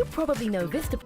You probably know Vista.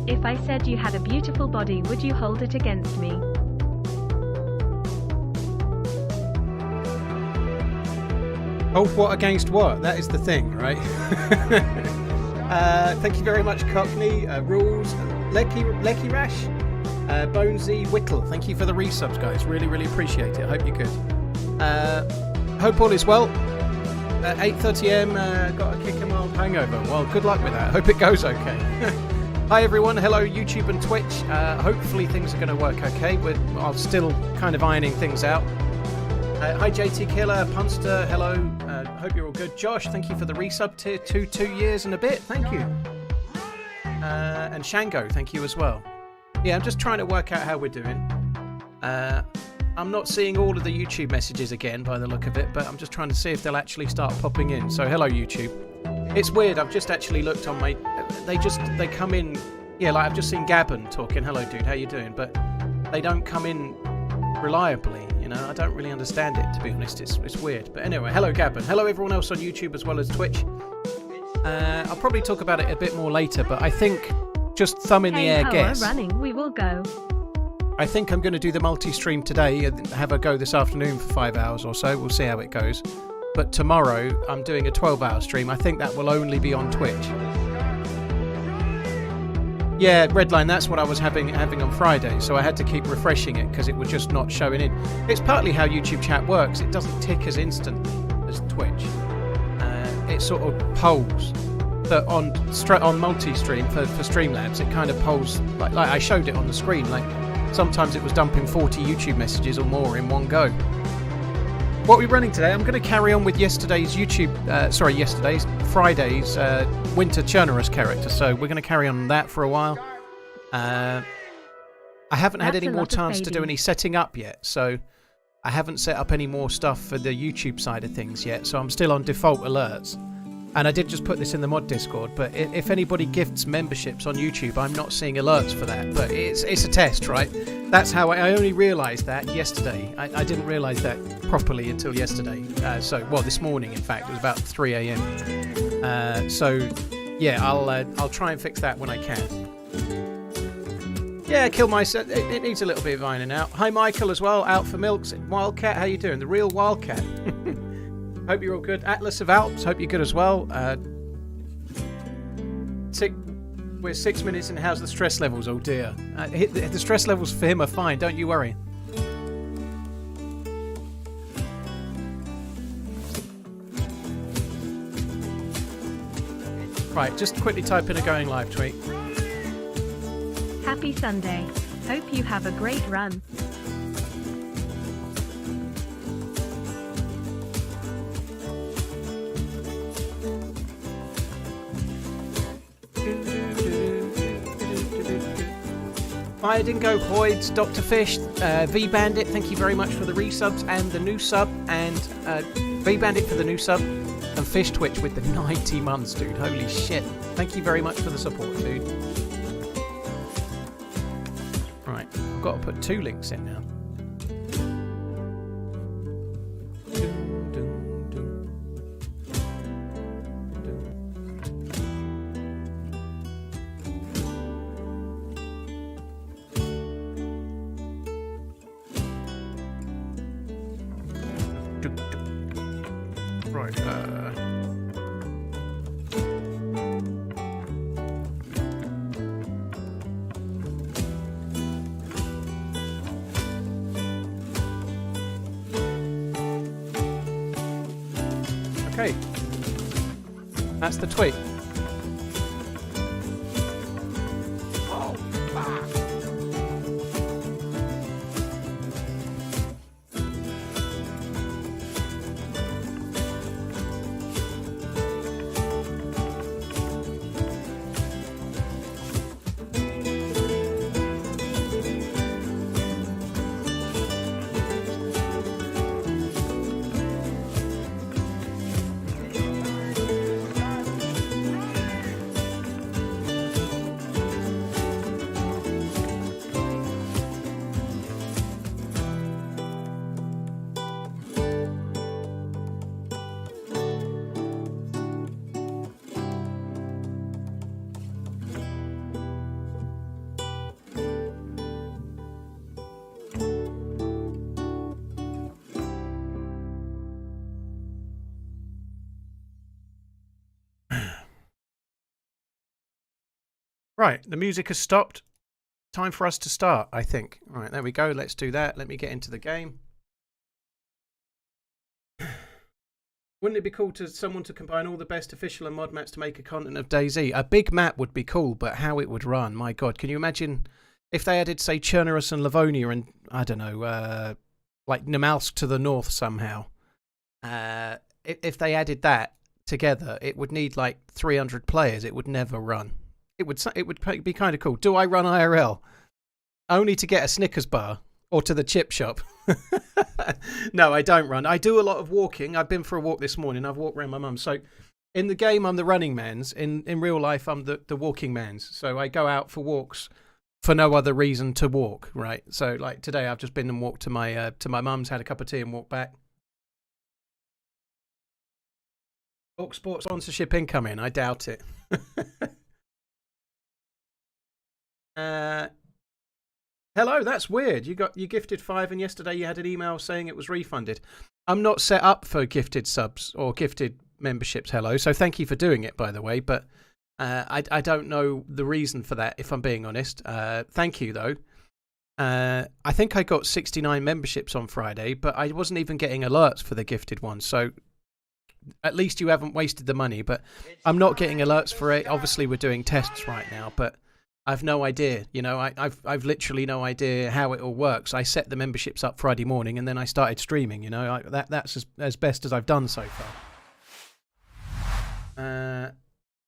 If I said you had a beautiful body, would you hold it against me? Hold what against what? That is the thing, right? Thank you very much, Cockney. Rules. Lecky Rash. Bonesy Whittle. Thank you for the resubs, guys. Really, really appreciate it. Hope you're good. Hope all is well. 8:30am. Got a kick and mild hangover. Well, good luck with that. Hope it goes okay. Hi everyone, hello YouTube and Twitch. Hopefully things are going to work okay. I'm still kind of ironing things out. Hi JT Killer, Punster, hello. Hope you're all good. Josh, thank you for the resub tier 2 years and a bit. Thank you. And Shango, thank you as well. Yeah, I'm just trying to work out how we're doing. I'm not seeing all of the YouTube messages again by the look of it, but I'm just trying to see if they'll actually start popping in. So hello YouTube. It's weird, I've just actually looked on my... They come in... Yeah, like I've just seen Gabon talking, hello dude, how you doing? But they don't come in reliably, you know? I don't really understand it, to be honest. It's weird. But anyway, hello Gabon. Hello everyone else on YouTube as well as Twitch. I'll probably talk about it a bit more later, but I think just thumb in the air guess. Running, we will go. I think I'm going to do the multi-stream today and have a go this afternoon for 5 hours or so. We'll see how it goes. But tomorrow, I'm doing a 12-hour stream. I think that will only be on Twitch. Yeah, Redline, that's what I was having on Friday, so I had to keep refreshing it because it was just not showing in. It's partly how YouTube chat works. It doesn't tick as instantly as Twitch. It sort of polls. But on multi-stream for Streamlabs, it kind of polls, like I showed it on the screen, like sometimes it was dumping 40 YouTube messages or more in one go. What are we running today? I'm going to carry on with Friday's Winter Chernarus character, so we're going to carry on that for a while. I haven't had any more chance to do any setting up yet, so I haven't set up any more stuff for the YouTube side of things yet, so I'm still on default alerts. And I did just put this in the mod Discord, but if anybody gifts memberships on YouTube, I'm not seeing alerts for that. But it's a test, right? That's how I only realised that yesterday. I didn't realise that properly until yesterday. This morning, in fact. It was about 3 a.m. Yeah, I'll try and fix that when I can. Yeah, Kill Mice, it needs a little bit of ironing out. Hi, Michael, as well. Out for Milks. Wildcat, how you doing? The real Wildcat. Hope you're all good. Atlas of Alps, hope you're good as well. We're 6 minutes in. How's the stress levels? Oh dear. The stress levels for him are fine, don't you worry. Right, just quickly type in a going live tweet. Happy Sunday. Hope you have a great run. Fire Dingo, Hoyds, Dr. Fish, V Bandit, thank you very much for the resubs and the new sub, and V Bandit for the new sub, and Fish Twitch with the 90 months, dude. Holy shit. Thank you very much for the support, dude. Right, I've got to put 2 links in now. Okay. That's the tweet. Oh, fuck. Right, the music has stopped. Time for us to start, I think. All right, there we go. Let's do that. Let me get into the game. Wouldn't it be cool to someone to combine all the best official and mod maps to make a continent of DayZ? A big map would be cool, but how it would run, my God. Can you imagine if they added, say, Chernarus and Livonia and, I don't know, like Namalsk to the north somehow? If they added that together, it would need like 300 players. It would never run. It would be kind of cool. Do I run IRL? Only to get a Snickers bar or to the chip shop? No, I don't run. I do a lot of walking. I've been for a walk this morning. I've walked around my mum. So in the game, I'm the running man's. In real life, I'm the walking man's. So I go out for walks for no other reason to walk, right? So like today, I've just been and walked to my mum's, had a cup of tea and walked back. Talk Sport sponsorship incoming. I doubt it. Hello, that's weird. You gifted 5 and yesterday you had an email saying it was refunded. I'm not set up for gifted subs or gifted memberships, hello, so thank you for doing it, by the way, but I don't know the reason for that, if I'm being honest. Thank you, though. I think I got 69 memberships on Friday, but I wasn't even getting alerts for the gifted ones, so at least you haven't wasted the money, but I'm not getting alerts for it. Obviously, we're doing tests right now, but I've no idea, you know, I've literally no idea how it all works. I set the memberships up Friday morning and then I started streaming, you know, that's as best as I've done so far.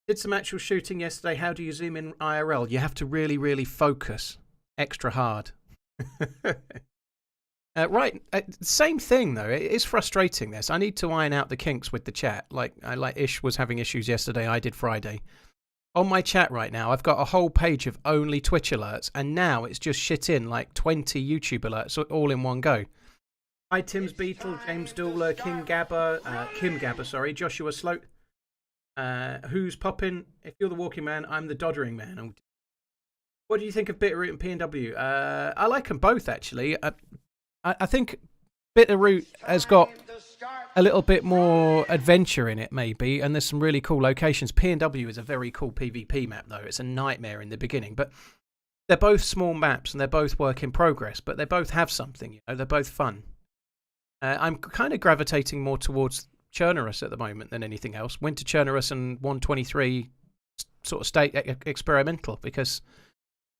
Did some actual shooting yesterday. How do you zoom in IRL? You have to really, really focus extra hard. Right, same thing though. It is frustrating this. I need to iron out the kinks with the chat. Like Ish was having issues yesterday. I did Friday. On my chat right now, I've got a whole page of only Twitch alerts, and now it's just shit in like 20 YouTube alerts all in one go. Hi, Tim's Beetle, James Dooler, Kim Gabber, sorry, Joshua Sloat. Who's popping? If you're the walking man, I'm the doddering man. What do you think of Bitterroot and P&W? I like them both, actually. I think Bitterroot has got a little bit more adventure in it, maybe, and there's some really cool locations. P&W is a very cool PvP map, though. It's a nightmare in the beginning, but they're both small maps and they're both work in progress, but they both have something, you know, they're both fun. I'm kind of gravitating more towards Chernarus at the moment than anything else. Went to Chernarus and 123 sort of state experimental because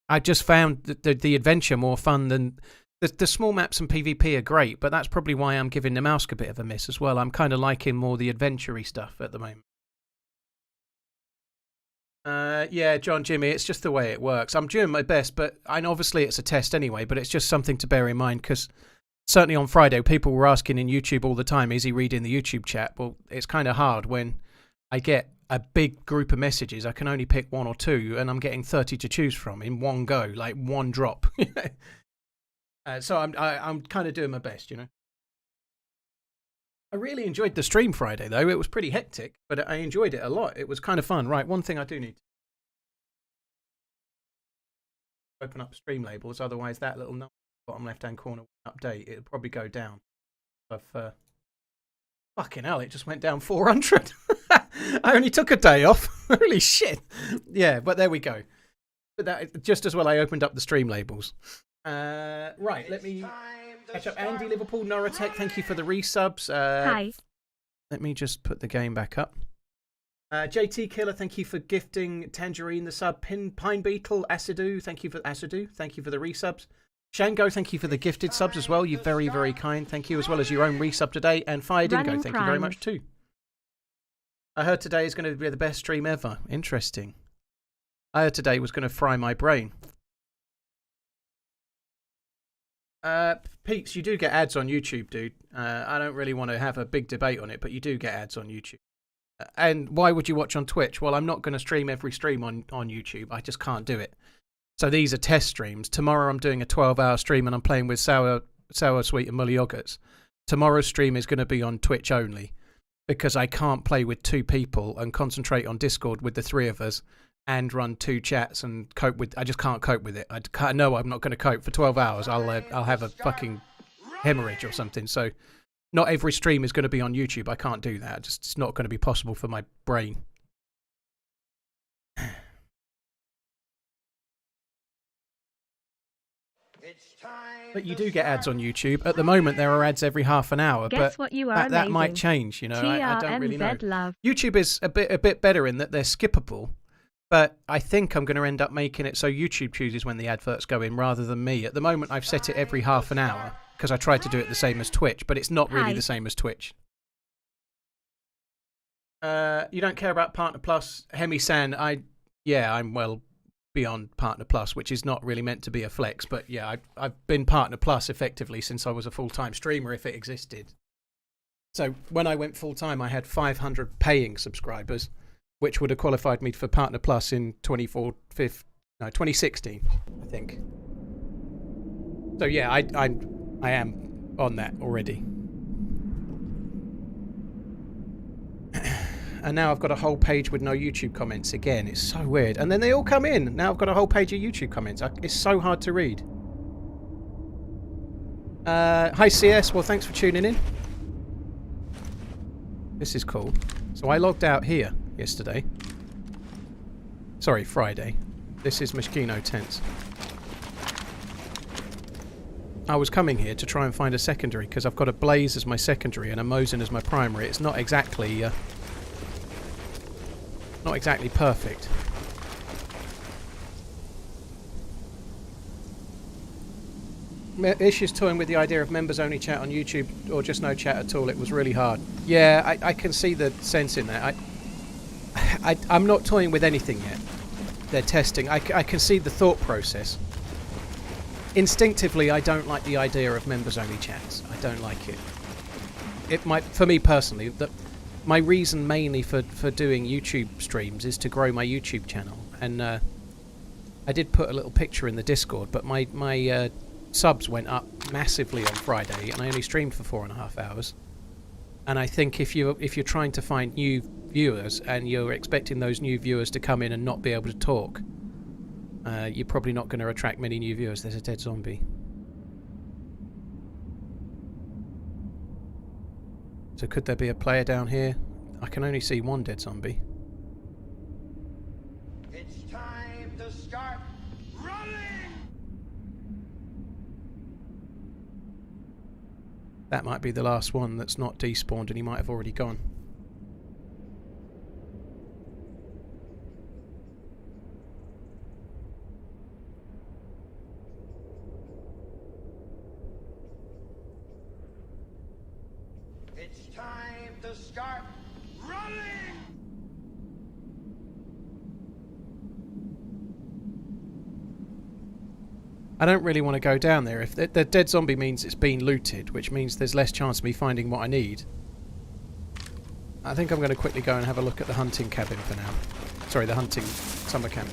I just found the adventure more fun than... The small maps and PvP are great, but that's probably why I'm giving Namalsk a bit of a miss as well. I'm kind of liking more the adventure-y stuff at the moment. Yeah, John, Jimmy, it's just the way it works. I'm doing my best, but obviously it's a test anyway, but it's just something to bear in mind because certainly on Friday, people were asking in YouTube all the time, is he reading the YouTube chat? Well, it's kind of hard when I get a big group of messages. I can only pick 1 or 2, and I'm getting 30 to choose from in one go, like one drop. So I'm kind of doing my best, you know. I really enjoyed the stream Friday, though. It was pretty hectic, but I enjoyed it a lot. It was kind of fun. Right, one thing I do need to open up stream labels, otherwise that little bottom left-hand corner update, it'll probably go down. Fucking hell, it just went down 400. I only took a day off. Holy shit. Yeah, but there we go. But that, just as well I opened up the stream labels. Right, let me catch up. Andy, Liverpool, Noratech, thank you for the resubs. Hi. Let me just put the game back up. JT Killer, thank you for gifting Tangerine the sub. Pine Beetle, Asidu, thank you for Asidu. Thank you for the resubs. Shango, thank you for the gifted subs as well. You're very, very kind. Thank you, as well as your own resub today. And Fire Dingo, thank you very much too. I heard today is going to be the best stream ever. Interesting. I heard today was going to fry my brain. Peeps, you do get ads on YouTube, dude. I don't really want to have a big debate on it, but you do get ads on YouTube. And why would you watch on Twitch? Well, I'm not going to stream every stream on YouTube. I just can't do it. So these are test streams. Tomorrow I'm doing a 12-hour stream and I'm playing with sour sweet and mully yogurts. Tomorrow's stream is going to be on Twitch only because I can't play with 2 people and concentrate on Discord with the 3 of us and run 2 chats and cope with. I just can't cope with it. I know I'm not going to cope for 12 hours. I'll have a fucking hemorrhage or something. So not every stream is going to be on YouTube. I can't do that. It's not going to be possible for my brain. But you do get ads on YouTube. At the moment, there are ads every half an hour. Guess but what, you are that might change. You know, I don't really know. Love. YouTube is a bit better in that they're skippable. But I think I'm going to end up making it so YouTube chooses when the adverts go in rather than me. At the moment, I've set it every half an hour because I tried to do it the same as Twitch, but it's not really the same as Twitch. You don't care about Partner Plus, Hemi-san? I'm well beyond Partner Plus, which is not really meant to be a flex, but yeah, I've been Partner Plus effectively since I was a full-time streamer, if it existed. So when I went full-time, I had 500 paying subscribers, which would have qualified me for Partner Plus in 2016, I think. So yeah, I am on that already. And now I've got a whole page with no YouTube comments again. It's so weird. And then they all come in. Now I've got a whole page of YouTube comments. It's so hard to read. Hi CS, well thanks for tuning in. This is cool. So I logged out here yesterday. Sorry, Friday. This is Mishkino Tents. I was coming here to try and find a secondary because I've got a Blaze as my secondary and a Mosin as my primary. It's not exactly perfect. Ish is toying with the idea of members only chat on YouTube or just no chat at all. It was really hard. Yeah, I can see the sense in that. I'm not toying with anything yet. They're testing. I can see the thought process. Instinctively, I don't like the idea of members only chats. I don't like it. It might, for me personally, my reason mainly for doing YouTube streams is to grow my YouTube channel. And I did put a little picture in the Discord, but my subs went up massively on Friday, and I only streamed for 4.5 hours. And I think if you're trying to find new viewers and you're expecting those new viewers to come in and not be able to talk, you're probably not going to attract many new viewers. There's a dead zombie. So could there be a player down here? I can only see one dead zombie. It's time to start running! That might be the last one that's not despawned and he might have already gone. It's time to start running! I don't really want to go down there. If the dead zombie means it's been looted, which means there's less chance of me finding what I need. I think I'm going to quickly go and have a look at the hunting cabin for now. Sorry, the hunting summer camp.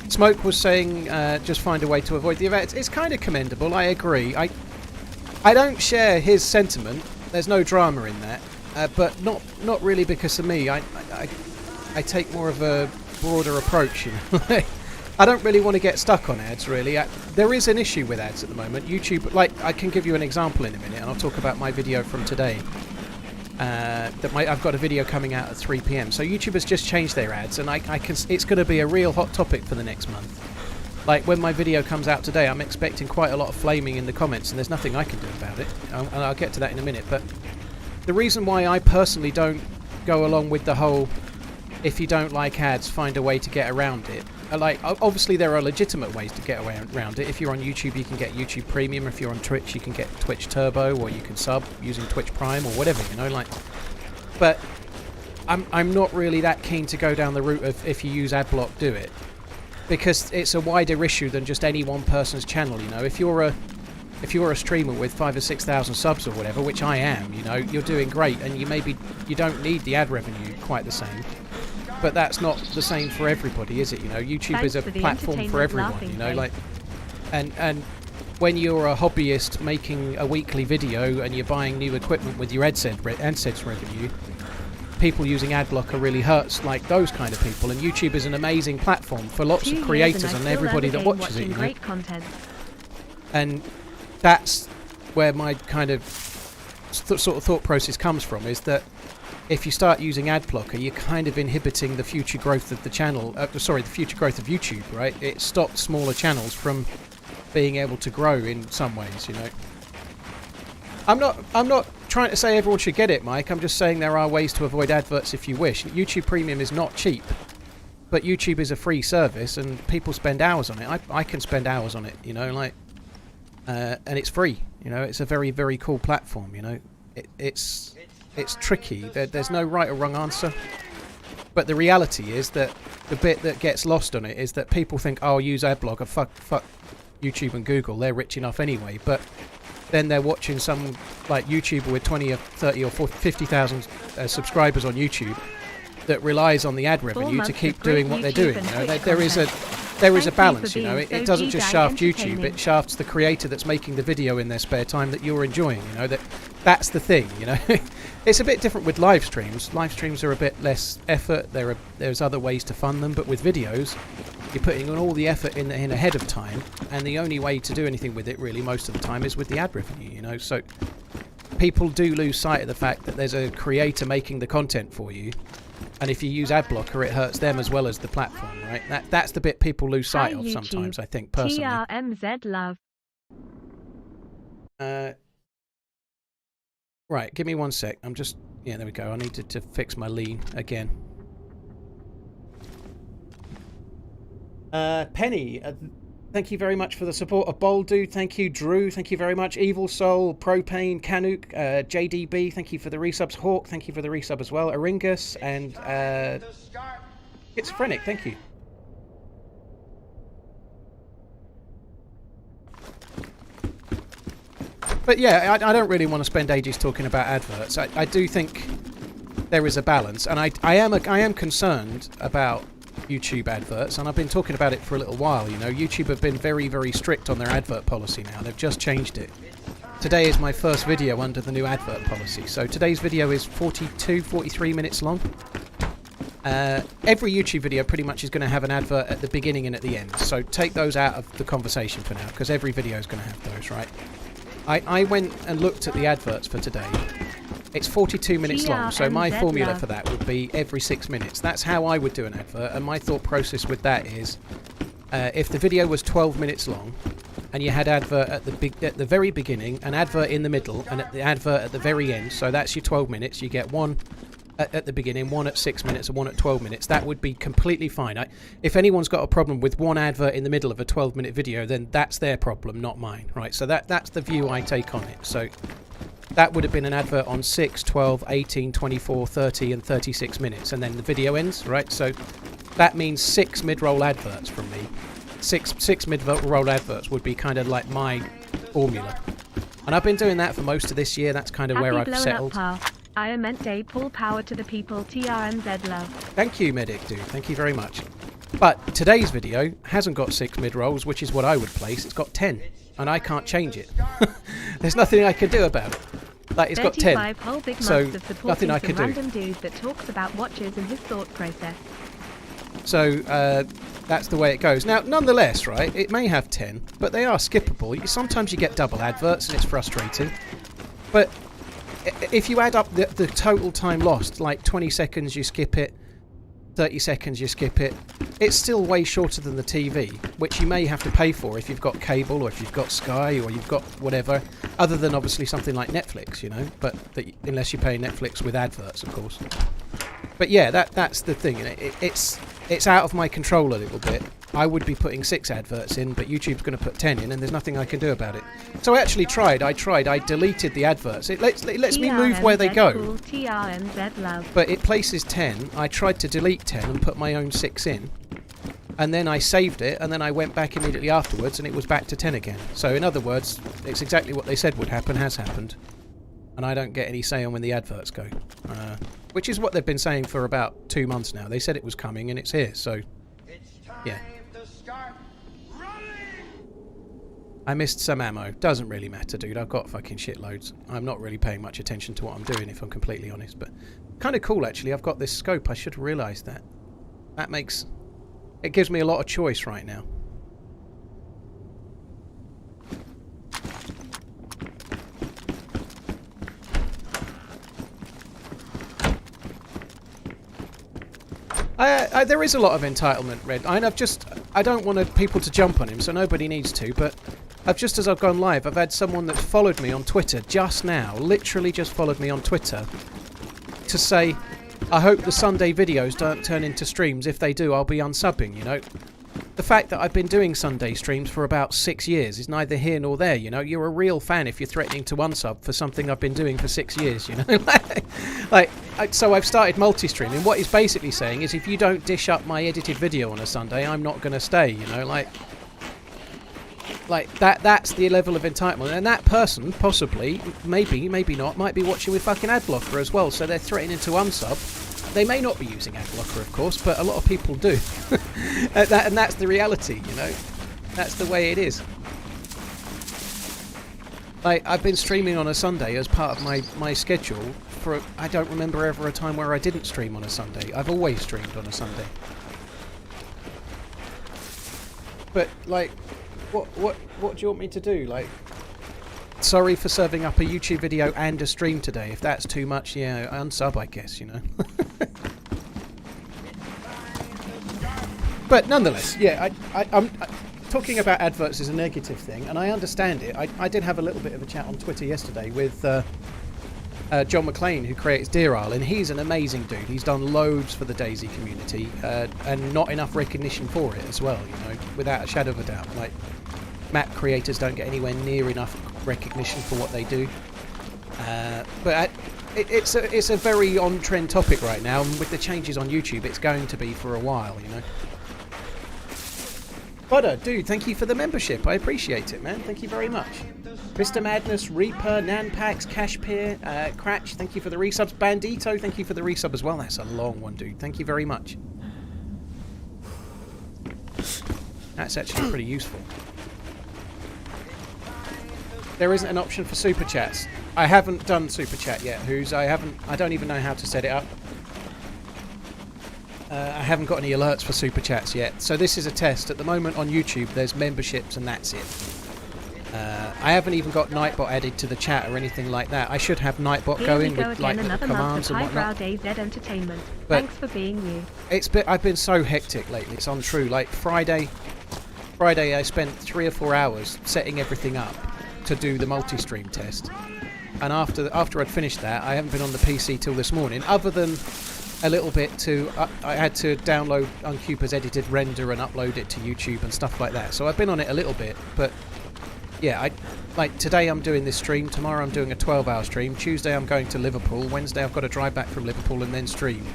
Smoke was saying just find a way to avoid the event. It's kind of commendable, I agree. I don't share his sentiment. There's no drama in that. But not really because of me. I take more of a broader approach, you know. I don't really want to get stuck on ads, really. There is an issue with ads at the moment. YouTube, like, I can give you an example in a minute, and I'll talk about my video from today. I've got a video coming out at 3 PM. So YouTube has just changed their ads, and it's going to be a real hot topic for the next month. Like, when my video comes out today, I'm expecting quite a lot of flaming in the comments, and there's nothing I can do about it. And I'll get to that in a minute, but the reason why I personally don't go along with the whole, if you don't like ads, find a way to get around it. Like, obviously there are legitimate ways to get around it. If you're on YouTube, you can get YouTube Premium. If you're on Twitch, you can get Twitch Turbo, or you can sub using Twitch Prime or whatever, you know, like. But I'm not really that keen to go down the route of if you use adblock, do it, because it's a wider issue than just any one person's channel. You know, if you're a streamer with 5,000 or 6,000 subs or whatever, which I am, you know, you're doing great, and you don't need the ad revenue quite the same. But that's not the same for everybody, is it? You know, YouTube is a platform for everyone, you know, like, and when you're a hobbyist making a weekly video and you're buying new equipment with your AdSense revenue, people using adblock really hurts like those kind of people. And YouTube is an amazing platform for lots of creators and everybody that watches it, you know. And that's where my kind of sort of thought process comes from, is that if you start using ad blocker, you're kind of inhibiting the future growth of the channel. The future growth of YouTube, right? It stops smaller channels from being able to grow in some ways, you know. I'm not trying to say everyone should get it, Mike. I'm just saying there are ways to avoid adverts if you wish. YouTube Premium is not cheap, but YouTube is a free service, and people spend hours on it. I can spend hours on it, you know, like, and it's free. You know, it's a very, very cool platform. You know, it's tricky. There's no right or wrong answer. But the reality is that the bit that gets lost on it is that people think, oh, I'll use adblock, or fuck YouTube and Google, they're rich enough anyway. But then they're watching some like YouTuber with 20 or 30 or 40, 50,000 subscribers on YouTube that relies on the ad revenue to keep doing what they're doing. You know, there is a balance. You know, it doesn't just shaft YouTube; it shafts the creator that's making the video in their spare time that you're enjoying. You know, that's the thing. You know, it's a bit different with live streams. Live streams are a bit less effort. There's other ways to fund them, but with videos, you're putting on all the effort in ahead of time, and the only way to do anything with it really most of the time is with the ad revenue. You know, so people do lose sight of the fact that there's a creator making the content for you. And if you use ad blocker, it hurts them as well as the platform, right? That's the bit people lose sight of sometimes, I think, personally. TRMZ love. Right, give me 1 sec. I'm just... Yeah, there we go. I needed to fix my lean again. Penny, thank you very much for the support of Boldu. Thank you, Drew. Thank you very much. Evil Soul, Propane, Canuck, JDB. Thank you for the resubs. Hawk, thank you for the resub as well. Aringus and Schizophrenic, thank you. But yeah, I don't really want to spend ages talking about adverts. I do think there is a balance, and I am concerned about YouTube adverts, and I've been talking about it for a little while. You know, YouTube have been very, very strict on their advert policy now. They've just changed it. Today is my first video under the new advert policy. So today's video is 43 minutes long. Every YouTube video pretty much is going to have an advert at the beginning and at the end. So take those out of the conversation for now, because every video is going to have those, right? I went and looked at the adverts for today. It's 42 minutes long, so my formula for that would be every 6 minutes. That's how I would do an advert, and my thought process with that is, if the video was 12 minutes long, and you had advert at the very beginning, an advert in the middle, and the advert at the very end, so that's your 12 minutes, you get one at the beginning, one at 6 minutes, and one at 12 minutes. That would be completely fine. If anyone's got a problem with one advert in the middle of a 12-minute video, then that's their problem, not mine, right? So that's the view I take on it. So that would have been an advert on 6, 12, 18, 24, 30, and 36 minutes, and then the video ends, right? So that means 6 mid-roll adverts from me. Six mid-roll adverts would be kind of like my formula. And I've been doing that for most of this year. That's kind of where I've settled. I meant day pull power to the people. TRMZ love. Thank you, Medic Dude. Thank you very much. But today's video hasn't got 6 mid-rolls, which is what I would place. It's got 10, and I can't change it. There's nothing I can do about it. Like, it's got 10, whole big so months of nothing I can do. Random dude that talks about watches and his thought process. So that's the way it goes. Now, nonetheless, right, it may have 10, but they are skippable. Sometimes you get double adverts, and it's frustrating. But if you add up the total time lost, like 20 seconds you skip it, 30 seconds you skip it, it's still way shorter than the TV, which you may have to pay for if you've got cable or if you've got Sky or you've got whatever, other than obviously something like Netflix, you know, but unless you pay Netflix with adverts, of course. But yeah, that's the thing. It's out of my control a little bit. I would be putting 6 adverts in, but YouTube's going to put 10 in, and there's nothing I can do about it. So I actually tried. I deleted the adverts. It lets me move where they go. Cool. TRMZ love. But it places 10. I tried to delete 10 and put my own 6 in. And then I saved it, and then I went back immediately afterwards, and it was back to 10 again. So in other words, it's exactly what they said would happen has happened. And I don't get any say on when the adverts go. Which is what they've been saying for about 2 months now. They said it was coming, and it's here, so... yeah. I missed some ammo. Doesn't really matter, dude. I've got fucking shitloads. I'm not really paying much attention to what I'm doing, if I'm completely honest. But kind of cool, actually. I've got this scope. I should have realised that. That makes... it gives me a lot of choice right now. There is a lot of entitlement, Red. I don't want people to jump on him, so nobody needs to, but just as I've gone live, I've had someone that followed me on Twitter just now, literally just followed me on Twitter, to say, I hope the Sunday videos don't turn into streams. If they do, I'll be unsubbing, you know. The fact that I've been doing Sunday streams for about 6 years is neither here nor there, you know. You're a real fan if you're threatening to unsub for something I've been doing for 6 years, you know. So I've started multi-streaming. What he's basically saying is if you don't dish up my edited video on a Sunday, I'm not going to stay, you know. That's the level of entitlement. And that person, possibly, maybe not, might be watching with fucking ad blocker as well, so they're threatening to unsub. They may not be using ad blocker, of course, but a lot of people do. And that's the reality, you know. That's the way it is. I've been streaming on a Sunday as part of my schedule for... I don't remember ever a time where I didn't stream on a Sunday. I've always streamed on a Sunday. But, like, what do you want me to do? Like, sorry for serving up a YouTube video and a stream today. If that's too much, yeah, unsub, I guess, you know. But nonetheless, yeah, I'm talking about adverts is a negative thing, and I understand it. I did have a little bit of a chat on Twitter yesterday with John McClane, who creates Deer Isle, and he's an amazing dude. He's done loads for the DayZ community, and not enough recognition for it as well, you know, without a shadow of a doubt. Like, map creators don't get anywhere near enough recognition for what they do. But it's a very on-trend topic right now, and with the changes on YouTube, it's going to be for a while, you know. Butter, dude, thank you for the membership. I appreciate it, man. Thank you very much. Mr. Madness, Reaper, Nanpax, Cashpeer, Cratch, thank you for the resubs. Bandito, thank you for the resub as well. That's a long one, dude. Thank you very much. That's actually pretty useful. There isn't an option for super chats. I haven't done super chat yet, I don't even know how to set it up. I haven't got any alerts for super chats yet, so this is a test. At the moment on YouTube there's memberships and that's it. I haven't even got Nightbot added to the chat or anything like that. I should have Nightbot going with like commands and whatnot. DayZ entertainment. But thanks for being you. I've been so hectic lately, it's untrue. Like Friday I spent 3 or 4 hours setting everything up to do the multi-stream test, and after I'd finished that, I haven't been on the PC till this morning, other than a little bit I had to download Uncupa's edited render and upload it to YouTube and stuff like that. So I've been on it a little bit, but yeah, like today I'm doing this stream, tomorrow I'm doing a 12-hour stream, Tuesday I'm going to Liverpool, Wednesday I've got to drive back from Liverpool and then stream.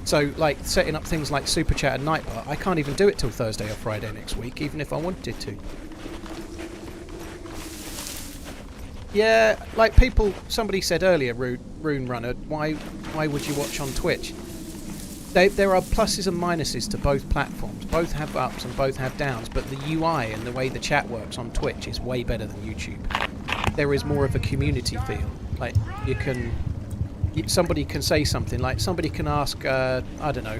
So like setting up things like Super Chat and Nightbot, I can't even do it till Thursday or Friday next week, even if I wanted to. Yeah, like somebody said earlier, Rune Runner, why would you watch on Twitch? There are pluses and minuses to both platforms. Both have ups and both have downs, but the UI and the way the chat works on Twitch is way better than YouTube. There is more of a community feel. Like, somebody can say something, like somebody can ask, I don't know,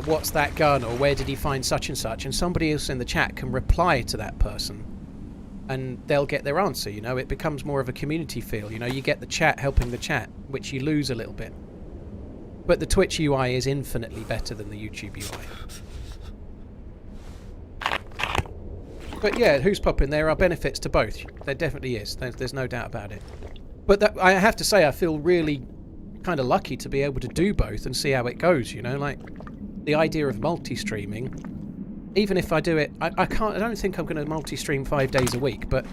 what's that gun, or where did he find such and such, and somebody else in the chat can reply to that person. And they'll get their answer, you know. It becomes more of a community feel, you know. You get the chat helping the chat, which you lose a little bit. But the Twitch UI is infinitely better than the YouTube UI. But yeah, who's popping? There are benefits to both. There definitely is. There's no doubt about it. But that, I have to say, I feel really kind of lucky to be able to do both and see how it goes, you know? Like, the idea of multi-streaming, even if I do it... I don't think I'm going to multi-stream 5 days a week, but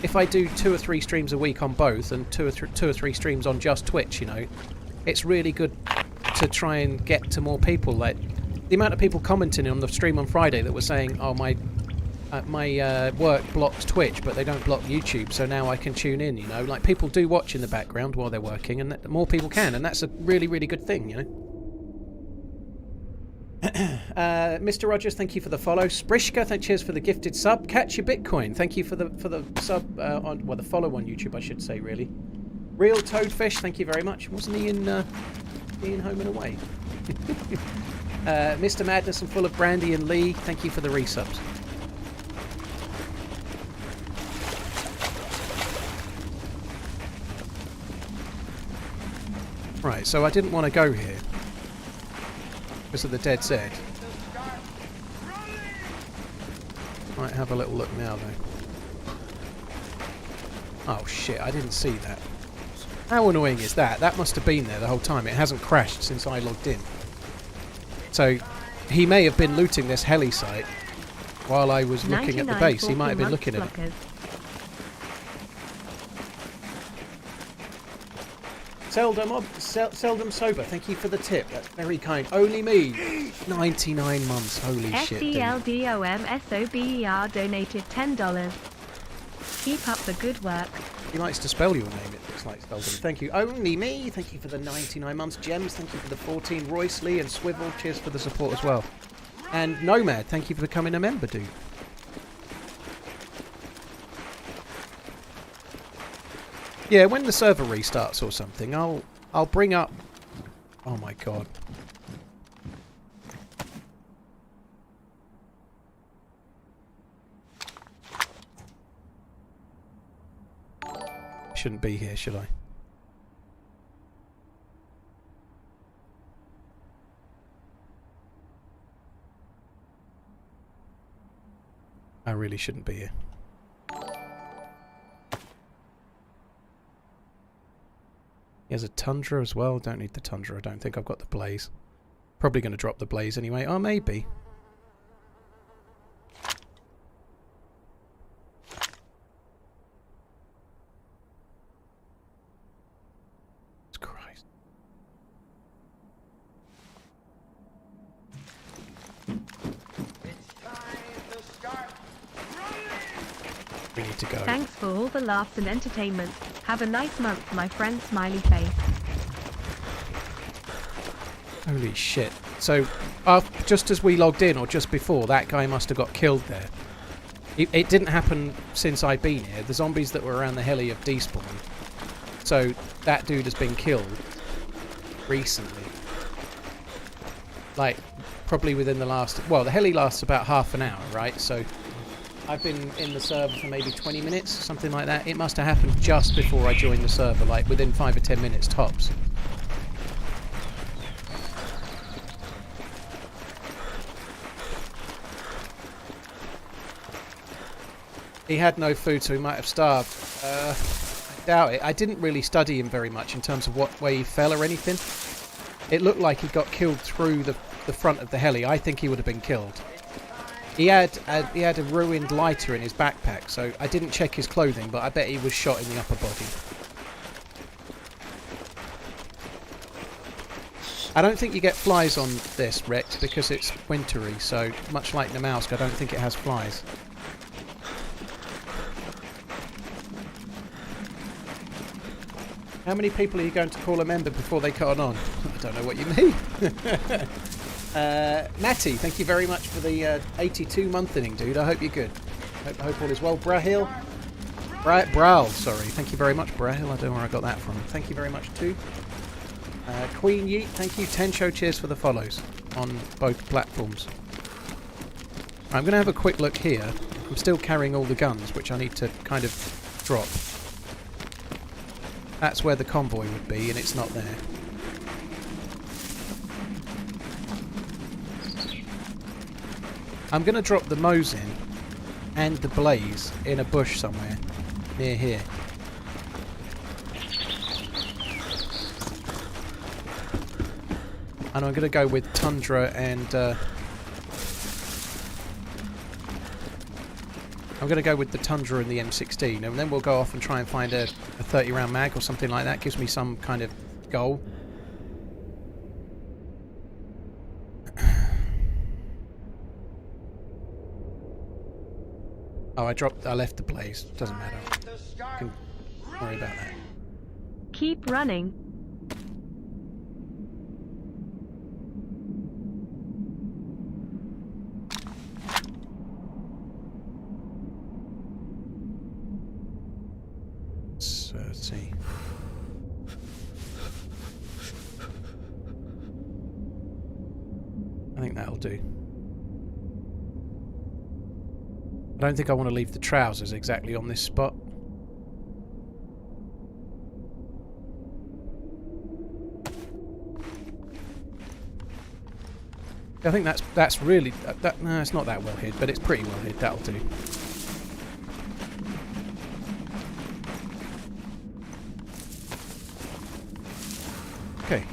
if I do 2 or 3 streams a week on both and two or three streams on just Twitch, you know, it's really good to try and get to more people. Like, the amount of people commenting on the stream on Friday that were saying, oh, my work blocks Twitch, but they don't block YouTube, so now I can tune in, you know. Like, people do watch in the background while they're working, and more people can, and that's a really, really good thing, you know. Mr. Rogers, thank you for the follow. Sprishka, cheers for the gifted sub. Catch your Bitcoin, thank you for the sub, the follow on YouTube, I should say, really. Real Toadfish, thank you very much. Wasn't he in Home and Away? Mr. Madness and Full of Brandy and Lee, thank you for the resubs. Right, so I didn't want to go here because of the DayZ. Might have a little look now, though. Oh shit, I didn't see that. How annoying is that? That must have been there the whole time. It hasn't crashed since I logged in. So, he may have been looting this heli site while I was looking at the base. He might have been looking at it. Seldom sober, thank you for the tip. That's very kind. Only me. 99 months. Holy shit. SDLDOMSOBER donated $10. Keep up the good work. He likes to spell your name, it looks like, Seldom. Thank you. Only me. Thank you for the 99 months. Gems, thank you for the 14. Royce Lee and Swivel, cheers for the support as well. And Nomad, thank you for becoming a member, dude. Yeah, when the server restarts or something, I'll bring up... Oh my god. Shouldn't be here, should I? I really shouldn't be here. He has a Tundra as well. Don't need the Tundra. I don't think I've got the Blaze. Probably going to drop the Blaze anyway. Oh, maybe. Christ. It's time to start running! We need to go. Thanks for all the laughs and entertainment. Have a nice month, my friend, smiley face. Holy shit. So, just as we logged in, or just before, that guy must have got killed there. It didn't happen since I've been here. The zombies that were around the heli have despawned. So, that dude has been killed recently. Like, probably within the last... Well, the heli lasts about half an hour, right? So, I've been in the server for maybe 20 minutes, something like that. It must have happened just before I joined the server, like within 5 or 10 minutes tops. He had no food, so he might have starved. I doubt it. I didn't really study him very much in terms of what way he fell or anything. It looked like he got killed through the front of the heli. I think he would have been killed. He had a ruined lighter in his backpack, so I didn't check his clothing, but I bet he was shot in the upper body. I don't think you get flies on this, Rex, because it's wintry, so much like Namausk, I don't think it has flies. How many people are you going to call a member before they cut on? I don't know what you mean. Matty, thank you very much for the 82-month inning, dude. I hope you're good. I hope all is well. Brahil. Brawl, sorry. Thank you very much, Brahil. I don't know where I got that from. Thank you very much, too. Queen Yeet, thank you. Tencho, cheers for the follows on both platforms. I'm going to have a quick look here. I'm still carrying all the guns, which I need to kind of drop. That's where the convoy would be, and it's not there. I'm going to drop the Mosin and the blaze in a bush somewhere near here. And I'm going to go with Tundra and... I'm going to go with the Tundra and the M16, and then we'll go off and try and find a 30 round mag or something like that. Gives me some kind of goal. Oh, I left the blaze. Doesn't matter. Can worry about that. Keep running. Let's see. I think that'll do. I don't think I want to leave the trousers exactly on this spot. I think that's really no, it's not that well hid, but it's pretty well hid. That'll do. Okay.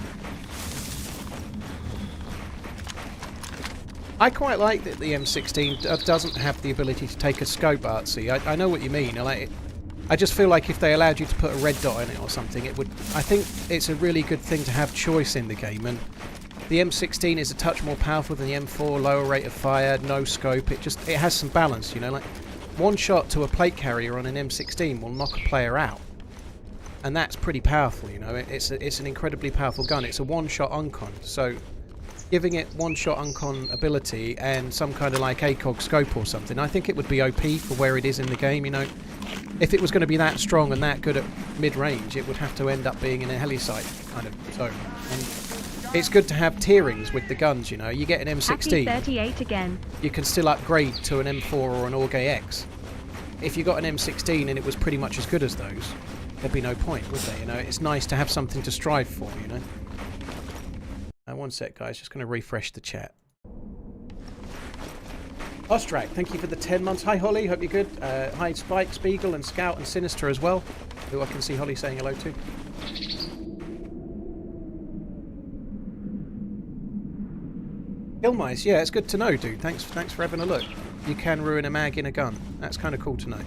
I quite like that the M16 doesn't have the ability to take a scope, Artsy. I know what you mean. I just feel like if they allowed you to put a red dot in it or something, it would. I think it's a really good thing to have choice in the game, and the M16 is a touch more powerful than the M4. Lower rate of fire, no scope. It has some balance, you know. Like one shot to a plate carrier on an M16 will knock a player out. And that's pretty powerful, you know. It's an incredibly powerful gun. It's a one-shot uncon, so giving it one-shot uncon ability and some kind of like ACOG scope or something, I think it would be OP for where it is in the game, you know. If it was going to be that strong and that good at mid-range, it would have to end up being in a helisite kind of zone. And it's good to have tierings with the guns, you know. You get an M16, Happy 38 again. You can still upgrade to an M4 or an AUG X. If you got an M16 and it was pretty much as good as those, there'd be no point, would there? You know, it's nice to have something to strive for, you know. One sec, guys. Just going to refresh the chat. Ostrak, thank you for the 10 months. Hi, Holly. Hope you're good. Hi, Spike, Spiegel, and Scout, and Sinister as well, who I can see Holly saying hello to. Killmice, yeah, it's good to know, dude. Thanks for having a look. You can ruin a mag in a gun. That's kind of cool to know.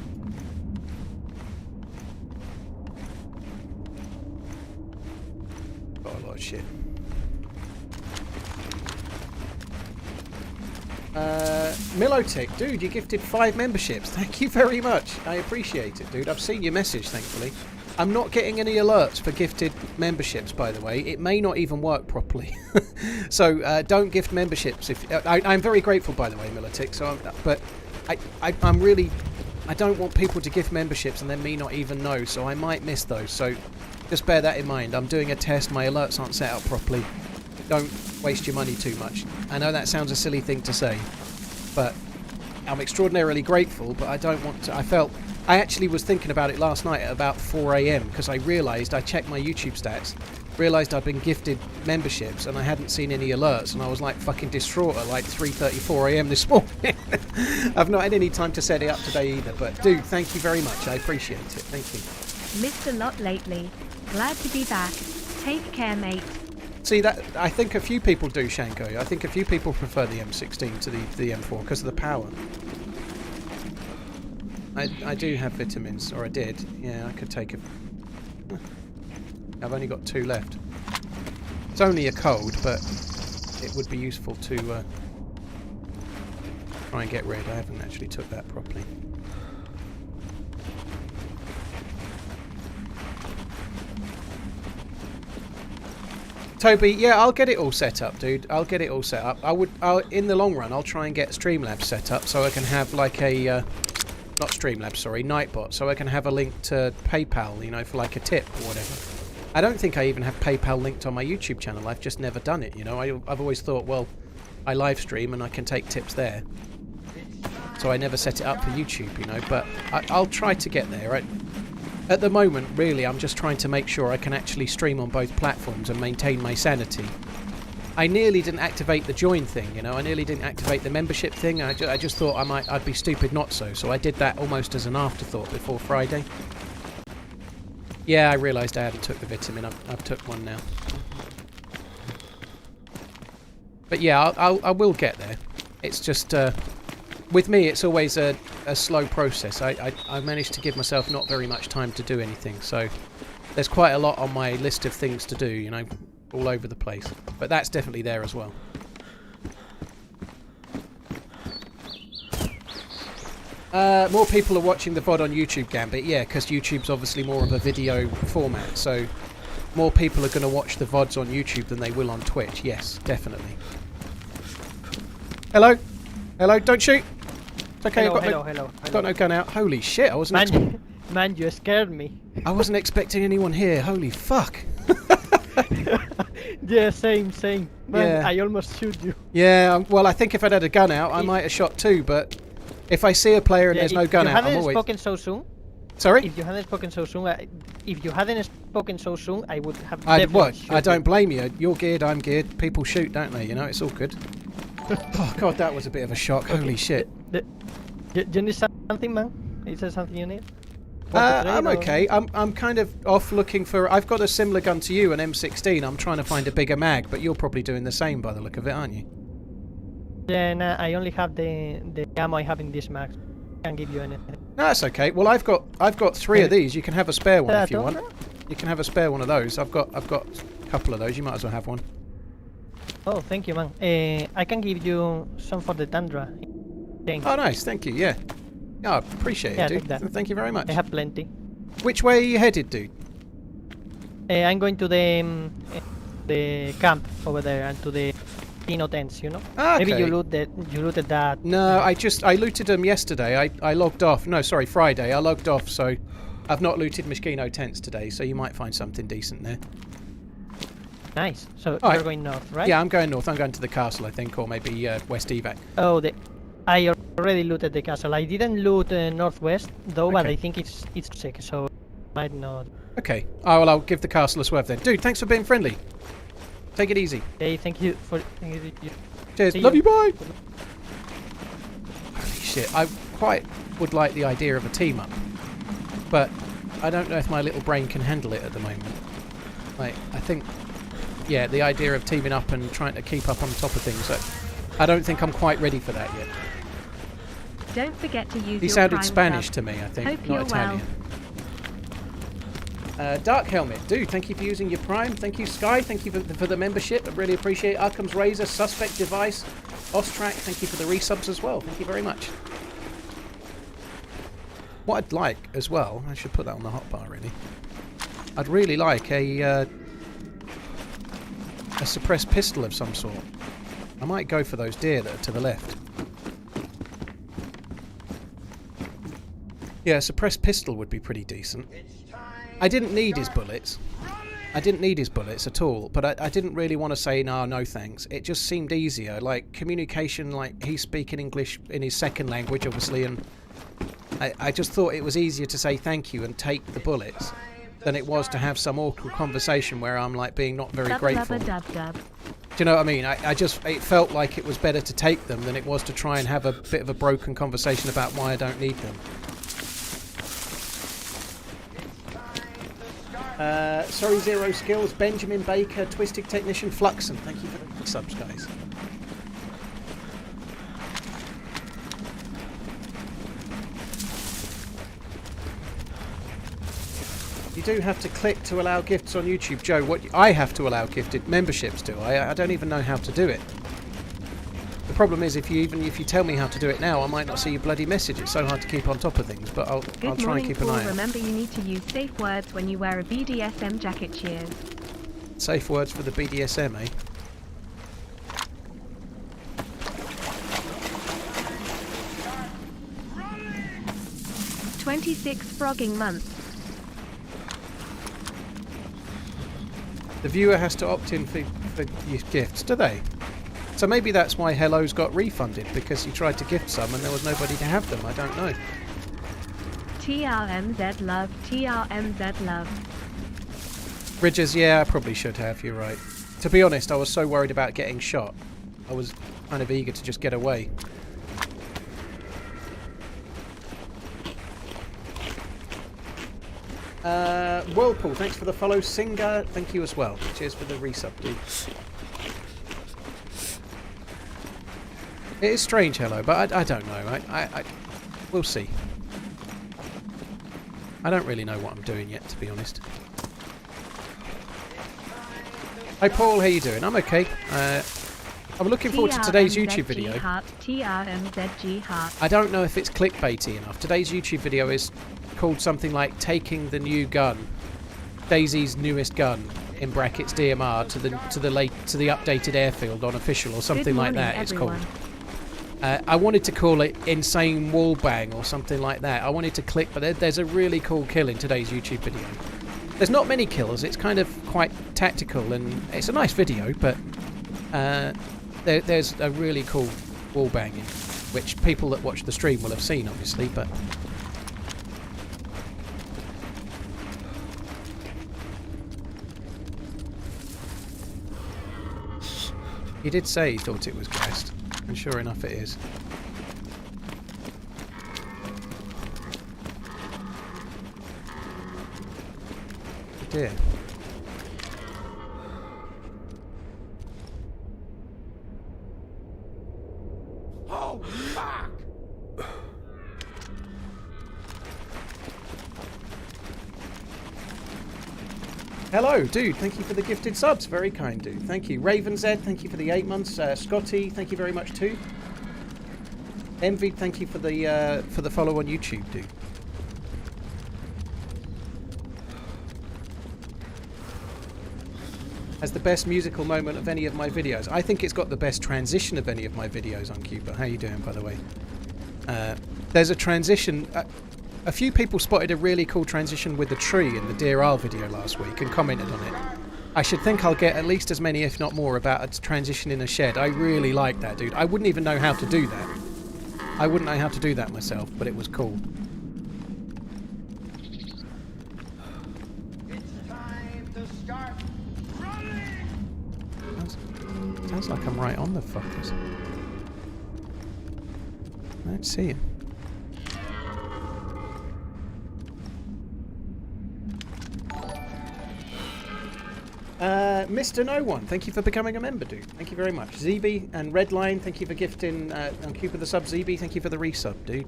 Got a lot of shit. Milotech, dude, you gifted 5 memberships. Thank you very much. I appreciate it, dude. I've seen your message, thankfully. I'm not getting any alerts for gifted memberships, by the way. It may not even work properly. So don't gift memberships. I'm very grateful, by the way, Milotech. So, I'm really... I don't want people to gift memberships and then me not even know, so I might miss those. So just bear that in mind. I'm doing a test. My alerts aren't set up properly. Don't waste your money too much. I know that sounds a silly thing to say, but I'm extraordinarily grateful, but I don't want to... I actually was thinking about it last night at about 4 AM because I realised, I checked my YouTube stats, realised I'd been gifted memberships and I hadn't seen any alerts, and I was like fucking distraught at like 3:34 AM this morning. I've not had any time to set it up today either, but dude, thank you very much. I appreciate it. Thank you. Missed a lot lately. Glad to be back. Take care, mate. See, that I think a few people do, Shanko. I think a few people prefer the M16 to the M4 because of the power. I do have vitamins, or I did. Yeah, I could take a... I've only got 2 left. It's only a cold, but it would be useful to try and get rid. I haven't actually took that properly. Toby, yeah, I'll get it all set up, dude. I'll get it all set up. In the long run, I'll try and get Streamlabs set up so I can have like a... not Streamlabs, sorry, Nightbot, so I can have a link to PayPal, you know, for like a tip or whatever. I don't think I even have PayPal linked on my YouTube channel. I've just never done it, you know. I've always thought, well, I live stream and I can take tips there. So I never set it up for YouTube, you know, but I'll try to get there. Right? At the moment, really, I'm just trying to make sure I can actually stream on both platforms and maintain my sanity. I nearly didn't activate the join thing, you know. I nearly didn't activate the membership thing. I just thought I'd be stupid not so I did that almost as an afterthought before Friday. Yeah, I realised I hadn't took the vitamin. I've took one now. But yeah, I will get there. It's just with me, it's always a slow process. I managed to give myself not very much time to do anything, so there's quite a lot on my list of things to do, you know, all over the place. But that's definitely there as well. More people are watching the VOD on YouTube, Gambit. Yeah, because YouTube's obviously more of a video format, so more people are going to watch the VODs on YouTube than they will on Twitch. Yes, definitely. Hello? Hello? Don't shoot! It's okay, I've got no gun out. Holy shit, I wasn't... Man, you scared me. I wasn't expecting anyone here. Holy fuck. Yeah, same. Man, yeah. I almost shoot you. Yeah, well, I think if I'd had a gun out, I might have shot too, but if I see a player and there's no gun out, I'm always... If you hadn't spoken so soon... Sorry? If you hadn't spoken so soon, I would have What? I don't blame you. You're geared, I'm geared. People shoot, don't they? You know, it's all good. Oh, God, that was a bit of a shock. Okay. Holy shit. You need something, man? Is there something you need? I'm okay. I'm kind of off looking for... I've got a similar gun to you, an M16. I'm trying to find a bigger mag, but you're probably doing the same by the look of it, aren't you? Yeah, nah, I only have the ammo I have in this mag. Can't give you anything. No, that's okay. Well, I've got 3 of these. You can have a spare one if you want. You can have a spare one of those. I've got a couple of those. You might as well have one. Oh, thank you, man. I can give you some for the Tundra. Oh, nice. Thank you. Yeah. Oh, I appreciate it, dude. Thank you very much. I have plenty. Which way are you headed, dude? I'm going to the camp over there and to the Pino tents, you know. Ah, okay. Maybe you looted that. No, I looted them yesterday. I logged off. No, sorry, Friday. I logged off, so I've not looted Mosquito tents today. So you might find something decent there. Nice. So you're going north, right? Yeah, I'm going north. I'm going to the castle, I think, or maybe West Evac. Oh, I already looted the castle. I didn't loot northwest though, but I think it's sick, so might not. Okay. Oh, well, I'll give the castle a swerve then. Dude, thanks for being friendly. Take it easy. Hey, thank you for. Cheers. Love you. Bye. Holy shit! I quite would like the idea of a team up, but I don't know if my little brain can handle it at the moment. Like, I think, yeah, the idea of teaming up and trying to keep up on top of things. I don't think I'm quite ready for that yet. Don't forget to use. He sounded Spanish to me, I think, Hope not you're Italian. Dark Helmet, dude, thank you for using your Prime. Thank you, Sky. Thank you for the membership. I really appreciate it. Arkham's Razor, Suspect Device, Ostrak, thank you for the resubs as well. Thank you very much. What I'd like as well, I should put that on the hotbar really. I'd really like a suppressed pistol of some sort. I might go for those deer that are to the left. Yeah, a suppressed pistol would be pretty decent. I didn't need his bullets. I didn't need his bullets at all, but I didn't really want to say no thanks. It just seemed easier, like communication, like he's speaking English in his second language obviously, and I just thought it was easier to say thank you and take the bullets than it was to have some awkward conversation where I'm like being not very grateful. Do you know what I mean? It felt like it was better to take them than it was to try and have a bit of a broken conversation about why I don't need them. Sorry, Zero Skills, Benjamin Baker, Twisted Technician, Fluxon. Thank you for the subs, guys. You do have to click to allow gifts on YouTube, Joe. What I have to allow gifted memberships to. I don't even know how to do it. The problem is, if you tell me how to do it now, I might not see your bloody message. It's so hard to keep on top of things, but I'll try and keep an eye out. Remember, you need to use safe words when you wear a BDSM jacket. Cheers. Safe words for the BDSM, eh? Running! 26 frogging months. The viewer has to opt in for your gifts, do they? So maybe that's why Hello's got refunded, because he tried to gift some and there was nobody to have them. I don't know. TRMZ love, TRMZ love. Bridges, yeah, I probably should have, you're right. To be honest, I was so worried about getting shot. I was kind of eager to just get away. Whirlpool, thanks for the follow. Singer, thank you as well. Cheers for the resub, dude. It is strange, hello, but I don't know. We'll see. I don't really know what I'm doing yet, to be honest. Hi Paul, how you doing? I'm okay. I'm looking forward to today's YouTube video. TRMZ heart. I don't know if it's clickbaity enough. Today's YouTube video is called something like "Taking the New Gun, DayZ's newest gun" in brackets DMR to the updated airfield on official or something like that. Everyone. It's called. I wanted to call it Insane Wall Bang or something like that. I wanted to click, but there's a really cool kill in today's YouTube video. There's not many kills. It's kind of quite tactical and it's a nice video, but there's a really cool wall banging, which people that watch the stream will have seen, obviously, but. He did say he thought it was gassed, and sure enough it is. Oh dear. Oh, fuck! Hello, dude. Thank you for the gifted subs. Very kind, dude. Thank you. RavenZ, thank you for the 8 months. Scotty, thank you very much too. Envy, thank you for the follow on YouTube, dude. Has the best musical moment of any of my videos. I think it's got the best transition of any of my videos on Cuba. How you doing, by the way? There's a transition. A few people spotted a really cool transition with the tree in the Dear Isle video last week and commented on it. I should think I'll get at least as many, if not more, about a transition in a shed. I really like that, dude. I wouldn't even know how to do that. I wouldn't know how to do that myself, but it was cool. It's time to start running! Sounds like I'm right on the fuckers. I don't see him. Mr. No One, thank you for becoming a member, dude. Thank you very much. ZB and Redline, thank you for gifting on Cube of the sub. ZB, thank you for the resub, dude.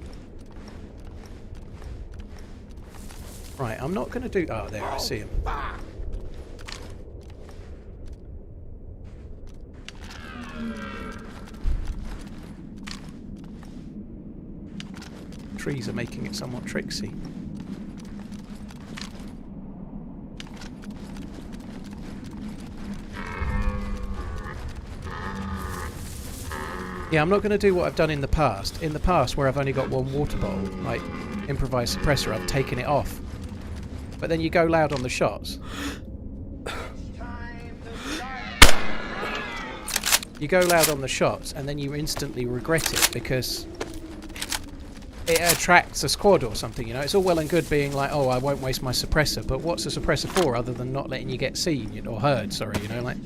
Right, I'm not going to do... Oh, there, I see him. Trees are making it somewhat tricksy. Yeah, I'm not going to do what I've done in the past. In the past, where I've only got one water bottle, like improvised suppressor, I've taken it off. But then you go loud on the shots. You go loud on the shots, and then you instantly regret it because it attracts a squad or something, you know? It's all well and good being like, oh, I won't waste my suppressor, but what's a suppressor for other than not letting you get seen, or heard, sorry, you know? Like,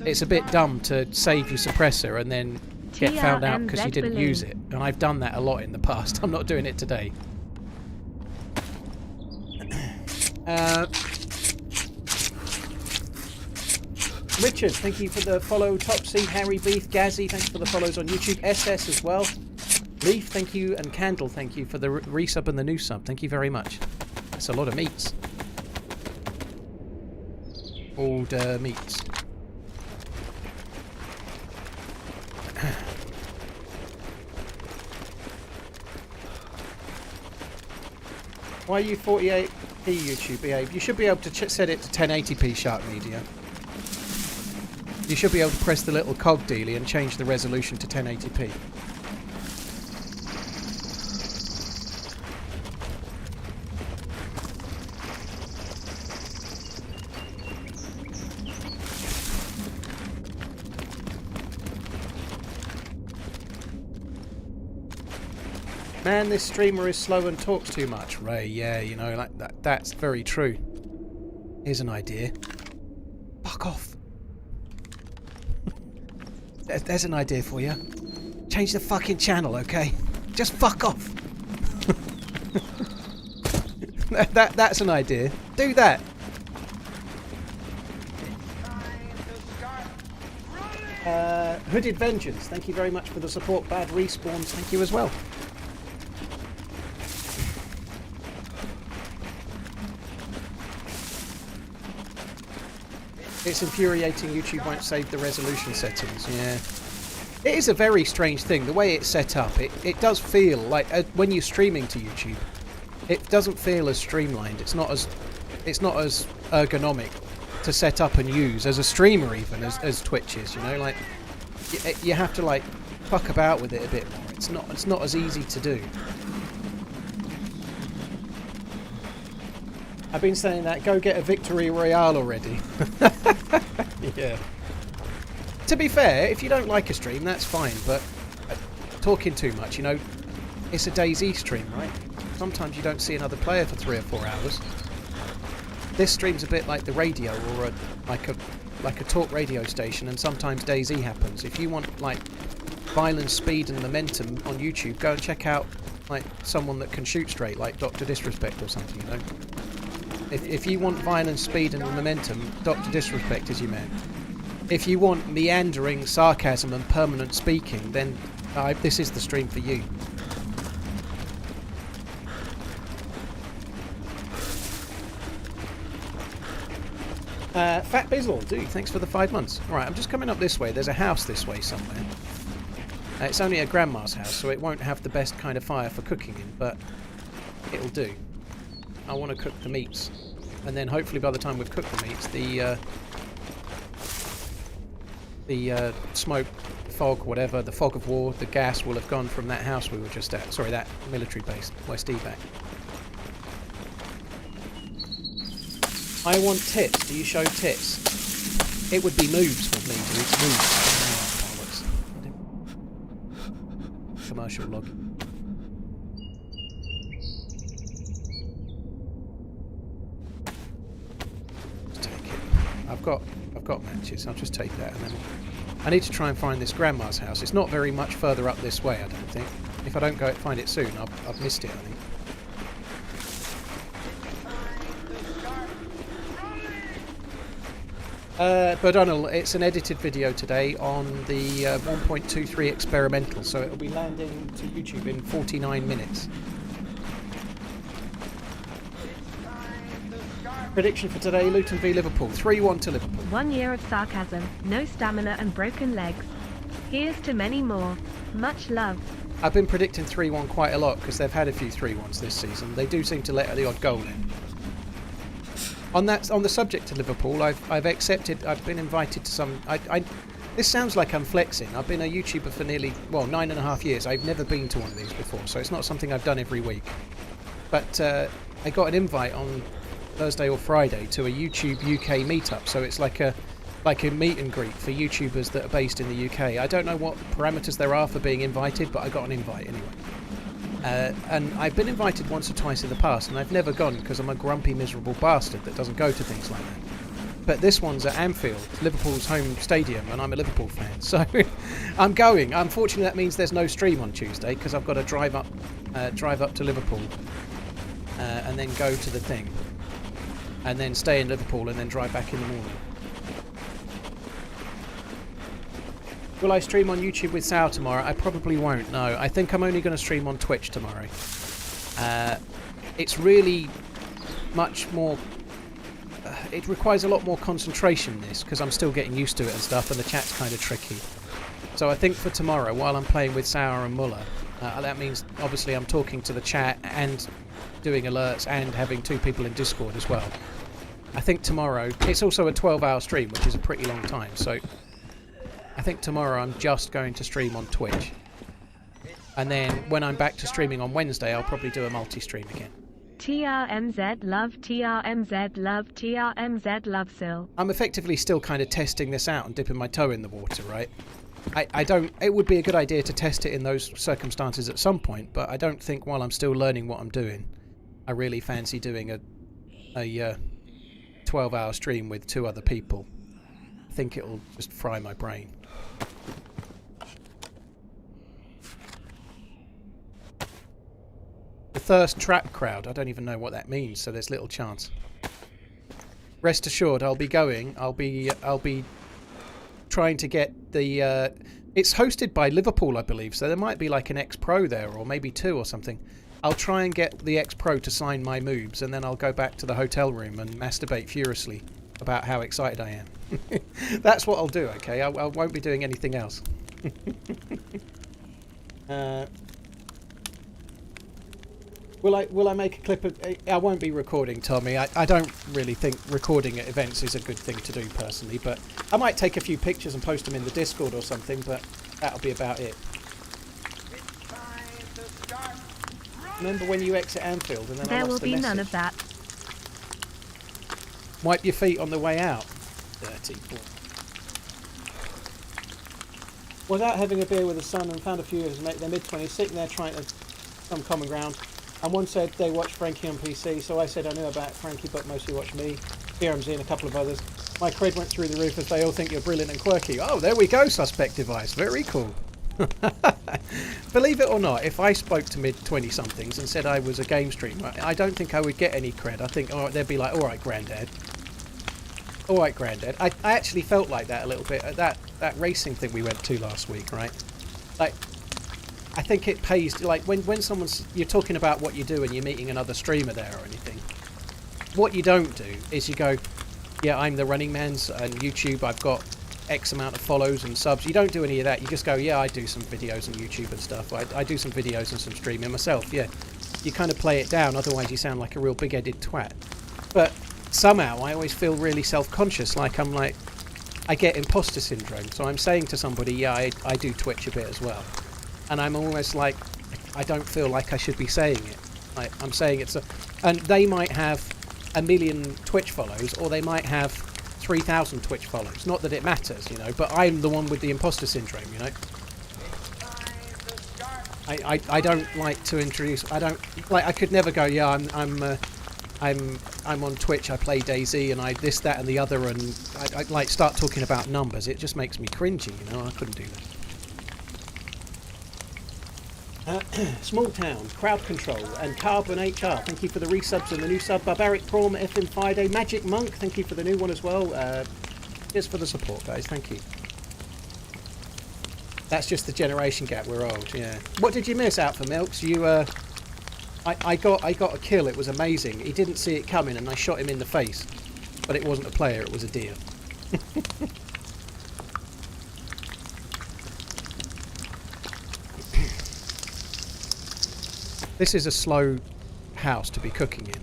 it's a bit dumb to save your suppressor and then get found out because you didn't use it. And I've done that a lot in the past. I'm not doing it today. Richard, thank you for the follow. Topsy, Harry Beef, Gazzy, thanks for the follows on YouTube. SS as well. Leaf, thank you. And Candle, thank you for the resub and the new sub. Thank you very much. That's a lot of meats. Old meats. Why are you 48p YouTube behave? You should be able to set it to 1080p Shark Media. You should be able to press the little cog dealie and change the resolution to 1080p. Man, this streamer is slow and talks too much. Ray, yeah, you know, like that's very true. Here's an idea. Fuck off. There's an idea for you. Change the fucking channel, okay? Just fuck off. That's an idea. Do that. Hooded Vengeance, thank you very much for the support. Bad Respawns, thank you as well. It's infuriating YouTube won't save the resolution settings, yeah. It is a very strange thing, the way it's set up. It does feel like, when you're streaming to YouTube, it doesn't feel as streamlined. It's not as ergonomic to set up and use as a streamer, even as Twitch is. You know, like you have to like fuck about with it a bit more. It's not as easy to do. I've been saying that. Go get a victory royale already. Yeah. To be fair, if you don't like a stream, that's fine. But talking too much, you know, it's a DayZ stream, right? Sometimes you don't see another player for 3 or 4 hours. This stream's a bit like the radio, or like a talk radio station, and sometimes DayZ happens. If you want like violence, speed, and momentum on YouTube, go and check out like someone that can shoot straight, like Dr. Disrespect or something. You know, if you want violence, speed, and momentum, Dr. Disrespect is your man. If you want meandering sarcasm and permanent speaking, then this is the stream for you. Fat Bizzle, dude, thanks for the 5 months. Alright, I'm just coming up this way. There's a house this way somewhere. It's only a grandma's house, so it won't have the best kind of fire for cooking in, but it'll do. I want to cook the meats. And then hopefully by the time we've cooked the meats, the smoke, fog, whatever, the fog of war, the gas will have gone from that house we were just at. Sorry, that military base, West Evac. I want tits. Do you show tits? It would be moves with me, dude. It's moves. Commercial log. Let's take it. I've got matches. I'll just take that, and then I need to try and find this grandma's house. It's not very much further up this way, I don't think. If I don't go find it soon, I've missed it, I think. But Donald, it's an edited video today on the 1.23 experimental, so it'll be landing to YouTube in 49 minutes. Prediction for today, Luton v Liverpool, 3-1 to Liverpool. 1 year of sarcasm, no stamina and broken legs. Here's to many more. Much love. I've been predicting 3-1 quite a lot because they've had a few 3-1s this season. They do seem to let the odd goal in. On the subject of Liverpool, I've been invited to some. This sounds like I'm flexing. I've been a YouTuber for nearly 9.5 years. I've never been to one of these before, so it's not something I've done every week. But I got an invite on Thursday or Friday to a YouTube UK meetup. So it's like a meet and greet for YouTubers that are based in the UK. I don't know what parameters there are for being invited, but I got an invite anyway. And I've been invited once or twice in the past, and I've never gone because I'm a grumpy, miserable bastard that doesn't go to things like that. But this one's at Anfield, Liverpool's home stadium, and I'm a Liverpool fan, so I'm going. Unfortunately, that means there's no stream on Tuesday because I've got to drive up to Liverpool and then go to the thing, and then stay in Liverpool and then drive back in the morning. Will I stream on YouTube with Sao tomorrow? I probably won't, no. I think I'm only going to stream on Twitch tomorrow. It's really much more... it requires a lot more concentration, this, because I'm still getting used to it and stuff, and the chat's kind of tricky. So I think for tomorrow, while I'm playing with Sour and Muller, that means, obviously, I'm talking to the chat and doing alerts and having 2 people in Discord as well. I think tomorrow... It's also a 12-hour stream, which is a pretty long time, so... I think tomorrow I'm just going to stream on Twitch. And then when I'm back to streaming on Wednesday, I'll probably do a multi-stream again. TRMZ love, TRMZ love, TRMZ love Sil. I'm effectively still kind of testing this out and dipping my toe in the water, right? I don't... It would be a good idea to test it in those circumstances at some point, but I don't think while I'm still learning what I'm doing, I really fancy doing a 12-hour stream with 2 other people. I think it'll just fry my brain. thirst trap crowd. I don't even know what that means, so there's little chance. Rest assured, I'll be going. I'll be trying to get the... it's hosted by Liverpool, I believe, so there might be like an ex-pro there, or maybe 2 or something. I'll try and get the ex-pro to sign my moves, and then I'll go back to the hotel room and masturbate furiously about how excited I am. That's what I'll do, okay? I won't be doing anything else. Will I make a clip of... I won't be recording, Tommy. I don't really think recording at events is a good thing to do personally, but I might take a few pictures and post them in the Discord or something, but that'll be about it. It's time to start running. Remember when you exit Anfield and then There I will lost the be message? none of that. Wipe your feet on the way out. Dirty boy. Was out having a beer with the son and found a few of his mates, they're mid-20s, sitting there trying to some common ground. And one said they watched Frankie on PC, so I said I knew about Frankie, but mostly watched me, TRMZ and a couple of others. My cred went through the roof as they all think you're brilliant and quirky. Oh, there we go, Suspect Device. Very cool. Believe it or not, if I spoke to mid-20-somethings and said I was a game streamer, I don't think I would get any cred. I think they'd be like, all right, Grandad. All right, Grandad. I actually felt like that a little bit at that racing thing we went to last week, right? Like, I think it pays, like, when you're talking about what you do and you're meeting another streamer there or anything, what you don't do is you go, yeah, I'm TheRunningManZ and YouTube, I've got X amount of follows and subs. You don't do any of that. You just go, yeah, I do some videos on YouTube and stuff. I do some videos and some streaming myself, yeah. You kind of play it down, otherwise you sound like a real big-headed twat. But somehow I always feel really self-conscious, like I get imposter syndrome. So I'm saying to somebody, yeah, I do Twitch a bit as well. And I'm almost like, I don't feel like I should be saying it. Like, I'm saying and they might have 1 million Twitch follows, or they might have 3,000 Twitch follows. Not that it matters, you know, but I'm the one with the imposter syndrome, you know. I don't like to introduce, I could never go, yeah, I'm on Twitch, I play DayZ, and I this, that, and the other, and I like start talking about numbers. It just makes me cringy, you know. I couldn't do that. Small Town, Crowd Control, and Carbon HR, thank you for the resubs and the new sub. Barbaric Prom, FM Friday, Magic Monk, thank you for the new one as well. Cheers for the support, guys, thank you. That's just the generation gap, we're old, yeah. What did you miss out for Milks? You, I got a kill, it was amazing. He didn't see it coming and I shot him in the face. But it wasn't a player, it was a deer. This is a slow house to be cooking in.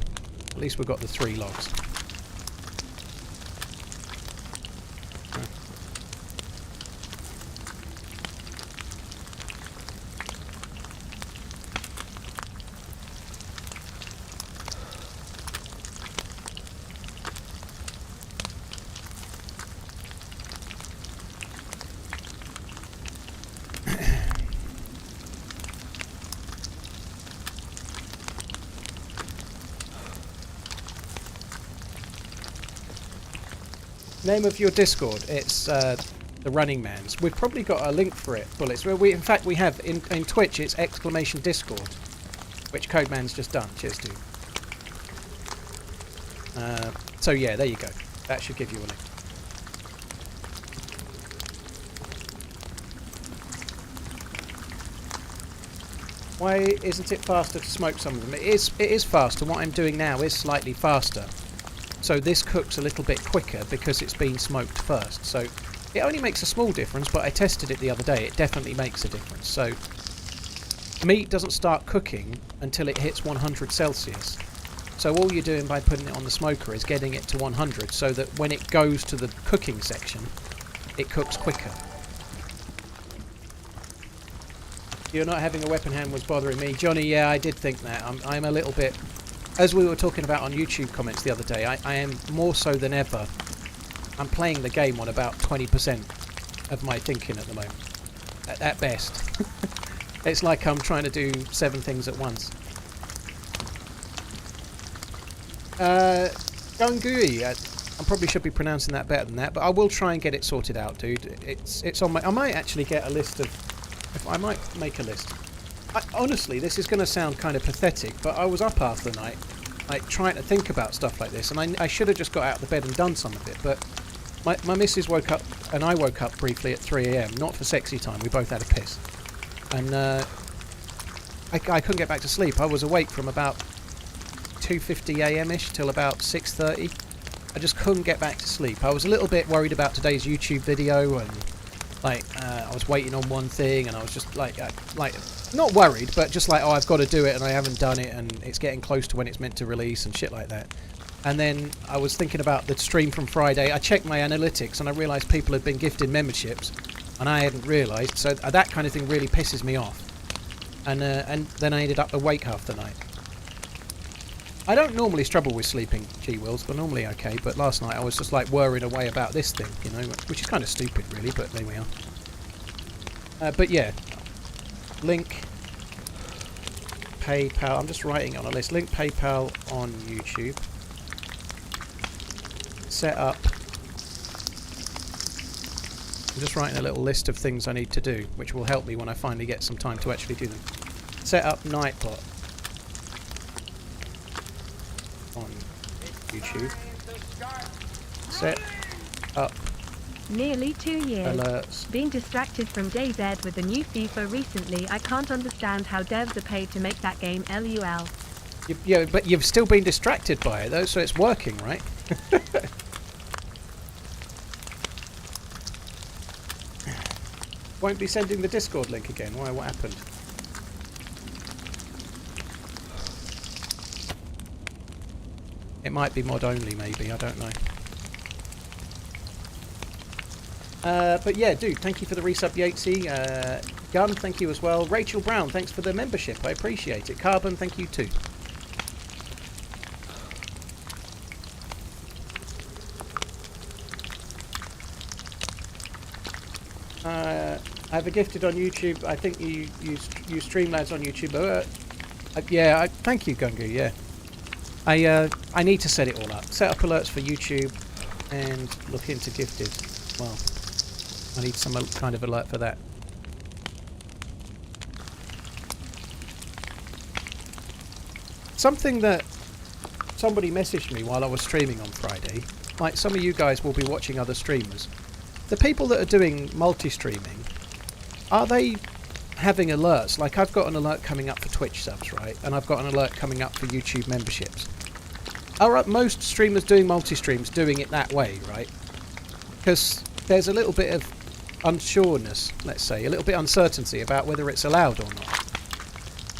At least we've got the 3 logs. Name of your Discord, it's TheRunningManZ. We've probably got a link for it, Bullets. In fact, we have in Twitch. It's !Discord, which Codeman's just done. Cheers, dude. So yeah, there you go. That should give you a link. Why isn't it faster to smoke some of them? It is faster. What I'm doing now is slightly faster. So this cooks a little bit quicker because it's been smoked first. So it only makes a small difference, but I tested it the other day. It definitely makes a difference. So meat doesn't start cooking until it hits 100 Celsius. So all you're doing by putting it on the smoker is getting it to 100 so that when it goes to the cooking section, it cooks quicker. You're not having a weapon hand was bothering me. Johnny, yeah, I did think that. I'm a little bit... As we were talking about on YouTube comments the other day, I am more so than ever. I'm playing the game on about 20% of my thinking at the moment. At best. It's like I'm trying to do 7 things at once. Gungui, I probably should be pronouncing that better than that, but I will try and get it sorted out, dude. It's on my... I might actually get a list of... I might make a list. honestly, this is going to sound kind of pathetic, but I was up half the night, like trying to think about stuff like this, and I should have just got out of the bed and done some of it. But my missus woke up, and I woke up briefly at 3 a.m. Not for sexy time. We both had a piss, and I couldn't get back to sleep. I was awake from about 2:50 a.m.ish till about 6:30. I just couldn't get back to sleep. I was a little bit worried about today's YouTube video, and like I was waiting on one thing, and I was just like not worried, but just like, oh, I've got to do it, and I haven't done it, and it's getting close to when it's meant to release and shit like that. And then I was thinking about the stream from Friday. I checked my analytics, and I realised people had been gifted memberships, and I hadn't realised. So that kind of thing really pisses me off. And then I ended up awake half the night. I don't normally struggle with sleeping, G-Wills, but normally okay. But last night I was just like worried away about this thing, you know, which is kind of stupid, really. But there we are. But yeah, link PayPal. I'm just writing it on a list. Link PayPal on YouTube. Set up. I'm just writing a little list of things I need to do, which will help me when I finally get some time to actually do them. Set up Nightbot on YouTube. Set up Nearly 2 years. alerts. Being distracted from DayZ with the new FIFA recently, I can't understand how devs are paid to make that game LUL. Yeah, but you've still been distracted by it though, so it's working, right? Won't be sending the Discord link again. Why? What happened? It might be mod only, maybe. I don't know. But yeah, dude, thank you for the resub, Yatesy. Gun, thank you as well. Rachel Brown, thanks for the membership. I appreciate it. Carbon, thank you too. I have a gifted on YouTube. I think you Streamlabs on YouTube. Yeah, thank you, Gungu. Yeah, I need to set it all up. Set up alerts for YouTube and look into gifted. Well, I need some kind of alert for that. Something that somebody messaged me while I was streaming on Friday. Like, some of you guys will be watching other streamers. The people that are doing multi-streaming, are they having alerts? Like, I've got an alert coming up for Twitch subs, right? And I've got an alert coming up for YouTube memberships. Are most streamers doing multi-streams doing it that way, right? Because there's a little bit of unsureness, let's say, a little bit uncertainty about whether it's allowed or not.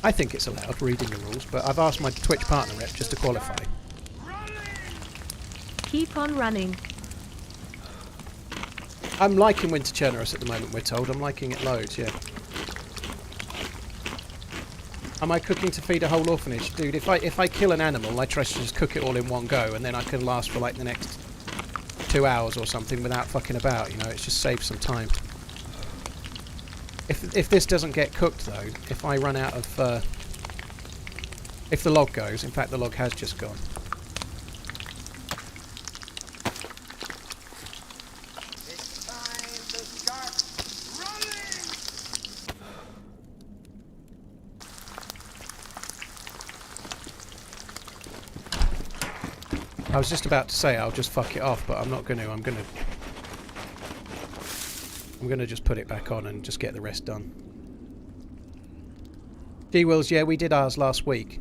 I think it's allowed, reading the rules, but I've asked my Twitch partner rep just to qualify. Keep on running. I'm liking Winter Chernarus at the moment, we're told. I'm liking it loads, yeah. Am I cooking to feed a whole orphanage? Dude, if I kill an animal, I try to just cook it all in one go, and then I can last for like the next 2 hours or something without fucking about, you know, it just saves some time. If this doesn't get cooked though, if I run out of if the log goes, in fact the log has just gone. It's time to start running! I was just about to say I'll just fuck it off, but I'm not going to. I'm going to just put it back on and just get the rest done. G-Wills, yeah, we did ours last week.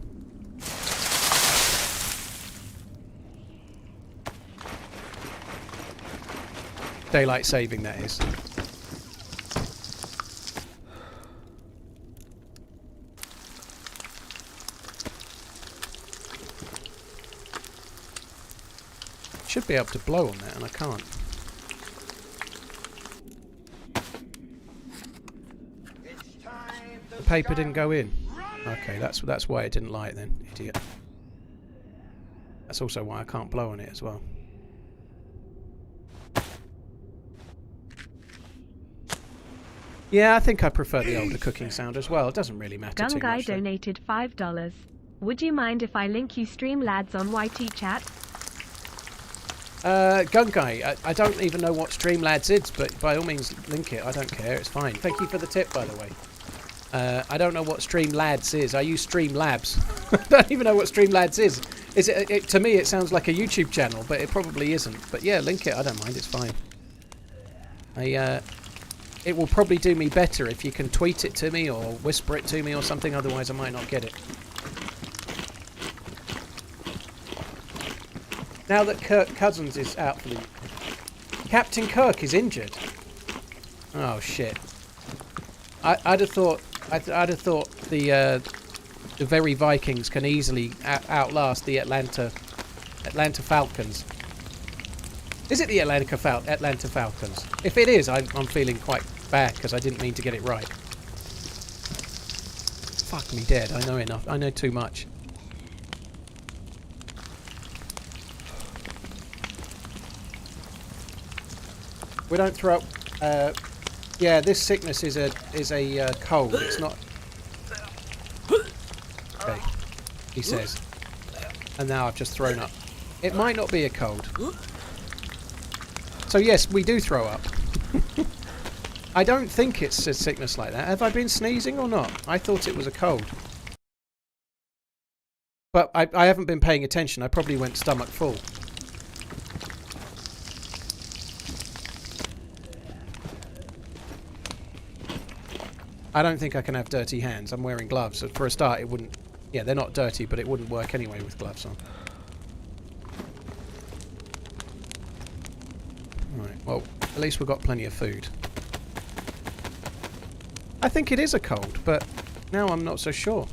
Daylight saving, that is. Should be able to blow on that, and I can't. The paper didn't go in. Okay, that's why it didn't light then, idiot. That's also why I can't blow on it as well. Yeah, I think I prefer the older cooking sound as well. It doesn't really matter too Gunguy much. Though. donated $5. Would you mind if I link you Streamlabs on YT chat? Gunguy, I don't even know what Streamlabs is, but by all means link it. I don't care. It's fine. Thank you for the tip, by the way. I don't know what Streamlads is. I use Streamlabs. I don't even know what Streamlads is. Is it? To me, it sounds like a YouTube channel, but it probably isn't. But yeah, link it. I don't mind. It's fine. It will probably do me better if you can tweet it to me or whisper it to me or something. Otherwise, I might not get it. Now that Kirk Cousins is out for the... Captain Kirk is injured. Oh shit! I'd have thought the very Vikings can easily outlast the Atlanta Falcons. Is it the Atlanta Falcons? If it is, I'm feeling quite bad because I didn't mean to get it right. Fuck me dead. I know enough. I know too much. We don't throw up. Yeah, this sickness is a cold. It's not. Okay, he says. And now I've just thrown up. It might not be a cold. So yes, we do throw up. I don't think it's a sickness like that. Have I been sneezing or not? I thought it was a cold. But I haven't been paying attention. I probably went stomach full. I don't think I can have dirty hands. I'm wearing gloves. So for a start, it wouldn't... Yeah, they're not dirty, but it wouldn't work anyway with gloves on. Right, well, at least we've got plenty of food. I think it is a cold, but now I'm not so sure.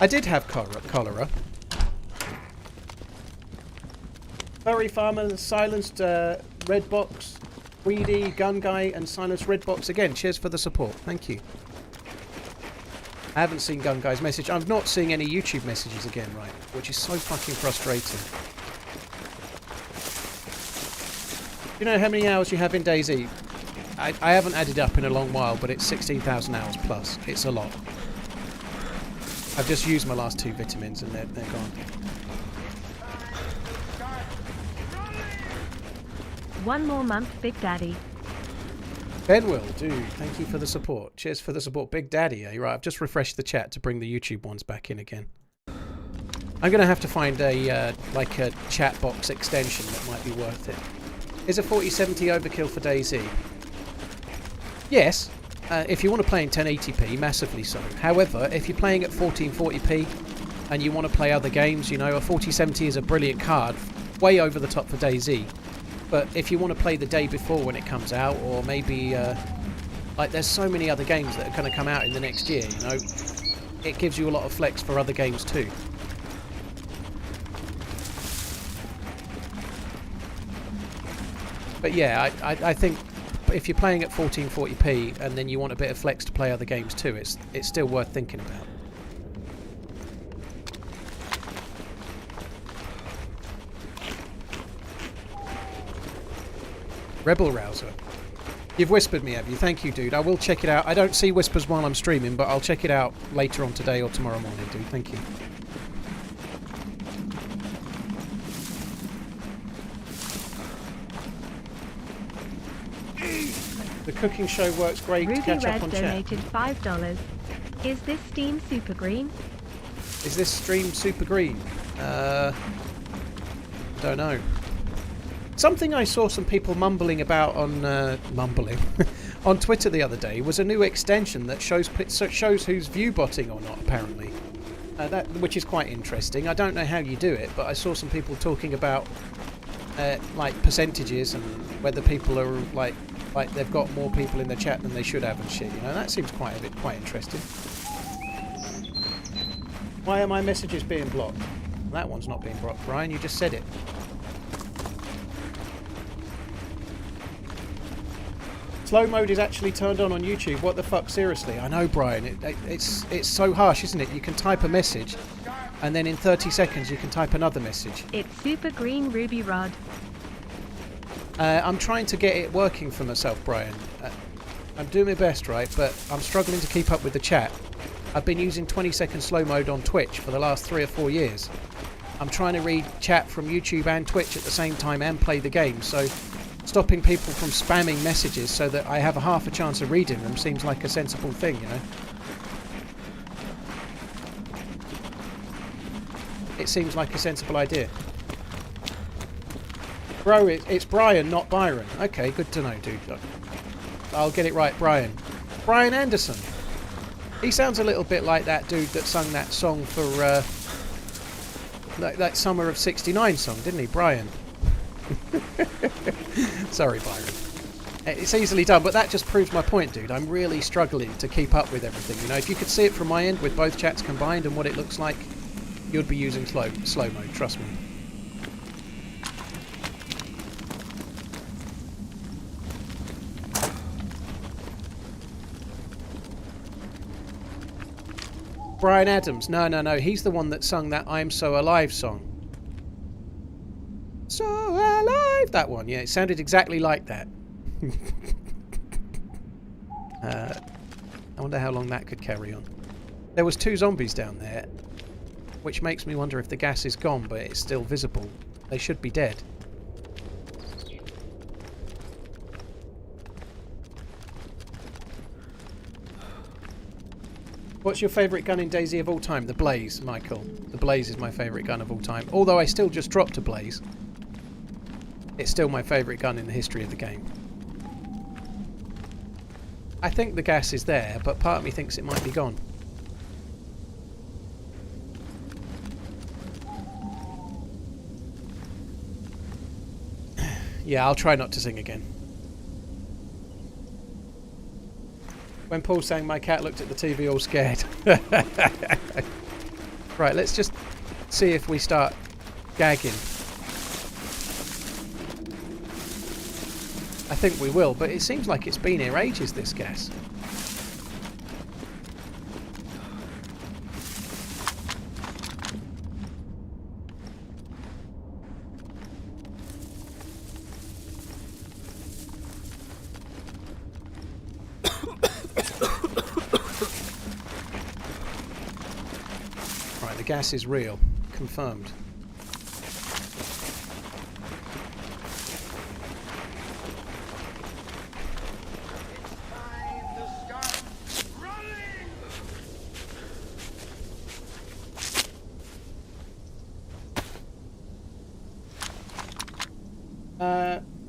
I did have cholera. Furry Farmer, Silenced Red Box, Weedy, Gun Guy, and Silenced Red Box again. Cheers for the support. Thank you. I haven't seen Gun Guy's message. I'm not seeing any YouTube messages again, right? Which is so fucking frustrating. Do you know how many hours you have in DayZ? I haven't added up in a long while, but it's 16,000 hours plus. It's a lot. I've just used my last 2 vitamins and they're gone. One more month, Big Daddy. Benwill, dude, thank you for the support. Cheers for the support. Big Daddy, eh? Right, I've just refreshed the chat to bring the YouTube ones back in again. I'm going to have to find a like a chat box extension that might be worth it. Is a 4070 overkill for DayZ? Yes, if you want to play in 1080p, massively so. However, if you're playing at 1440p and you want to play other games, you know, a 4070 is a brilliant card, way over the top for DayZ. But if you want to play the day before when it comes out, or maybe, like, there's so many other games that are going to come out in the next year, you know, it gives you a lot of flex for other games too. But yeah, I think if you're playing at 1440p and then you want a bit of flex to play other games too, it's still worth thinking about. Rebel Rouser. You've whispered me, have you? Thank you, dude. I will check it out. I don't see whispers while I'm streaming, but I'll check it out later on today or tomorrow morning, dude. Thank you. The cooking show works great Ruby to catch Red up on chat. donated $5. Is this Steam Super Green? Is this stream super green? Don't know. Something I saw some people mumbling about on on Twitter the other day was a new extension that shows who's view botting or not, apparently. Which is quite interesting. I don't know how you do it, but I saw some people talking about like percentages and whether people are like they've got more people in the chat than they should have and shit. You know, that seems quite interesting. Why are my messages being blocked? That one's not being blocked, Brian. You just said it. Slow mode is actually turned on YouTube. What the fuck? Seriously? I know, Brian. It's so harsh, isn't it? You can type a message, and then in 30 seconds you can type another message. It's Super Green Ruby Rod. I'm trying to get it working for myself, Brian. I'm doing my best, right? But I'm struggling to keep up with the chat. I've been using 20-second slow mode on Twitch for the last 3 or 4 years. I'm trying to read chat from YouTube and Twitch at the same time and play the game, so stopping people from spamming messages so that I have a half a chance of reading them seems like a sensible thing, you know. It seems like a sensible idea. Bro, it's Brian, not Byron. Okay, good to know, dude. I'll get it right, Brian. Brian Anderson. He sounds a little bit like that dude that sung that song for that Summer of '69 song, didn't he, Brian? Sorry, Byron. It's easily done, but that just proves my point, dude. I'm really struggling to keep up with everything. You know, if you could see it from my end with both chats combined and what it looks like, you'd be using slow mode, trust me. Brian Adams. No. He's the one that sung that I'm So Alive song. So alive! That one, yeah. It sounded exactly like that. I wonder how long that could carry on. There was 2 zombies down there, which makes me wonder if the gas is gone, but it's still visible. They should be dead. What's your favourite gun in DayZ of all time? The Blaze, Michael. The Blaze is my favourite gun of all time. Although I still just dropped a Blaze. It's still my favourite gun in the history of the game. I think the gas is there, but part of me thinks it might be gone. Yeah, I'll try not to sing again. When Paul's saying my cat looked at the TV all scared. Right, let's just see if we start gagging. I think we will, but it seems like it's been here ages, this gas. Right, the gas is real. Confirmed.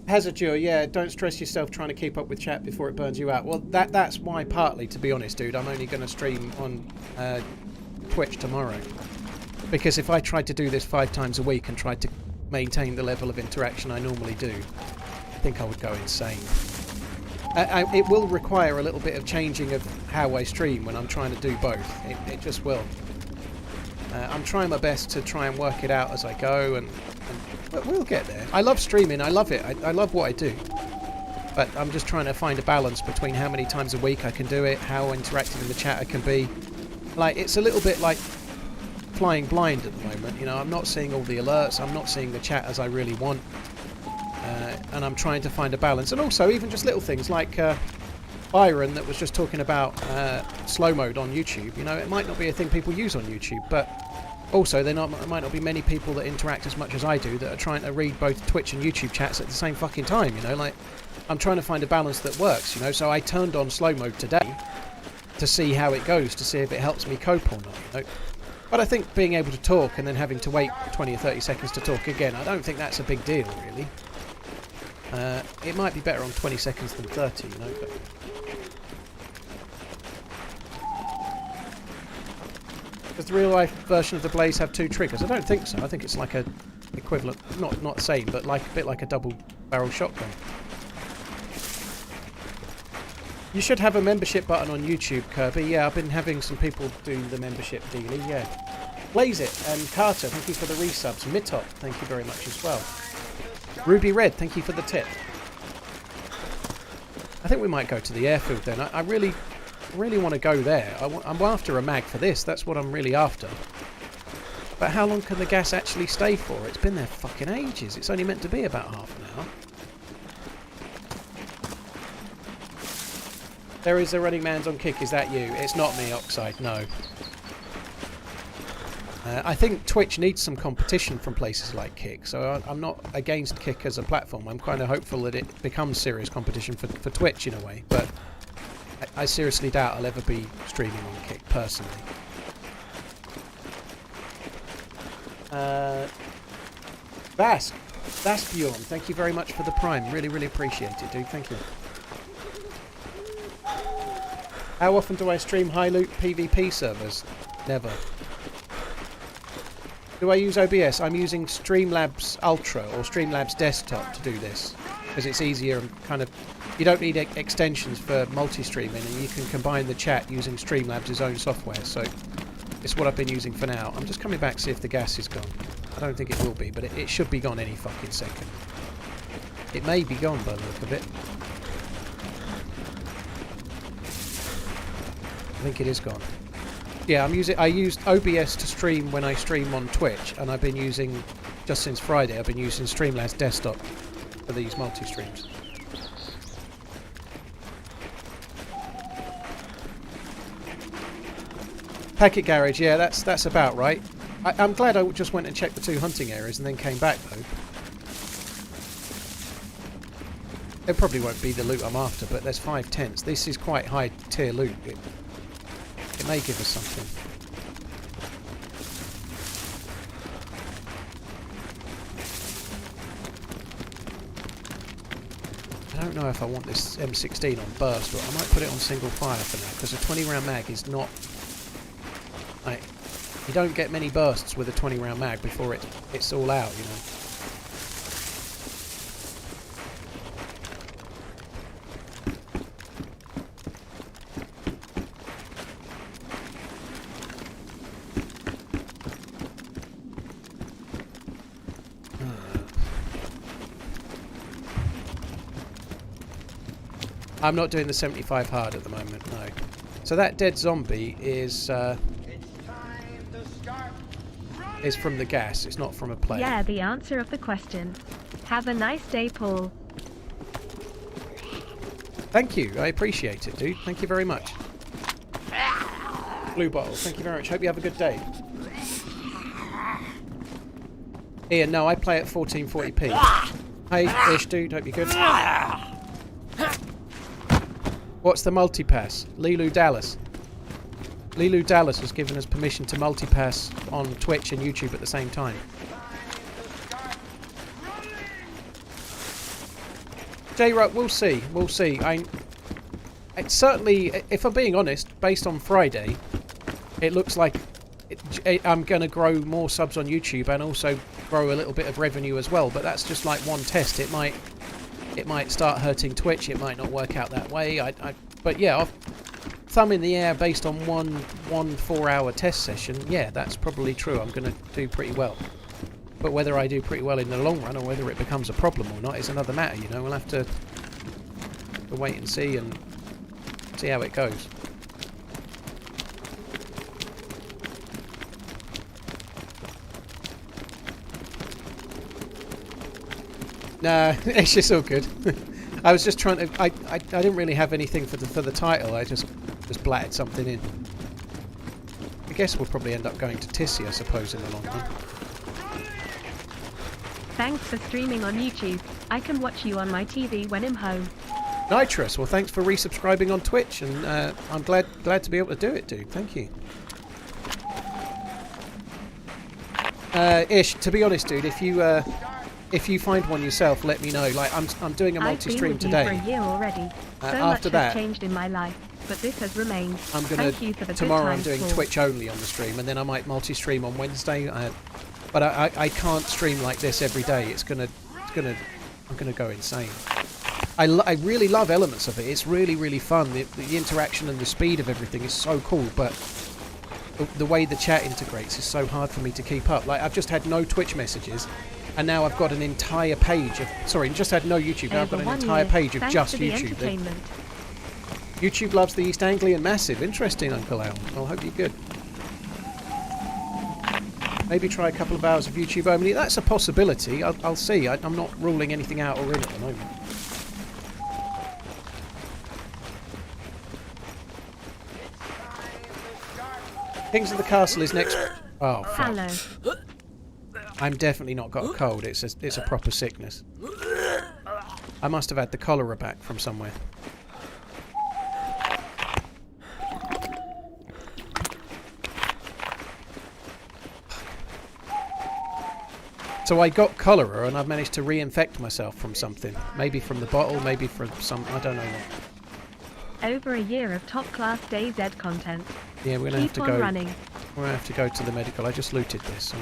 Hazardure, yeah, don't stress yourself trying to keep up with chat before it burns you out. Well, that's why, partly, to be honest, dude, I'm only going to stream on Twitch tomorrow. Because if I tried to do this 5 times a week and tried to maintain the level of interaction I normally do, I think I would go insane. It will require a little bit of changing of how I stream when I'm trying to do both. It just will. I'm trying my best to try and work it out as I go, but we'll get there. I love streaming, I love it, I love what I do. But I'm just trying to find a balance between how many times a week I can do it, how interactive in the chat I can be. Like, it's a little bit like flying blind at the moment, you know, I'm not seeing all the alerts, I'm not seeing the chat as I really want. And I'm trying to find a balance. And also, even just little things like Byron that was just talking about slow mode on YouTube. You know, it might not be a thing people use on YouTube, but also there might not be many people that interact as much as I do that are trying to read both Twitch and YouTube chats at the same fucking time, you know, like I'm trying to find a balance that works, you know, so I turned on slow mode today to see how it goes, to see if it helps me cope or not, you know. But I think being able to talk and then having to wait 20 or 30 seconds to talk again, I don't think that's a big deal, really. It might be better on 20 seconds than 30, you know, but... Does the real-life version of the Blaze have 2 triggers? I don't think so. I think it's like a equivalent, not the same, but like a bit like a double-barrel shotgun. You should have a membership button on YouTube, Kirby. Yeah, I've been having some people do the membership dealie, yeah. Blaze it, and Carter, thank you for the resubs. Mitop, thank you very much as well. Ruby Red, thank you for the tip. I think we might go to the airfield then. I really want to go there. I'm after a mag for this. That's what I'm really after. But how long can the gas actually stay for? It's been there fucking ages. It's only meant to be about half an hour. There is a running man's on kick. Is that you? It's not me, Oxide. No. I think Twitch needs some competition from places like Kick, so I'm not against Kick as a platform. I'm kind of hopeful that it becomes serious competition for Twitch in a way, but I seriously doubt I'll ever be streaming on Kick personally. Vask Bjorn, thank you very much for the Prime. Really, really appreciate it, dude. Thank you. How often do I stream high loot PvP servers? Never. Do I use OBS? I'm using Streamlabs Ultra or Streamlabs Desktop to do this because it's easier and kind of you don't need extensions for multi-streaming, and you can combine the chat using Streamlabs' own software. So it's what I've been using for now. I'm just coming back to see if the gas is gone. I don't think it will be, but it should be gone any fucking second. It may be gone by the look of it. I think it is gone. Yeah, I used OBS to stream when I stream on Twitch, and I've been using, just since Friday, I've been using Streamlabs Desktop for these multi-streams. Packet Garage, yeah, that's about right. I'm glad I just went and checked the 2 hunting areas and then came back, though. It probably won't be the loot I'm after, but there's 5 tents. This is quite high tier loot. It may give us something. I don't know if I want this M16 on burst, but I might put it on single fire for now, because a 20 round mag is not... Like, you don't get many bursts with a 20 round mag before it's all out, you know. I'm not doing the 75 hard at the moment, no. So that dead zombie is from the gas, it's not from a player. Yeah, the answer of the question. Have a nice day, Paul. Thank you, I appreciate it, dude. Thank you very much. Blue bottle, thank you very much. Hope you have a good day. Ian, no, I play at 1440p. Hey, Ish, dude, hope you're good. What's the multipass? Lilu Dallas. Lilu Dallas has given us permission to multipass on Twitch and YouTube at the same time. J-Rock, we'll see. We'll see. It's certainly, if I'm being honest, based on Friday, it looks like I'm going to grow more subs on YouTube and also grow a little bit of revenue as well. But that's just like one test. It might start hurting Twitch. It might not work out that way. But yeah, thumb in the air based on one 4-hour test session. Yeah, that's probably true. I'm going to do pretty well. But whether I do pretty well in the long run or whether it becomes a problem or not is another matter. You know, we'll have to wait and see how it goes. Nah, it's just all good. I was just trying to... I didn't really have anything for the title. I just blatted something in. I guess we'll probably end up going to Tissy, I suppose, in the long run. Thanks for streaming on YouTube. I can watch you on my TV when I'm home. Nitrous, well, thanks for resubscribing on Twitch, and I'm glad to be able to do it, dude. Thank you. Ish, to be honest, dude, if you find one yourself, let me know. Like, I'm doing a multi-stream today. I've been with you for a year already. So after much that, has changed in my life, but this has remained. I'm gonna tomorrow. I'm doing Twitch only on the stream, and then I might multi-stream on Wednesday. But I can't stream like this every day. I'm gonna go insane. I really love elements of it. It's really fun. The interaction and the speed of everything is so cool, but the way the chat integrates is so hard for me to keep up. Like, I've just had no Twitch messages, and now I've got an entire page of... Sorry, just had no YouTube. Now I've got an entire page of just YouTube. YouTube loves the East Anglian Massive. Interesting, Uncle Al. Well, hope you're good. Maybe try a couple of hours of YouTube only. That's a possibility. I'll see. I'm not ruling anything out or in at the moment. Kings of the Castle is next Oh, fuck. Hello. I'm definitely not got a cold. It's a proper sickness. I must have had the cholera back from somewhere. So I got cholera and I've managed to reinfect myself from something. Maybe from the bottle, maybe from some... I don't know what. Over a year of top-class DayZ content. Yeah, we're going to have to Keep on go... running. We're going to have to go to the medical. I just looted this. So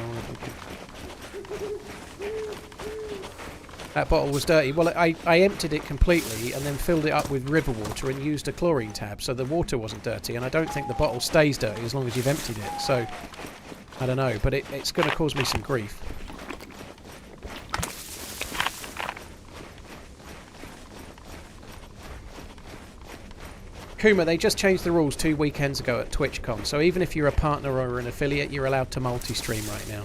that bottle was dirty. Well, I emptied it completely and then filled it up with river water and used a chlorine tab, so the water wasn't dirty. And I don't think the bottle stays dirty as long as you've emptied it. So, I don't know. But it's going to cause me some grief. Kuma, they just changed the rules 2 weekends ago at TwitchCon, so even if you're a partner or an affiliate, you're allowed to multi-stream right now.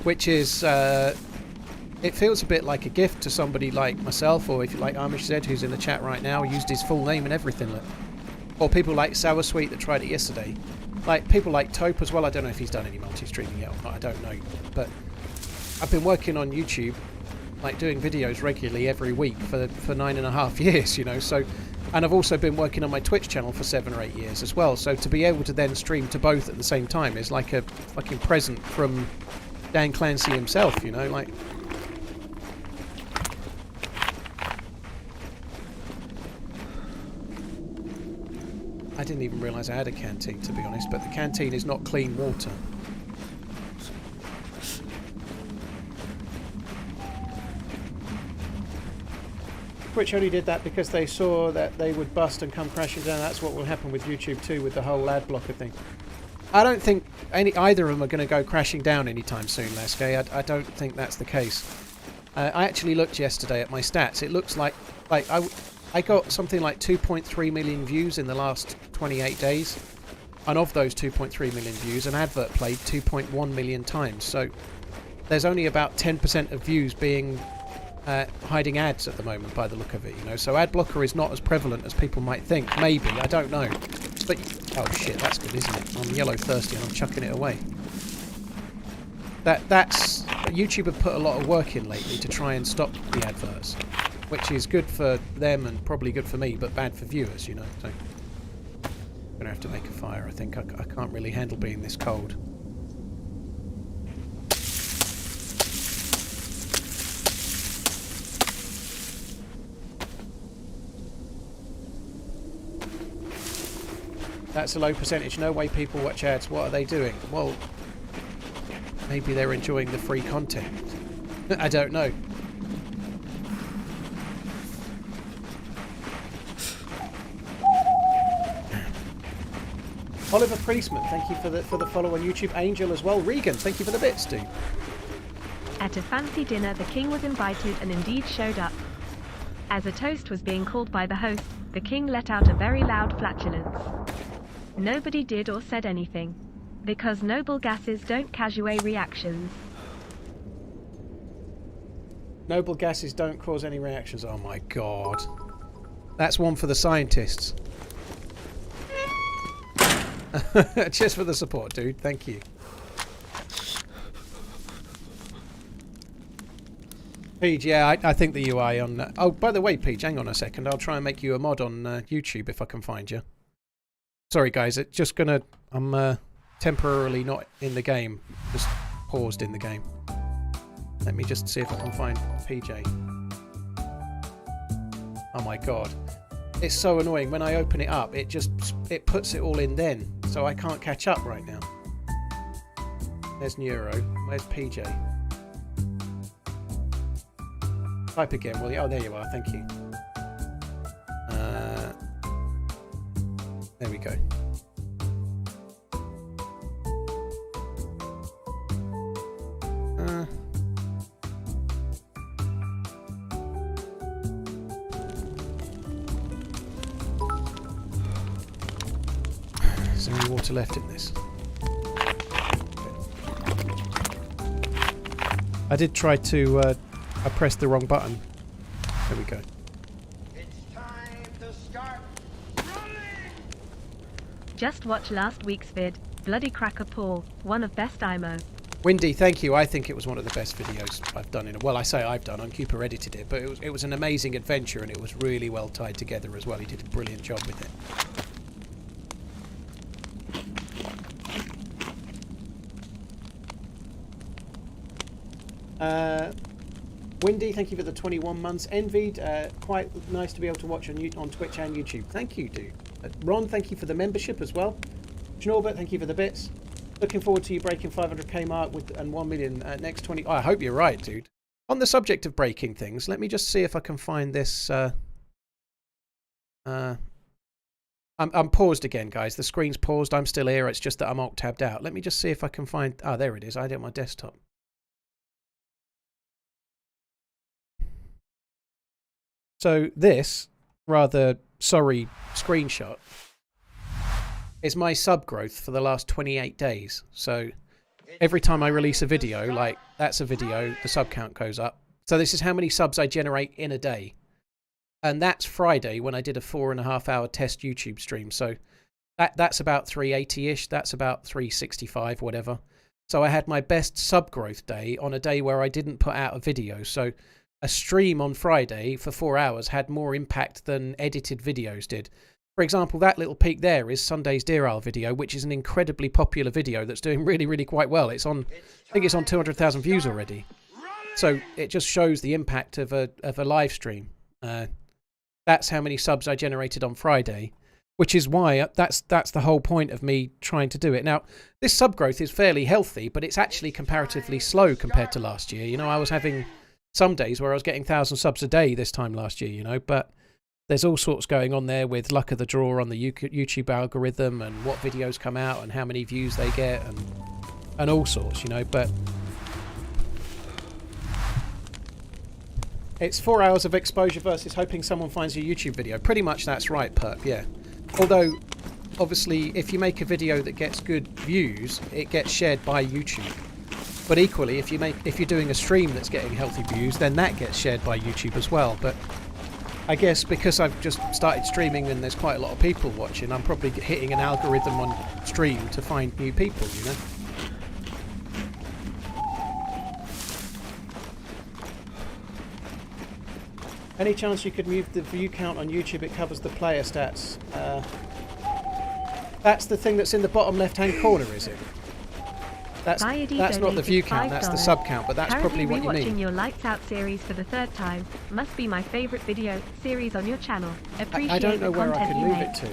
Which is, it feels a bit like a gift to somebody like myself, or if you like Amish Z, who's in the chat right now, used his full name and everything. Or people like Sour Sweet that tried it yesterday. Like, people like Taupe as well. I don't know if he's done any multi-streaming yet or not, I don't know. But I've been working on YouTube, like doing videos regularly every week for 9.5 years, you know, so... And I've also been working on my Twitch channel for 7 or 8 years as well, so to be able to then stream to both at the same time is like a fucking present from Dan Clancy himself, you know, like... I didn't even realise I had a canteen, to be honest, but the canteen is not clean water. Twitch only did that because they saw that they would bust and come crashing down. That's what will happen with YouTube too, with the whole ad blocker thing. I don't think either of them are going to go crashing down anytime soon, Lasky. I don't think that's the case. I actually looked yesterday at my stats. It looks like I got something like 2.3 million views in the last 28 days. And of those 2.3 million views, an advert played 2.1 million times. So there's only about 10% of views being... hiding ads at the moment by the look of it, you know, so ad blocker is not as prevalent as people might think. Maybe, I don't know. But oh shit, that's good, isn't it? I'm yellow thirsty and I'm chucking it away. That's YouTube have put a lot of work in lately to try and stop the adverts, which is good for them and probably good for me, but bad for viewers, you know. So I'm gonna have to make a fire. I think I can't really handle being this cold. That's a low percentage. No way people watch ads. What are they doing? Well, maybe they're enjoying the free content. I don't know. Oliver Priestman, thank you for the follow on YouTube. Angel as well. Regan, thank you for the bits, dude. At a fancy dinner, the king was invited and indeed showed up. As a toast was being called by the host, the king let out a very loud flatulence. Nobody did or said anything. Because noble gases don't casuate reactions. Noble gases don't cause any reactions. Oh my god. That's one for the scientists. Cheers for the support, dude. Thank you. Peach, yeah, I think the UI on... oh, by the way, Peach, hang on a second. I'll try and make you a mod on YouTube if I can find you. Sorry, guys. It's just gonna... I'm temporarily not in the game. Just paused in the game. Let me just see if I can find PJ. Oh my god. It's so annoying. When I open it up, it puts it all in then. So I can't catch up right now. There's Neuro. Where's PJ? Type again, will you? Oh, there you are. Thank you. There we go. Is there any water left in this? I did try to... I pressed the wrong button. There we go. It's time to start running! Just watch last week's vid. Bloody Cracker Paul, one of best IMO. Windy, thank you. I think it was one of the best videos I've done well, I say I've done. Cooper edited it, but it was an amazing adventure, and it was really well tied together as well. He did a brilliant job with it. Windy, thank you for the 21 months. Envied, quite nice to be able to watch on Twitch and YouTube. Thank you, dude. Ron, thank you for the membership as well. Schnorbert, thank you for the bits. Looking forward to you breaking 500k mark and 1 million next 20. Oh, I hope you're right, dude. On the subject of breaking things, let me just see if I can find this. I'm paused again, guys. The screen's paused. I'm still here. It's just that I'm alt-tabbed out. Let me just see if I can find. Ah, there it is. I had it on my desktop. So this rather sorry screenshot is my sub growth for the last 28 days. So every time I release a video, like that's a video, the sub count goes up. So this is how many subs I generate in a day. And that's Friday when I did a 4.5 hour test YouTube stream. So that's about 380-ish. That's about 365, whatever. So I had my best sub growth day on a day where I didn't put out a video. So a stream on Friday for 4 hours had more impact than edited videos did. For example, that little peak there is Sunday's Deer Isle video, which is an incredibly popular video that's doing really, really quite well. It's on, I think it's on 200,000 views already. So it just shows the impact of a live stream. That's how many subs I generated on Friday, which is why that's the whole point of me trying to do it. Now, this sub growth is fairly healthy, but it's actually comparatively slow compared to last year. You know, I was having some days where I was getting 1,000 subs a day this time last year, you know, but there's all sorts going on there with luck of the draw on the YouTube algorithm and what videos come out and how many views they get and all sorts, you know, but it's 4 hours of exposure versus hoping someone finds your YouTube video. Pretty much that's right, Perp, yeah. Although, obviously, if you make a video that gets good views, it gets shared by YouTube. But equally, if you're doing a stream that's getting healthy views, then that gets shared by YouTube as well. But I guess because I've just started streaming and there's quite a lot of people watching, I'm probably hitting an algorithm on stream to find new people, you know? Any chance you could move the view count on YouTube? It covers the player stats. That's the thing that's in the bottom left-hand corner, is it? That's not the view count, that's the sub count, but that's probably what you mean. Rewatching your Lights Out series for the 3rd time must be my favourite video series on your channel. Appreciate I don't know where I can move it to.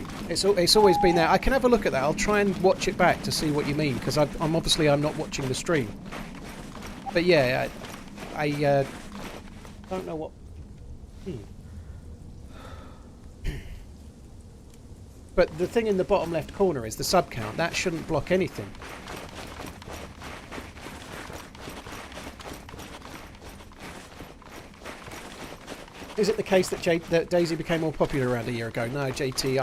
It's always been there. I can have a look at that. I'll try and watch it back to see what you mean, because I'm obviously not watching the stream. But yeah, I don't know what. But the thing in the bottom left corner is the sub count. That shouldn't block anything. Is it the case that DayZ became more popular around a year ago? No, JT.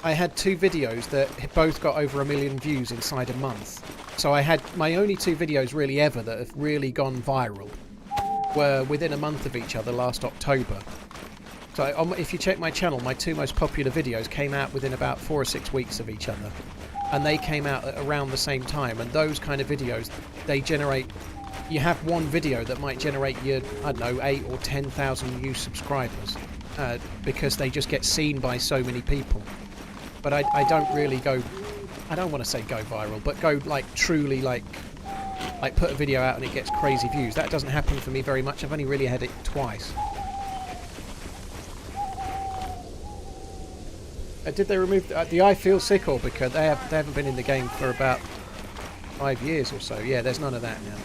I had 2 videos that both got over 1 million views inside a month. So I had my only 2 videos really ever that have really gone viral were within a month of each other last October. So if you check my channel, my 2 most popular videos came out within about 4 or 6 weeks of each other. And they came out at around the same time. And those kind of videos, they generate... You have one video that might generate you, I don't know, 8 or 10,000 new subscribers. Because they just get seen by so many people. But I don't really go... I don't want to say go viral, but go, like, truly, like put a video out and it gets crazy views. That doesn't happen for me very much. I've only really had it twice. Did they remove the I Feel Sick or because they haven't been in the game for about 5 years or so? Yeah, there's none of that now.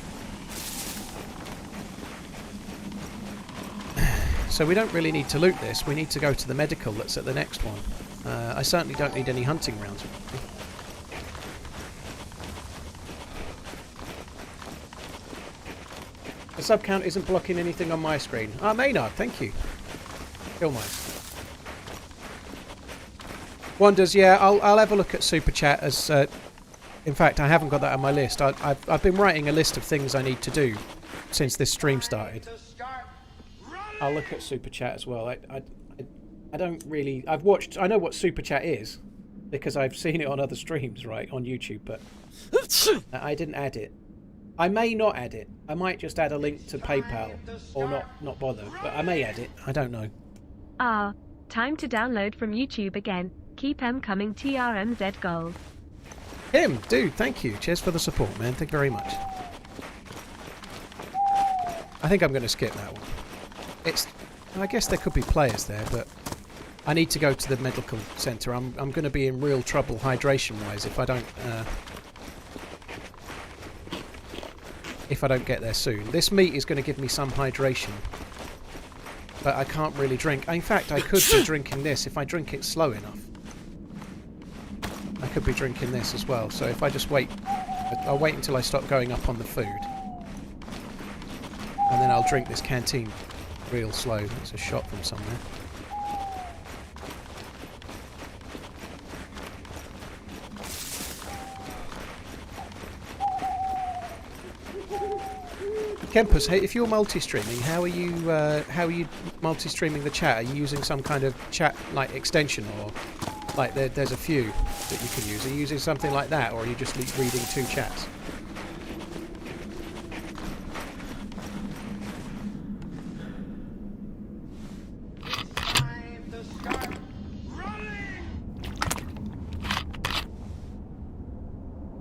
So we don't really need to loot this. We need to go to the medical that's at the next one. I certainly don't need any hunting rounds. The sub count isn't blocking anything on my screen. Ah, Maynard, thank you. Kill mine. Wonders, yeah, I'll have a look at Super Chat as... in fact, I haven't got that on my list. I've been writing a list of things I need to do since this stream started. I'll look at Super Chat as well. I don't really... I know what Super Chat is. because I've seen it on other streams, right, on YouTube, but I didn't add it. I may not add it. I might just add a link to PayPal, or not bother, but I may add it. I don't know. Ah, time to download from YouTube again. Keep 'em coming, TRMZ goals. Him, dude, thank you. Cheers for the support, man. Thank you very much. I think I'm going to skip that one. I guess there could be players there, but I need to go to the medical centre. I'm going to be in real trouble hydration-wise if I don't get there soon. This meat is going to give me some hydration, but I can't really drink. In fact, I could be drinking this if I drink it slow enough. I could be drinking this as well. So if I just wait, I'll wait until I stop going up on the food, and then I'll drink this canteen real slow. It's a shot from somewhere. Kempus, hey, if you're multi-streaming, how are you multi-streaming the chat? Are you using some kind of chat like extension, or like there's a few that you can use? Are you using something like that, or are you just reading two chats? Time to start running!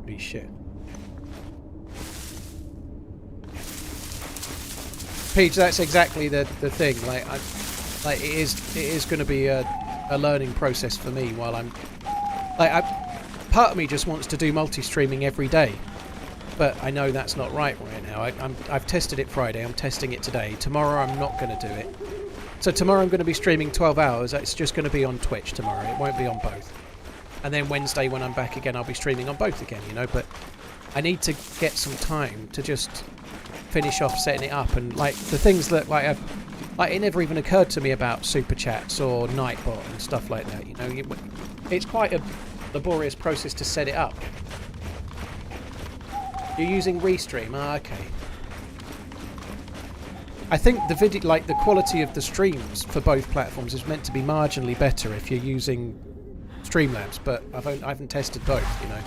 Holy shit. Peach, that's exactly the thing. Like it is going to be a learning process for me while I'm part of me just wants to do multi-streaming every day, but I know that's not right now. I've tested it Friday. I'm testing it today. Tomorrow I'm not going to do it. So tomorrow I'm going to be streaming 12 hours. It's just going to be on Twitch tomorrow. It won't be on both. And then Wednesday when I'm back again, I'll be streaming on both again. You know, but I need to get some time to just finish off setting it up, and like the things that it never even occurred to me about super chats or Nightbot and stuff like that. You know, it's quite a laborious process to set it up. You're using Restream, okay. I think the video, like the quality of the streams for both platforms, is meant to be marginally better if you're using Streamlabs, but I haven't tested both, you know.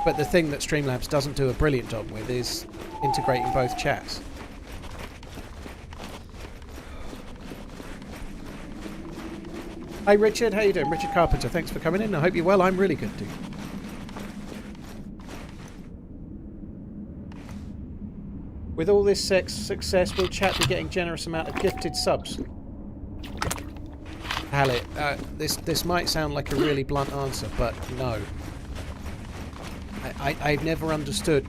But the thing that Streamlabs doesn't do a brilliant job with is integrating both chats. Hey Richard, how you doing? Richard Carpenter, thanks for coming in. I hope you're well. I'm really good, dude. With all this success, will chat be getting generous amount of gifted subs? Hallet, this might sound like a really blunt answer, but no. I've never understood,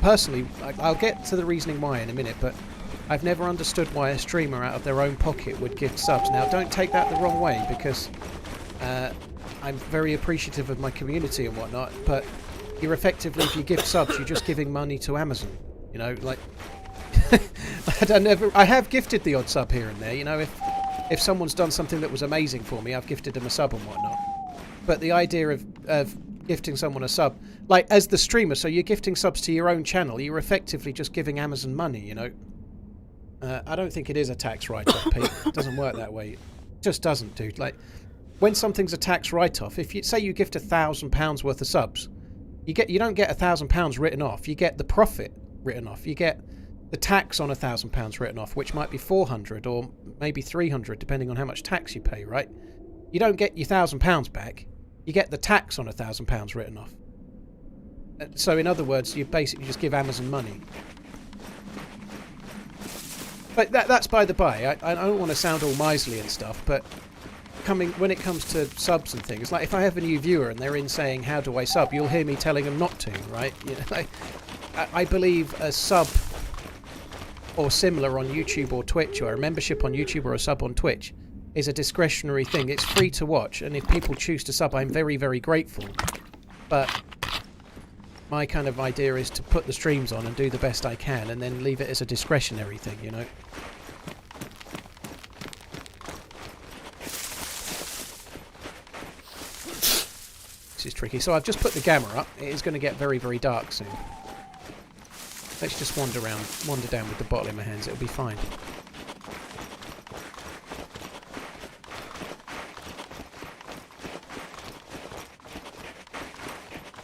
personally, I'll get to the reasoning why in a minute, but I've never understood why a streamer out of their own pocket would gift subs. Now, don't take that the wrong way, because I'm very appreciative of my community and whatnot, but you're effectively, if you gift subs, you're just giving money to Amazon. You know, like, I have gifted the odd sub here and there, you know, if someone's done something that was amazing for me, I've gifted them a sub and whatnot. But the idea of gifting someone a sub, like as the streamer, so you're gifting subs to your own channel, you're effectively just giving Amazon money, you know. I don't think it is a tax write-off, Pete. It doesn't work that way. It just doesn't, dude. Like, when something's a tax write-off, if you say you gift £1,000 worth of subs, you don't get £1,000 written off. You get the profit written off. You get the tax on £1,000 written off, which might be 400 or maybe 300, depending on how much tax you pay, right? You don't get your £1,000 back. You get the tax on £1,000 written off. So in other words, you basically just give Amazon money. But that's by the by. I don't want to sound all miserly and stuff, but when it comes to subs and things, like if I have a new viewer and they're in saying, how do I sub? You'll hear me telling them not to, right? You know, I believe a sub or similar on YouTube or Twitch, or a membership on YouTube or a sub on Twitch, is a discretionary thing. It's free to watch, and if people choose to sub, I'm very, very grateful. But my kind of idea is to put the streams on and do the best I can, and then leave it as a discretionary thing, you know. This is tricky. So I've just put the gamma up. It is going to get very, very dark soon. Let's just wander down with the bottle in my hands. It'll be fine.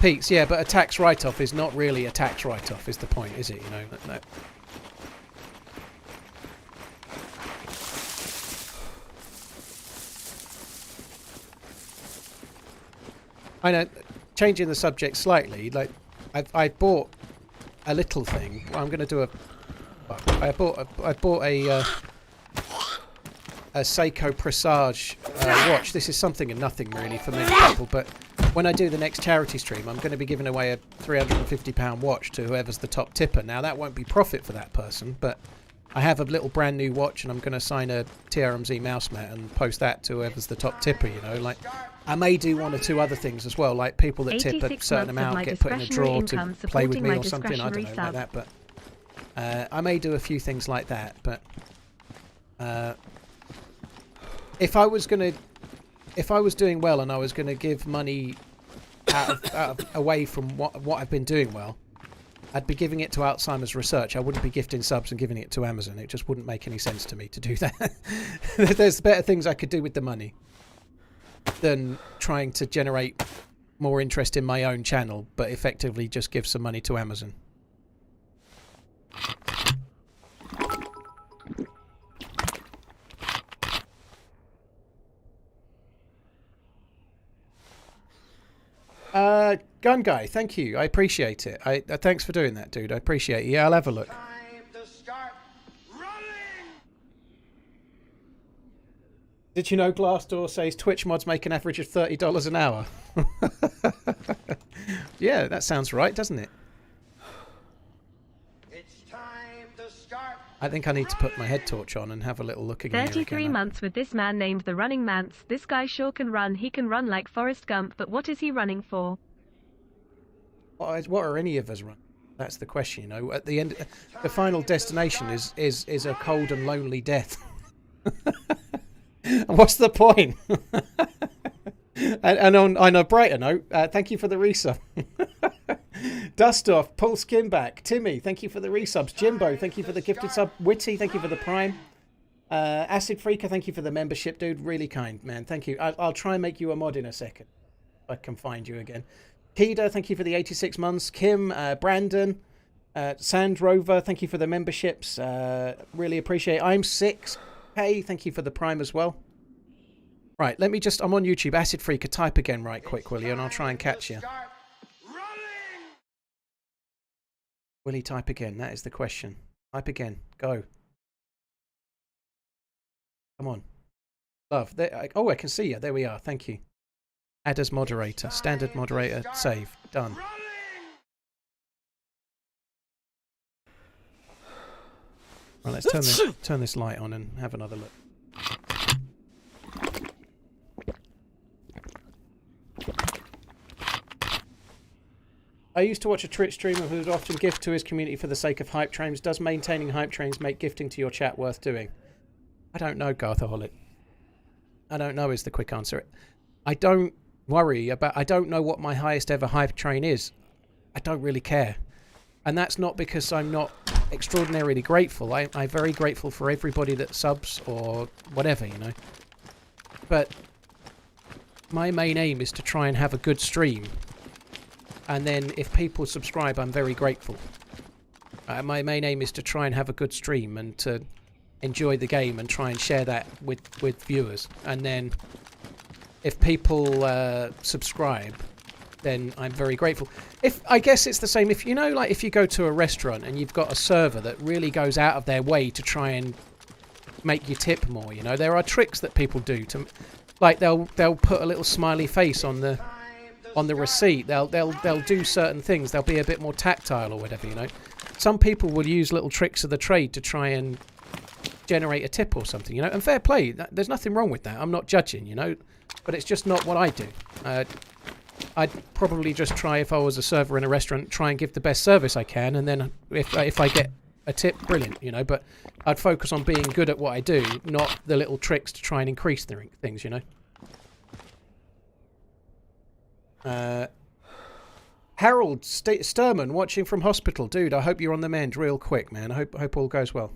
Peaks, yeah, but a tax write-off is not really a tax write-off, is the point, is it? You know, no. I know, changing the subject slightly, like, I bought a little thing. Well, I'm going to do a... I bought a Seiko Presage watch. This is something and nothing really for many people, but when I do the next charity stream, I'm going to be giving away a £350 watch to whoever's the top tipper. Now, that won't be profit for that person, but I have a little brand new watch, and I'm going to sign a TRMZ mouse mat and post that to whoever's the top tipper, you know. Like, I may do one or two other things as well, like people that tip a certain amount get put in a draw to play with me or something, I don't know, like that, but I may do a few things like that, but if I was doing well and I was going to give money away from what I've been doing well, I'd be giving it to Alzheimer's research. I wouldn't be gifting subs and giving it to Amazon. It just wouldn't make any sense to me to do that. There's better things I could do with the money than trying to generate more interest in my own channel, but effectively just give some money to Amazon. Gun Guy, thank you. I appreciate it. Thanks for doing that, dude. I appreciate it. Yeah, I'll have a look. Time to start running! Did you know Glassdoor says Twitch mods make an average of $30 an hour? Yeah, that sounds right, doesn't it? It's time to start. I think I need to put my head torch on and have a little look again. 33 months with this man named TheRunningManZ. This guy sure can run. He can run like Forrest Gump, but what is he running for? What are any of us running? That's the question, you know. At the end, the final destination is a cold and lonely death. What's the point? and on a brighter note, thank you for the resub. Dust Off, Paul Skinback, Timmy, thank you for the resubs. Jimbo, thank you for the gifted sub. Witty, thank you for the prime. Acid Freaker, thank you for the membership, dude. Really kind, man. Thank you. I'll try and make you a mod in a second. If I can find you again. Kida, thank you for the 86 months. Kim, Brandon, Sand Rover, thank you for the memberships. Really appreciate it. I'm 6. Hey, thank you for the prime as well. Right, let me just... I'm on YouTube. Acid Freaker, type again right quick, will you? And I'll try and catch you. Will he type again? That is the question. Type again. Go. Come on. Love. There, oh, I can see you. There we are. Thank you. Add as moderator. Standard moderator. Save. Done. Right, let's turn this light on and have another look. I used to watch a Twitch streamer who would often gift to his community for the sake of hype trains. Does maintaining hype trains make gifting to your chat worth doing? I don't know, Garthaholic. I don't know is the quick answer. I don't worry about... I don't know what my highest ever hype train is. I don't really care. And that's not because I'm not extraordinarily grateful. I'm very grateful for everybody that subs or whatever, you know. But my main aim is to try and have a good stream. And then if people subscribe, I'm very grateful. My main aim is to try and have a good stream and to enjoy the game and try and share that with viewers. And then if people subscribe, then I'm very grateful. I guess it's the same if, you know, like if you go to a restaurant and you've got a server that really goes out of their way to try and make you tip more, you know, there are tricks that people do to, like they'll put a little smiley face on the receipt. They'll do certain things. They'll be a bit more tactile or whatever, you know. Some people will use little tricks of the trade to try and generate a tip or something, you know. And fair play. There's nothing wrong with that. I'm not judging, you know. But it's just not what I do. I'd probably just try, if I was a server in a restaurant, try and give the best service I can, and then if I get a tip, brilliant, you know. But I'd focus on being good at what I do, not the little tricks to try and increase things, you know. Harold Sturman watching from hospital. Dude, I hope you're on the mend real quick, man. I hope all goes well.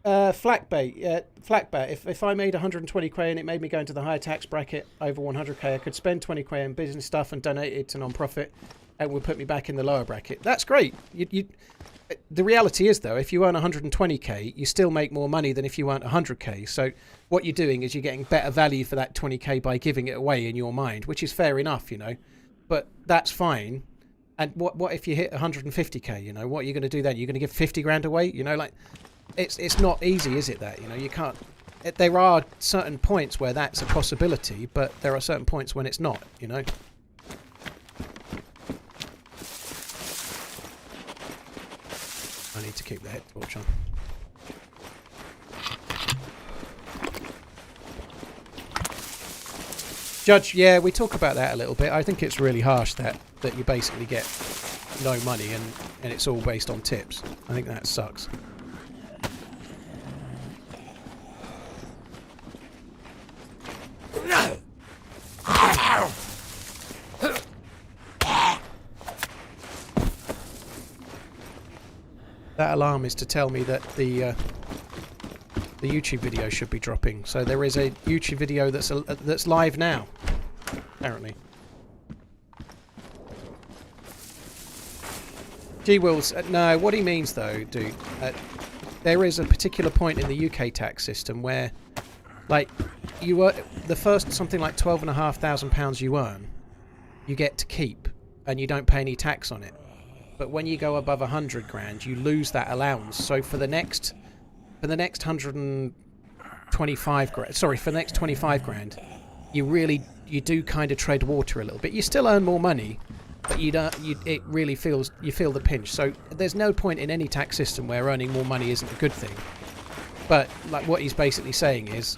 Flackbait, yeah, flackbait. If I made 120 quid and it made me go into the higher tax bracket over 100k, I could spend 20 quid in business stuff and donate it to non-profit, and would put me back in the lower bracket. That's great. The reality is, though, if you earn 120k, you still make more money than if you earned 100k. So what you're doing is you're getting better value for that 20k by giving it away in your mind, which is fair enough, you know. But that's fine. And what if you hit 150k? You know, what are you going to do then? You're going to give 50 grand away? You know, like. It's not easy, is it, that, you know, you can't... There are certain points where that's a possibility, but there are certain points when it's not, you know. I need to keep the head torch on. Judge, yeah, we talk about that a little bit. I think it's really harsh that you basically get no money and it's all based on tips. I think that sucks. That alarm is to tell me that the YouTube video should be dropping. So there is a YouTube video that's live now, apparently. G-Wills, no, what he means though, dude, there is a particular point in the UK tax system where, like, you earn the first something like £12,500 you earn, you get to keep, and you don't pay any tax on it. But when you go above 100 grand, you lose that allowance. So for the next 125 grand, sorry, for the next 25 grand, you do kind of tread water a little bit. You still earn more money, but you feel the pinch. So there's no point in any tax system where earning more money isn't a good thing. But like what he's basically saying is,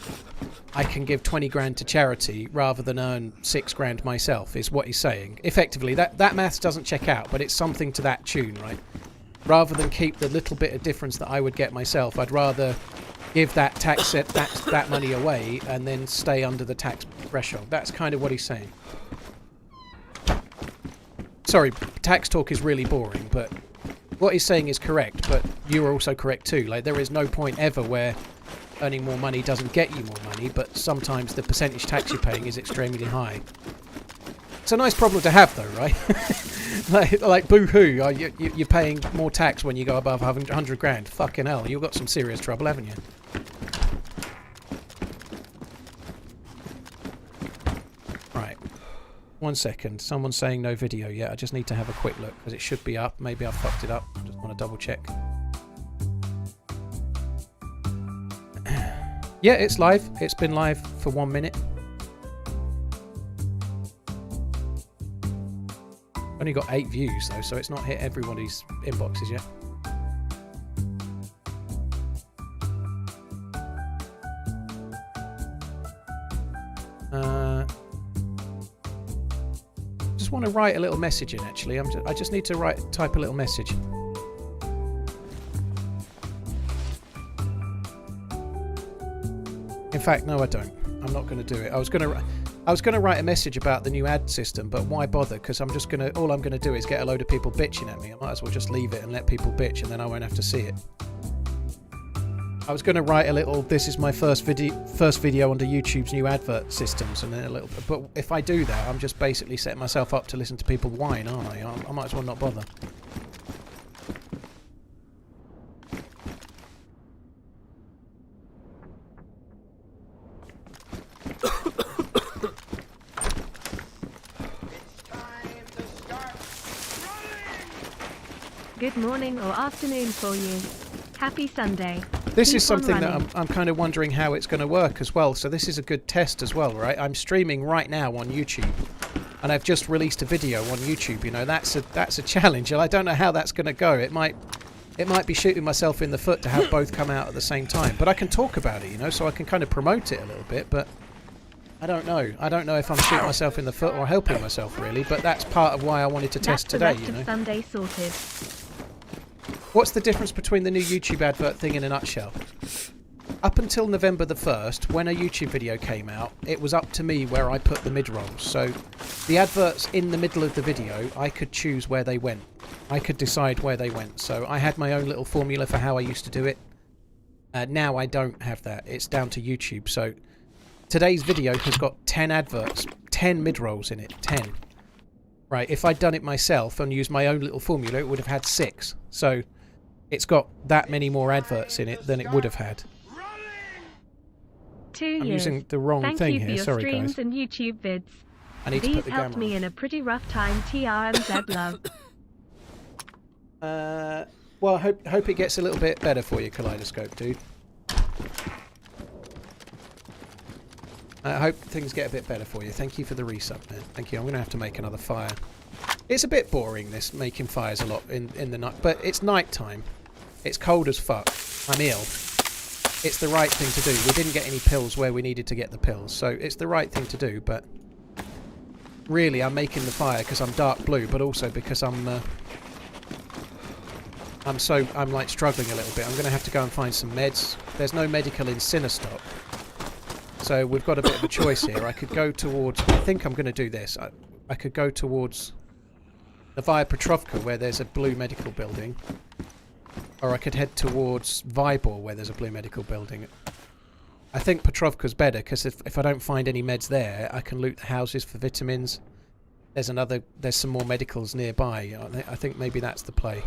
I can give 20 grand to charity rather than earn 6 grand myself, is what he's saying. Effectively, that maths doesn't check out, but it's something to that tune, right? Rather than keep the little bit of difference that I would get myself, I'd rather give that that money away and then stay under the tax threshold. That's kind of what he's saying. Sorry, tax talk is really boring, but what he's saying is correct, but you are also correct too. Like, there is no point ever where earning more money doesn't get you more money, but sometimes the percentage tax you're paying is extremely high. It's a nice problem to have, though, right? like boo-hoo, you're paying more tax when you go above 100 grand. Fucking hell, you've got some serious trouble, haven't you? Right. 1 second. Someone's saying no video yet. I just need to have a quick look, because it should be up. Maybe I fucked it up. Just want to double check. Yeah, it's live. It's been live for 1 minute. Only got 8 views though, so it's not hit everybody's inboxes yet. Just want to write a little message in. Actually, I just need to type a little message. In fact, no, I don't. I'm not going to do it. I was going to write a message about the new ad system, but why bother? Because all I'm going to do is get a load of people bitching at me. I might as well just leave it and let people bitch, and then I won't have to see it. I was going to write a little, this is my first video under YouTube's new advert systems, and then a little, but if I do that, I'm just basically setting myself up to listen to people whine, aren't I? I might as well not bother. Good morning or afternoon for you. Happy Sunday. This is something that I'm kind of wondering how it's going to work as well. So this is a good test as well, right? I'm streaming right now on YouTube, and I've just released a video on YouTube. You know, that's a challenge, and I don't know how that's going to go. It might be shooting myself in the foot to have both come out at the same time. But I can talk about it, you know, so I can kind of promote it a little bit. But I don't know. I don't know if I'm shooting myself in the foot or helping myself really. But that's part of why I wanted to test today. You know. Sunday sorted. What's the difference between the new YouTube advert thing in a nutshell? Up until November the 1st, when a YouTube video came out, it was up to me where I put the mid-rolls. So the adverts in the middle of the video, I could choose where they went. I could decide where they went. So I had my own little formula for how I used to do it. Now I don't have that. It's down to YouTube. So today's video has got 10 adverts, 10 mid-rolls in it, 10. Right, if I'd done it myself and used my own little formula, it would have had 6. So it's got that many more adverts in it than it would have had. 2 I'm years. using the wrong Thank thing you for here, your sorry streams guys. and YouTube vids. I need to These put the helped camera me on. in a pretty rough time. TRMZ love. Well, I hope it gets a little bit better for you, Kaleidoscope, dude. I hope things get a bit better for you. Thank you for the resub, man. Thank you. I'm going to have to make another fire. It's a bit boring, this, making fires a lot in the night. But it's night time. It's cold as fuck. I'm ill. It's the right thing to do. We didn't get any pills where we needed to get the pills. So it's the right thing to do, but... Really, I'm making the fire because I'm dark blue, but also because I'm like struggling a little bit. I'm going to have to go and find some meds. There's no medical in Sinistock. So we've got a bit of a choice here. I could go towards... I think I'm going to do this. I could go towards Novaya Petrovka, where there's a blue medical building. Or I could head towards Vybor, where there's a blue medical building. I think Petrovka's better, because if I don't find any meds there, I can loot the houses for vitamins. There's some more medicals nearby. I think maybe that's the play.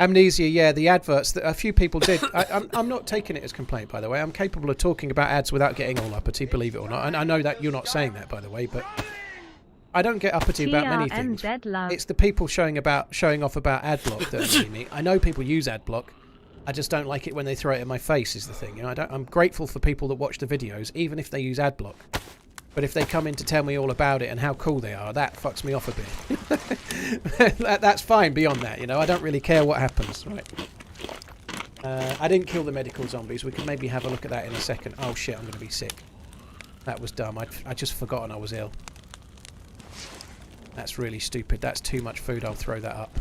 Amnesia, yeah, the adverts, a few people did. I'm not taking it as complaint, by the way. I'm capable of talking about ads without getting all uppity, believe it or not. And I know that you're not saying that, by the way, but I don't get uppity about many things. Love. It's the people showing off about adblock that annoy me. I know people use adblock. I just don't like it when they throw it in my face, is the thing. You know, I'm grateful for people that watch the videos, even if they use adblock. But if they come in to tell me all about it and how cool they are, that fucks me off a bit. That's fine beyond that, you know. I don't really care what happens. Right. I didn't kill the medical zombies. We can maybe have a look at that in a second. Oh shit, I'm going to be sick. That was dumb. I just forgotten I was ill. That's really stupid. That's too much food. I'll throw that up.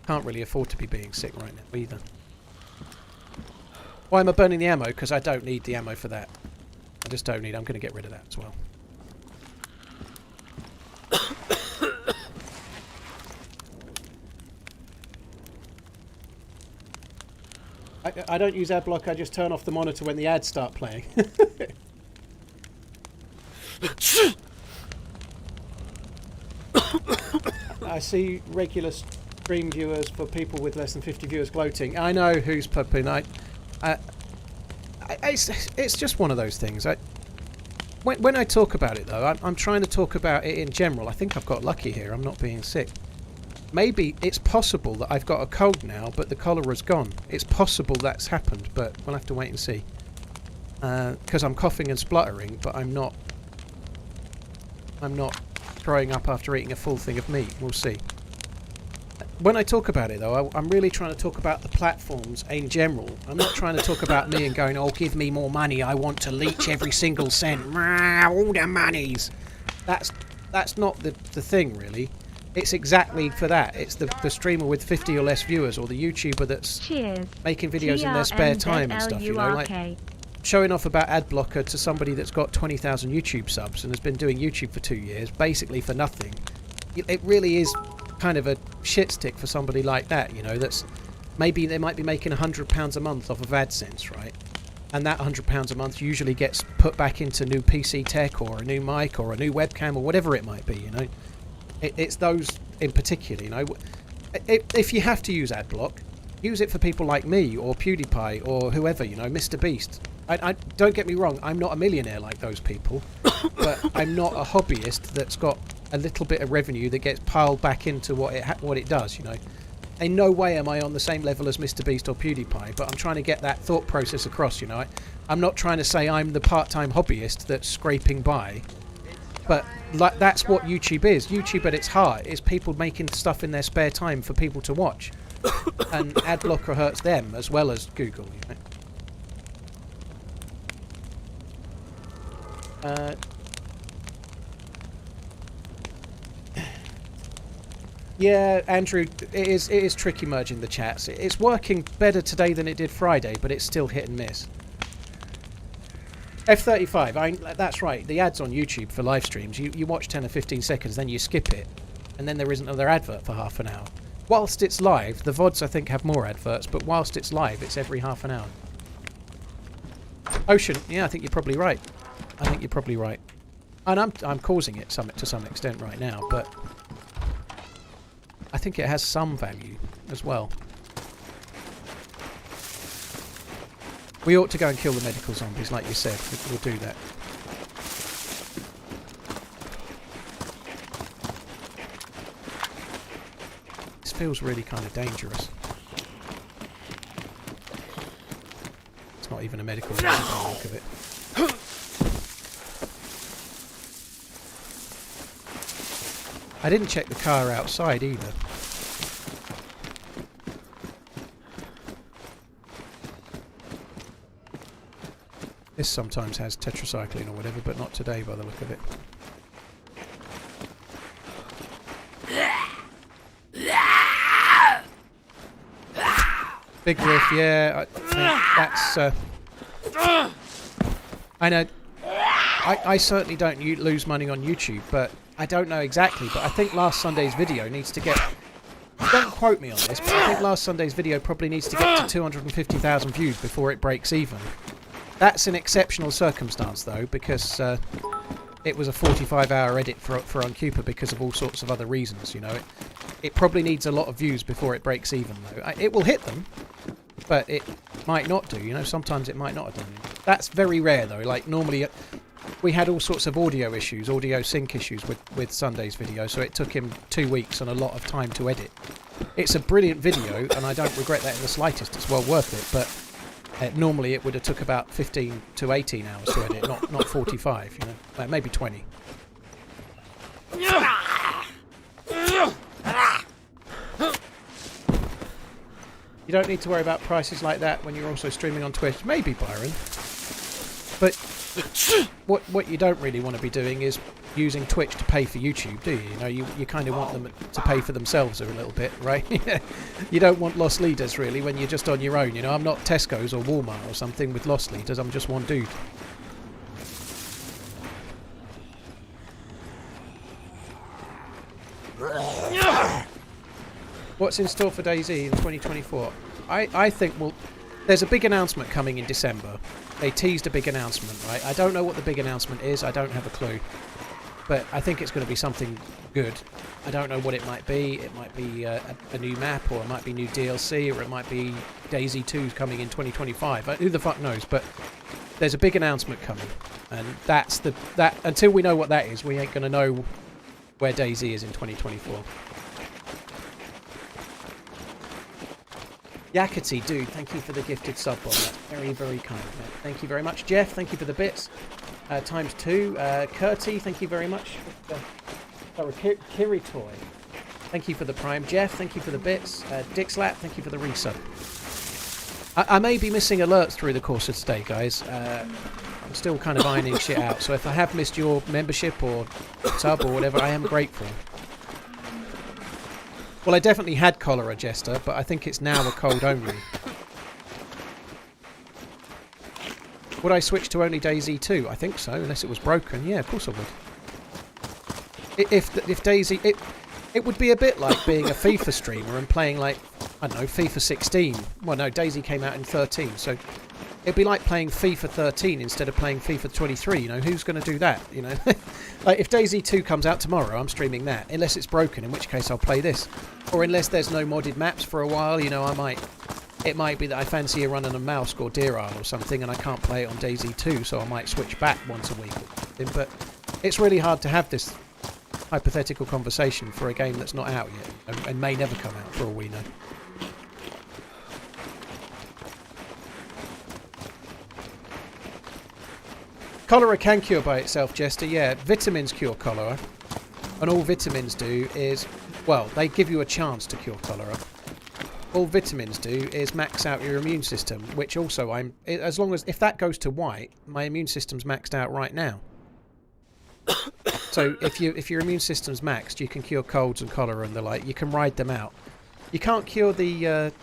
Can't really afford to be being sick right now either. Why am I burning the ammo? Because I don't need the ammo for that. I just don't need. I'm going to get rid of that as well. I don't use adblock. I just turn off the monitor when the ads start playing. I see regular stream viewers for people with less than 50 viewers gloating. I know who's popping. It's just one of those things. When I talk about it, though, I'm trying to talk about it in general. I think I've got lucky here. I'm not being sick. Maybe it's possible that I've got a cold now, but the cholera's gone. It's possible that's happened, but we'll have to wait and see. Because I'm coughing and spluttering, but I'm not throwing up after eating a full thing of meat. We'll see. When I talk about it, though, I'm really trying to talk about the platforms in general. I'm not trying to talk about me and going, oh, give me more money. I want to leech every single cent. All the monies. That's not the thing, really. It's exactly for that. It's the streamer with 50 or less viewers, or the YouTuber that's making videos in their spare time and stuff, you know, like showing off about ad blocker to somebody that's got 20,000 YouTube subs and has been doing YouTube for 2 years, basically for nothing. It really is kind of a shit stick for somebody like that, you know, that's maybe they might be making £100 a month off of AdSense, right? And that £100 a month usually gets put back into new PC tech or a new mic or a new webcam or whatever it might be, you know. It's those in particular, you know. If you have to use adblock, use it for people like me or PewDiePie or whoever, you know, Mr. Beast. I don't get me wrong, I'm not a millionaire like those people, but I'm not a hobbyist that's got a little bit of revenue that gets piled back into what it does, you know. In no way am I on the same level as Mr. Beast or PewDiePie, but I'm trying to get that thought process across, you know. I'm not trying to say I'm the part-time hobbyist that's scraping by. But like that's what YouTube is. YouTube at its heart is people making stuff in their spare time for people to watch. And adblocker hurts them as well as Google, you know. Yeah, Andrew, it is tricky merging the chats. It's working better today than it did Friday, but it's still hit and miss. F35, that's right. The ads on YouTube for live streams, you watch 10 or 15 seconds, then you skip it, and then there isn't another advert for half an hour. Whilst it's live, the VODs I think have more adverts, but whilst it's live, it's every half an hour. Ocean, yeah, I think you're probably right. I think you're probably right. And I'm causing it to some extent right now, but I think it has some value as well. We ought to go and kill the medical zombies, like you said. We'll do that. This feels really kind of dangerous. It's not even a medical zombie by the look of it. I didn't check the car outside either. This sometimes has tetracycline or whatever, but not today by the look of it. Big riff, yeah. That's... I know... I certainly don't lose money on YouTube, but I don't know exactly, but I think last Sunday's video needs to get... Don't quote me on this, but I think last Sunday's video probably needs to get to 250,000 views before it breaks even. That's an exceptional circumstance, though, because it was a 45-hour edit for Uncupa because of all sorts of other reasons, you know. It probably needs a lot of views before it breaks even, though. It will hit them, but it might not do, you know. Sometimes it might not have done it. That's very rare, though. Like, normally... we had all sorts of audio issues, audio sync issues with Sunday's video, so it took him 2 weeks and a lot of time to edit. It's a brilliant video, and I don't regret that in the slightest. It's well worth it, but normally it would have took about 15 to 18 hours to edit, not 45, you know, maybe 20. You don't need to worry about prices like that when you're also streaming on Twitch. Maybe, Byron. But what you don't really want to be doing is using Twitch to pay for YouTube, do you? You know, you kind of want them to pay for themselves a little bit, right? You don't want lost leaders, really, when you're just on your own. You know, I'm not Tesco's or Walmart or something with lost leaders. I'm just one dude. What's in store for DayZ in 2024? I think, well, there's a big announcement coming in December. They teased a big announcement, right? I don't know what the big announcement is. I don't have a clue. But I think it's going to be something good. I don't know what it might be. It might be a new map, or it might be new DLC, or it might be DayZ 2 coming in 2025. Who the fuck knows? But there's a big announcement coming. And that until we know what that is, we ain't going to know where DayZ is in 2024. Yakety, dude, thank you for the gifted sub on that. Very, very kind. Thank you very much. Jeff, thank you for the bits. Times 2. Curty, thank you very much. Kiritoy, thank you for the prime. Jeff, thank you for the bits. Dixlap, thank you for the resub. I may be missing alerts through the course of today, guys. I'm still kind of ironing shit out, so if I have missed your membership or sub or whatever, I am grateful. Well, I definitely had cholera, Jester, but I think it's now a cold only. Would I switch to only DayZ 2? I think so, unless it was broken. Yeah, of course I would. If DayZ... It would be a bit like being a FIFA streamer and playing, like, I don't know, FIFA 16. Well, no, DayZ came out in 13, so... It'd be like playing FIFA 13 instead of playing FIFA 23, you know? Who's going to do that, you know? Like, if DayZ 2 comes out tomorrow, I'm streaming that. Unless it's broken, in which case I'll play this. Or unless there's no modded maps for a while, you know, it might be that I fancy a running a mouse or Deer Isle or something and I can't play it on DayZ 2, so I might switch back once a week or something. But it's really hard to have this hypothetical conversation for a game that's not out yet and may never come out for all we know. Cholera can cure by itself, Jester. Yeah, vitamins cure cholera. And all vitamins do is... Well, they give you a chance to cure cholera. All vitamins do is max out your immune system, which also as long as... If that goes to white, my immune system's maxed out right now. So if your immune system's maxed, you can cure colds and cholera and the like. You can ride them out. You can't cure the...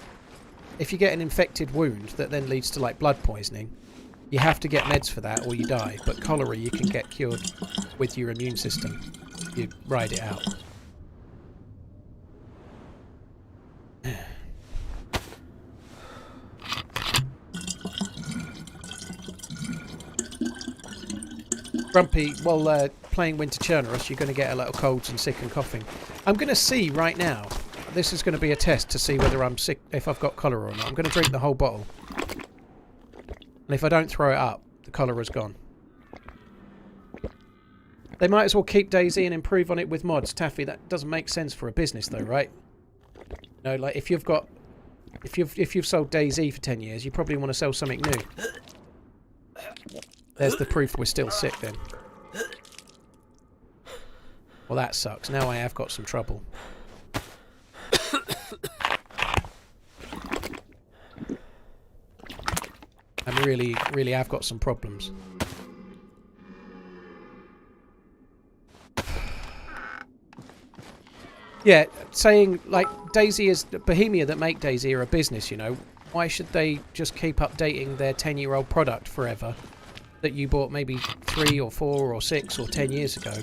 if you get an infected wound that then leads to, like, blood poisoning... You have to get meds for that or you die. But cholera you can get cured with your immune system. You ride it out. Grumpy, well, playing Winter Chernarus, you're going to get a lot of colds and sick and coughing. I'm going to see right now. This is going to be a test to see whether I'm sick, if I've got cholera or not. I'm going to drink the whole bottle. And if I don't throw it up, the cholera's gone. They might as well keep DayZ and improve on it with mods. Taffy, that doesn't make sense for a business though, right? You know, like if you've got... If you've sold DayZ for 10 years, you probably want to sell something new. There's the proof we're still sick then. Well, that sucks. Now I have got some trouble. I really have got some problems. Yeah, saying like DayZ is Bohemia that make DayZ are a business, you know. Why should they just keep updating their 10-year-old product forever that you bought maybe 3 or 4 or 6 or 10 years ago?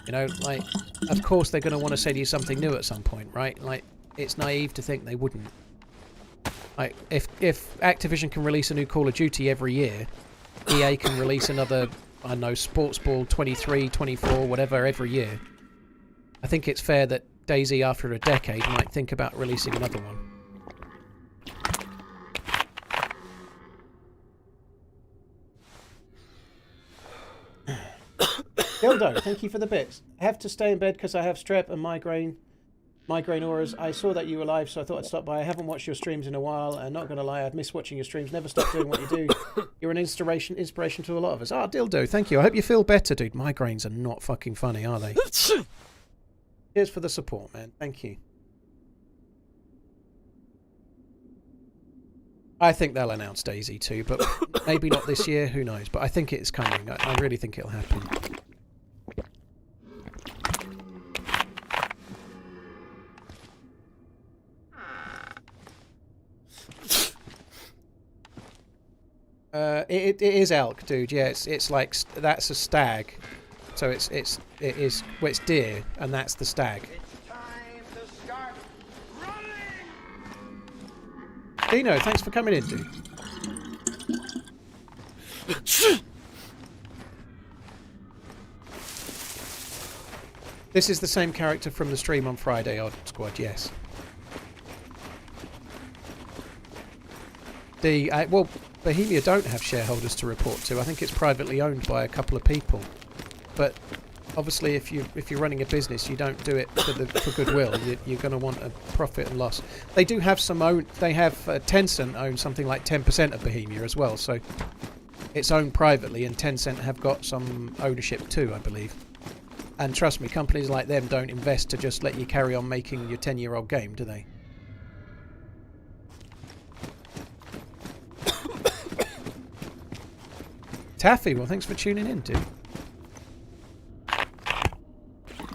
You know, like, of course they're going to want to sell you something new at some point, right? Like, it's naive to think they wouldn't. Like, if Activision can release a new Call of Duty every year, EA can release another, I don't know, Sports Ball 23, 24, whatever, every year. I think it's fair that DayZ, after a decade, might think about releasing another one. Dildo, thank you for the bits. I have to stay in bed because I have strep and migraine auras. I saw that you were live, so I thought I'd stop by. I haven't watched your streams in a while, and not going to lie, I've missed watching your streams. Never stop doing what you do. You're an inspiration to a lot of us. Ah, Dildo, thank you. I hope you feel better, dude. Migraines are not fucking funny, are they? Cheers for the support, man. Thank you. I think they'll announce DayZ 2, but maybe not this year. Who knows? But I think it's coming. I really think it'll happen. It is elk, dude. Yeah, it's like that's a stag, so it is well, it's deer, and that's the stag. It's time to start running! Dino, thanks for coming in, dude. This is the same character from the stream on Friday, Odd Squad. Yes. Well, Bohemia don't have shareholders to report to. I think it's privately owned by a couple of people. But obviously, if you're running a business, you don't do it for goodwill. You're going to want a profit and loss. They do have some own. They have Tencent owns something like 10% of Bohemia as well. So it's owned privately, and Tencent have got some ownership too, I believe. And trust me, companies like them don't invest to just let you carry on making your 10-year-old game, do they? Taffy, well, thanks for tuning in, dude.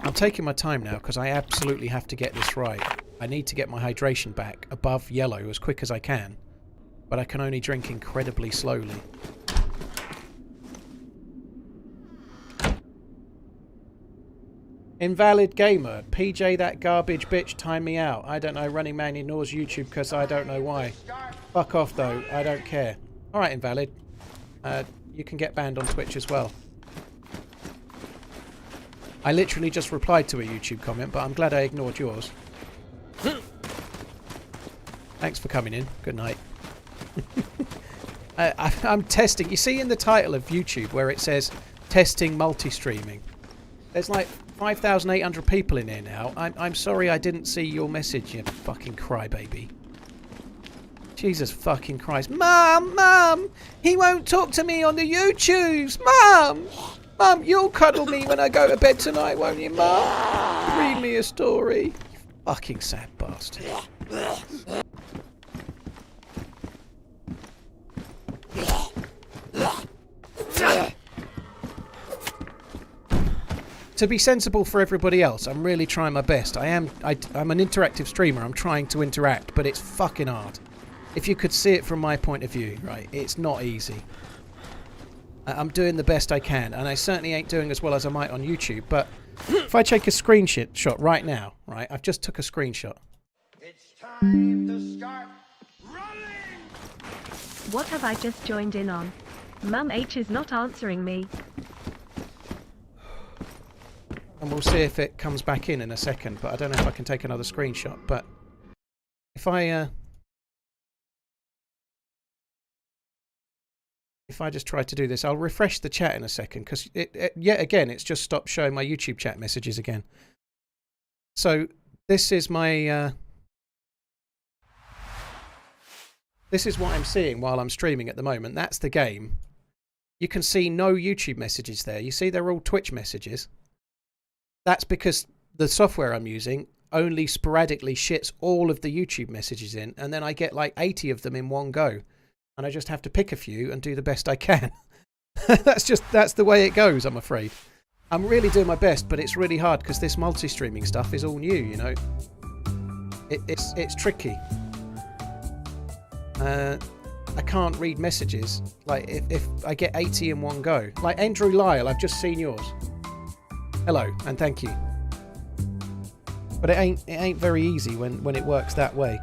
I'm taking my time now because I absolutely have to get this right. I need to get my hydration back above yellow as quick as I can, but I can only drink incredibly slowly. Invalid gamer. PJ, that garbage bitch, time me out. I don't know. Running Man ignores YouTube because I don't know why. Fuck off, though. I don't care. Alright, Invalid. You can get banned on Twitch as well. I literally just replied to a YouTube comment, but I'm glad I ignored yours. Thanks for coming in. Good night. I'm testing. You see in the title of YouTube where it says testing multi-streaming. There's like 5,800 people in here now. I'm sorry I didn't see your message, you fucking crybaby. Jesus fucking Christ. Mum! He won't talk to me on the YouTubes! Mum, you'll cuddle me when I go to bed tonight, won't you, Mum? Read me a story. You fucking sad bastard. To be sensible for everybody else, I'm really trying my best. I'm an interactive streamer. I'm trying to interact, but it's fucking hard. If you could see it from my point of view, right, it's not easy. I'm doing the best I can, and I certainly ain't doing as well as I might on YouTube, but if I take a screenshot right now, right, I've just took a screenshot. It's time to start running! What have I just joined in on? Mum H is not answering me. And we'll see if it comes back in a second, but I don't know if I can take another screenshot, but if I just try to do this, I'll refresh the chat in a second, because yet again, it's just stopped showing my YouTube chat messages again. So this is my, this is what I'm seeing while I'm streaming at the moment. That's the game. You can see no YouTube messages there. You see they're all Twitch messages. That's because the software I'm using only sporadically shits all of the YouTube messages in, and then I get like 80 of them in one go. And I just have to pick a few and do the best I can. That's the way it goes, I'm afraid. I'm really doing my best, but it's really hard because this multi-streaming stuff is all new, you know. It's tricky. I can't read messages. Like if I get 80 in one go. Like Andrew Lyle, I've just seen yours. Hello and thank you. But it ain't very easy when it works that way.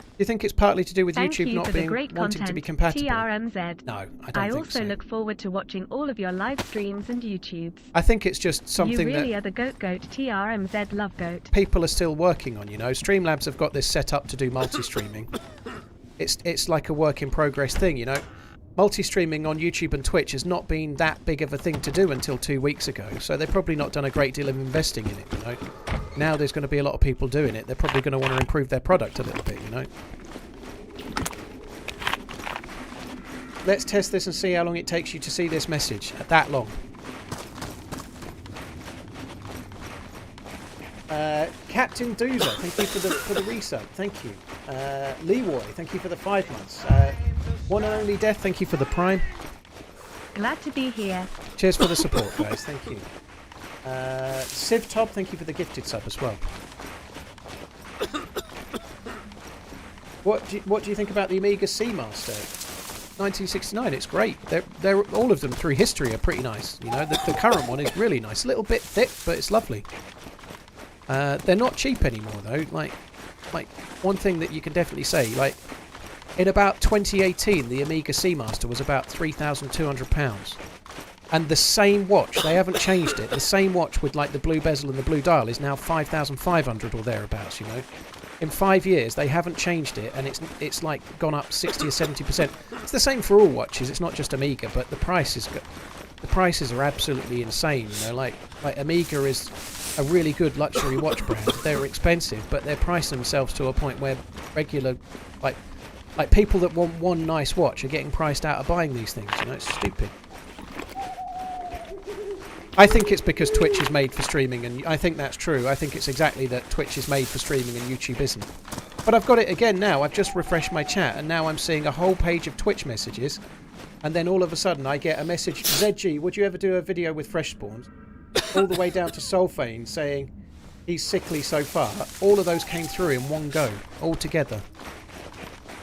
Do you think it's partly to do with YouTube not being wanting to be compatible? TRMZ. No, I don't think so. I also look forward to watching all of your live streams and YouTubes. I think it's just something you really that are the goat TRMZ love goat. People are still working on, you know. Streamlabs have got this set up to do multi-streaming. It's like a work in progress thing, you know. Multi-streaming on YouTube and Twitch has not been that big of a thing to do until 2 weeks ago, so they've probably not done a great deal of investing in it, you know. Now there's going to be a lot of people doing it. They're probably going to want to improve their product a little bit, you know. Let's test this and see how long it takes you to see this message. That long. Captain Doozer, thank you for the resub. Thank you. Leewoy, thank you for the 5 months. One and Only Death, thank you for the Prime. Glad to be here. Cheers for the support, guys. Thank you. Civ Top, thank you for the gifted sub as well. What do you think about the Amiga Seamaster 1969? It's great. They're all of them through history are pretty nice. You know, the current one is really nice. A little bit thick, but it's lovely. They're not cheap anymore though. Like one thing that you can definitely say, like in about 2018, the Amiga Seamaster was about £3,200. And the same watch, they haven't changed it. The same watch with like the blue bezel and the blue dial is now 5,500 or thereabouts. You know, in 5 years they haven't changed it, and it's like gone up 60 or 70%. It's the same for all watches. It's not just Amiga, but the prices are absolutely insane. You know, like Amiga is a really good luxury watch brand. They're expensive, but they're priced themselves to a point where regular like people that want one nice watch are getting priced out of buying these things. You know, it's stupid. I think it's because Twitch is made for streaming, and I think that's true. I think it's exactly that Twitch is made for streaming and YouTube isn't. But I've got it again now. I've just refreshed my chat, and now I'm seeing a whole page of Twitch messages, and then all of a sudden I get a message, ZG, would you ever do a video with Fresh Spawns? All the way down to Solfane saying he's sickly so far. All of those came through in one go, all together.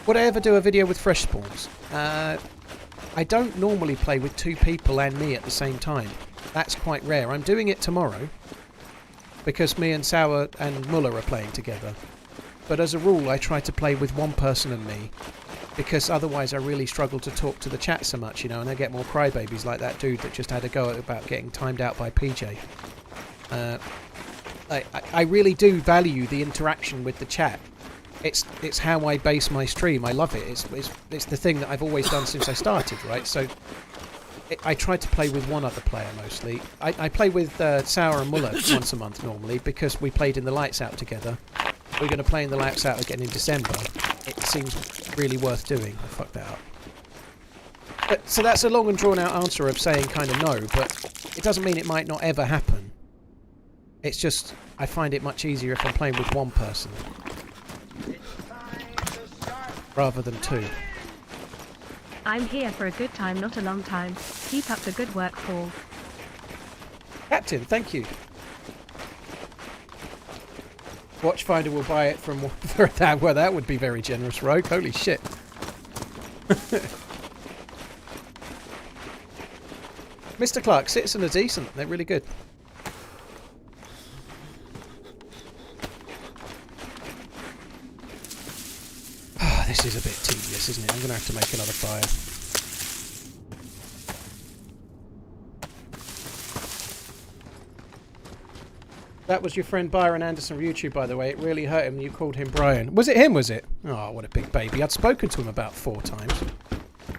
Would I ever do a video with Fresh Spawns? I don't normally play with 2 people and me at the same time. That's quite rare. I'm doing it tomorrow because me and Sauer and Muller are playing together. But as a rule, I try to play with one person and me, because otherwise I really struggle to talk to the chat so much, you know, and I get more crybabies like that dude that just had a go at about getting timed out by PJ. I really do value the interaction with the chat. It's how I base my stream. I love it. It's the thing that I've always done since I started, right? So I try to play with one other player mostly. I play with Sauer and Muller once a month normally, because we played in the Lights Out together. We're going to play in the Lights Out again in December. It seems really worth doing. I fucked that up. So that's a long and drawn out answer of saying kind of no, but it doesn't mean it might not ever happen. It's just I find it much easier if I'm playing with one person rather than 2. I'm here for a good time, not a long time. Keep up the good work, Paul. Captain, thank you. Watchfinder will buy it from for that. Well, that would be very generous, Rogue. Holy shit. Mr. Clark, Citizen are decent. They're really good. Oh, this is a bit tedious, isn't it? I'm going to have to make another fire. That was your friend Byron Anderson from YouTube, by the way. It really hurt him when you called him Brian. Was it him, was it? Oh, what a big baby. I'd spoken to him about 4 times.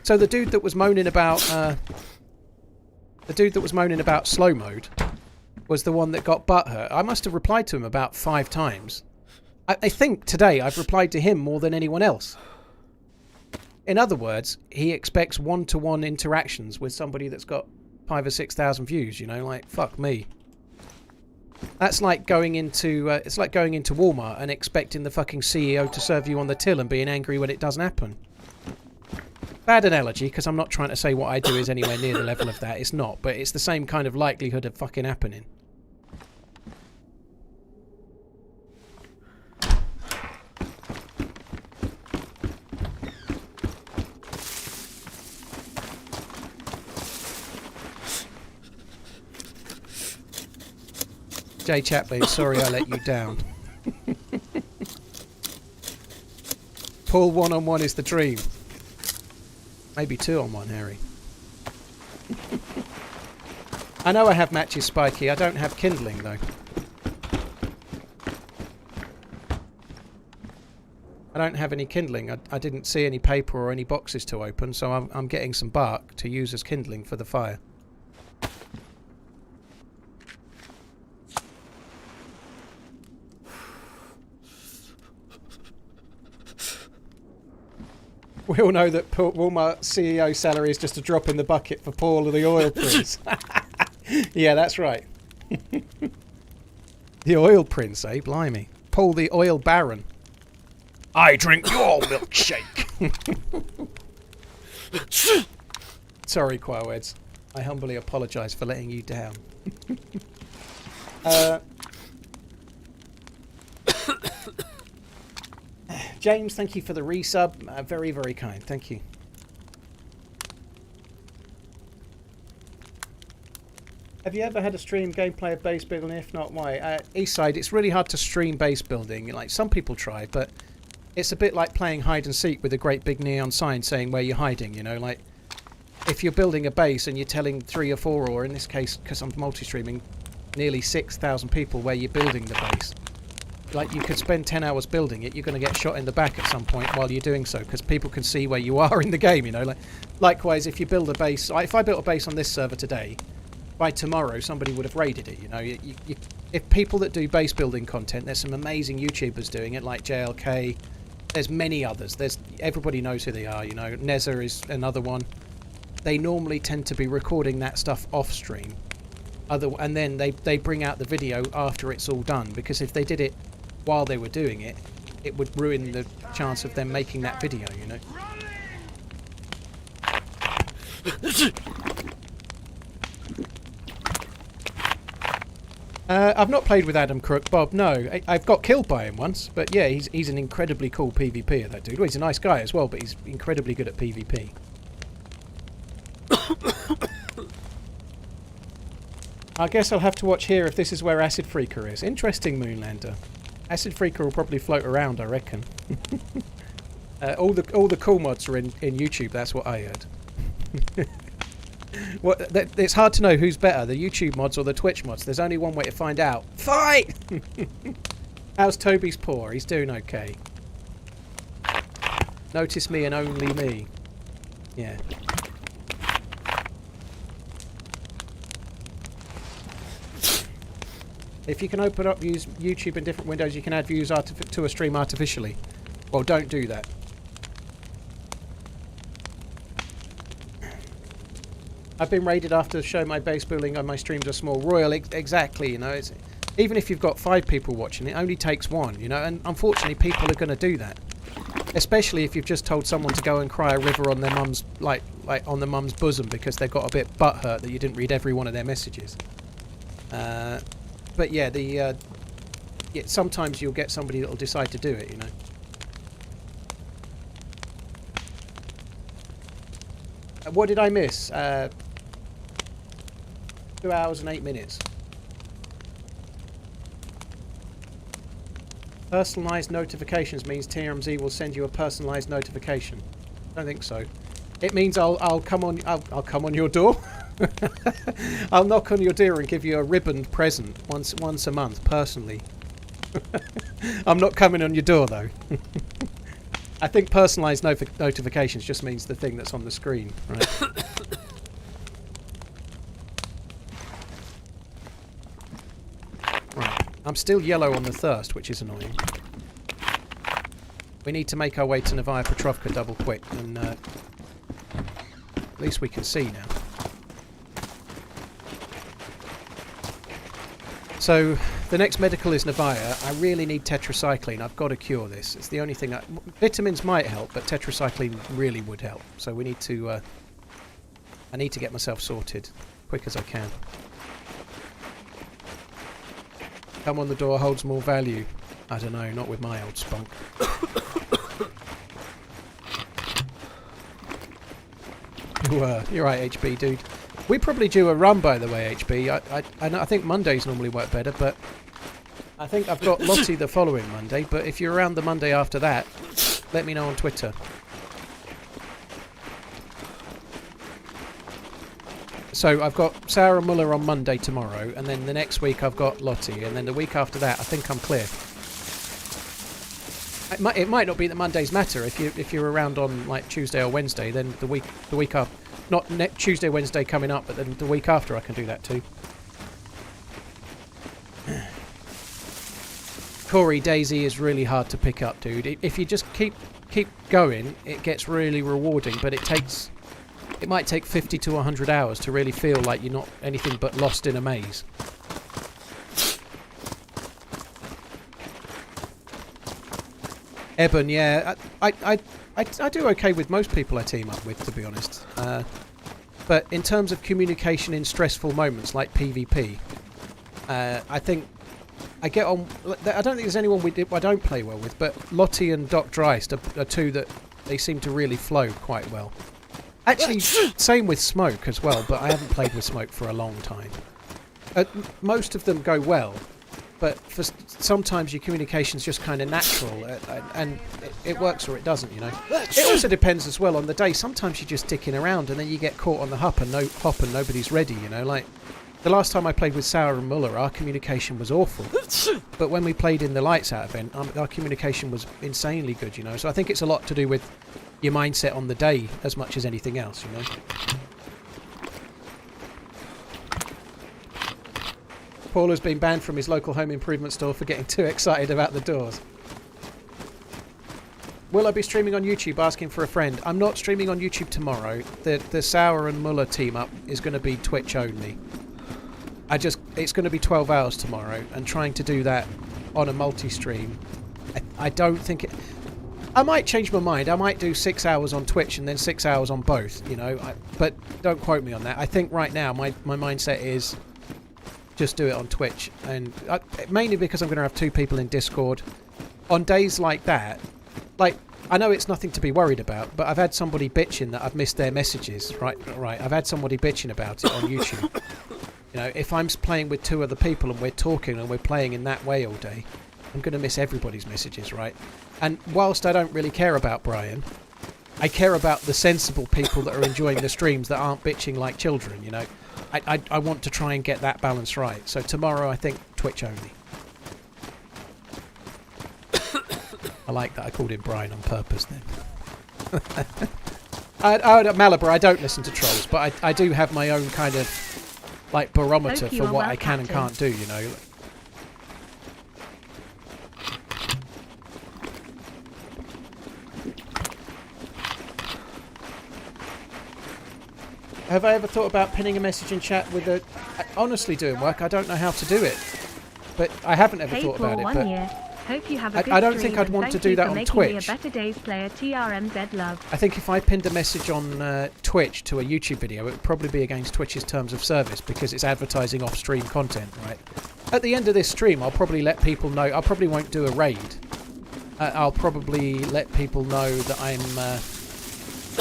So the dude that was moaning about... slow mode was the one that got butthurt. I must have replied to him about 5 times. I think today I've replied to him more than anyone else. In other words, he expects one-to-one interactions with somebody that's got 5,000 or 6,000 views, you know, like, fuck me. That's like going into it's like going into Walmart and expecting the fucking CEO to serve you on the till and being angry when it doesn't happen. Bad analogy, because I'm not trying to say what I do is anywhere near the level of that. It's not, but it's the same kind of likelihood of fucking happening. Jay Chaplin, sorry I let you down. Paul 1-on-1 is the dream. Maybe 2-on-1, Harry. I know I have matches, Spiky. I don't have kindling, though. I don't have any kindling. I didn't see any paper or any boxes to open, so I'm getting some bark to use as kindling for the fire. We all know that Walmart CEO salary is just a drop in the bucket for Paul the oil prince. Yeah, that's right. The oil prince, eh? Blimey. Paul the oil baron. I drink your milkshake. Sorry, Quaweds. I humbly apologise for letting you down. James, thank you for the resub. Very, very kind. Thank you. Have you ever had a stream gameplay of base building? If not, why? Eastside, it's really hard to stream base building. Like, some people try, but it's a bit like playing hide and seek with a great big neon sign saying where you're hiding, you know? Like, if you're building a base and you're telling 3 or 4, or in this case, because I'm multi-streaming, nearly 6,000 people where you're building the base. Like, you could spend 10 hours building it, you're going to get shot in the back at some point while you're doing so, because people can see where you are in the game, you know. Like, likewise, if you build a base, if I built a base on this server today, by tomorrow somebody would have raided it, you know. If people that do base building content, there's some amazing YouTubers doing it, like JLK, there's many others, everybody knows who they are, you know. Neza is another one. They normally tend to be recording that stuff off stream, and then they bring out the video after it's all done, because if they did it while they were doing it, it would ruin the chance of them making that video, you know. I've not played with Adam Crook, Bob, no. I've got killed by him once, but yeah, he's an incredibly cool PvPer, that dude. Well, he's a nice guy as well, but he's incredibly good at PvP. I guess I'll have to watch here if this is where Acid Freaker is. Interesting, Moonlander. Acid Freaker will probably float around, I reckon. All the cool mods are in YouTube, that's what I heard. It's hard to know who's better, the YouTube mods or the Twitch mods. There's only one way to find out. Fight! How's Toby's paw? He's doing okay. Notice me and only me. Yeah. If you can open up YouTube in different windows, you can add views to a stream artificially. Well, don't do that. I've been raided after showing my base building on my streams are small. Royal, exactly, you know. Even if you've got 5 people watching, it only takes 1, you know. And unfortunately, people are going to do that. Especially if you've just told someone to go and cry a river on their mum's, like on the mum's bosom because they got a bit butthurt that you didn't read every one of their messages. But yeah, yeah, sometimes you'll get somebody that'll decide to do it, you know. What did I miss? 2 hours and 8 minutes. Personalised notifications means TRMZ will send you a personalised notification. I don't think so. It means I'll come on your door. I'll knock on your door and give you a ribboned present once a month personally. I'm not coming on your door though. I think personalised notifications just means the thing that's on the screen, right? Right. I'm still yellow on the thirst, which is annoying. We need to make our way to Novaya Petrovka double quick, and at least we can see now. So, the next medical is Novaya. I really need tetracycline. I've got to cure this. It's the only thing. Vitamins might help, but tetracycline really would help. So we need to... I need to get myself sorted quick as I can. Come on the door holds more value. I don't know, not with my old spunk. You're right, HB, dude. We probably do a run, by the way, HB. I think Mondays normally work better, but I think I've got Lottie the following Monday. But if you're around the Monday after that, let me know on Twitter. So I've got Sarah Muller on Monday tomorrow, and then the next week I've got Lottie, and then the week after that I think I'm clear. It might not be that Mondays matter. If you're around on like Tuesday or Wednesday, then the week after, not Tuesday, Wednesday coming up, but then the week after I can do that too. Corey, DayZ is really hard to pick up, dude. If you just keep going, it gets really rewarding, but it might take 50 to 100 hours to really feel like you're not anything but lost in a maze. Eben, yeah, I do okay with most people I team up with, to be honest. But in terms of communication in stressful moments like PvP, I think I get on. I don't think there's anyone I don't play well with, but Lottie and Doc Dreist are two that they seem to really flow quite well. Actually, same with Smoke as well, but I haven't played with Smoke for a long time. Most of them go well, but sometimes your communication's just kind of natural, and it works or it doesn't, you know. It also depends as well on the day. Sometimes you're just dicking around, and then you get caught on the hop and nobody's ready, you know. Like the last time I played with Sauer and Muller, our communication was awful. But when we played in the Lights Out event, our communication was insanely good, you know. So I think it's a lot to do with your mindset on the day as much as anything else, you know. Paul has been banned from his local home improvement store for getting too excited about the doors. Will I be streaming on YouTube asking for a friend? I'm not streaming on YouTube tomorrow. The Sauer and Muller team up is going to be Twitch only. It's going to be 12 hours tomorrow, and trying to do that on a multi-stream, I don't think it... I might change my mind. I might do 6 hours on Twitch and then 6 hours on both, you know. But don't quote me on that. I think right now my mindset is just do it on Twitch, and mainly because I'm going to have 2 people in Discord. On days like that, like, I know it's nothing to be worried about, but I've had somebody bitching that I've missed their messages. Right. I've had somebody bitching about it on YouTube. You know, if I'm playing with 2 other people and we're talking and we're playing in that way all day, I'm going to miss everybody's messages, right? And whilst I don't really care about Brian, I care about the sensible people that are enjoying the streams that aren't bitching like children, you know. I want to try and get that balance right. So tomorrow I think Twitch only. I like that I called him Brian on purpose then. Malibra, I don't listen to trolls, but I do have my own kind of like barometer for what I can and can't do, you know. Have I ever thought about pinning a message in chat with a... honestly doing work, I don't know how to do it. But I haven't ever thought about it. But hope you have a good I don't think I'd want to do that on Twitch. A better Days player, TRMZ love. I think if I pinned a message on Twitch to a YouTube video, it would probably be against Twitch's terms of service because it's advertising off-stream content, right? At the end of this stream, I'll probably let people know. I probably won't do a raid. I'll probably let people know that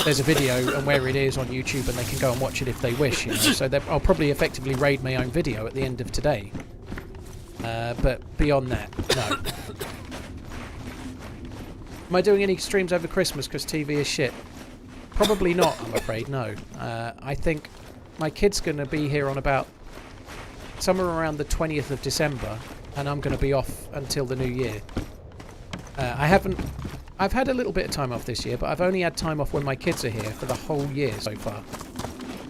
there's a video and where it is on YouTube, and they can go and watch it if they wish. You know? So I'll probably effectively raid my own video at the end of today. But beyond that, no. Am I doing any streams over Christmas because TV is shit? Probably not, I'm afraid, no. I think my kid's going to be here on about somewhere around the 20th of December, and I'm going to be off until the new year. I've had a little bit of time off this year, but I've only had time off when my kids are here for the whole year so far.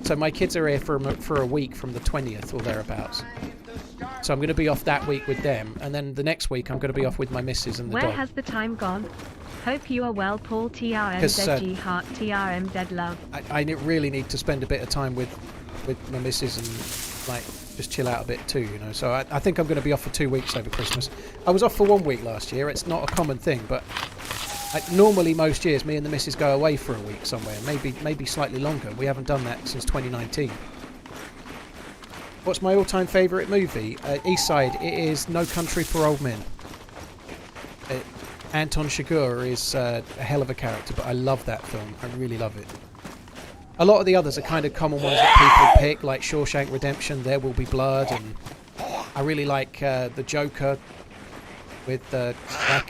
So my kids are here for a week from the 20th or thereabouts. So I'm going to be off that week with them, and then the next week I'm going to be off with my missus and the dog. Where has the time gone? Hope you are well, Paul. TRMZ heart, TRMZ love. I really need to spend a bit of time with my missus and like just chill out a bit too, you know. So I think I'm going to be off for 2 weeks over Christmas. I was off for 1 week last year. It's not a common thing, but normally most years me and the missus go away for a week somewhere, maybe slightly longer. We haven't done that since 2019. What's my all-time favourite movie? East Side. It is No Country for Old Men. Anton Chigurh is a hell of a character, but I love that film. I really love it. A lot of the others are kind of common ones that people pick, like Shawshank Redemption, There Will Be Blood, and I really like The Joker with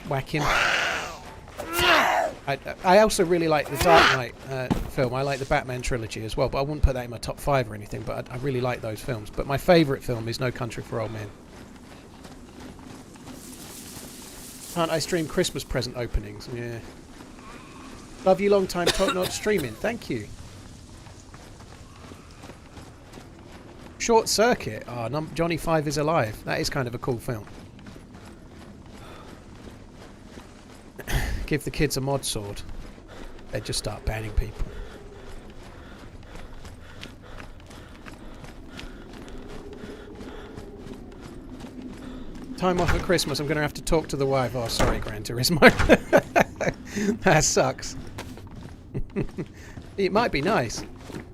Whack-Him. I also really like the Dark Knight film. I like the Batman trilogy as well, but I wouldn't put that in my top 5 or anything, but I really like those films. But my favourite film is No Country for Old Men. Can't I stream Christmas present openings? Yeah. Love you, long time top-notch streaming. Thank you. Short Circuit. Oh, Johnny 5 is Alive. That is kind of a cool film. Give the kids a mod sword. They'd just start banning people. Time off at Christmas. I'm going to have to talk to the wife. Oh, sorry, Gran Turismo. That sucks. It might be nice.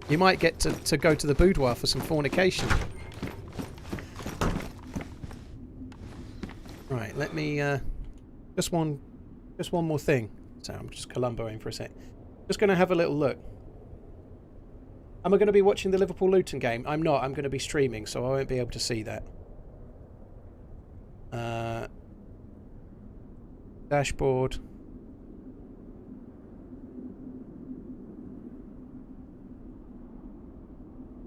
You might get to go to the boudoir for some fornication. Right, let me... Just one more thing. So I'm just Columboing for a sec. Just going to have a little look. Am I going to be watching the Liverpool-Luton game? I'm not. I'm going to be streaming, so I won't be able to see that. Dashboard.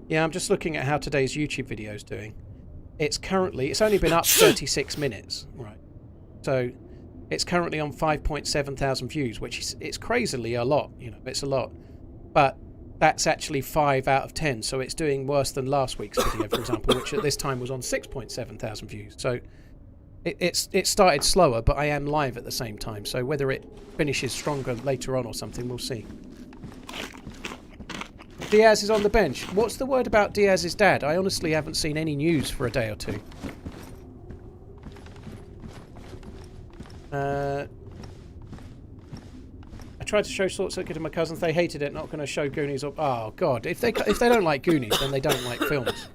Yeah, I'm just looking at how today's YouTube video is doing. It's only been up 36 minutes, right? So it's currently on 5.7 thousand views, which is it's crazily a lot, you know, it's a lot. But that's actually 5 out of 10, so it's doing worse than last week's video, for example, which at this time was on 6.7 thousand views. So it started slower, but I am live at the same time, so whether it finishes stronger later on or something, we'll see. Diaz is on the bench. What's the word about Diaz's dad? I honestly haven't seen any news for a day or two. I tried to show Short Circuit to my cousins. They hated it. Not going to show Goonies. Oh God! If they don't like Goonies, then they don't like films.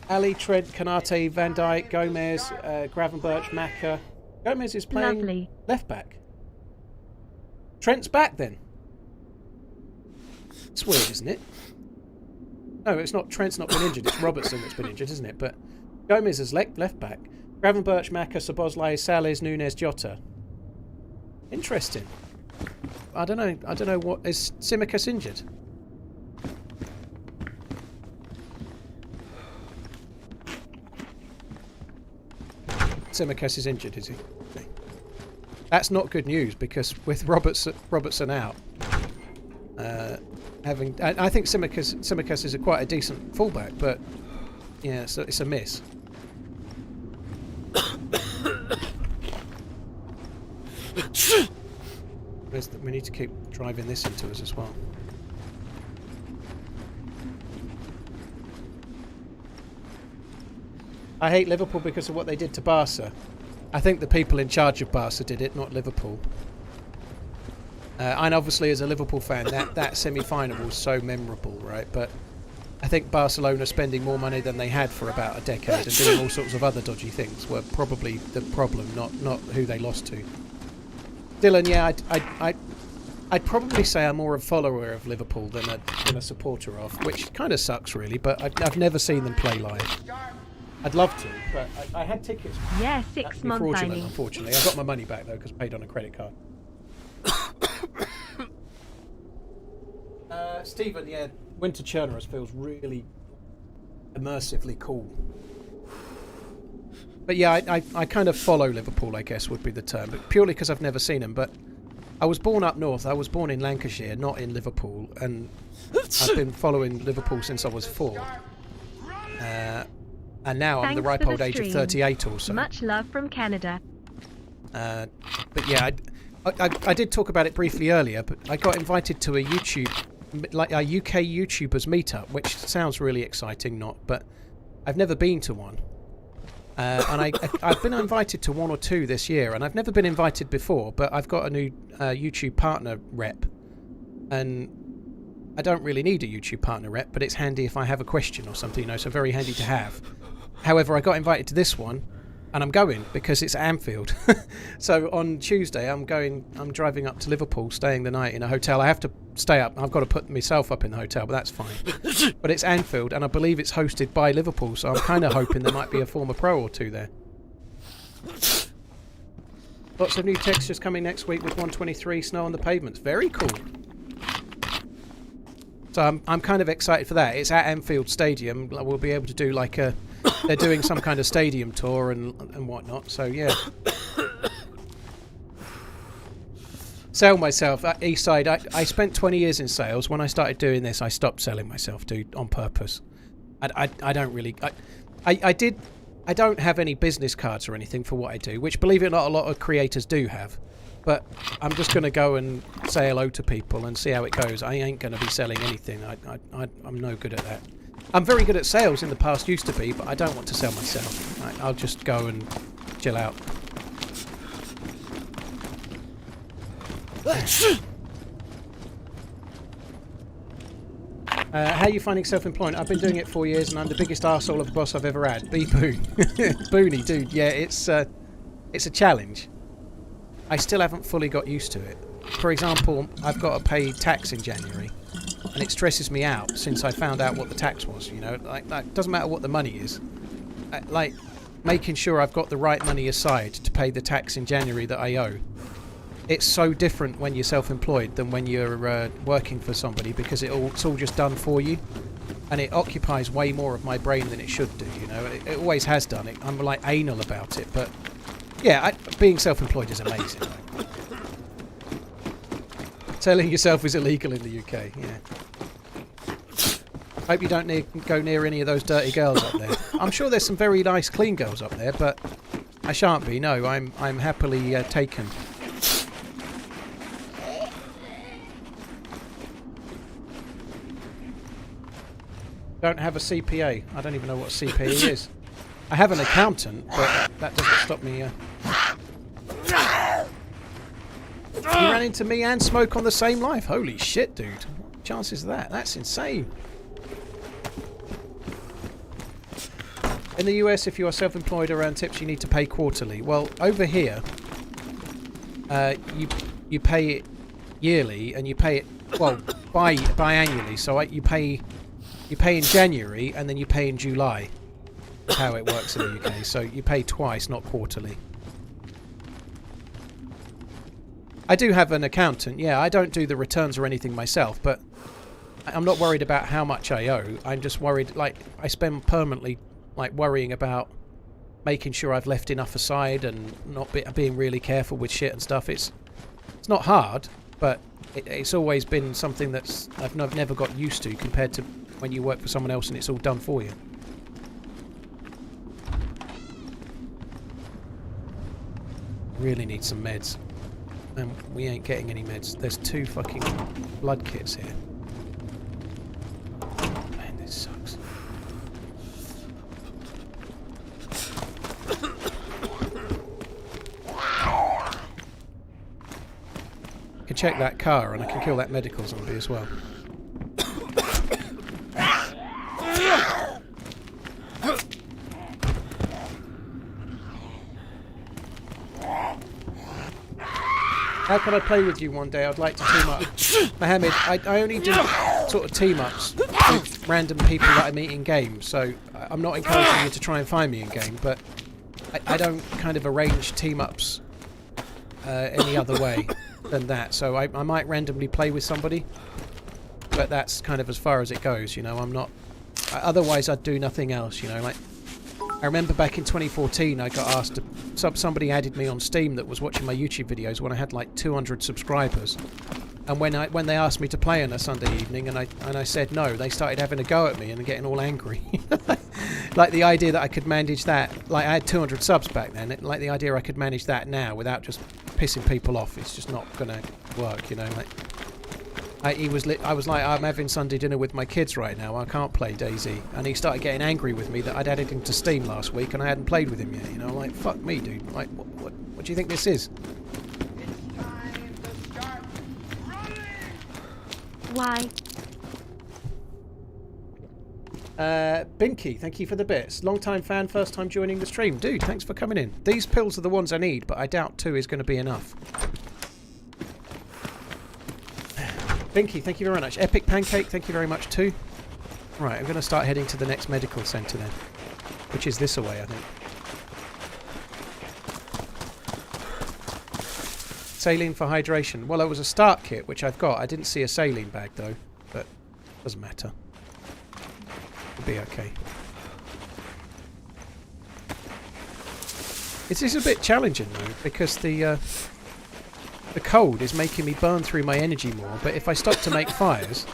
Ali, Trent, Kanate, Van Dijk, Gomez, Gravenberch, Maka. Gomez is playing Lovely. left back. Trent's back then. It's weird, isn't it? No, it's not. Trent's not been injured. It's Robertson that's been injured, isn't it? But Gomez is left back. Gravenberch, Maka, Szoboszlai, Sales, Nunes, Jota. Interesting. I don't know what is Tsimikas injured? Tsimikas is injured, is he? Okay. That's not good news because with Robertson out, I think Tsimikas is quite a decent fullback, but yeah, it's a miss. We need to keep driving this into us as well. I hate Liverpool because of what they did to Barca. I think the people in charge of Barca did it, not Liverpool. And obviously as a Liverpool fan, that semi-final was so memorable, right? But I think Barcelona spending more money than they had for about a decade and doing all sorts of other dodgy things were probably the problem, not who they lost to. Dylan, yeah, I'd probably say I'm more a follower of Liverpool than a supporter of, which kind of sucks really, but I've never seen them play live. I'd love to, but I had tickets. Yeah, 6 months fraudulent, unfortunately. I got my money back though because I paid on a credit card. Stephen, yeah, Winter Chernarus feels really immersively cool. But yeah, I kind of follow Liverpool, I guess would be the term, but purely because I've never seen them. But I was born up north. I was born in Lancashire, not in Liverpool, and I've been following Liverpool since I was 4. And now I'm the ripe old age of 38 or so. Much love from Canada. But yeah, I did talk about it briefly earlier, but I got invited to a UK YouTubers meetup, which sounds really exciting, but I've never been to one. And I've been invited to 1 or 2 this year, and I've never been invited before, but I've got a new YouTube partner rep, and I don't really need a YouTube partner rep, but it's handy if I have a question or something, you know, so very handy to have. However, I got invited to this one, and I'm going because it's at Anfield. So on Tuesday, I'm driving up to Liverpool, staying the night in a hotel. I have to stay up. I've got to put myself up in the hotel, but that's fine. But it's Anfield, and I believe it's hosted by Liverpool, so I'm kind of hoping there might be a former pro or 2 there. Lots of new textures coming next week with 123 snow on the pavements. Very cool. So I'm kind of excited for that. It's at Anfield Stadium. We'll be able to do like a... They're doing some kind of stadium tour and whatnot, so yeah. Sell myself at Eastside. I spent 20 years in sales. When I started doing this, I stopped selling myself, dude, on purpose. I don't really... I don't have any business cards or anything for what I do, which, believe it or not, a lot of creators do have. But I'm just going to go and say hello to people and see how it goes. I ain't going to be selling anything. I'm no good at that. I'm very good at sales in the past, used to be, but I don't want to sell myself. I'll just go and chill out. How are you finding self-employment? I've been doing it 4 years, and I'm the biggest arsehole of a boss I've ever had. Be boon. Boony, dude. Yeah, it's a challenge. I still haven't fully got used to it. For example, I've got to pay tax in January, and it stresses me out since I found out what the tax was, you know. Like, it doesn't matter what the money is. Like, making sure I've got the right money aside to pay the tax in January that I owe. It's so different when you're self-employed than when you're working for somebody, because it's all just done for you, and it occupies way more of my brain than it should do, you know. It always has done it. I'm like anal about it, but yeah, being self-employed is amazing. Selling yourself is illegal in the UK, yeah. Hope you don't go near any of those dirty girls up there. I'm sure there's some very nice, clean girls up there, but I shan't be. No, I'm happily taken. Don't have a CPA. I don't even know what a CPA is. I have an accountant, but that doesn't stop me. You ran into me and Smoke on the same life. Holy shit, dude. What chances of that? That's insane. In the US, if you are self-employed around tips, you need to pay quarterly. Well, over here, you pay it yearly, and you pay it, well, biannually. So you pay in January, and then you pay in July. That's how it works in the UK. So you pay twice, not quarterly. I do have an accountant, yeah. I don't do the returns or anything myself, but I'm not worried about how much I owe. I'm just worried, like, I spend permanently, like, worrying about making sure I've left enough aside and not being really careful with shit and stuff. It's not hard, but it's always been something that's I've never got used to compared to when you work for someone else and it's all done for you. Really need some meds. And we ain't getting any meds. There's 2 fucking blood kits here. Man, this sucks. I can check that car and I can kill that medical zombie as well. How can I play with you one day? I'd like to team up. Mohammed, I only do sort of team-ups with random people that I meet in game, so I'm not encouraging you to try and find me in game, but I don't kind of arrange team-ups any other way than that. So I might randomly play with somebody, but that's kind of as far as it goes, you know. I'm not... Otherwise, I'd do nothing else, you know. Like, I remember back in 2014, I got asked to... Somebody added me on Steam that was watching my YouTube videos when I had like 200 subscribers. And when they asked me to play on a Sunday evening and I said no, they started having a go at me and getting all angry. Like the idea that I could manage that, like I had 200 subs back then, like the idea I could manage that now without just pissing people off, it's just not gonna work, you know. Like I was like, I'm having Sunday dinner with my kids right now, I can't play DayZ, and he started getting angry with me that I'd added him to Steam last week and I hadn't played with him yet, you know. I'm like, fuck me, dude. Like, what do you think this is? Why? Binky, thank you for the bits. Long time fan, first time joining the stream. Dude, thanks for coming in. These pills are the ones I need, but I doubt 2 is going to be enough. Binky, thank you very much. Epic Pancake, thank you very much too. Right, I'm going to start heading to the next medical centre then, which is this away, I think. Saline for hydration. Well, it was a start kit, which I've got. I didn't see a saline bag, though. But doesn't matter. It'll be okay. It is a bit challenging, though, because the cold is making me burn through my energy more. But if I stop to make fires,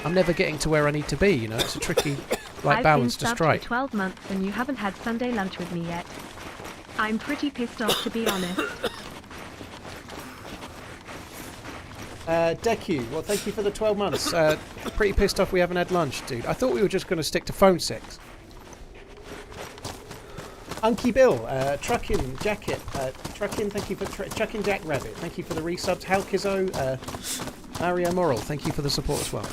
I'm never getting to where I need to be, you know? It's a tricky, balance to strike. I've been subbed for 12 months and you haven't had Sunday lunch with me yet. I'm pretty pissed off, to be honest. Deku, well, thank you for the 12 months. Pretty pissed off we haven't had lunch, dude. I thought we were just going to stick to phone sex. Unky Bill, Truckin Jacket, Truckin, thank you for Chuckin Jackrabbit, thank you for the resubs. Halkizo, Mario Moral, thank you for the support as well.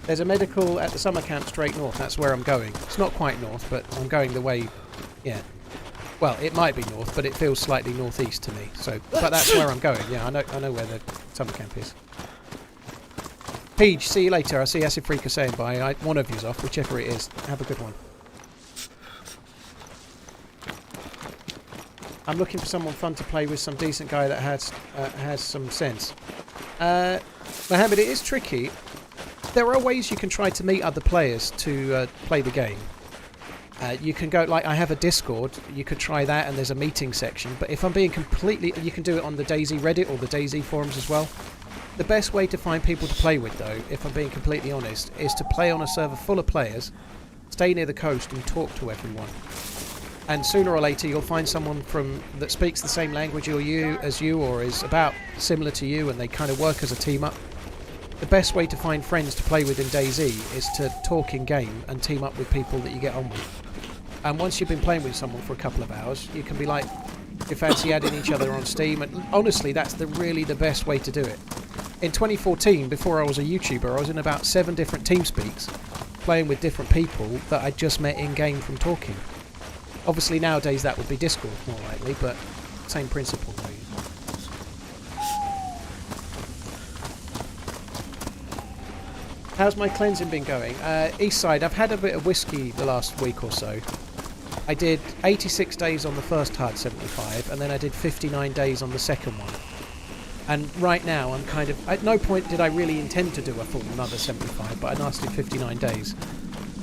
There's a medical at the summer camp straight north. That's where I'm going. It's not quite north, but I'm going the way. Yeah. Well, it might be north, but it feels slightly northeast to me. So, but that's where I'm going. Yeah, I know where the summer camp is. Peach, see you later. I see Acid Freaker saying bye. One of you's off, whichever it is. Have a good one. I'm looking for someone fun to play with, some decent guy that has some sense. Mohammed, it is tricky. There are ways you can try to meet other players to play the game. You can go, like, I have a Discord, you could try that, and there's a meeting section, but if I'm being completely... You can do it on the DayZ Reddit or the DayZ forums as well. The best way to find people to play with, though, if I'm being completely honest, is to play on a server full of players, stay near the coast and talk to everyone. And sooner or later you'll find someone that speaks the same language as you, or is about similar to you, and they kind of work as a team up. The best way to find friends to play with in DayZ is to talk in game and team up with people that you get on with. And once you've been playing with someone for a couple of hours, you can be like, you fancy adding each other on Steam, and honestly, that's really the best way to do it. In 2014, before I was a YouTuber, I was in about 7 different TeamSpeaks, playing with different people that I just met in-game from talking. Obviously nowadays that would be Discord more likely, but same principle really. How's my cleansing been going? Eastside, I've had a bit of whiskey the last week or so. I did 86 days on the first hard 75, and then I did 59 days on the second one. And right now I'm kind of... At no point did I really intend to do a full another 75, but I lasted 59 days.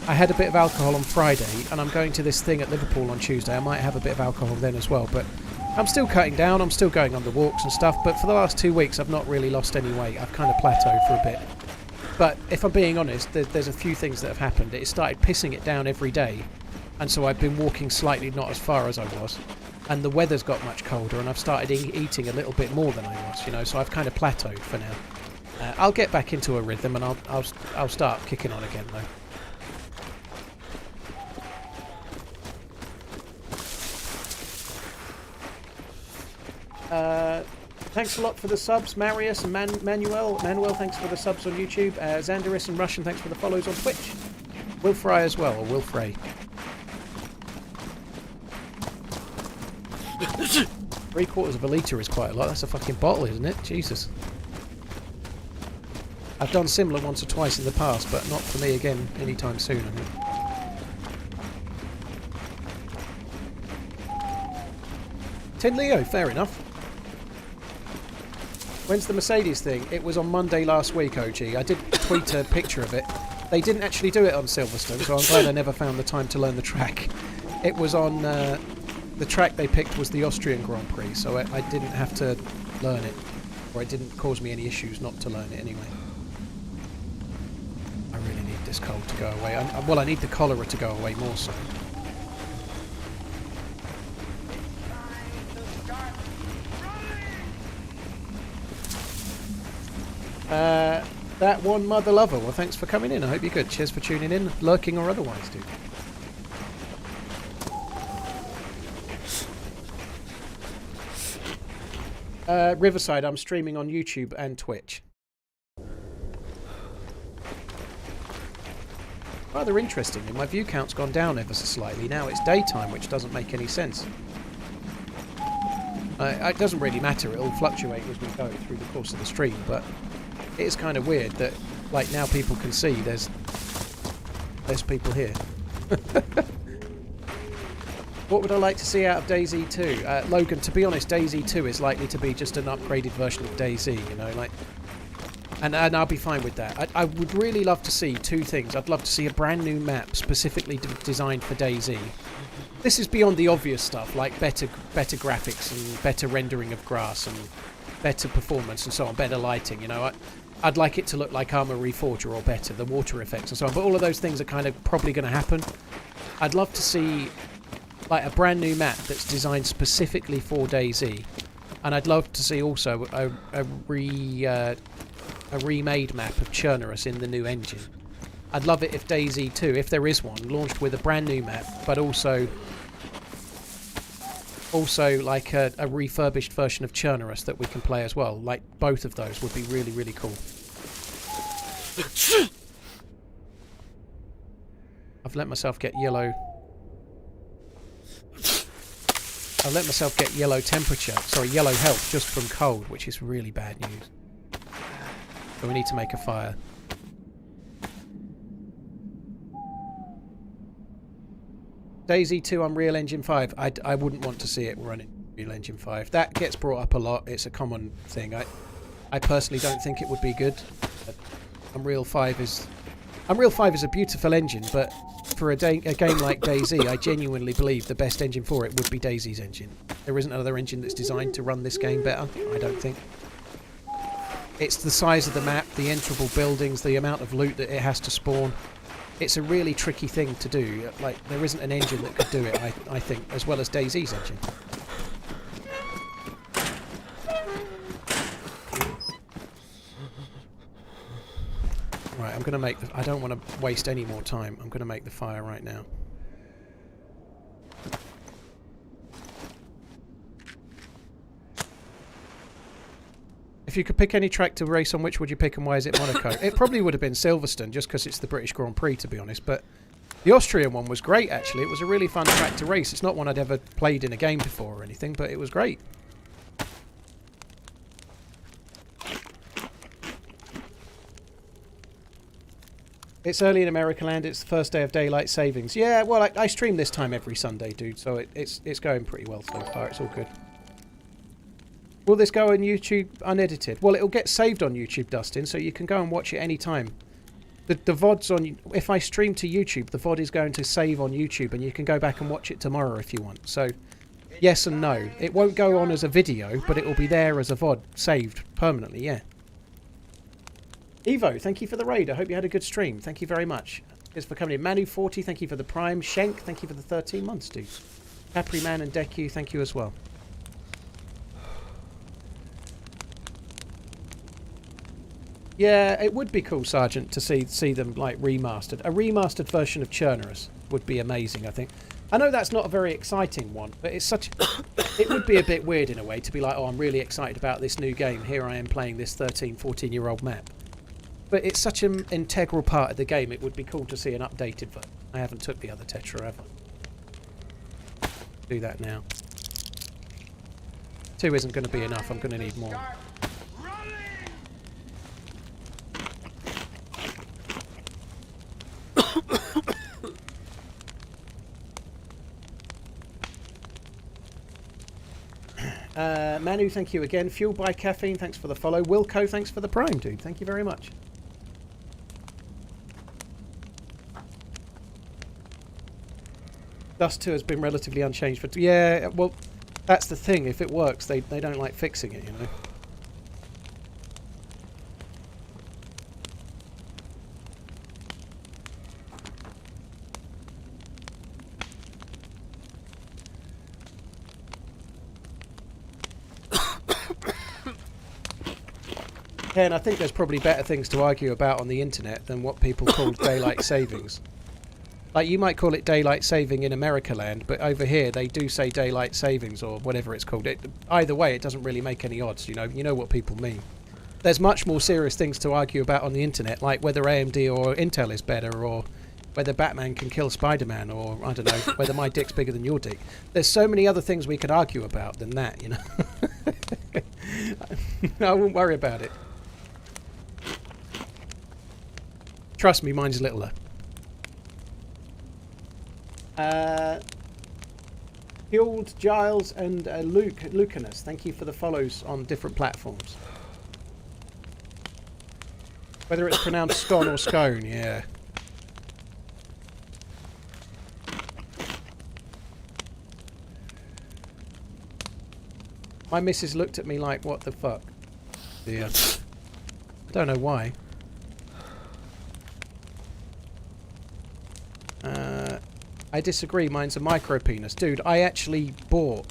I had a bit of alcohol on Friday, and I'm going to this thing at Liverpool on Tuesday. I might have a bit of alcohol then as well, but I'm still cutting down, I'm still going on the walks and stuff, but for the last 2 weeks I've not really lost any weight. I've kind of plateaued for a bit. But if I'm being honest, there's a few things that have happened. It started pissing it down every day, and so I've been walking slightly not as far as I was. And the weather's got much colder, and I've started eating a little bit more than I was, you know, so I've kind of plateaued for now. I'll get back into a rhythm, and I'll start kicking on again, though. Thanks a lot for the subs, Marius and Manuel. Manuel, thanks for the subs on YouTube. Xanderus and Russian, thanks for the follows on Twitch. Will Fry as well, or Will Frey. 3/4 of a litre is quite a lot. That's a fucking bottle, isn't it? Jesus. I've done similar once or twice in the past, but not for me again anytime soon, I think. Tin Leo, fair enough. When's the Mercedes thing? It was on Monday last week, OG. I did tweet a picture of it. They didn't actually do it on Silverstone, so I'm glad I never found the time to learn the track. It was on... the track they picked was the Austrian Grand Prix, so I didn't have to learn it. Or it didn't cause me any issues not to learn it anyway. I really need this cold to go away. Well, I need the cholera to go away more so. That one mother lover. Well, thanks for coming in. I hope you're good. Cheers for tuning in, lurking or otherwise, dude. Riverside, I'm streaming on YouTube and Twitch. Rather interestingly, my view count's gone down ever so slightly. Now it's daytime, which doesn't make any sense. It doesn't really matter. It'll fluctuate as we go through the course of the stream, but it is kind of weird that, like, now people can see there's people here. What would I like to see out of DayZ 2? Logan, to be honest, DayZ 2 is likely to be just an upgraded version of DayZ, you know, like... And I'll be fine with that. I would really love to see two things. I'd love to see a brand new map specifically designed for DayZ. This is beyond the obvious stuff, like better graphics and better rendering of grass and better performance and so on, better lighting, you know. I'd like it to look like Arma Reforger or better, the water effects and so on, but all of those things are kind of probably going to happen. I'd love to see like a brand new map that's designed specifically for DayZ, and I'd love to see also a remade map of Chernarus in the new engine. I'd love it if DayZ 2, if there is one, launched with a brand new map, but also like a refurbished version of Chernarus that we can play as well. Like, both of those would be really, really cool. I've let myself get yellow... I've let myself get yellow health just from cold, which is really bad news. So we need to make a fire. DayZ 2 Unreal Engine 5. I wouldn't want to see it running Unreal Engine 5. That gets brought up a lot. It's a common thing. I personally don't think it would be good. Unreal 5 is a beautiful engine, but for a game like DayZ, I genuinely believe the best engine for it would be DayZ's engine. There isn't another engine that's designed to run this game better, I don't think. It's the size of the map, the enterable buildings, the amount of loot that it has to spawn. It's a really tricky thing to do. Like, there isn't an engine that could do it, I think, as well as DayZ's engine. Right, I'm going to make... I don't want to waste any more time. I'm going to make the fire right now. If you could pick any track to race on, which would you pick and why is it Monaco? It probably would have been Silverstone, just because it's the British Grand Prix, to be honest. But the Austrian one was great, actually. It was a really fun track to race. It's not one I'd ever played in a game before or anything, but it was great. It's early in America land. It's the first day of daylight savings. Yeah, well, I stream this time every Sunday, dude, so it's going pretty well so far. It's all good. Will this go on YouTube unedited? Well, it'll get saved on YouTube, Dustin, so you can go and watch it any time. The VOD's on... If I stream to YouTube, the VOD is going to save on YouTube, and you can go back and watch it tomorrow if you want. So, yes and no. It won't go on as a video, but it will be there as a VOD, saved permanently, yeah. Evo, thank you for the raid. I hope you had a good stream. Thank you very much. Cheers for coming in. Manu40, thank you for the Prime. Shenk, thank you for the 13 months, dude. Capri Man and Deku, thank you as well. Yeah, it would be cool, Sergeant, to see them, like, remastered. A remastered version of Chernarus would be amazing, I think. I know that's not a very exciting one, but it's such... It would be a bit weird, in a way, to be like, oh, I'm really excited about this new game. Here I am playing this 13, 14-year-old map. But it's such an integral part of the game, it would be cool to see an updated version. I haven't took the other Tetra ever. Do that now. 2 isn't going to be enough. I'm going to need more. Start running! Manu, thank you again. Fueled by Caffeine, thanks for the follow. Wilco, thanks for the Prime, dude. Thank you very much. Dust 2 has been relatively unchanged for... Yeah, well, that's the thing. If it works, they don't like fixing it, you know. Ken, I think there's probably better things to argue about on the internet than what people call daylight savings. Like, you might call it daylight saving in America land, but over here they do say daylight savings or whatever it's called. Either way, it doesn't really make any odds, you know. You know what people mean. There's much more serious things to argue about on the internet, like whether AMD or Intel is better, or whether Batman can kill Spider-Man, or, I don't know, whether my dick's bigger than your dick. There's so many other things we could argue about than that, you know. I wouldn't worry about it. Trust me, mine's littler. Fueled, Giles, and Lucanus, thank you for the follows on different platforms. Whether it's pronounced scone or scone, yeah. My missus looked at me like, what the fuck? Yeah. I don't know why. I disagree, mine's a micropenis. Dude, I actually bought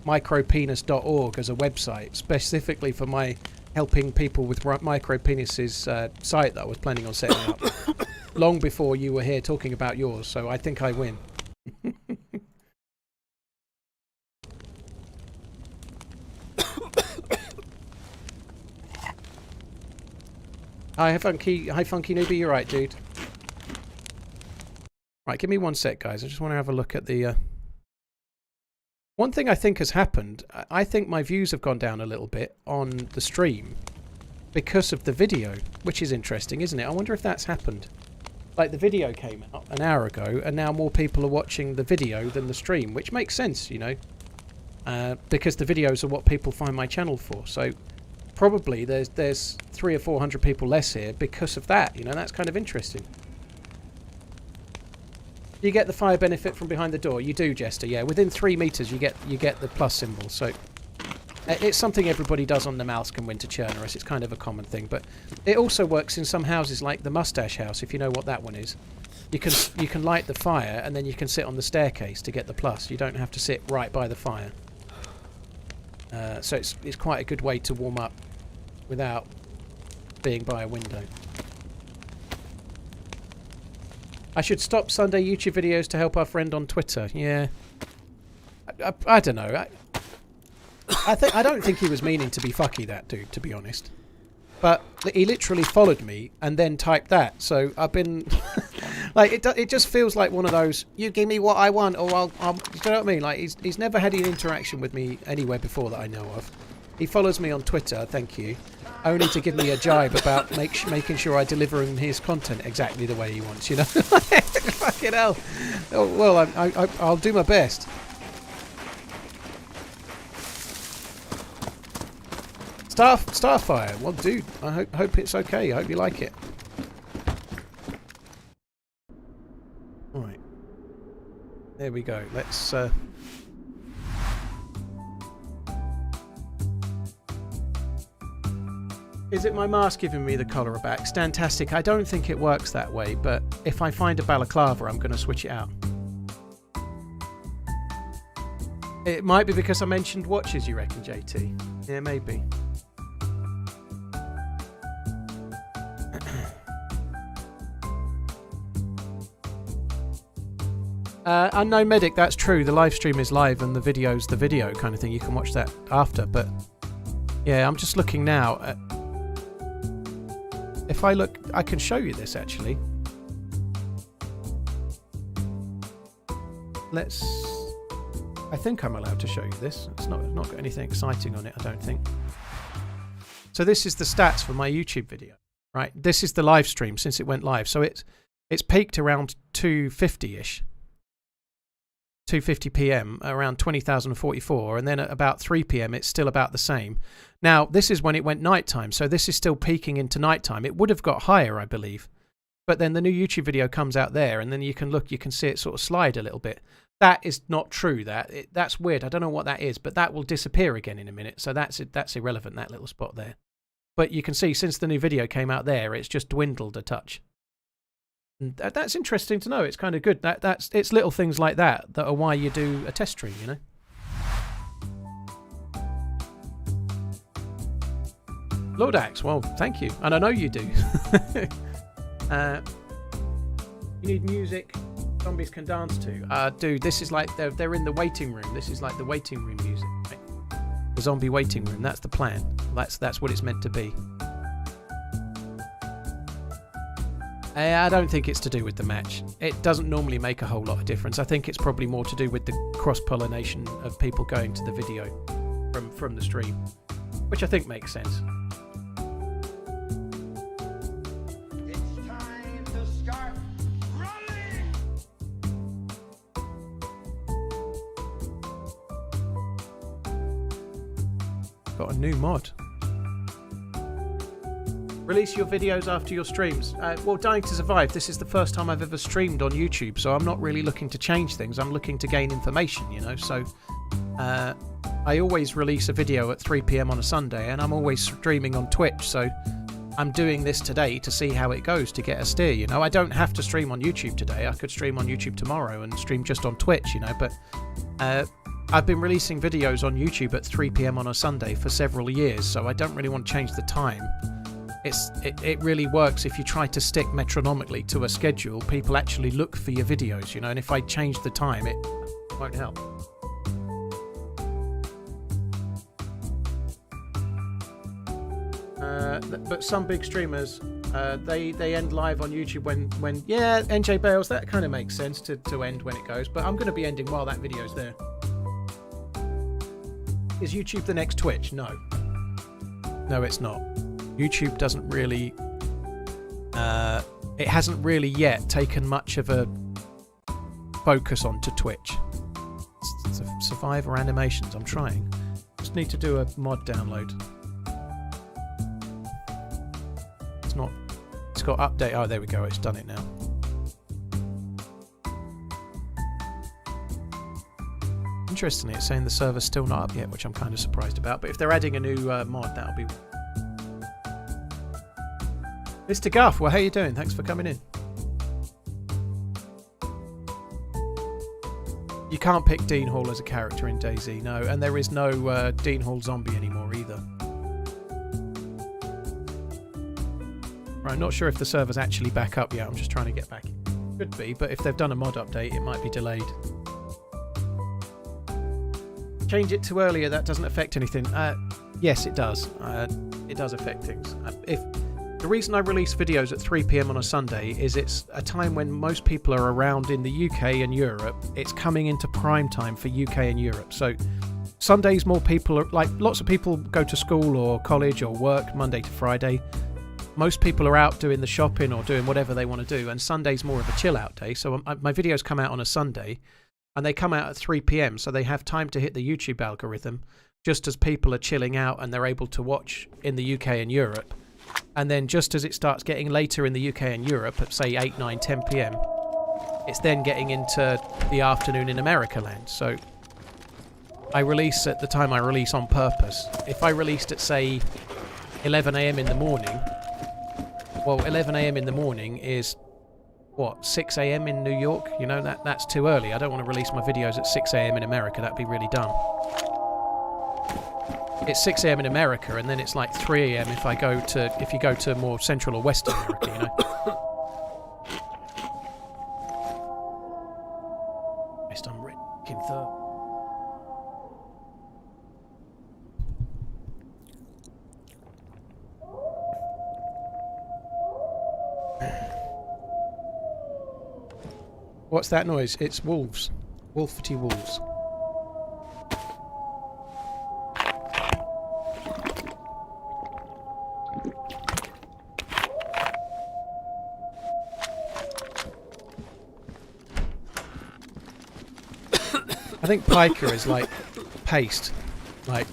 micropenis.org as a website specifically for my helping people with micropenises site that I was planning on setting up long before you were here talking about yours, so I think I win. Hi funky newbie, you're right, dude. Right, give me 1 sec, guys. I just want to have a look at the... One thing I think has happened, I think my views have gone down a little bit on the stream because of the video, which is interesting, isn't it? I wonder if that's happened. Like, the video came out an hour ago, and now more people are watching the video than the stream, which makes sense, you know, because the videos are what people find my channel for. So probably there's 300 or 400 people less here because of that, you know. That's kind of interesting. You get the fire benefit from behind the door. You do, Jester. Yeah, within 3 meters, you get the plus symbol. So it's something everybody does on the mouse can win to Chernarus. It's kind of a common thing, but it also works in some houses, like the Mustache House. If you know what that one is, you can light the fire and then you can sit on the staircase to get the plus. You don't have to sit right by the fire. So it's quite a good way to warm up without being by a window. I should stop Sunday YouTube videos to help our friend on Twitter. Yeah. I don't know. I don't think he was meaning to be fucky, that dude, to be honest. But he literally followed me and then typed that. So I've been... like, it just feels like one of those, you give me what I want or I'll... Do you know what I mean? Like, he's never had an interaction with me anywhere before that I know of. He follows me on Twitter, thank you, only to give me a jibe about making sure I deliver him his content exactly the way he wants, you know? Fucking hell. Oh, well, I'll do my best. Starfire. Well, dude, I hope it's okay. I hope you like it. All right. There we go. Let's... Is it my mask giving me the cholera back? Stantastic. I don't think it works that way, but if I find a balaclava, I'm going to switch it out. It might be because I mentioned watches, you reckon, JT? Yeah, maybe. Unknown Medic, that's true. The live stream is live and the video's the video kind of thing. You can watch that after, but yeah, I'm just looking now at... If I look, I can show you this actually. I think I'm allowed to show you this. It's not got anything exciting on it, I don't think. So this is the stats for my YouTube video, right? This is the live stream since it went live. So it's peaked around 2:50ish. 2:50 p.m. around 20,044, and then at about 3 p.m. it's still about the same. Now this is when it went nighttime, so this is still peaking into nighttime. It would have got higher, I believe, but then the new YouTube video comes out there, and then you can see it sort of slide a little bit. That is not true. That's weird. I don't know what that is, but that will disappear again in a minute. So that's irrelevant, that little spot there. But you can see since the new video came out there, it's just dwindled a touch. And that's interesting to know. It's kind of good. It's little things like that are why you do a test stream, you know. Lord Axe, well, thank you, and I know you do. You need music zombies can dance to. Dude, this is like they're in the waiting room. This is like the waiting room music, right? The zombie waiting room. That's the plan. That's what it's meant to be. I don't think it's to do with the match. It doesn't normally make a whole lot of difference. I think it's probably more to do with the cross-pollination of people going to the video from the stream, which I think makes sense. It's time to start running! Got a new mod. Release your videos after your streams. Well, Dying to Survive, this is the first time I've ever streamed on YouTube, so I'm not really looking to change things. I'm looking to gain information, you know, so I always release a video at 3 p.m. on a Sunday, and I'm always streaming on Twitch, so I'm doing this today to see how it goes, to get a steer, you know. I don't have to stream on YouTube today. I could stream on YouTube tomorrow and stream just on Twitch, you know, but I've been releasing videos on YouTube at 3 p.m. on a Sunday for several years, so I don't really want to change the time. It really works if you try to stick metronomically to a schedule. People actually look for your videos, you know, and if I change the time, it won't help. But some big streamers, they end live on YouTube when yeah, NJ Bales, that kind of makes sense to end when it goes, but I'm going to be ending while that video's there. Is YouTube the next Twitch? No. No, it's not. YouTube doesn't really, it hasn't really yet taken much of a focus onto Twitch. It's Survivor animations, I'm trying. Just need to do a mod download. It's got update, oh there we go, it's done it now. Interestingly, it's saying the server's still not up yet, which I'm kind of surprised about, but if they're adding a new mod, that'll be... Mr. Guff, well, how you doing? Thanks for coming in. You can't pick Dean Hall as a character in DayZ, no, and there is no Dean Hall zombie anymore either. Right, not sure if the server's actually back up yet. I'm just trying to get back. Could be, but if they've done a mod update, it might be delayed. Change it to earlier, that doesn't affect anything. Yes, it does. It does affect things. The reason I release videos at 3 p.m. on a Sunday is it's a time when most people are around in the UK and Europe. It's coming into prime time for UK and Europe. So Sundays more people are, like, lots of people go to school or college or work Monday to Friday. Most people are out doing the shopping or doing whatever they want to do, and Sunday's more of a chill out day. So my videos come out on a Sunday and they come out at 3 p.m. so they have time to hit the YouTube algorithm just as people are chilling out and they're able to watch in the UK and Europe. And then just as it starts getting later in the UK and Europe at say 8, 9, 10 p.m, it's then getting into the afternoon in America land. So I release at the time I release on purpose. If I released at say 11 a.m. in the morning, well, 11 a.m. in the morning is what, 6 a.m. in New York? You know, that's too early. I don't want to release my videos at 6 a.m. in America. That'd be really dumb. It's 6 a.m. in America, and then it's like 3 a.m. if you go to more Central or Western America, you know. Based on Rick Third. What's that noise? It's wolves. Wolfety wolves. think pica is like paste, like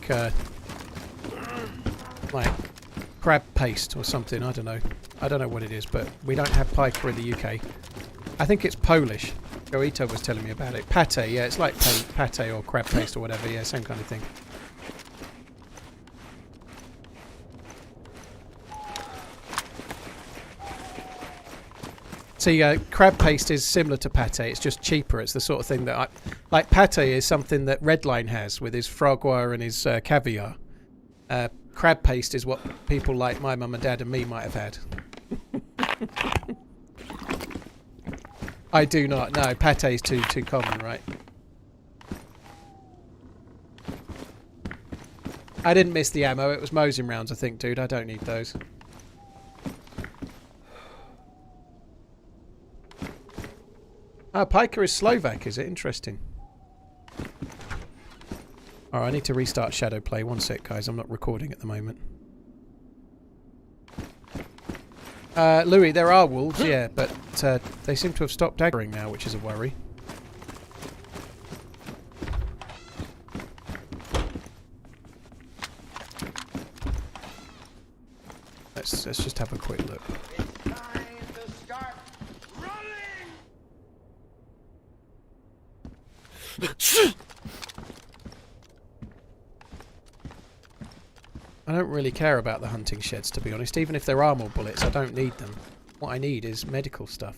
crab paste or something. I don't know. I don't know what it is, but we don't have pica in the UK. I think it's Polish. Goito was telling me about it. Pate, yeah, it's like pate or crab paste or whatever. Yeah, same kind of thing. See, crab paste is similar to pate. It's just cheaper. It's the sort of thing that like pate is something that Redline has with his foie gras and his caviar. Crab paste is what people like my mum and dad and me might have had. I do not. No, pate is too common, right? I didn't miss the ammo. It was Mosin rounds, I think, dude. I don't need those. Oh, pica is Slovak, is it? Interesting. Alright, I need to restart Shadow Play. One sec, guys. I'm not recording at the moment. Louis, there are wolves, yeah, but they seem to have stopped aggroing now, which is a worry. Let's just have a quick look. It's time to start running! I don't really care about the hunting sheds, to be honest. Even if there are more bullets, I don't need them. What I need is medical stuff.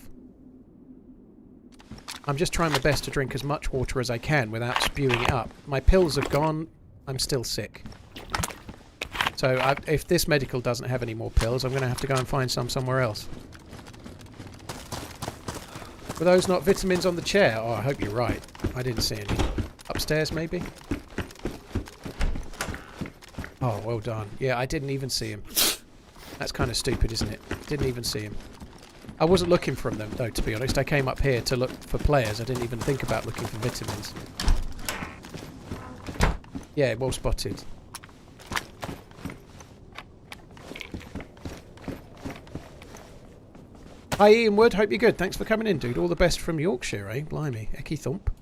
I'm just trying my best to drink as much water as I can without spewing it up. My pills have gone. I'm still sick. So if this medical doesn't have any more pills, I'm going to have to go and find some somewhere else. Were those not vitamins on the chair? Oh, I hope you're right. I didn't see any. Upstairs, maybe? Oh, well done. Yeah, I didn't even see him. That's kind of stupid, isn't it? Didn't even see him. I wasn't looking for them, though, to be honest. I came up here to look for players. I didn't even think about looking for vitamins. Yeah, well spotted. Hi, Ian Wood. Hope you're good. Thanks for coming in, dude. All the best from Yorkshire, eh? Blimey. Ecky thump.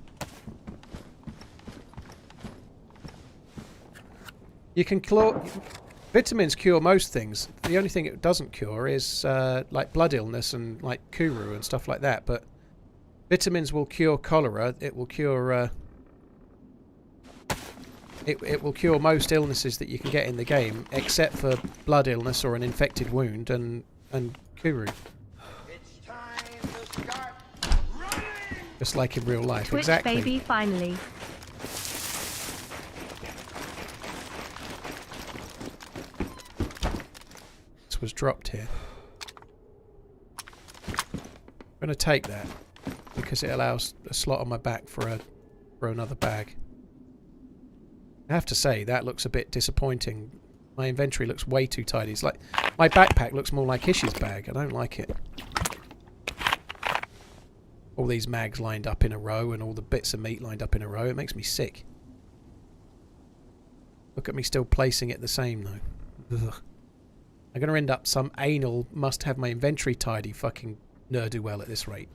You can vitamins cure most things. The only thing it doesn't cure is like blood illness and like kuru and stuff like that. But vitamins will cure cholera. It will cure it will cure most illnesses that you can get in the game, except for blood illness or an infected wound and kuru. It's time to start running! Just like in real life. Twitch Exactly. baby, finally. Was dropped here. I'm going to take that because it allows a slot on my back for another bag. I have to say that looks a bit disappointing. My inventory looks way too tidy. It's like my backpack looks more like Ish's bag. I don't like it. All these mags lined up in a row and all the bits of meat lined up in a row. It makes me sick. Look at me still placing it the same though. Ugh. I'm going to end up some anal must have my inventory tidy fucking ne'er-do-well at this rate.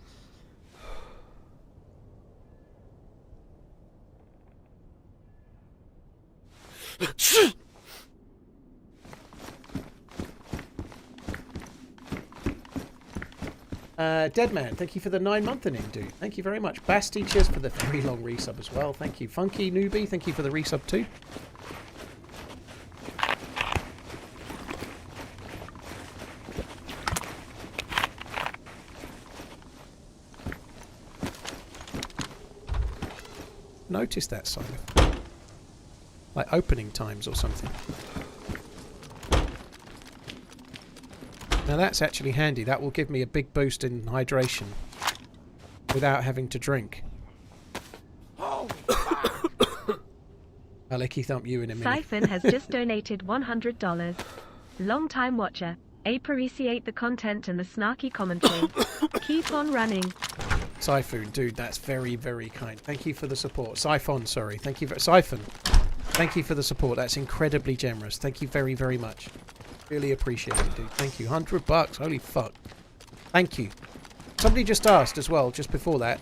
Deadman, thank you for the 9-month in, dude. Thank you very much. Basti, cheers for the very long resub as well. Thank you. Funky Newbie, thank you for the resub too. Noticed that, Simon. Like opening times or something. Now that's actually handy. That will give me a big boost in hydration without having to drink. I'll icky thump you in a minute. Siphon has just donated $100. Long time watcher. Appreciate the content and the snarky commentary. Keep on running. Siphon, dude, that's very, very kind. Thank you for the support. Siphon, sorry. Thank you for Siphon. Thank you for the support. That's incredibly generous. Thank you very, very much. Really appreciate it, dude. Thank you. $100. Holy fuck. Thank you. Somebody just asked as well, just before that,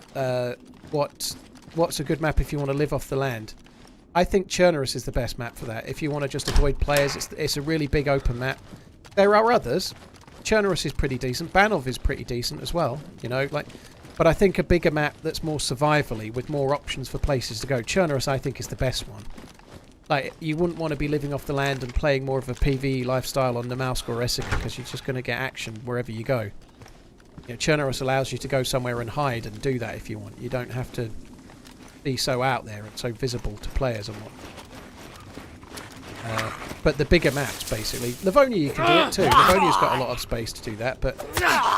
what what's a good map if you want to live off the land? I think Chernarus is the best map for that. If you want to just avoid players, it's a really big open map. There are others. Chernarus is pretty decent. Banov is pretty decent as well. You know, like, but I think a bigger map that's more survivally with more options for places to go. Chernarus, I think, is the best one. Like, you wouldn't want to be living off the land and playing more of a PvE lifestyle on the Mouse or Essica because you're just going to get action wherever you go. You know, Chernarus allows you to go somewhere and hide and do that if you want. You don't have to be so out there and so visible to players and what. But the bigger maps, basically. Livonia, you can do it too. Livonia's got a lot of space to do that, but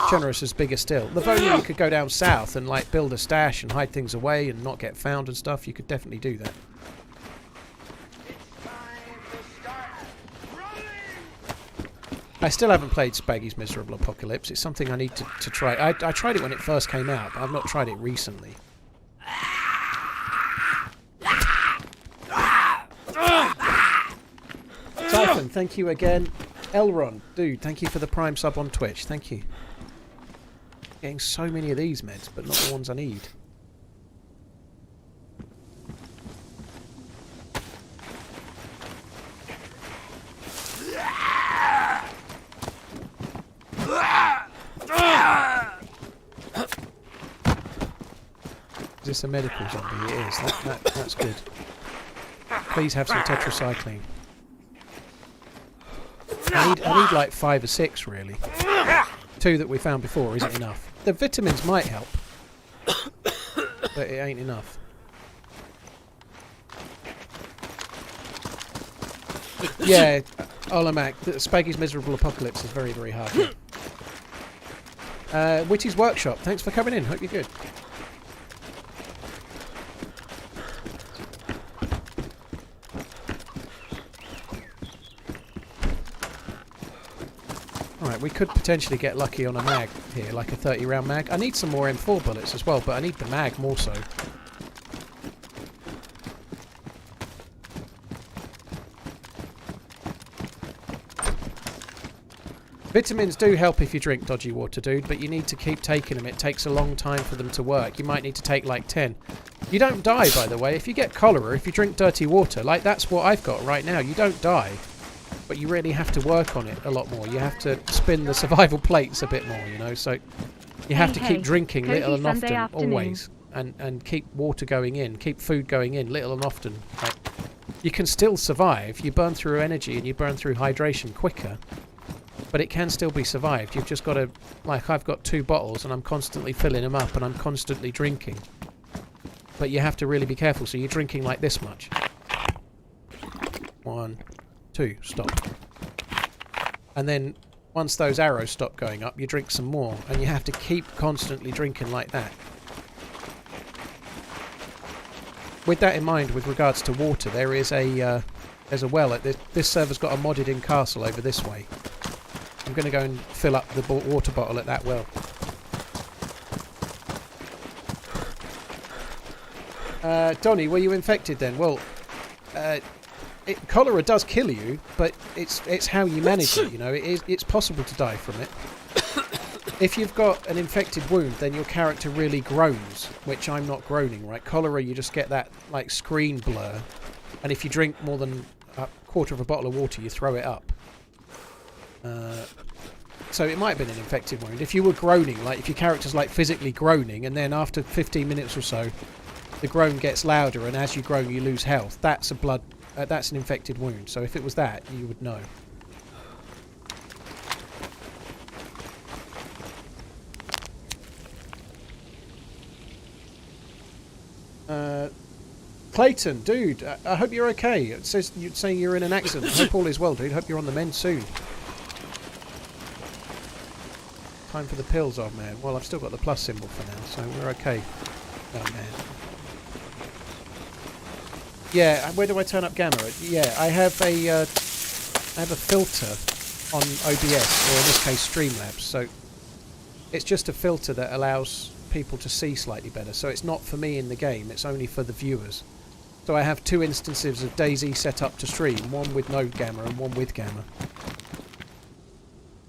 Chernarus is bigger still. Livonia, you could go down south and like build a stash and hide things away and not get found and stuff. You could definitely do that. I still haven't played Spaggy's Miserable Apocalypse. It's something I need to try. I tried it when it first came out, but I've not tried it recently. Typhon, thank you again. Elron, dude, thank you for the Prime sub on Twitch. Thank you. Getting so many of these meds, but not the ones I need. Is this a medical zombie? It is. That's good. Please have some tetracycline. I need like 5 or 6 really. 2 that we found before isn't enough. The vitamins might help, but it ain't enough. Yeah, Olamac, Spaggy's Miserable Apocalypse is very, very hard. Witty's Workshop, thanks for coming in. Hope you're good. Alright, we could potentially get lucky on a mag here, like a 30-round mag. I need some more M4 bullets as well, but I need the mag more so. Vitamins do help if you drink dodgy water, dude, but you need to keep taking them. It takes a long time for them to work. You might need to take like 10. You don't die, by the way. If you get cholera, if you drink dirty water, like that's what I've got right now, you don't die. But you really have to work on it a lot more. You have to spin the survival plates a bit more, you know, so you have to keep drinking little and often, always, and keep water going in, keep food going in, little and often. Like, you can still survive. You burn through energy and you burn through hydration quicker, but it can still be survived. You've just got to, like, I've got 2 bottles and I'm constantly filling them up and I'm constantly drinking. But you have to really be careful, so you're drinking like this much. 1, 2, stop. And then once those arrows stop going up, you drink some more, and you have to keep constantly drinking like that. With that in mind, with regards to water, there is a there's a well at this server's got a modded in castle over this way. I'm going to go and fill up the water bottle at that well. Donnie, were you infected then? Well, cholera does kill you, but it's how you manage it, you know. It's possible to die from it. If you've got an infected wound, then your character really groans, which I'm not groaning, right? Cholera, you just get that, like, screen blur, and if you drink more than a quarter of a bottle of water, you throw it up. So it might have been an infected wound. If you were groaning, like, if your character's, like, physically groaning, and then after 15 minutes or so, the groan gets louder, and as you groan, you lose health, that's that's an infected wound. So if it was that, you would know. Clayton, dude, I hope you're okay. It says you're saying you're in an accident. I hope all is well, dude. Hope you're on the mend soon. Time for the pills, old man. Well, I've still got the plus symbol for now, so we're okay. Oh, man. Yeah, where do I turn up gamma? Yeah, I have a filter on OBS, or in this case Streamlabs. So it's just a filter that allows people to see slightly better. So it's not for me in the game, it's only for the viewers. So I have 2 instances of DayZ set up to stream, one with no gamma and one with gamma.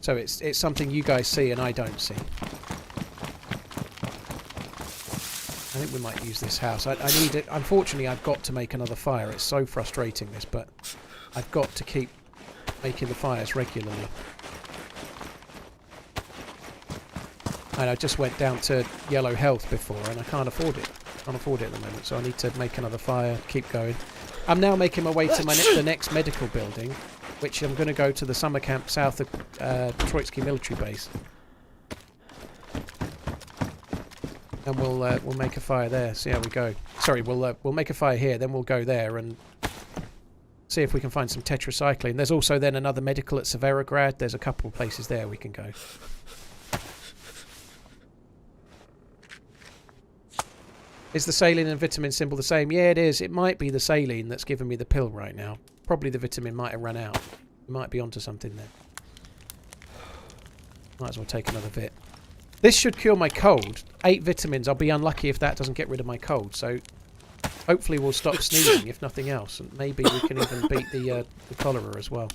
So it's something you guys see and I don't see. I think we might use this house. I need it. Unfortunately, I've got to make another fire. It's so frustrating, this, but I've got to keep making the fires regularly. And I just went down to yellow health before, and I can't afford it. Can't afford it at the moment, so I need to make another fire, keep going. I'm now making my way to the next medical building, which I'm going to go to the summer camp south of Troitsky military base. And we'll make a fire there. See how we go. Sorry, we'll make a fire here. Then we'll go there and see if we can find some tetracycline. There's also then another medical at Severograd. There's a couple of places there we can go. Is the saline and vitamin symbol the same? Yeah, it is. It might be the saline that's giving me the pill right now. Probably the vitamin might have run out. We might be onto something there. Might as well take another vit. This should cure my cold. 8 vitamins. I'll be unlucky if that doesn't get rid of my cold. So hopefully we'll stop sneezing, if nothing else. And maybe we can even beat the cholera as well.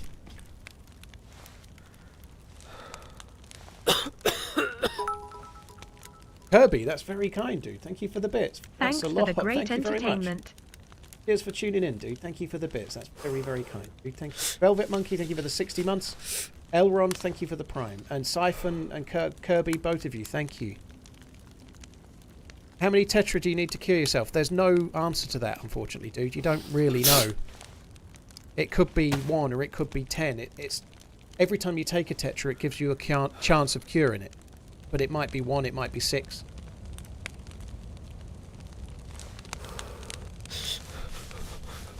Kirby, that's very kind, dude. Thank you for the bits. Thanks That's a for lot. the great Thank you very much. entertainment. Cheers for tuning in, dude. Thank you for the bits. That's very, very kind, dude. Thank you. Velvet Monkey, thank you for the 60 months. Elrond, thank you for the prime. And Siphon and Kirby, both of you, thank you. How many tetra do you need to cure yourself? There's no answer to that, unfortunately, dude. You don't really know. It could be 1 or it could be 10. It's every time you take a tetra, it gives you a chance of curing it. But it might be 1, it might be 6.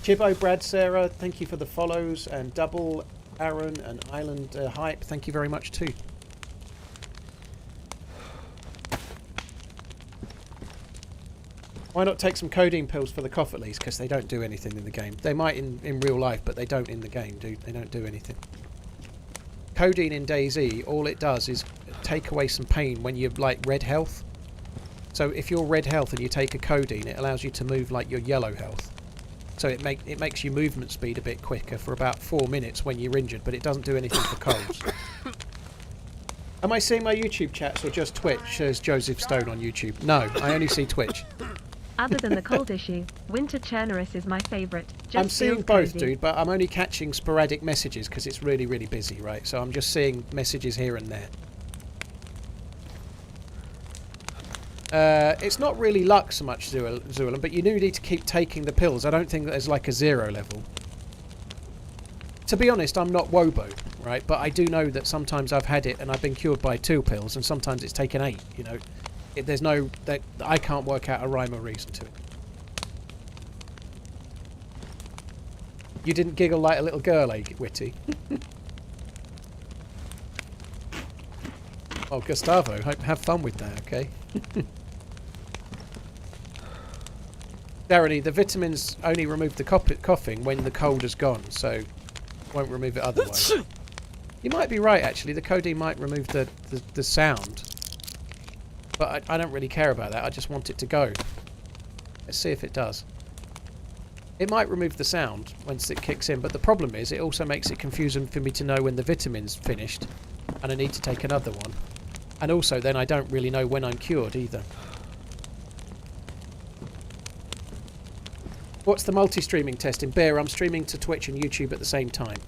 Chibo, Brad, Sarah, thank you for the follows. And Double, Aaron, and Island Hype, thank you very much too. Why not take some codeine pills for the cough at least? Because they don't do anything in the game. They might in real life, but they don't in the game, dude. They don't do anything. Codeine in DayZ, all it does is take away some pain when you're like red health. So if you're red health and you take a codeine, it allows you to move like your yellow health. So it makes your movement speed a bit quicker for about 4 minutes when you're injured, but it doesn't do anything for colds. Am I seeing my YouTube chats or just Twitch, says Joseph Stone on YouTube? No, I only see Twitch. Other than the cold issue, Winter Chernarus is my favourite. I'm seeing feels both, cozy. dude, but I'm only catching sporadic messages because it's really, really busy, right? So I'm just seeing messages here and there. It's not really luck so much, Zuelan, but you do need to keep taking the pills. I don't think that there's like a 0 level. To be honest, I'm not Wobo, right? But I do know that sometimes I've had it and I've been cured by 2 pills, and sometimes it's taken 8, you know. There's no... I can't work out a rhyme or reason to it. You didn't giggle like a little girl, eh, Witty? Oh, Gustavo, have fun with that, okay? Darren, the vitamins only remove the coughing when the cold is gone, so won't remove it otherwise. You might be right, actually. The codeine might remove the sound. But I don't really care about that. I just want it to go. Let's see if it does. It might remove the sound once it kicks in, but the problem is it also makes it confusing for me to know when the vitamin's finished and I need to take another one. And also then I don't really know when I'm cured either. What's the multi-streaming test in Bear? I'm streaming to Twitch and YouTube at the same time.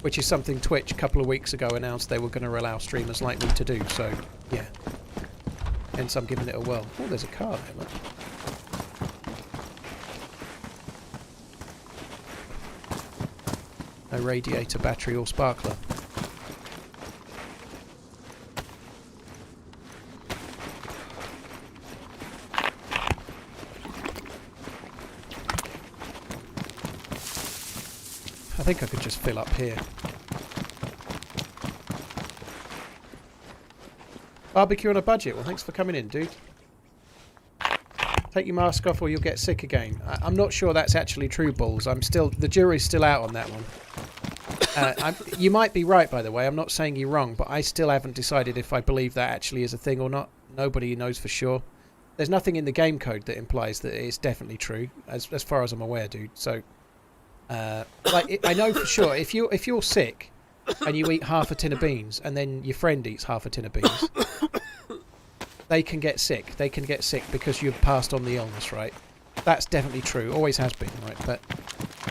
Which is something Twitch a couple of weeks ago announced they were going to allow streamers like me to do, so yeah. Hence I'm giving it a whirl. Oh, there's a car there, look. No radiator, battery or sparkler. I think I could just fill up here. Barbecue on a budget. Well, thanks for coming in, dude. Take your mask off or you'll get sick again. I'm not sure that's actually true, Balls. The jury's still out on that one. You might be right, by the way. I'm not saying you're wrong, but I still haven't decided if I believe that actually is a thing or not. Nobody knows for sure. There's nothing in the game code that implies that it's definitely true, as far as I'm aware, dude. So, I know for sure if you're sick and you eat half a tin of beans and then your friend eats half a tin of beans, they can get sick. They can get sick because you've passed on the illness, right? That's definitely true. Always has been, right? But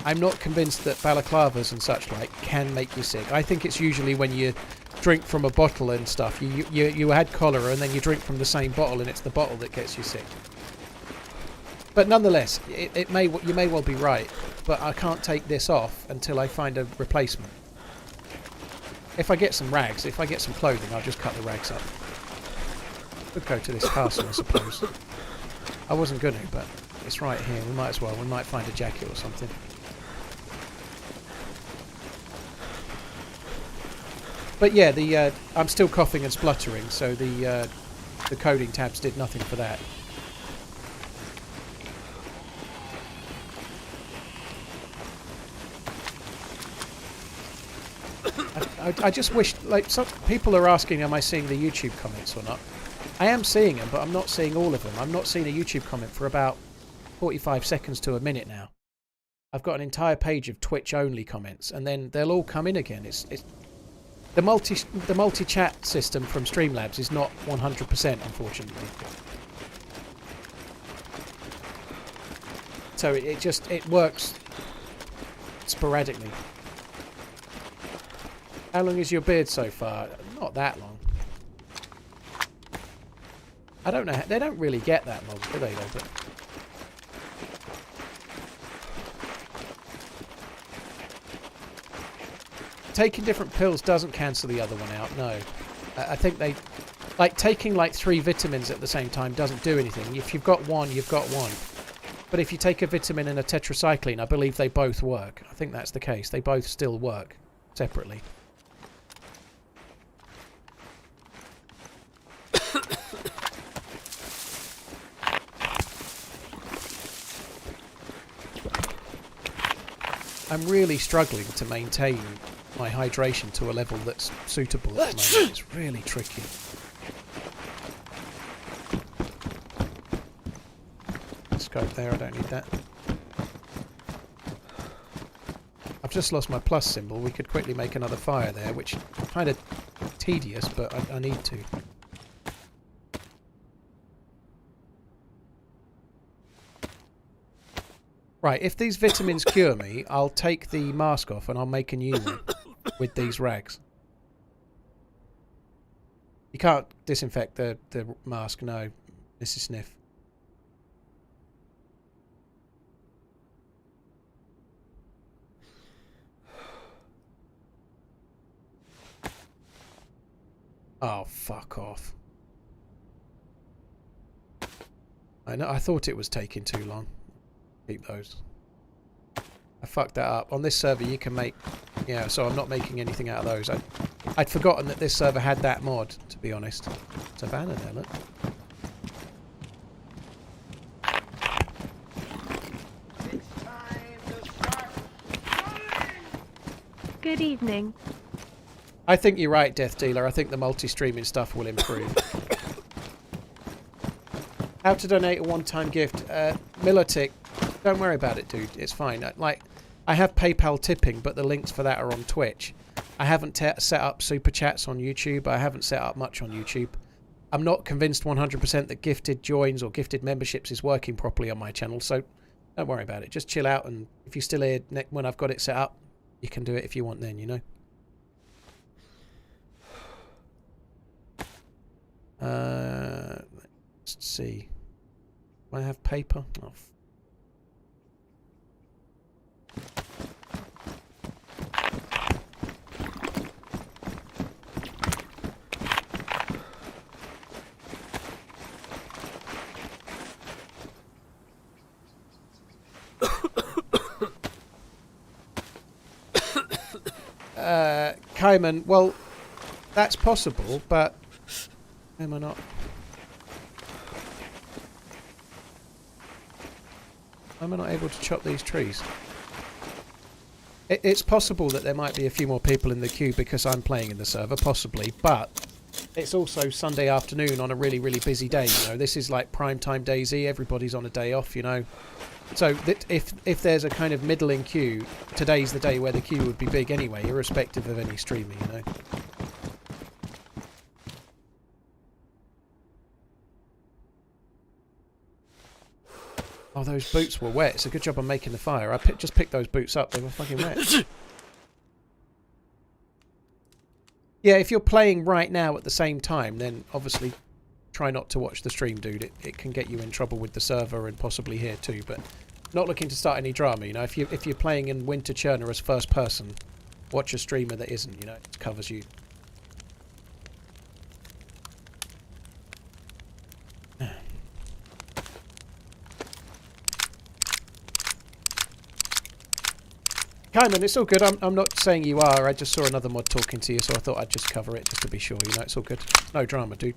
I'm not convinced that balaclavas and such like can make you sick. I think it's usually when you drink from a bottle and stuff. You had cholera and then you drink from the same bottle and it's the bottle that gets you sick. But nonetheless, you may well be right. But I can't take this off until I find a replacement. If I get some rags, if I get some clothing, I'll just cut the rags up. Could go to this castle, I suppose. I wasn't going to, but it's right here. We might as well. We might find a jacket or something. But yeah, I'm still coughing and spluttering, so the coding tabs did nothing for that. I just wish, like, some people are asking, am I seeing the YouTube comments or not? I am seeing them, but I'm not seeing all of them. I'm not seeing a YouTube comment for about 45 seconds to a minute now. I've got an entire page of Twitch-only comments, and then they'll all come in again. It's the multi-chat system from Streamlabs is not 100%, unfortunately. So it works sporadically. How long is your beard so far? Not that long. I don't know. They don't really get that long, do they? Though? But taking different pills doesn't cancel the other one out. No, I think they taking like 3 vitamins at the same time doesn't do anything. If you've got one, you've got one. But if you take a vitamin and a tetracycline, I believe they both work. I think that's the case. They both still work separately. I'm really struggling to maintain my hydration to a level that's suitable at the moment. It's really tricky. Scope there, I don't need that. I've just lost my plus symbol. We could quickly make another fire there, which is kind of tedious, but I need to. Right, if these vitamins cure me, I'll take the mask off and I'll make a new one with these rags. You can't disinfect the mask, no, Mrs. Sniff. Oh, fuck off. I know. I thought it was taking too long. Keep those. I fucked that up. On this server you can make... Yeah, so I'm not making anything out of those. I'd forgotten that this server had that mod, to be honest. Savannah there, look. It's time to start running! Good evening. I think you're right, Death Dealer. I think the multi-streaming stuff will improve. How to donate a one-time gift. Militic, don't worry about it, dude. It's fine. I have PayPal tipping, but the links for that are on Twitch. I haven't set up super chats on YouTube. I haven't set up much on YouTube. I'm not convinced 100% that gifted joins or gifted memberships is working properly on my channel, so don't worry about it. Just chill out, and if you're still here when I've got it set up, you can do it if you want then, you know? Let's see. Do I have paper? Oh. Cayman, well, that's possible, but am I not? Am I not able to chop these trees? It's possible that there might be a few more people in the queue because I'm playing in the server, possibly, but it's also Sunday afternoon on a really, really busy day, you know. This is like prime time DayZ, everybody's on a day off, you know. So that if there's a kind of middling queue, today's the day where the queue would be big anyway, irrespective of any streaming, you know. Oh, those boots were wet. It's a good job I'm making the fire. I just picked those boots up. They were fucking wet. Yeah, if you're playing right now at the same time, then obviously try not to watch the stream, dude. It can get you in trouble with the server and possibly here too. But not looking to start any drama, you know. If you're playing in Winter Chernarus first person, watch a streamer that isn't, you know. It covers you. Kaiman, it's all good. I'm not saying you are. I just saw another mod talking to you, so I thought I'd just cover it just to be sure. You know, it's all good. No drama, dude.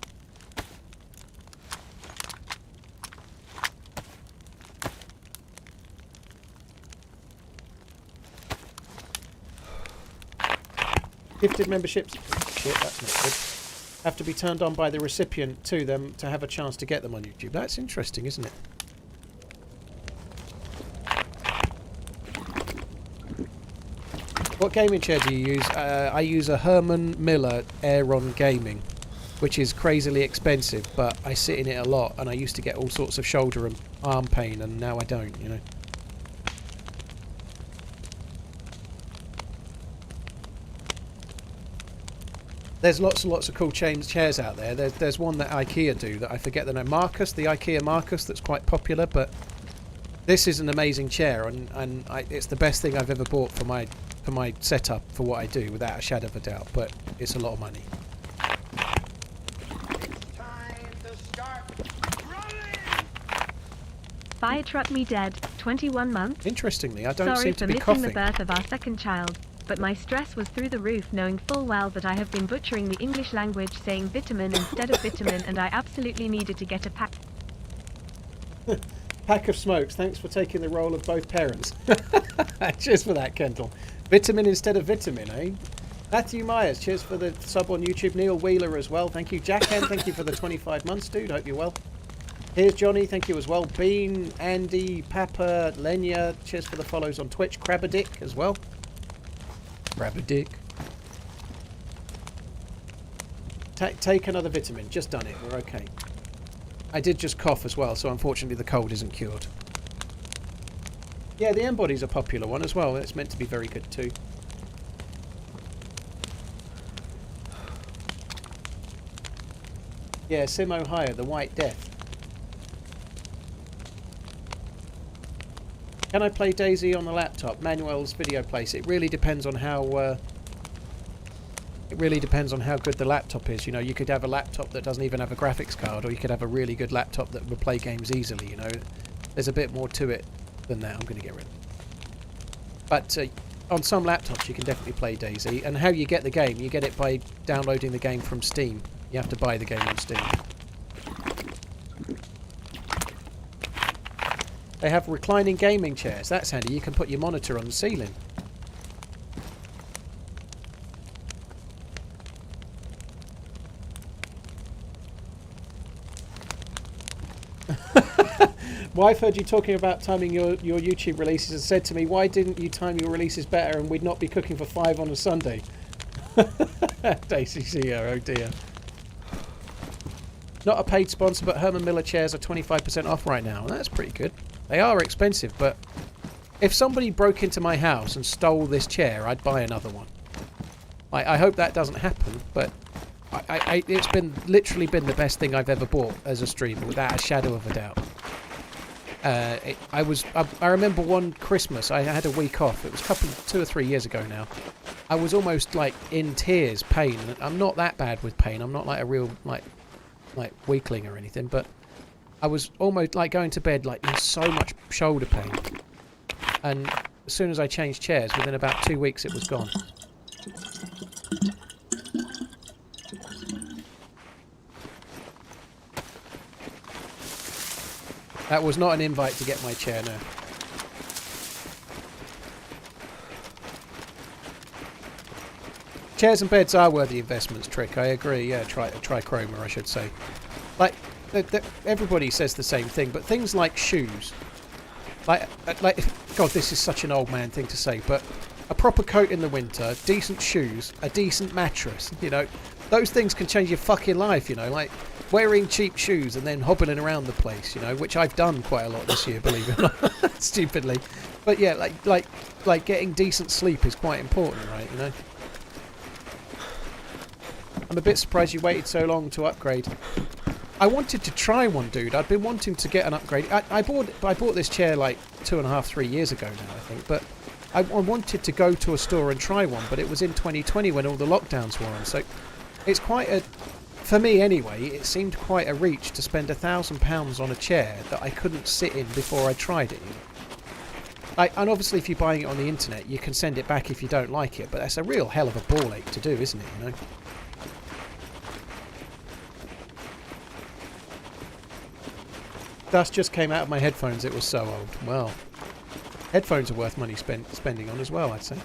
Gifted memberships. Shit, that's not good. Have to be turned on by the recipient to them to have a chance to get them on YouTube. That's interesting, isn't it? What gaming chair do you use? I use a Herman Miller Aeron Gaming, which is crazily expensive, but I sit in it a lot, and I used to get all sorts of shoulder and arm pain, and now I don't, you know. There's lots and lots of cool chairs out there. There's one that IKEA do that I forget the name. Marcus, the IKEA Marcus, that's quite popular, but this is an amazing chair, and it's the best thing I've ever bought for my setup for what I do, without a shadow of a doubt. But it's a lot of money. It's time to start running! Fire truck me dead. 21 months. Interestingly, I don't Sorry seem to for be missing coughing. the birth of our second child, but my stress was through the roof, knowing full well that I have been butchering the English language, saying vitamin instead of vitamin, and I absolutely needed to get a pack. Pack of smokes. Thanks for taking the role of both parents. Cheers for that, Kendall. Vitamin instead of vitamin, eh? Matthew Myers, cheers for the sub on YouTube. Neil Wheeler as well. Thank you. Jacken, thank you for the 25 months, dude. Hope you're well. Here's Johnny, thank you as well. Bean, Andy, Papa, Lenya, cheers for the follows on Twitch. Crabadick as well. Crabadick. Take another vitamin. Just done it. We're okay. I did just cough as well, so unfortunately the cold isn't cured. Yeah, the M-Body's a popular one as well. It's meant to be very good too. Yeah, Sim Ohio, the White Death. Can I play DayZ on the laptop? Manuel's video place. It really depends on how. It really depends on how good the laptop is. You know, you could have a laptop that doesn't even have a graphics card, or you could have a really good laptop that will play games easily. You know, there's a bit more to it than that. I'm going to get rid of it. But on some laptops you can definitely play DayZ. And how you get the game, you get it by downloading the game from Steam. You have to buy the game on Steam. They have reclining gaming chairs. That's handy. You can put your monitor on the ceiling. Wife heard you talking about timing your YouTube releases and said to me, why didn't you time your releases better and we'd not be cooking for 5 on a Sunday? DayZ, oh dear. Not a paid sponsor, but Herman Miller chairs are 25% off right now. That's pretty good. They are expensive, but if somebody broke into my house and stole this chair, I'd buy another one. I hope that doesn't happen, but it's literally been the best thing I've ever bought as a streamer, without a shadow of a doubt. I remember one Christmas I had a week off. It was 2 or 3 years ago now. I was almost like in tears, pain. I'm not that bad with pain. I'm not like a real like weakling or anything, but I was almost like going to bed like in so much shoulder pain. And as soon as I changed chairs, within about 2 weeks it was gone. That was not an invite to get my chair now. Chairs and beds are worthy investments, Trick. I agree. Yeah, trichroma, I should say. Like, everybody says the same thing, but things like shoes. Like, God, this is such an old man thing to say, but a proper coat in the winter, decent shoes, a decent mattress, you know, those things can change your fucking life, you know. Like, wearing cheap shoes and then hobbling around the place, you know, which I've done quite a lot this year, believe it or not, stupidly. But yeah, like getting decent sleep is quite important, right? You know. I'm a bit surprised you waited so long to upgrade. I wanted to try one, dude. I'd been wanting to get an upgrade. I bought this chair like 2.5, 3 years ago now, I think. But I wanted to go to a store and try one, but it was in 2020 when all the lockdowns were on. So it's quite a, for me anyway, it seemed quite a reach to spend £1,000 on a chair that I couldn't sit in before I tried it. And obviously, if you're buying it on the internet, you can send it back if you don't like it. But that's a real hell of a ball ache to do, isn't it? You know. Dust just came out of my headphones. It was so old. Well, headphones are worth money spending on as well, I'd say.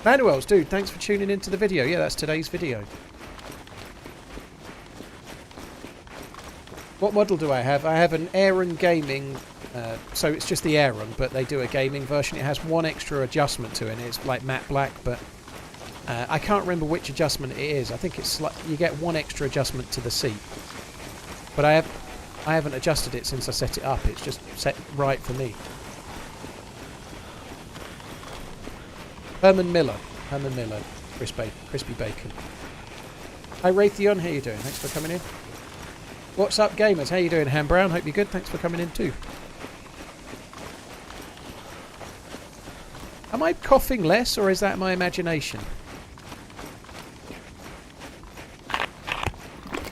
Manuels, dude, thanks for tuning into the video. Yeah, that's today's video. What model do I have? I have an Aeron Gaming, so it's just the Aeron, but they do a gaming version. It has one extra adjustment to it, and it's like matte black, but I can't remember which adjustment it is. I think it's like you get one extra adjustment to the seat. But I haven't adjusted it since I set it up. It's just set right for me. Herman Miller, crispy bacon. Hi Raytheon, how you doing? Thanks for coming in. What's up gamers? How you doing, Ham Brown? Hope you're good. Thanks for coming in too. Am I coughing less, or is that my imagination?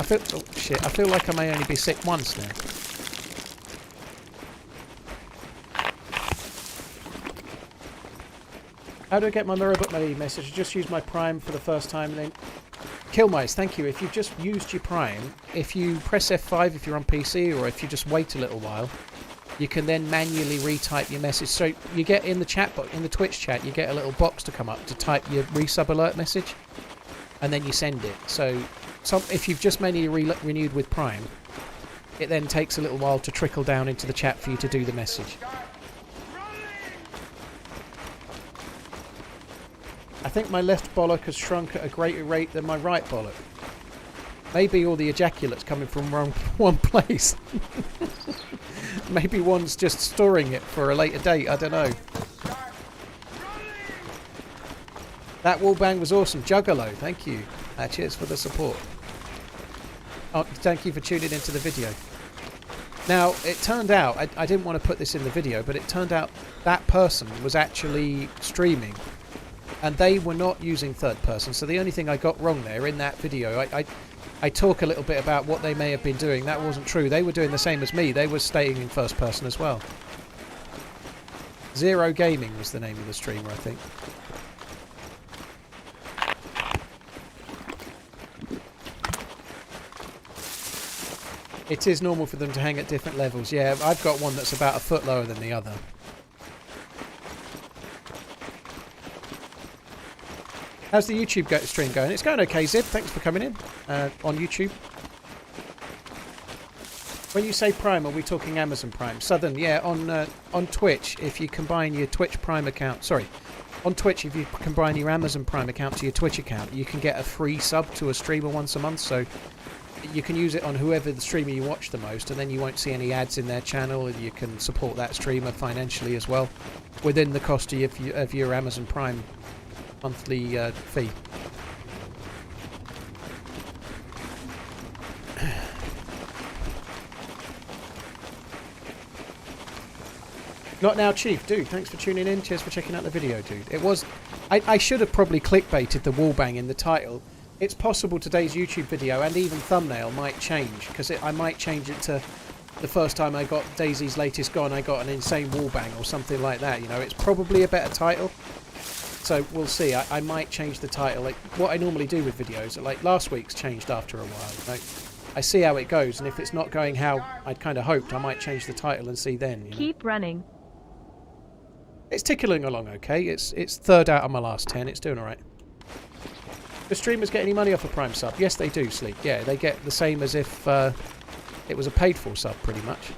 Oh shit, I feel like I may only be sick once now. How do I get my mirror book money message? I just used my Prime for the first time and then... Killmice, thank you. If you've just used your Prime, if you press F5 if you're on PC, or if you just wait a little while, you can then manually retype your message. So you get in the chat box, in the Twitch chat, you get a little box to come up to type your resub alert message, and then you send it. So if you've just manually renewed with Prime, it then takes a little while to trickle down into the chat for you to do the message. I think my left bollock has shrunk at a greater rate than my right bollock. Maybe all the ejaculate's coming from one place. Maybe one's just storing it for a later date, I don't know. That wall bang was awesome. Juggalo, thank you. Cheers for the support. Oh, thank you for tuning into the video. Now, it turned out, I didn't want to put this in the video, but it turned out that person was actually streaming. And they were not using third person, so the only thing I got wrong there in that video, I talk a little bit about what they may have been doing. That wasn't true. They were doing the same as me. They were staying in first person as well. Zero Gaming was the name of the streamer, I think. It is normal for them to hang at different levels. Yeah, I've got one that's about a foot lower than the other. How's the YouTube stream going? It's going okay, Zib. Thanks for coming in on YouTube. When you say Prime, are we talking Amazon Prime? Southern, yeah. On Twitch, if you combine your Twitch Prime account... Sorry. On Twitch, if you combine your Amazon Prime account to your Twitch account, you can get a free sub to a streamer once a month. So you can use it on whoever the streamer you watch the most, and then you won't see any ads in their channel, and you can support that streamer financially as well, within the cost of your Amazon Prime monthly fee. Not now, Chief. Dude, thanks for tuning in. Cheers for checking out the video, dude. It was... I should have probably clickbaited the wallbang in the title. It's possible today's YouTube video and even thumbnail might change, because I might change it to the first time I got DayZ's latest gone, I got an insane wallbang or something like that. You know, it's probably a better title. So we'll see. I might change the title. Like what I normally do with videos, like last week's changed after a while. Like, I see how it goes, and if it's not going how I'd kind of hoped, I might change the title and see then. You know? Keep running. It's tickling along okay. It's third out of my last 10. It's doing all right. Do streamers get any money off a Prime sub? Yes, they do, Sleek. Yeah, they get the same as if it was a paid-for sub, pretty much.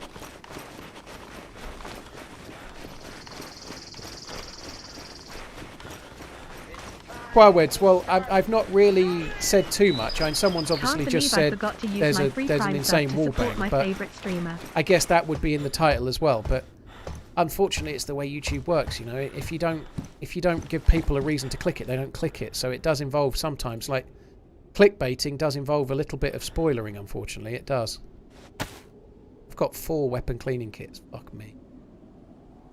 Squirweds, well, I've not really said too much. I mean, someone's obviously Can't just believe I said forgot to use there's my an free Prime insane sub to support wallbang, my but favourite streamer. I guess that would be in the title as well. But unfortunately, it's the way YouTube works. You know, if you don't give people a reason to click it, they don't click it. So it does involve sometimes, like clickbaiting does involve a little bit of spoilering. Unfortunately, it does. I've got 4 weapon cleaning kits. Fuck me.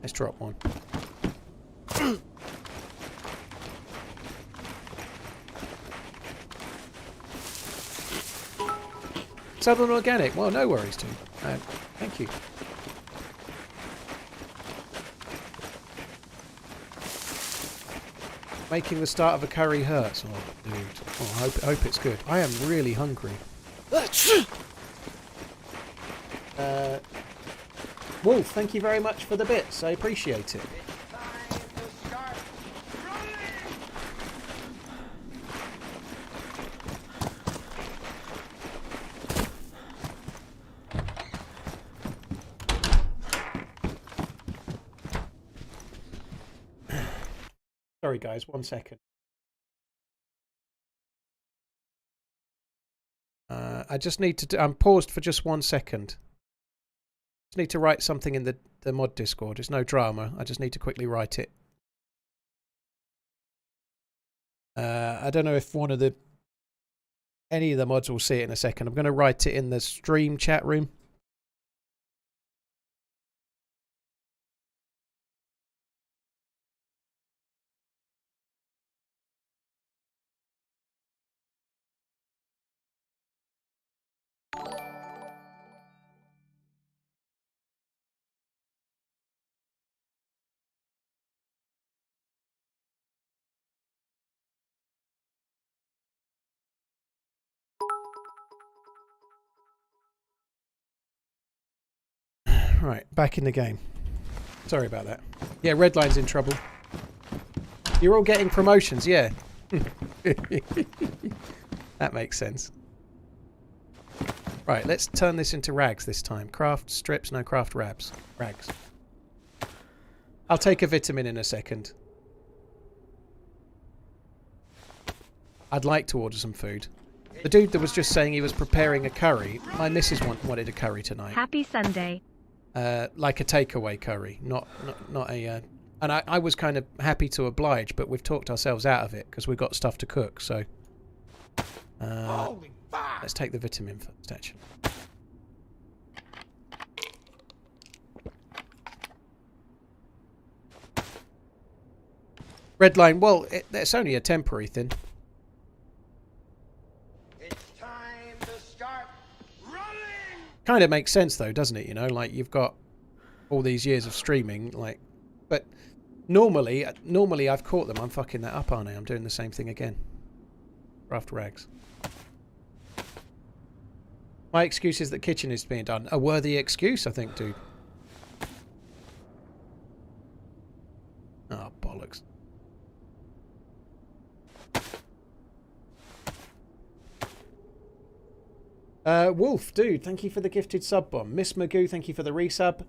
Let's drop one. Southern Organic. Well, no worries, Tim. Thank you. Making the start of a curry hurts. Oh, dude. Oh, I hope it's good. I am really hungry. Wolf, thank you very much for the bits. I appreciate it. Time to start running! Sorry, guys. 1 second. I just need to... I'm paused for just 1 second. Just need to write something in the mod Discord. It's no drama. I just need to quickly write it. I don't know if any of the mods will see it in a second. I'm going to write it in the stream chat room. Right, back in the game. Sorry about that. Yeah, Redline's in trouble. You're all getting promotions, yeah. That makes sense. Right, let's turn this into rags this time. Craft strips, no craft rags. I'll take a vitamin in a second. I'd like to order some food. The dude that was just saying he was preparing a curry, my missus wanted a curry tonight. Happy Sunday. Like a takeaway curry, not a... and I was kind of happy to oblige, but we've talked ourselves out of it because we've got stuff to cook, so... let's take the vitamin first, actually. Redline, well, it's only a temporary thing. It's time to start running! Kind of makes sense though, doesn't it? You know, like you've got all these years of streaming, like, but normally I've caught them. I'm fucking that up, aren't I? I'm doing the same thing again. Craft rags. My excuse is that kitchen is being done. A worthy excuse, I think, dude. Oh, bollocks. Wolf, dude, thank you for the gifted sub bomb. Miss Magoo, thank you for the resub.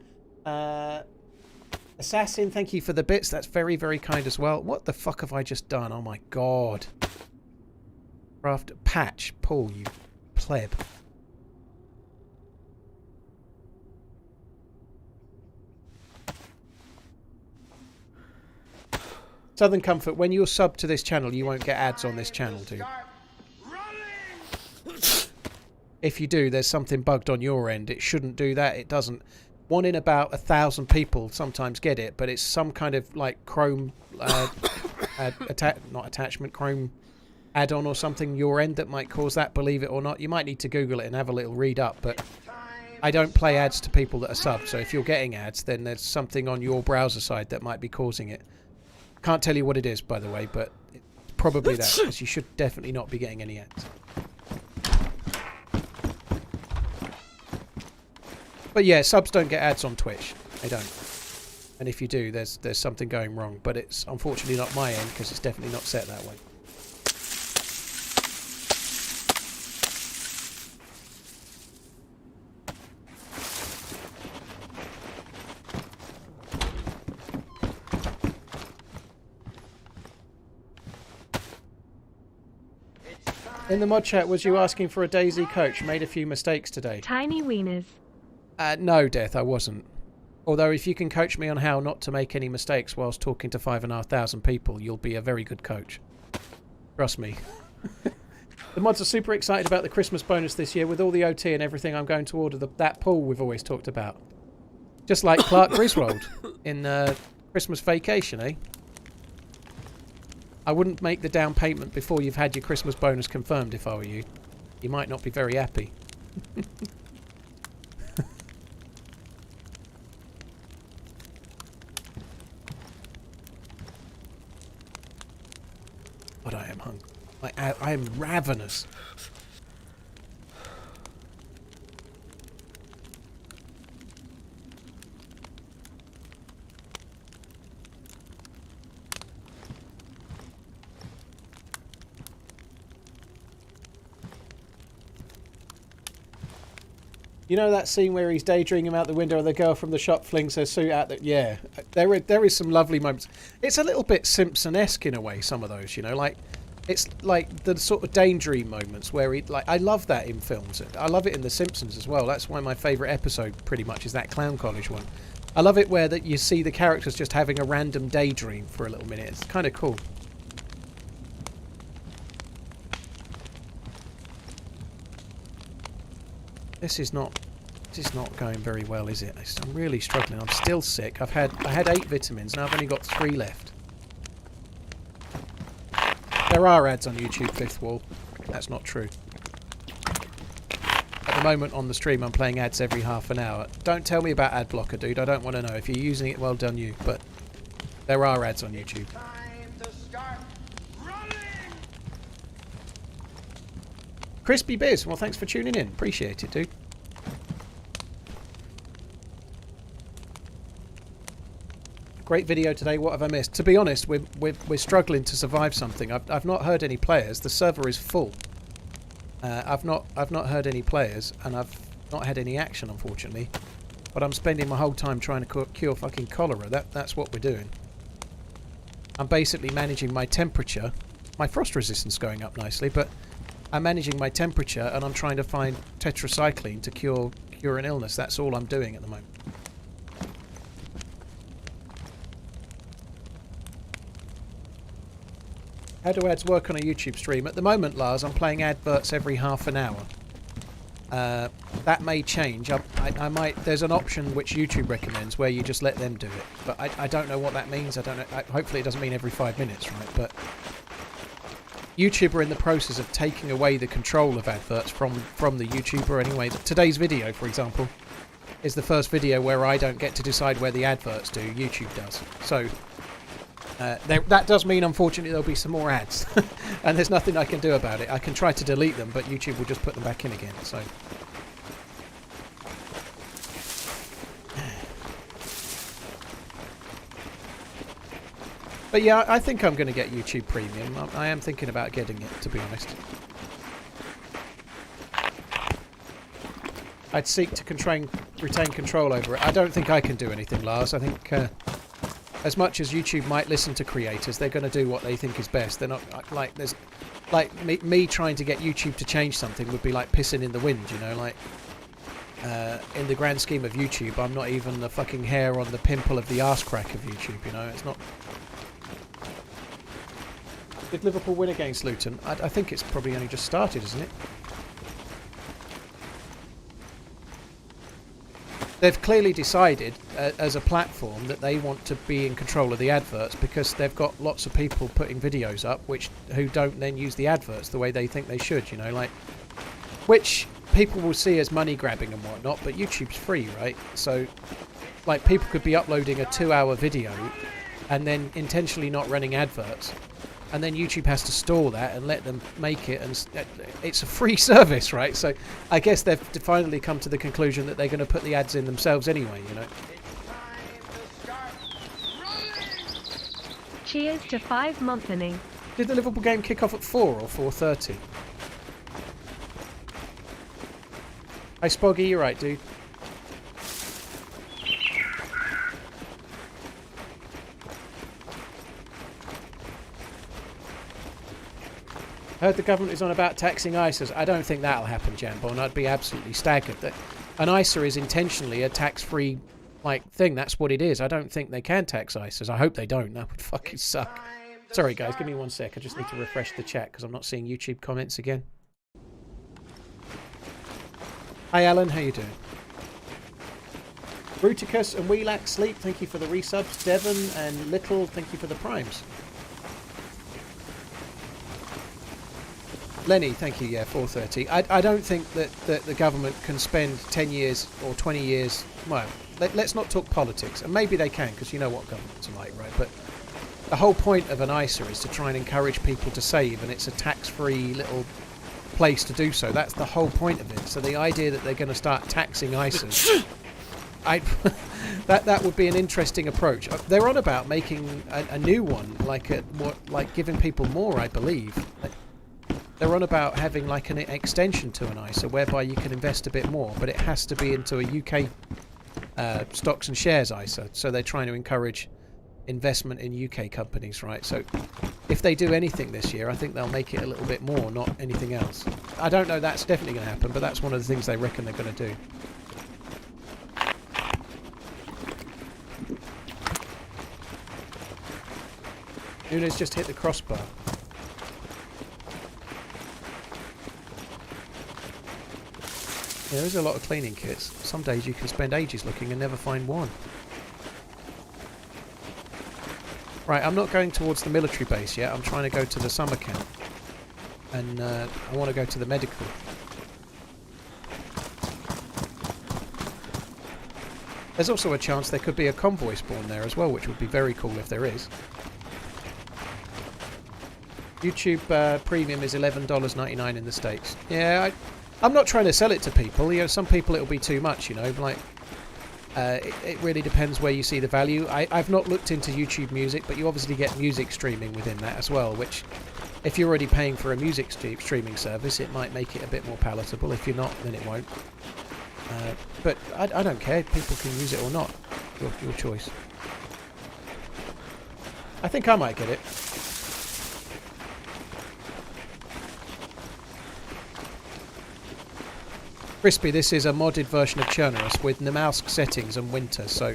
Assassin, thank you for the bits. That's very, very kind as well. What the fuck have I just done? Oh my god. Craft patch. Paul, you pleb. Southern Comfort, when you're sub to this channel, you won't get ads on this channel, dude. If you do, there's something bugged on your end. It shouldn't do that. It doesn't. 1 in about 1,000 people sometimes get it, but it's some kind of like Chrome not attachment, Chrome add-on or something your end that might cause that, believe it or not. You might need to Google it and have a little read up, but I don't play ads to people that are subbed, so if you're getting ads, then there's something on your browser side that might be causing it. Can't tell you what it is, by the way, but it's probably that, because you should definitely not be getting any ads. But yeah, subs don't get ads on Twitch. They don't. And if you do, there's something going wrong. But it's unfortunately not my end, because it's definitely not set that way. In the mod chat, was you asking for a DayZ coach? Made a few mistakes today. Tiny wieners. No, Death, I wasn't. Although if you can coach me on how not to make any mistakes whilst talking to 5,500 people, you'll be a very good coach. Trust me. The mods are super excited about the Christmas bonus this year. With all the OT and everything, I'm going to order that pool we've always talked about. Just like Clark Griswold in Christmas Vacation, eh? I wouldn't make the down payment before you've had your Christmas bonus confirmed if I were you. You might not be very happy. But I am hungry. I am ravenous. You know that scene where he's daydreaming out the window and the girl from the shop flings her suit out? Yeah, there is some lovely moments. It's a little bit Simpson-esque in a way, some of those, you know, like it's like the sort of daydream moments where he, like, I love that in films. I love it in The Simpsons as well. That's why my favourite episode pretty much is that Clown College one. I love it where that you see the characters just having a random daydream for a little minute. It's kind of cool. This is not going very well, is it? I'm really struggling. I'm still sick. I had 8 vitamins. Now I've only got 3 left. There are ads on YouTube, Fifth Wall. That's not true. At the moment on the stream, I'm playing ads every half an hour. Don't tell me about ad blocker, dude. I don't want to know. If you're using it, well done you. But there are ads on YouTube. Time to start running! Crispy Biz, well, thanks for tuning in. Appreciate it, dude. Great video today. What have I missed? To be honest, we're struggling to survive something. I've not heard any players. The server is full. I've not heard any players, and I've not had any action, unfortunately. But I'm spending my whole time trying to cure fucking cholera. That's what we're doing. I'm basically managing my temperature. My frost resistance going up nicely, but I'm managing my temperature, and I'm trying to find tetracycline to cure an illness. That's all I'm doing at the moment. How do ads work on a YouTube stream? At the moment, Lars, I'm playing adverts every half an hour. That may change. I might. There's an option which YouTube recommends where you just let them do it, but I don't know what that means. I don't know. Hopefully, it doesn't mean every 5 minutes, right? But YouTube are in the process of taking away the control of adverts from the YouTuber. Anyway, today's video, for example, is the first video where I don't get to decide where the adverts do. YouTube does. So. That does mean, unfortunately, there'll be some more ads. And there's nothing I can do about it. I can try to delete them, but YouTube will just put them back in again. So, but yeah, I think I'm going to get YouTube Premium. I am thinking about getting it, to be honest. I'd seek to retain control over it. I don't think I can do anything, Lars. I think... as much as YouTube might listen to creators, they're going to do what they think is best. They're not like there's like me trying to get YouTube to change something would be like pissing in the wind, you know. Like in the grand scheme of YouTube, I'm not even the fucking hair on the pimple of the arse crack of YouTube, you know. It's not. Did Liverpool win against Luton? I think it's probably only just started, isn't it? They've clearly decided as a platform that they want to be in control of the adverts because they've got lots of people putting videos up who don't then use the adverts the way they think they should, you know, like, which people will see as money grabbing and whatnot, but YouTube's free, right? So like people could be uploading a 2-hour video and then intentionally not running adverts, and then YouTube has to store that and let them make it, and it's a free service, right? So I guess they've finally come to the conclusion that they're going to put the ads in themselves anyway, you know. Cheers to 5 monthly. Did the Liverpool game kick off at 4 or 4:30? Hey Spoggy, you're right, dude. Heard the government is on about taxing ISAs. I don't think that'll happen, Jambon. I'd be absolutely staggered. That an ISA is intentionally a tax-free thing. That's what it is. I don't think they can tax ISAs. I hope they don't. That would fucking suck. Sorry, guys. Give me 1 sec. I just need to refresh the chat because I'm not seeing YouTube comments again. Hi, Alan. How you doing? Bruticus and Wheelax Sleep, thank you for the resubs. Devon and Little, thank you for the primes. Lenny, thank you, yeah, 430. I don't think that the government can spend 10 years or 20 years... Well, let's not talk politics. And maybe they can, because you know what governments are like, right? But the whole point of an ISA is to try and encourage people to save, and it's a tax-free little place to do so. That's the whole point of it. So the idea that they're going to start taxing ISAs... that would be an interesting approach. They're on about making a new one, like giving people more, I believe. They're on about having like an extension to an ISA whereby you can invest a bit more, but it has to be into a UK stocks and shares ISA. So they're trying to encourage investment in UK companies, right? So if they do anything this year, I think they'll make it a little bit more, not anything else. I don't know that's definitely going to happen, but that's one of the things they reckon they're going to do. Nunes just hit the crossbar. Yeah, there's a lot of cleaning kits. Some days you can spend ages looking and never find one. Right, I'm not going towards the military base yet. I'm trying to go to the summer camp. And I want to go to the medical. There's also a chance there could be a convoy spawn there as well, which would be very cool if there is. YouTube Premium is $11.99 in the States. Yeah, I'm not trying to sell it to people. You know, some people it'll be too much, you know. Like, it really depends where you see the value. I've not looked into YouTube Music, but you obviously get music streaming within that as well, which, if you're already paying for a music streaming service, it might make it a bit more palatable. If you're not, then it won't. But I don't care. People can use it or not. Your choice. I think I might get it. Crispy, this is a modded version of Chernarus with Namalsk settings and winter, so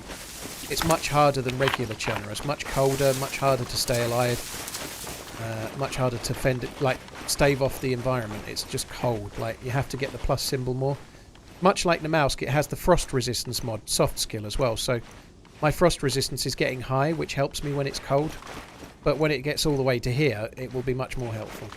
it's much harder than regular Chernarus. Much colder, much harder to stay alive, much harder to stave off the environment. It's just cold. Like, you have to get the plus symbol more. Much like Namalsk, it has the frost resistance mod, soft skill as well, so my frost resistance is getting high, which helps me when it's cold, but when it gets all the way to here, it will be much more helpful.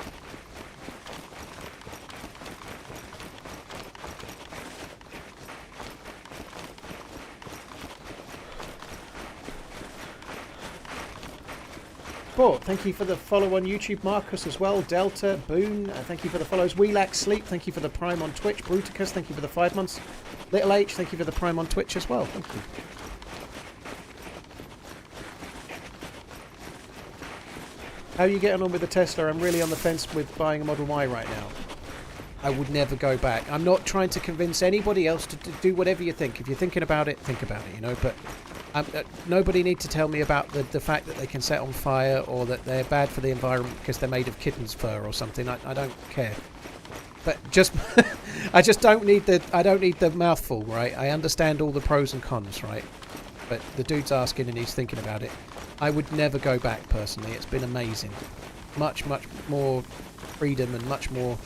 Sport, thank you for the follow on YouTube. Marcus as well. Delta, Boone, thank you for the follows. Wheelax Sleep, thank you for the prime on Twitch. Bruticus, thank you for the 5 months. Little H, thank you for the prime on Twitch as well. Thank you. How are you getting on with the Tesla? I'm really on the fence with buying a Model Y right now. I would never go back. I'm not trying to convince anybody else to do whatever you think. If you're thinking about it, think about it, you know, but nobody need to tell me about the fact that they can set on fire or that they're bad for the environment because they're made of kitten's fur or something. I don't care. But just I just don't need the mouthful, right? I understand all the pros and cons, right? But the dude's asking and he's thinking about it. I would never go back personally. It's been amazing. Much more freedom and much more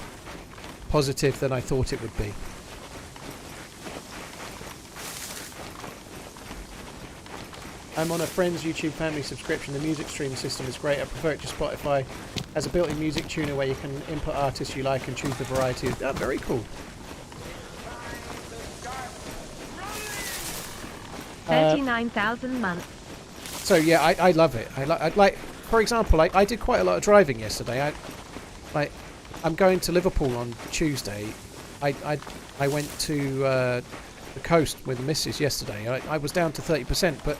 positive than I thought it would be. I'm on a friend's YouTube family subscription. The music streaming system is great. I prefer it to Spotify. Has a built-in music tuner where you can input artists you like and choose the variety. Oh, very cool. 39,000 months. So yeah, I love it. I like, for example, I did quite a lot of driving yesterday. I'm going to Liverpool on Tuesday. I went to the coast with the missus yesterday. I was down to 30%, but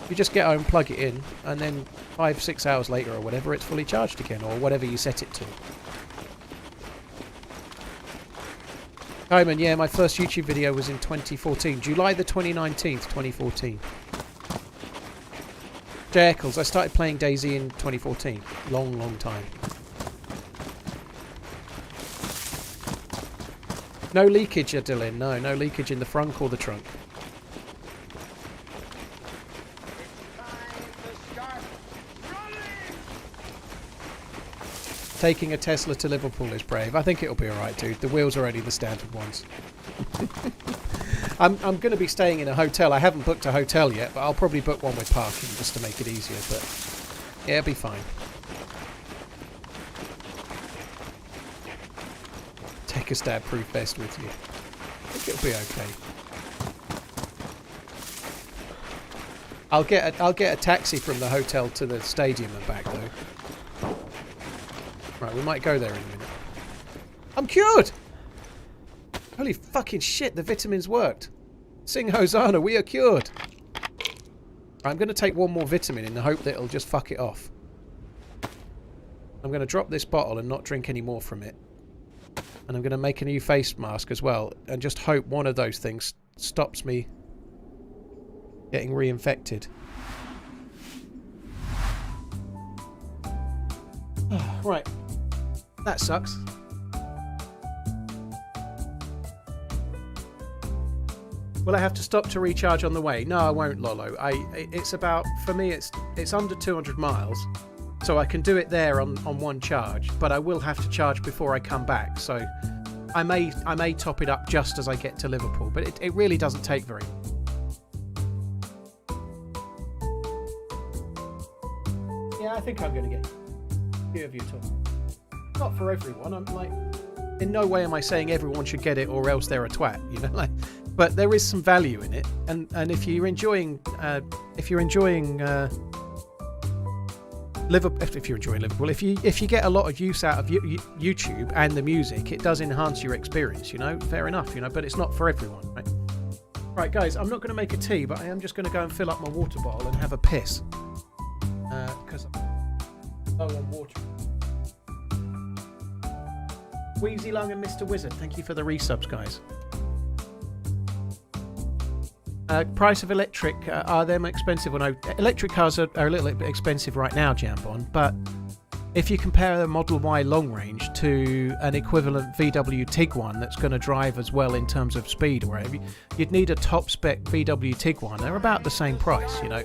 you just get home, plug it in, and then 5-6 hours later or whatever, it's fully charged again, or whatever you set it to. Hyman, yeah, my first YouTube video was in 2014. July the 29th, 2014. Jay Eccles, I started playing DayZ in 2014. Long time. No leakage, Dylan. No, no leakage in the frunk or the trunk. Taking a Tesla to Liverpool is brave. I think it'll be alright, dude. The wheels are already the standard ones. I'm going to be staying in a hotel. I haven't booked a hotel yet, but I'll probably book one with parking just to make it easier. But yeah, it'll be fine. Take a stab-proof vest with you. I think it'll be okay. I'll get a taxi from the hotel to the stadium and back though. Right, we might go there in a minute. I'm cured! Holy fucking shit, the vitamins worked. Sing Hosanna, we are cured. I'm going to take one more vitamin in the hope that it'll just fuck it off. I'm going to drop this bottle and not drink any more from it. And I'm going to make a new face mask as well. And just hope one of those things stops me getting reinfected. Right. That sucks. Will I have to stop to recharge on the way? No, I won't, Lolo. It's about, for me, it's under 200 miles. So I can do it there on one charge, but I will have to charge before I come back. So I may top it up just as I get to Liverpool, but it really doesn't take very long. Yeah, I think I'm going to get a few of you talk. Not for everyone. I'm like, in no way am I saying everyone should get it or else they're a twat, you know. Like, but there is some value in it, and if you're enjoying Liverpool, if you get a lot of use out of YouTube and the music, it does enhance your experience. You know, fair enough. You know, but it's not for everyone, right? Right, guys, I'm not going to make a tea, but I am just going to go and fill up my water bottle and have a piss because I'm low on water. Wheezy Lung and Mr. Wizard, thank you for the resubs, guys. Price of electric, are them expensive or no? Electric cars are a little bit expensive right now, Jambon, but if you compare the Model Y long range to an equivalent VW Tiguan that's going to drive as well in terms of speed or whatever, you'd need a top spec VW Tiguan. They're about the same price, you know.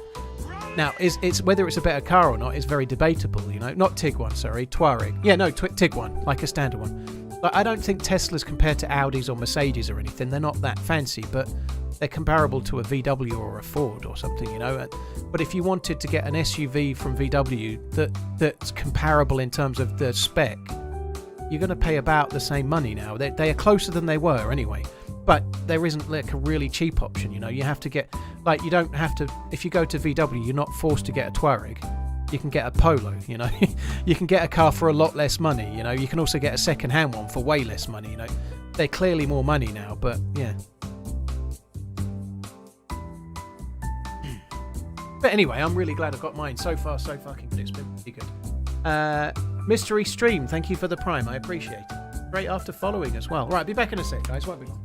Now, it's whether it's a better car or not is very debatable, you know. Not Tiguan, sorry, Touareg. Yeah, no, Tiguan, like a standard one. Like, I don't think Teslas compared to Audis or Mercedes or anything, they're not that fancy, but they're comparable to a VW or a Ford or something, you know. But if you wanted to get an SUV from VW that's comparable in terms of the spec, you're going to pay about the same money now. They are closer than they were anyway. But there isn't like a really cheap option, you know. You have to get, like, you don't have to, if you go to VW, you're not forced to get a Touareg. You can get a Polo, you know. You can get a car for a lot less money, you know. You can also get a second-hand one for way less money, you know. They're clearly more money now, but yeah. But anyway, I'm really glad I've got mine. So far, so fucking good. It's been pretty good. Mystery Stream, thank you for the Prime. I appreciate it. Great after following as well. Right, I'll be back in a sec, guys. Won't be long.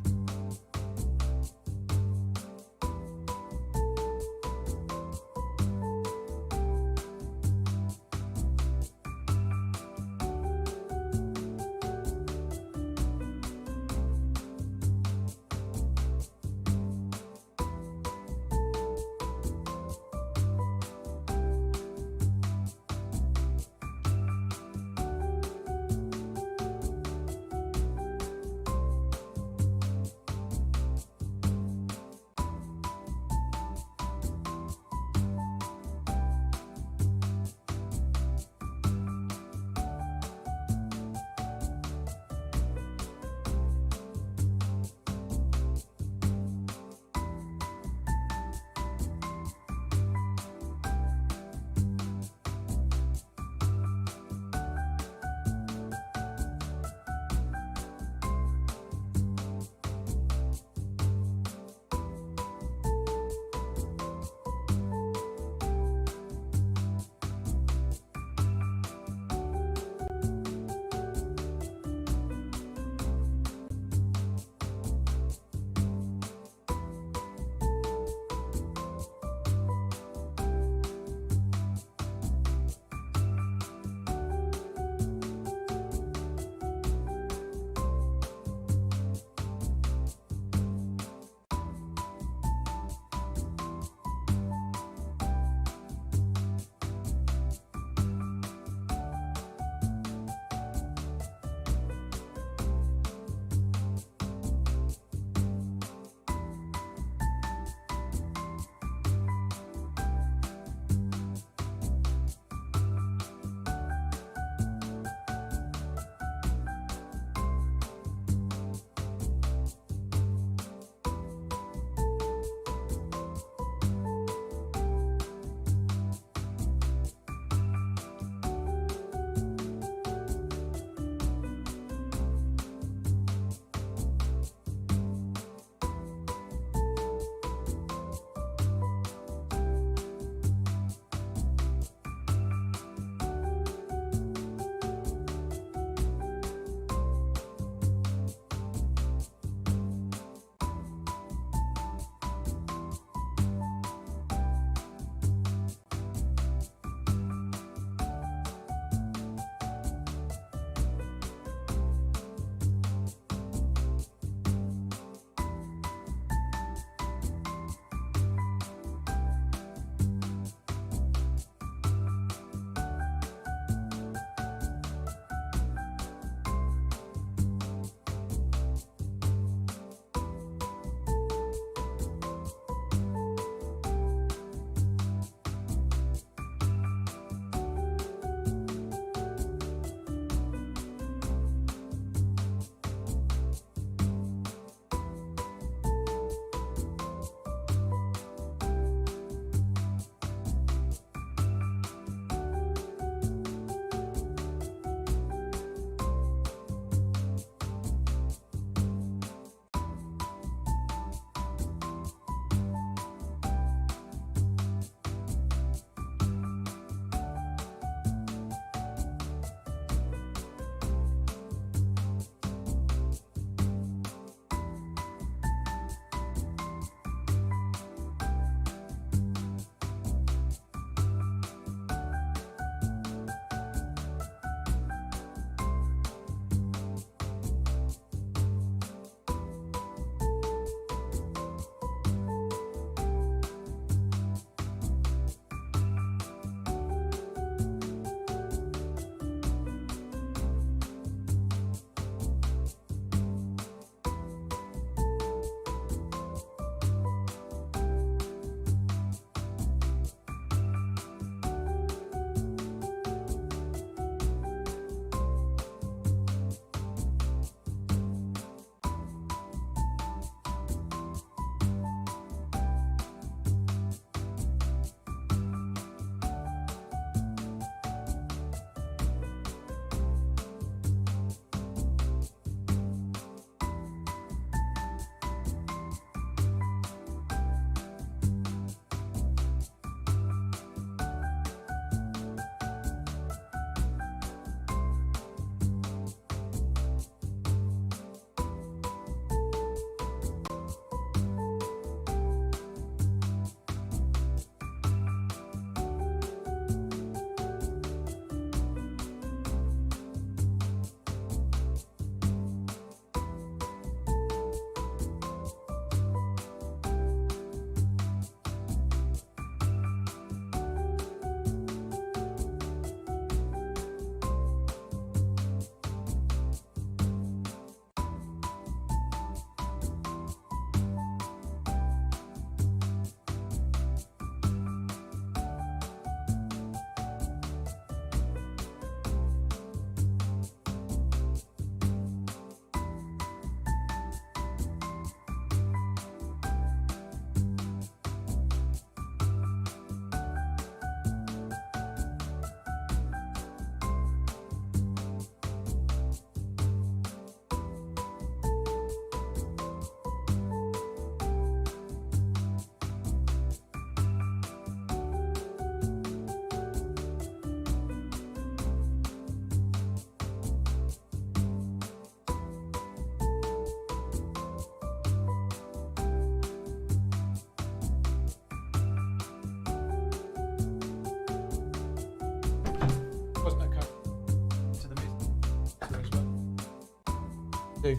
Do.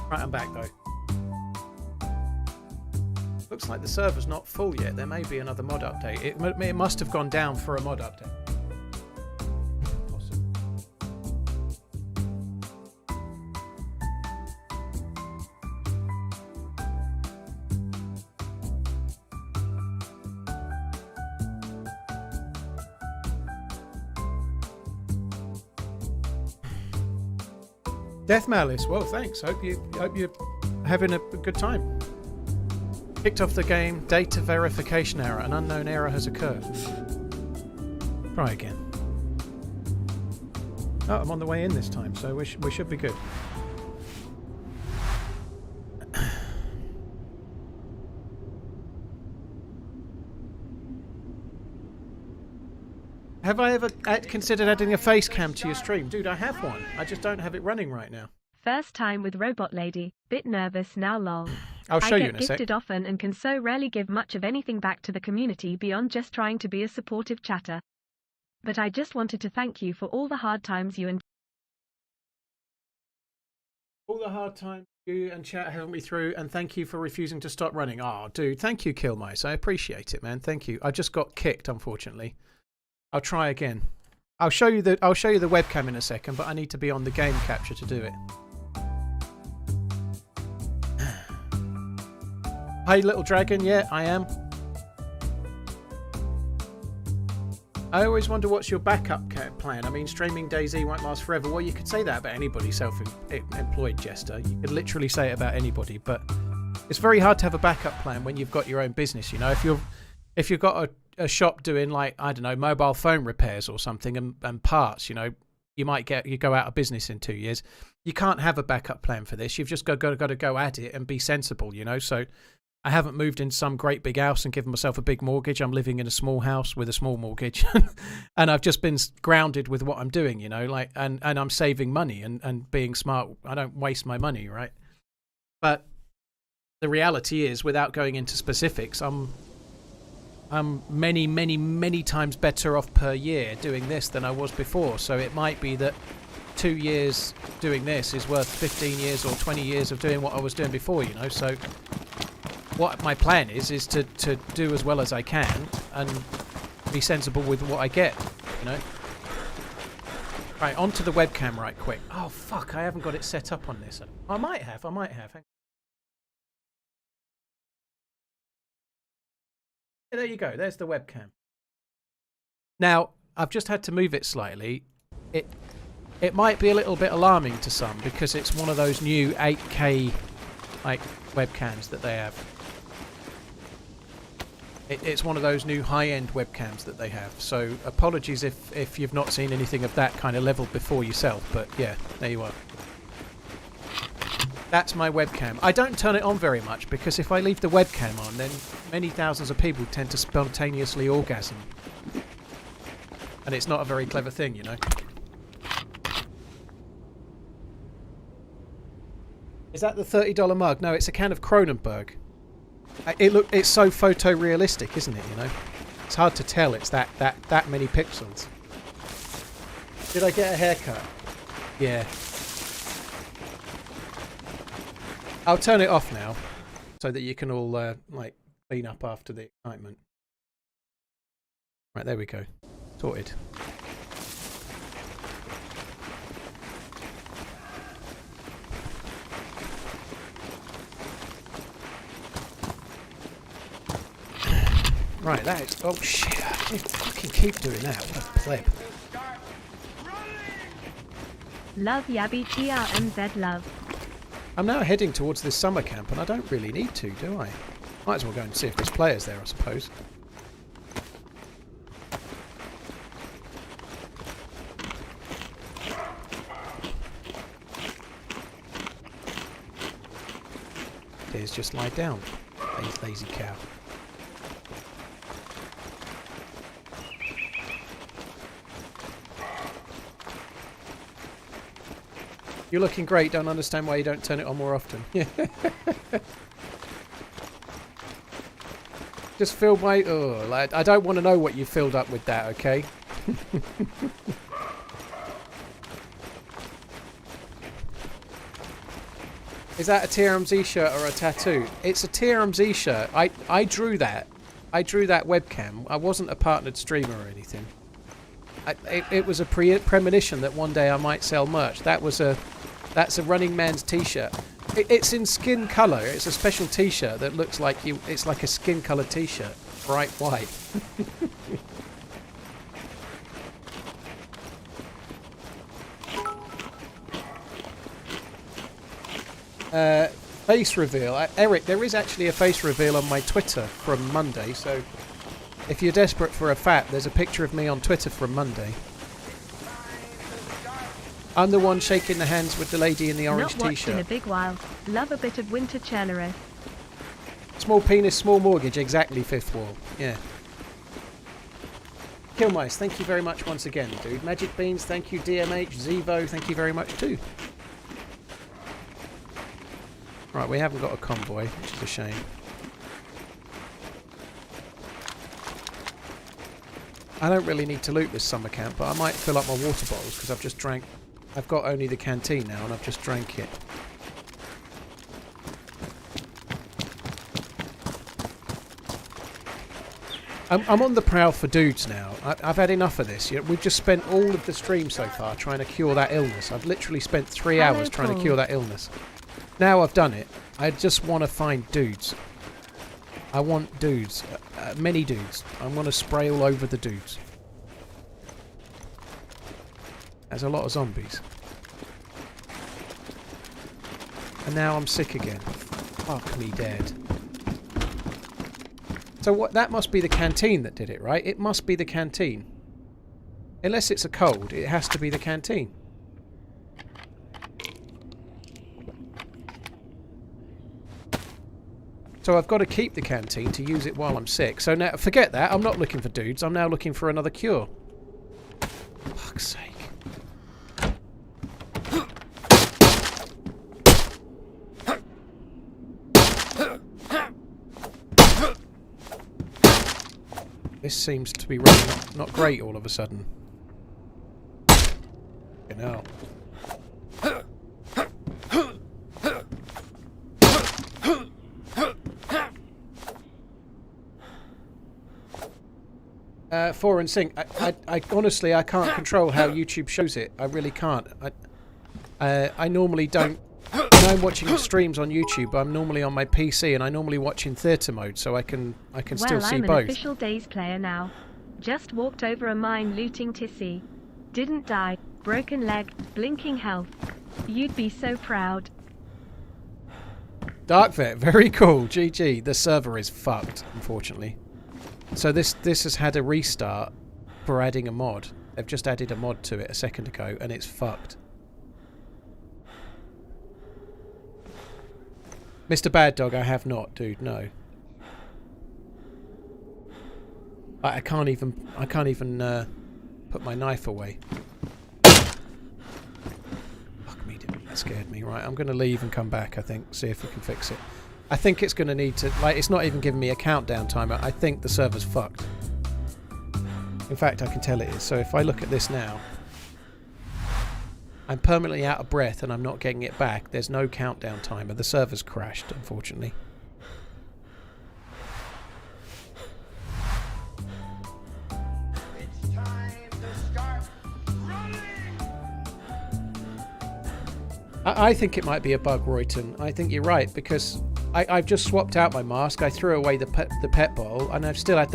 Right, I'm back though. Looks like the server's not full yet. There may be another mod update. It must have gone down for a mod update. Awesome. Death Malice. Well, thanks. Hope you're having a good time. Kicked off the game. Data verification error. An unknown error has occurred. Try again. Oh, I'm on the way in this time, so we should be good. Have I ever considered adding a face cam to your stream? Dude, I have one. I just don't have it running right now. First time with Robot Lady. Bit nervous now lol. I'll show you in I a get sec. gifted often and can so rarely give much of anything back to the community beyond just trying to be a supportive chatter. But I just wanted to thank you for all the hard times you and All the hard times you and chat helped me through, and thank you for refusing to stop running. Oh, dude, thank you, Killmice. I appreciate it, man. Thank you. I just got kicked, unfortunately. I'll try again. I'll show you the webcam in a second, but I need to be on the game capture to do it. Hey, little dragon. Yeah, I am. I always wonder what's your backup plan. I mean, streaming DayZ won't last forever. Well, you could say that about anybody self-employed, Jester. You could literally say it about anybody, but it's very hard to have a backup plan when you've got your own business. You know, if you've got a shop doing, like, I don't know, mobile phone repairs or something and parts, you know, you go out of business in 2 years. You can't have a backup plan for this. You've just got to go at it and be sensible, you know. So I haven't moved into some great big house and given myself a big mortgage. I'm living in a small house with a small mortgage. And I've just been grounded with what I'm doing, you know, like, and I'm saving money and being smart. I don't waste my money, right? But the reality is, without going into specifics, I'm many, many, many times better off per year doing this than I was before. So it might be that 2 years doing this is worth 15 years or 20 years of doing what I was doing before, you know. So what my plan is to do as well as I can and be sensible with what I get, you know. Right, onto the webcam right quick. Oh, fuck, I haven't got it set up on this. I might have. Yeah, there you go. There's the webcam. Now, I've just had to move it slightly. It might be a little bit alarming to some because it's one of those new 8K like webcams that they have. It's one of those new high-end webcams that they have. So apologies if you've not seen anything of that kind of level before yourself. But yeah, there you are. That's my webcam. I don't turn it on very much because if I leave the webcam on, then many thousands of people tend to spontaneously orgasm. And it's not a very clever thing, you know. Is that the $30 mug? No, it's a can of Kronenberg. It's so photorealistic, isn't it, you know? It's hard to tell it's that many pixels. Did I get a haircut? Yeah. I'll turn it off now so that you can all like clean up after the excitement. Right, there we go. Sorted. Right, that is... Oh, shit. I didn't fucking keep doing that. What a pleb. Love Yabby TRMZ love. I'm now heading towards this summer camp, and I don't really need to, do I? Might as well go and see if there's players there, I suppose. There's just lie down, lazy cow. You're looking great. Don't understand why you don't turn it on more often. Yeah. Just fill my... Oh, like, I don't want to know what you filled up with that, okay? Is that a TRMZ shirt or a tattoo? It's a TRMZ shirt. I drew that. I drew that webcam. I wasn't a partnered streamer or anything. It was a premonition that one day I might sell merch. That's a TheRunningManZ t-shirt. It's in skin colour. It's a special t-shirt that looks like it's like a skin colour t-shirt, bright white. Face reveal. Eric, there is actually a face reveal on my Twitter from Monday, so if you're desperate for a fat, there's a picture of me on Twitter from Monday. I'm the one shaking the hands with the lady in the orange Not watched t-shirt. in a big while. Love a bit of winter Chernarus. Small penis, small mortgage, exactly, fifth wall. Yeah. Killmice, thank you very much once again, dude. Magic Beans, thank you. DMH, Zevo, thank you very much too. Right, we haven't got a convoy, which is a shame. I don't really need to loot this summer camp, but I might fill up my water bottles because I've just drank. I've got only the canteen now and I've just drank it. I'm on the prowl for dudes now. I've had enough of this. We've just spent all of the stream so far trying to cure that illness. I've literally spent 3 hours trying to cure that illness. Now I've done it. I just want to find dudes. I want dudes. Many dudes. I want to spray all over the dudes. There's a lot of zombies. And now I'm sick again. Fuck me dead. So what? That must be the canteen that did it, right? It must be the canteen. Unless it's a cold, it has to be the canteen. So I've got to keep the canteen to use it while I'm sick. So now, forget that. I'm not looking for dudes. I'm now looking for another cure. Fuck's sake. This seems to be running not great all of a sudden. You know. Four and sync. I honestly, I can't control how YouTube shows it. I really can't. I normally don't. When I'm watching streams on YouTube, I'm normally on my PC and I normally watch in theatre mode, so I can still see both. Well, I'm an official DayZ player now. Just walked over a mine looting Tissy. Didn't die. Broken leg. Blinking health. You'd be so proud. Darkvet, very cool. GG. The server is fucked, unfortunately. So this has had a restart for adding a mod. They've just added a mod to it a second ago, and it's fucked. Mr. Bad Dog, I have not, dude. No. I can't even put my knife away. Fuck me, that scared me. Right, I'm going to leave and come back. I think, see if we can fix it. I think it's going to need to, like, it's not even giving me a countdown timer. I think the server's fucked. In fact, I can tell it is. So if I look at this now, I'm permanently out of breath and I'm not getting it back. There's no countdown timer. The server's crashed, unfortunately. It's time to start running! I think it might be a bug, Royton. I think you're right, because I've just swapped out my mask. I threw away the pet bottle, and I've still had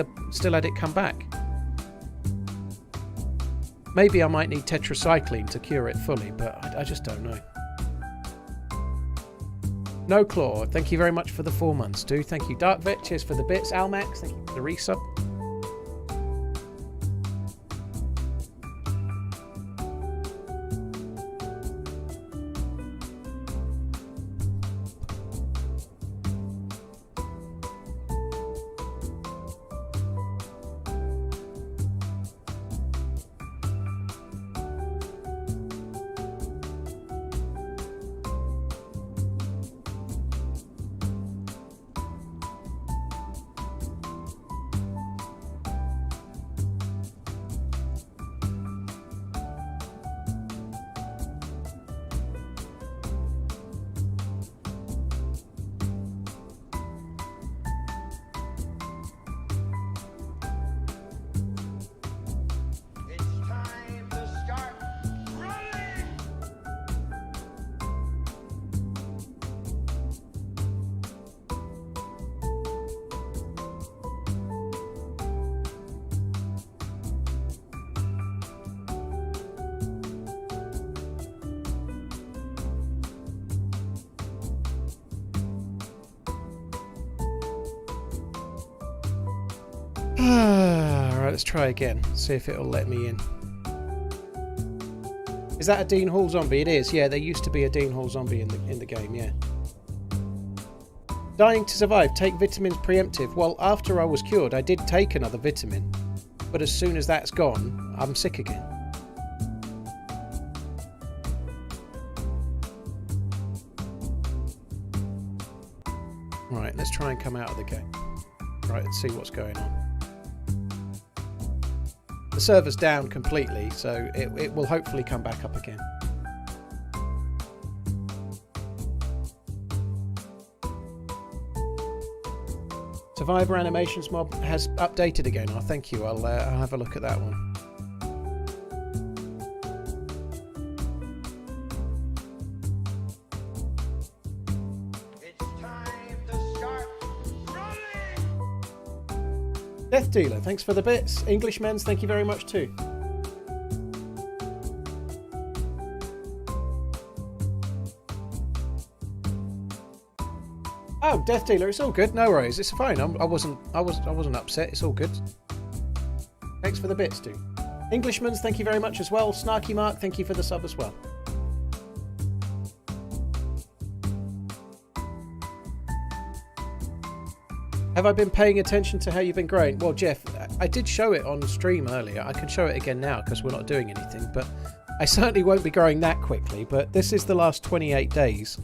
it come back. Maybe I might need tetracycline to cure it fully, but I just don't know. No Claw, thank you very much for the 4 months, dude. Thank you, Darkvet. Cheers for the bits. Almax, thank you for the resub. Alright, let's try again. See if it'll let me in. Is that a Dean Hall zombie? It is, yeah, there used to be a Dean Hall zombie in the game, yeah. Dying to survive, take vitamins preemptive. Well, after I was cured, I did take another vitamin. But as soon as that's gone, I'm sick again. Right, let's try and come out of the game. Right, let's see what's going on. The server's down completely, so it will hopefully come back up again. Survivor Animations mob has updated again. Oh, thank you. I'll have a look at that one. It's time to start running! Death Dealer, thanks for the bits. TheRunningManZ, thank you very much too. Oh, Death Dealer, it's all good. No worries, it's fine. I wasn't upset. It's all good. Thanks for the bits, dude. TheRunningManZ, thank you very much as well. Snarky Mark, thank you for the sub as well. Have I been paying attention to how you've been growing? Well, Jeff, I did show it on stream earlier. I can show it again now because we're not doing anything, but I certainly won't be growing that quickly. But this is the last 28 days.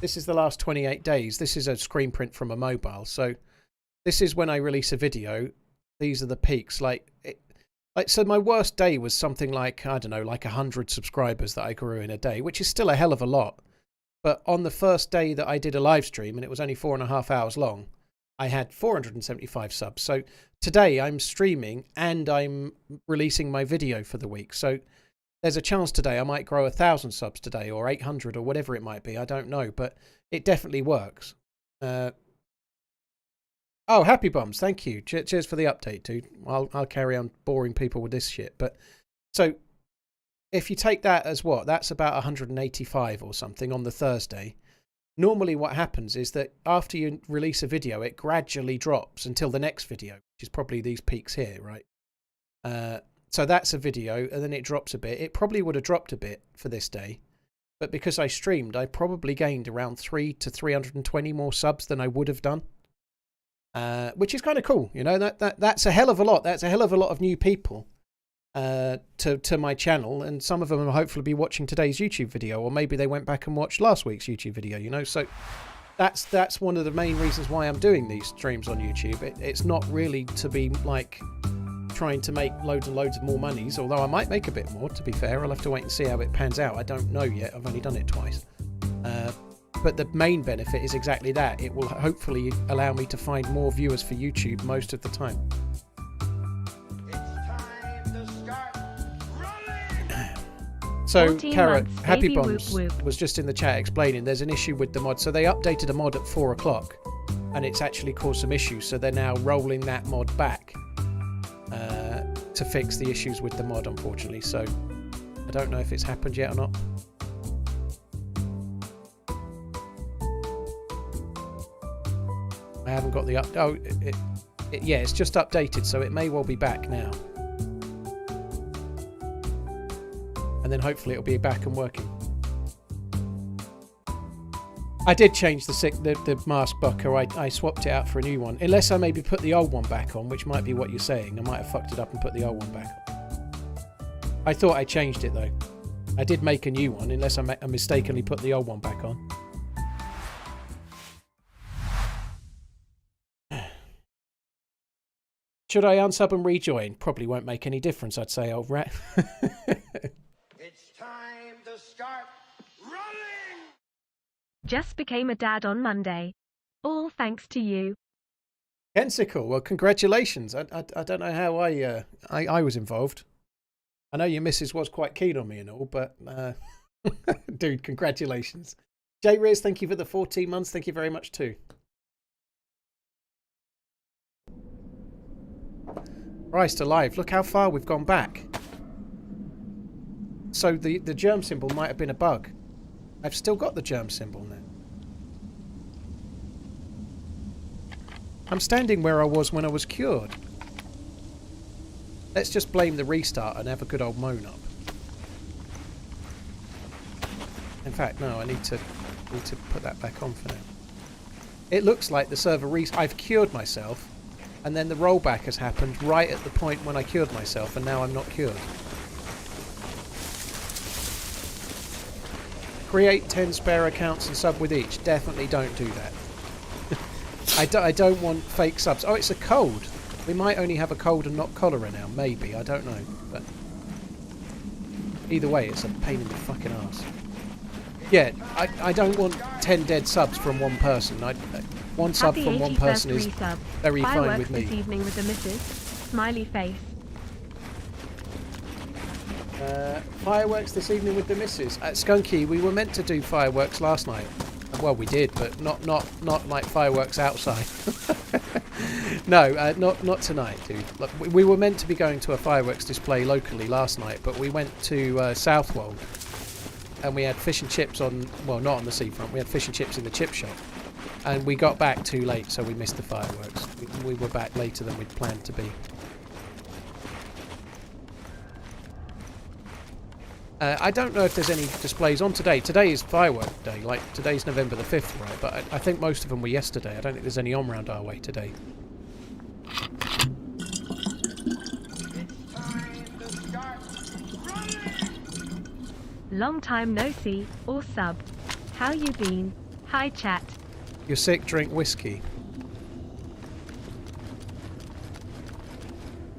This is the last 28 days. This is a screen print from a mobile. So this is when I release a video. These are the peaks. So my worst day was something like, I don't know, like 100 subscribers that I grew in a day, which is still a hell of a lot. But on the first day that I did a live stream, and it was only 4.5 hours long, I had 475 subs. So today I'm streaming and I'm releasing my video for the week. So there's a chance today I might grow 1,000 subs today, or 800, or whatever it might be. I don't know, but it definitely works. Oh, Happy Bums, thank you. Cheers for the update, dude. I'll carry on boring people with this shit. But so if you take that as what, that's about 185 or something on the Thursday. Normally what happens is that after you release a video, it gradually drops until the next video, which is probably these peaks here, right? So that's a video, and then it drops a bit. It probably would have dropped a bit for this day, but because I streamed, I probably gained around 300 to 320 more subs than I would have done, which is kind of cool. You know, that's a hell of a lot. That's a hell of a lot of new people to my channel, and some of them will hopefully be watching today's YouTube video, or maybe they went back and watched last week's YouTube video. You know, so that's one of the main reasons why I'm doing these streams on YouTube. It's not really to be like trying to make loads and loads of more monies, although I might make a bit more. To be fair, I'll have to wait and see how it pans out. I don't know yet. I've only done it twice. But the main benefit is exactly that. It will hopefully allow me to find more viewers for YouTube most of the time. It's time to start running! So, 14 Carrot, months, Happy baby, Bombs whoop, whoop. was just in the chat explaining there's an issue with the mod. So they updated a mod at 4 o'clock, and it's actually caused some issues. So they're now rolling that mod back to fix the issues with the mod, unfortunately. So I don't know if it's happened yet or not. I haven't got the up. Oh, yeah, it's just updated, so it may well be back now. And then hopefully it'll be back and working. I did change the mask bucker. I swapped it out for a new one. Unless I maybe put the old one back on, which might be what you're saying. I might have fucked it up and put the old one back on. I thought I changed it though. I did make a new one, unless I mistakenly put the old one back on. Should I unsub and rejoin? Probably won't make any difference, I'd say, old rat. It's time to start running! Just became a dad on Monday. All thanks to you. Kensicle, well, congratulations. I don't know how I was involved. I know your missus was quite keen on me and all, but dude, congratulations. J Riz, thank you for the 14 months. Thank you very much too. Christ alive, look how far we've gone back. So the germ symbol might have been a bug. I've still got the germ symbol now. I'm standing where I was when I was cured. Let's just blame the restart and have a good old moan up. In fact, no, I need to put that back on for now. It looks like the server I've cured myself, and then the rollback has happened right at the point when I cured myself, and now I'm not cured. Create 10 spare accounts and sub with each. Definitely don't do that. I don't want fake subs. Oh, it's a cold. We might only have a cold and not cholera now. Maybe. I don't know. But either way, it's a pain in the fucking arse. Yeah, I don't want 10 dead subs from one person. One sub from one person is very fine with me. This evening with the missus. Smiley face. Fireworks this evening with the missus. Skunky, we were meant to do fireworks last night. Well, we did, but not like fireworks outside. No, not tonight, dude. Look, we were meant to be going to a fireworks display locally last night, but we went to Southwold, and we had fish and chips on. Well, not on the seafront. We had fish and chips in the chip shop, and we got back too late, so we missed the fireworks. We were back later than we'd planned to be. I don't know if there's any displays on today. Today is firework day, like today's November the 5th, right? But I think most of them were yesterday. I don't think there's any on round our way today. Long time no see, or sub. How you been? Hi chat. You're sick, drink whiskey.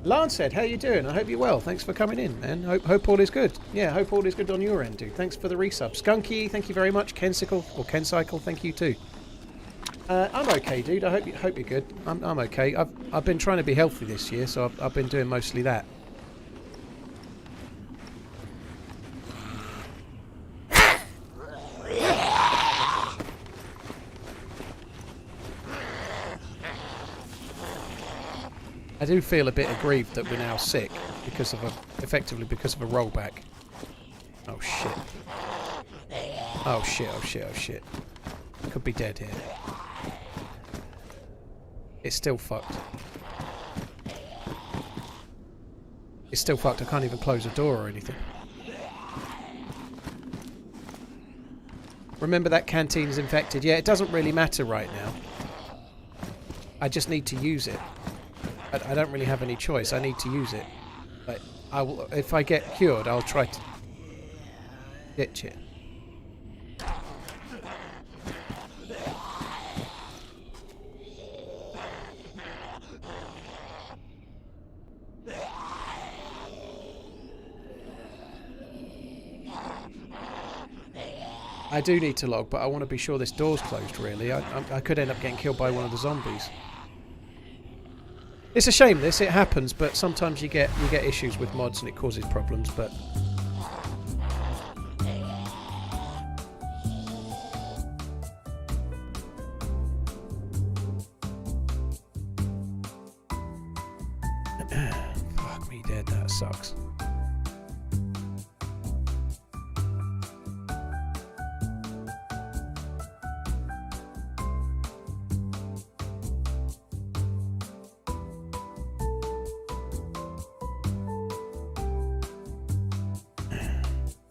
Lance said, how you doing? I hope you're well. Thanks for coming in, man. Hope all is good. Yeah, hope all is good on your end, dude. Thanks for the resub. Skunky, thank you very much. Kencycle, thank you too. I'm okay, dude. I hope you're good. I'm okay. I've been trying to be healthy this year, so I've been doing mostly that. I do feel a bit aggrieved that we're now sick because of effectively because of a rollback. Oh shit. Oh shit, oh shit, oh shit. Could be dead here. It's still fucked. It's still fucked. I can't even close a door or anything. Remember that canteen's infected? Yeah, it doesn't really matter right now. I just need to use it. I don't really have any choice. I need to use it. But I will, if I get cured, I'll try to ditch it. I do need to log, but I want to be sure this door's closed, really. I could end up getting killed by one of the zombies. It's a shame this, it happens, but sometimes you get issues with mods and it causes problems, but... Fuck me dead, that sucks.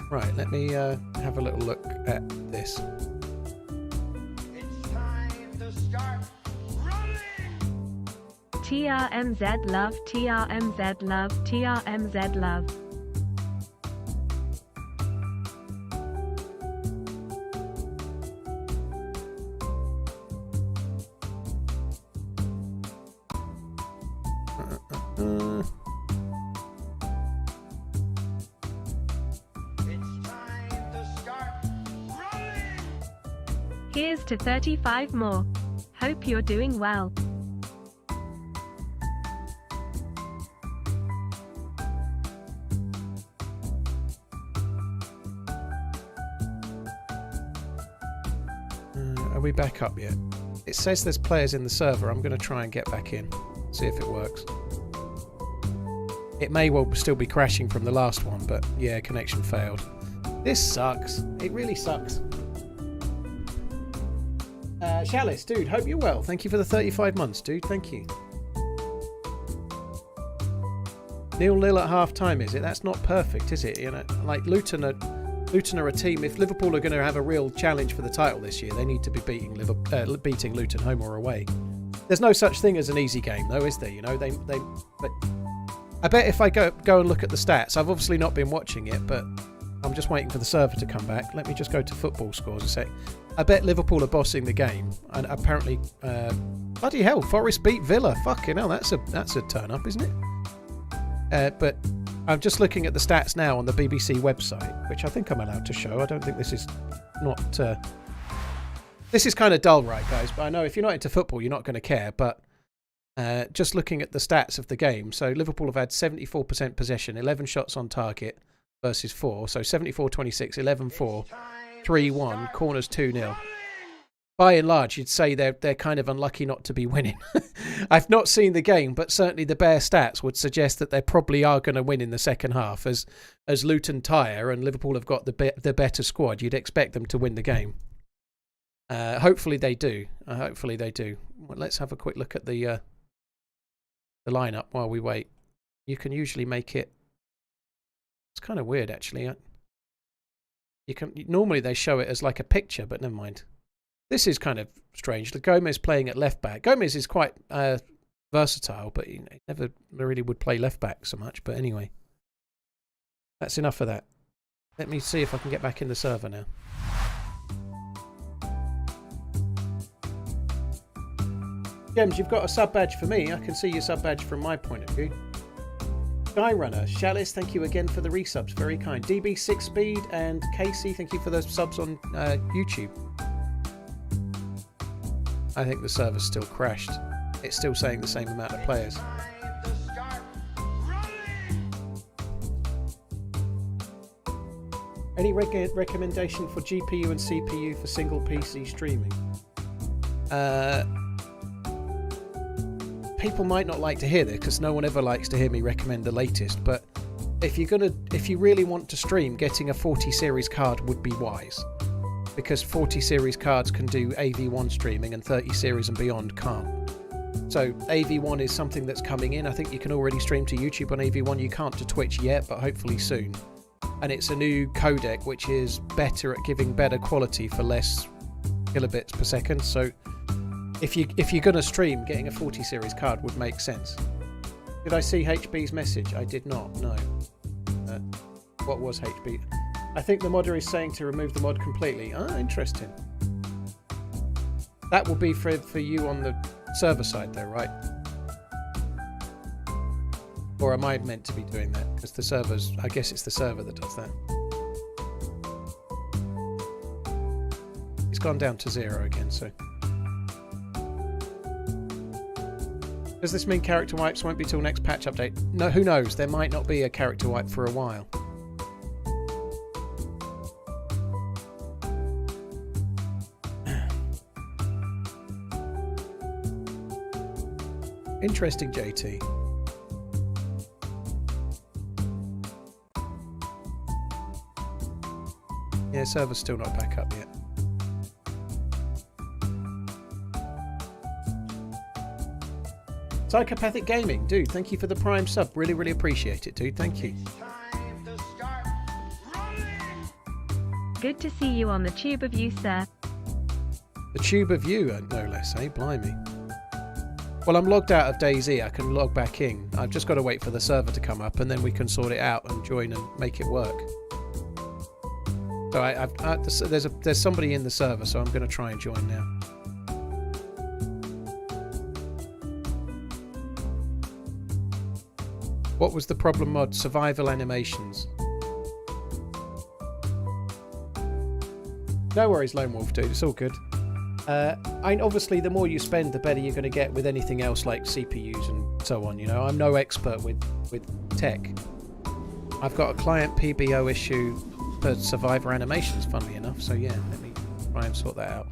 Right, let me have a little look at this. It's time to start running! TRMZ love, TRMZ love, TRMZ love. Here's to 35 more. Hope you're doing well. Are we back up yet? It says there's players in the server. I'm going to try and get back in. See if it works. It may well still be crashing from the last one, but yeah, connection failed. This sucks. It really sucks. Chalice, dude, hope you're well. Thank you for the 35 months, dude. Thank you. 0-0 at half time, is it? That's not perfect, is it? You know, like Luton are a team. If Liverpool are going to have a real challenge for the title this year, they need to be beating Luton home or away. There's no such thing as an easy game, though, is there? You know, but I bet if I go and look at the stats, I've obviously not been watching it, but I'm just waiting for the server to come back. Let me just go to football scores a sec. I bet Liverpool are bossing the game, and apparently, bloody hell, Forest beat Villa. Fucking hell, that's a turn up, isn't it? But I'm just looking at the stats now on the BBC website, which I think I'm allowed to show. I don't think this is not... this is kind of dull, right, guys? But I know if you're not into football, you're not going to care. But just looking at the stats of the game, so Liverpool have had 74% possession, 11 shots on target versus 4. So 74-26, 11-4, 3-1, corners 2-0. By and large, you'd say they're kind of unlucky not to be winning. I've not seen the game, but certainly the bare stats would suggest that they probably are going to win in the second half. As Luton tire and Liverpool have got the better squad, you'd expect them to win the game. Hopefully they do. Hopefully they do. Well, let's have a quick look at the lineup while we wait. You can usually make it. It's kind of weird, actually. Normally they show it as like a picture, but never mind. This is kind of strange. Gomez playing at left back. Gomez is quite versatile, but he never really would play left back so much. But anyway, that's enough of that. Let me see if I can get back in the server now. Gems, you've got a sub badge for me. I can see your sub badge from my point of view. Skyrunner, Chalice, thank you again for the resubs. Very kind. DB6 Speed and Casey, thank you for those subs on YouTube. I think the server's still crashed. It's still saying the same amount of players. Any recommendation for GPU and CPU for single PC streaming? People might not like to hear this because no one ever likes to hear me recommend the latest, but if you really want to stream, getting a 40 series card would be wise. Because 40 series cards can do AV1 streaming and 30 series and beyond can't. So AV1 is something that's coming in. I think you can already stream to YouTube on AV1. You can't to Twitch yet, but hopefully soon. And it's a new codec which is better at giving better quality for less kilobits per second. So if you're going to stream, getting a 40 series card would make sense. Did I see HB's message? I did not, no. What was HB? I think the modder is saying to remove the mod completely. Ah, interesting. That will be for you on the server side though, right? Or am I meant to be doing that? Because the servers, I guess it's the server that does that. It's gone down to 0 again, so. Does this mean character wipes won't be till next patch update? No, who knows? There might not be a character wipe for a while. Interesting, JT. Yeah, server's still not back up yet. Psychopathic Gaming, dude, thank you for the Prime sub. Really, really appreciate it, dude. Thank you. Good to see you on the tube of you, sir. The tube of you, no less, eh? Blimey. Well, I'm logged out of DayZ. I can log back in. I've just got to wait for the server to come up, and then we can sort it out and join and make it work. So there's somebody in the server, so I'm going to try and join now. What was the problem mod? Survival animations. No worries, Lone Wolf, dude. It's all good. Obviously, the more you spend, the better you're going to get with anything else like CPUs and so on. You know, I'm no expert with tech. I've got a client PBO issue for Survivor animations, funnily enough. So yeah, let me try and sort that out.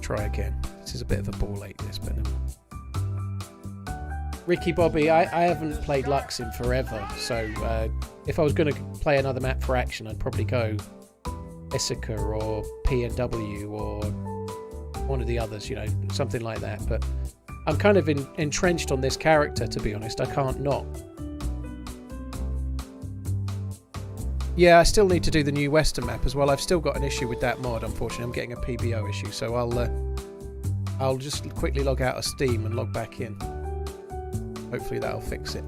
Try again. This is a bit of a ball ache, this, but never mind. Ricky Bobby, I haven't played Lux in forever, so if I was going to play another map for action, I'd probably go Issachar or PNW or one of the others, you know, something like that. But I'm kind of entrenched on this character, to be honest. I can't not. Yeah, I still need to do the new Western map as well. I've still got an issue with that mod, unfortunately. I'm getting a PBO issue, so I'll just quickly log out of Steam and log back in. Hopefully that'll fix it.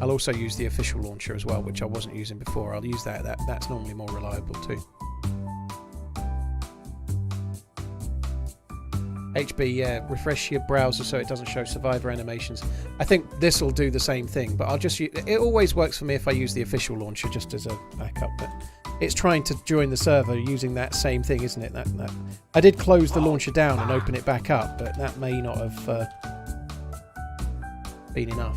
I'll also use the official launcher as well, which I wasn't using before. I'll use that. That's normally more reliable too. HB, yeah, refresh your browser so it doesn't show survivor animations. I think this will do the same thing, but I'll just use, it always works for me if I use the official launcher just as a backup. But it's trying to join the server using that same thing, isn't it? That I did close the launcher down and open it back up, but that may not have been enough.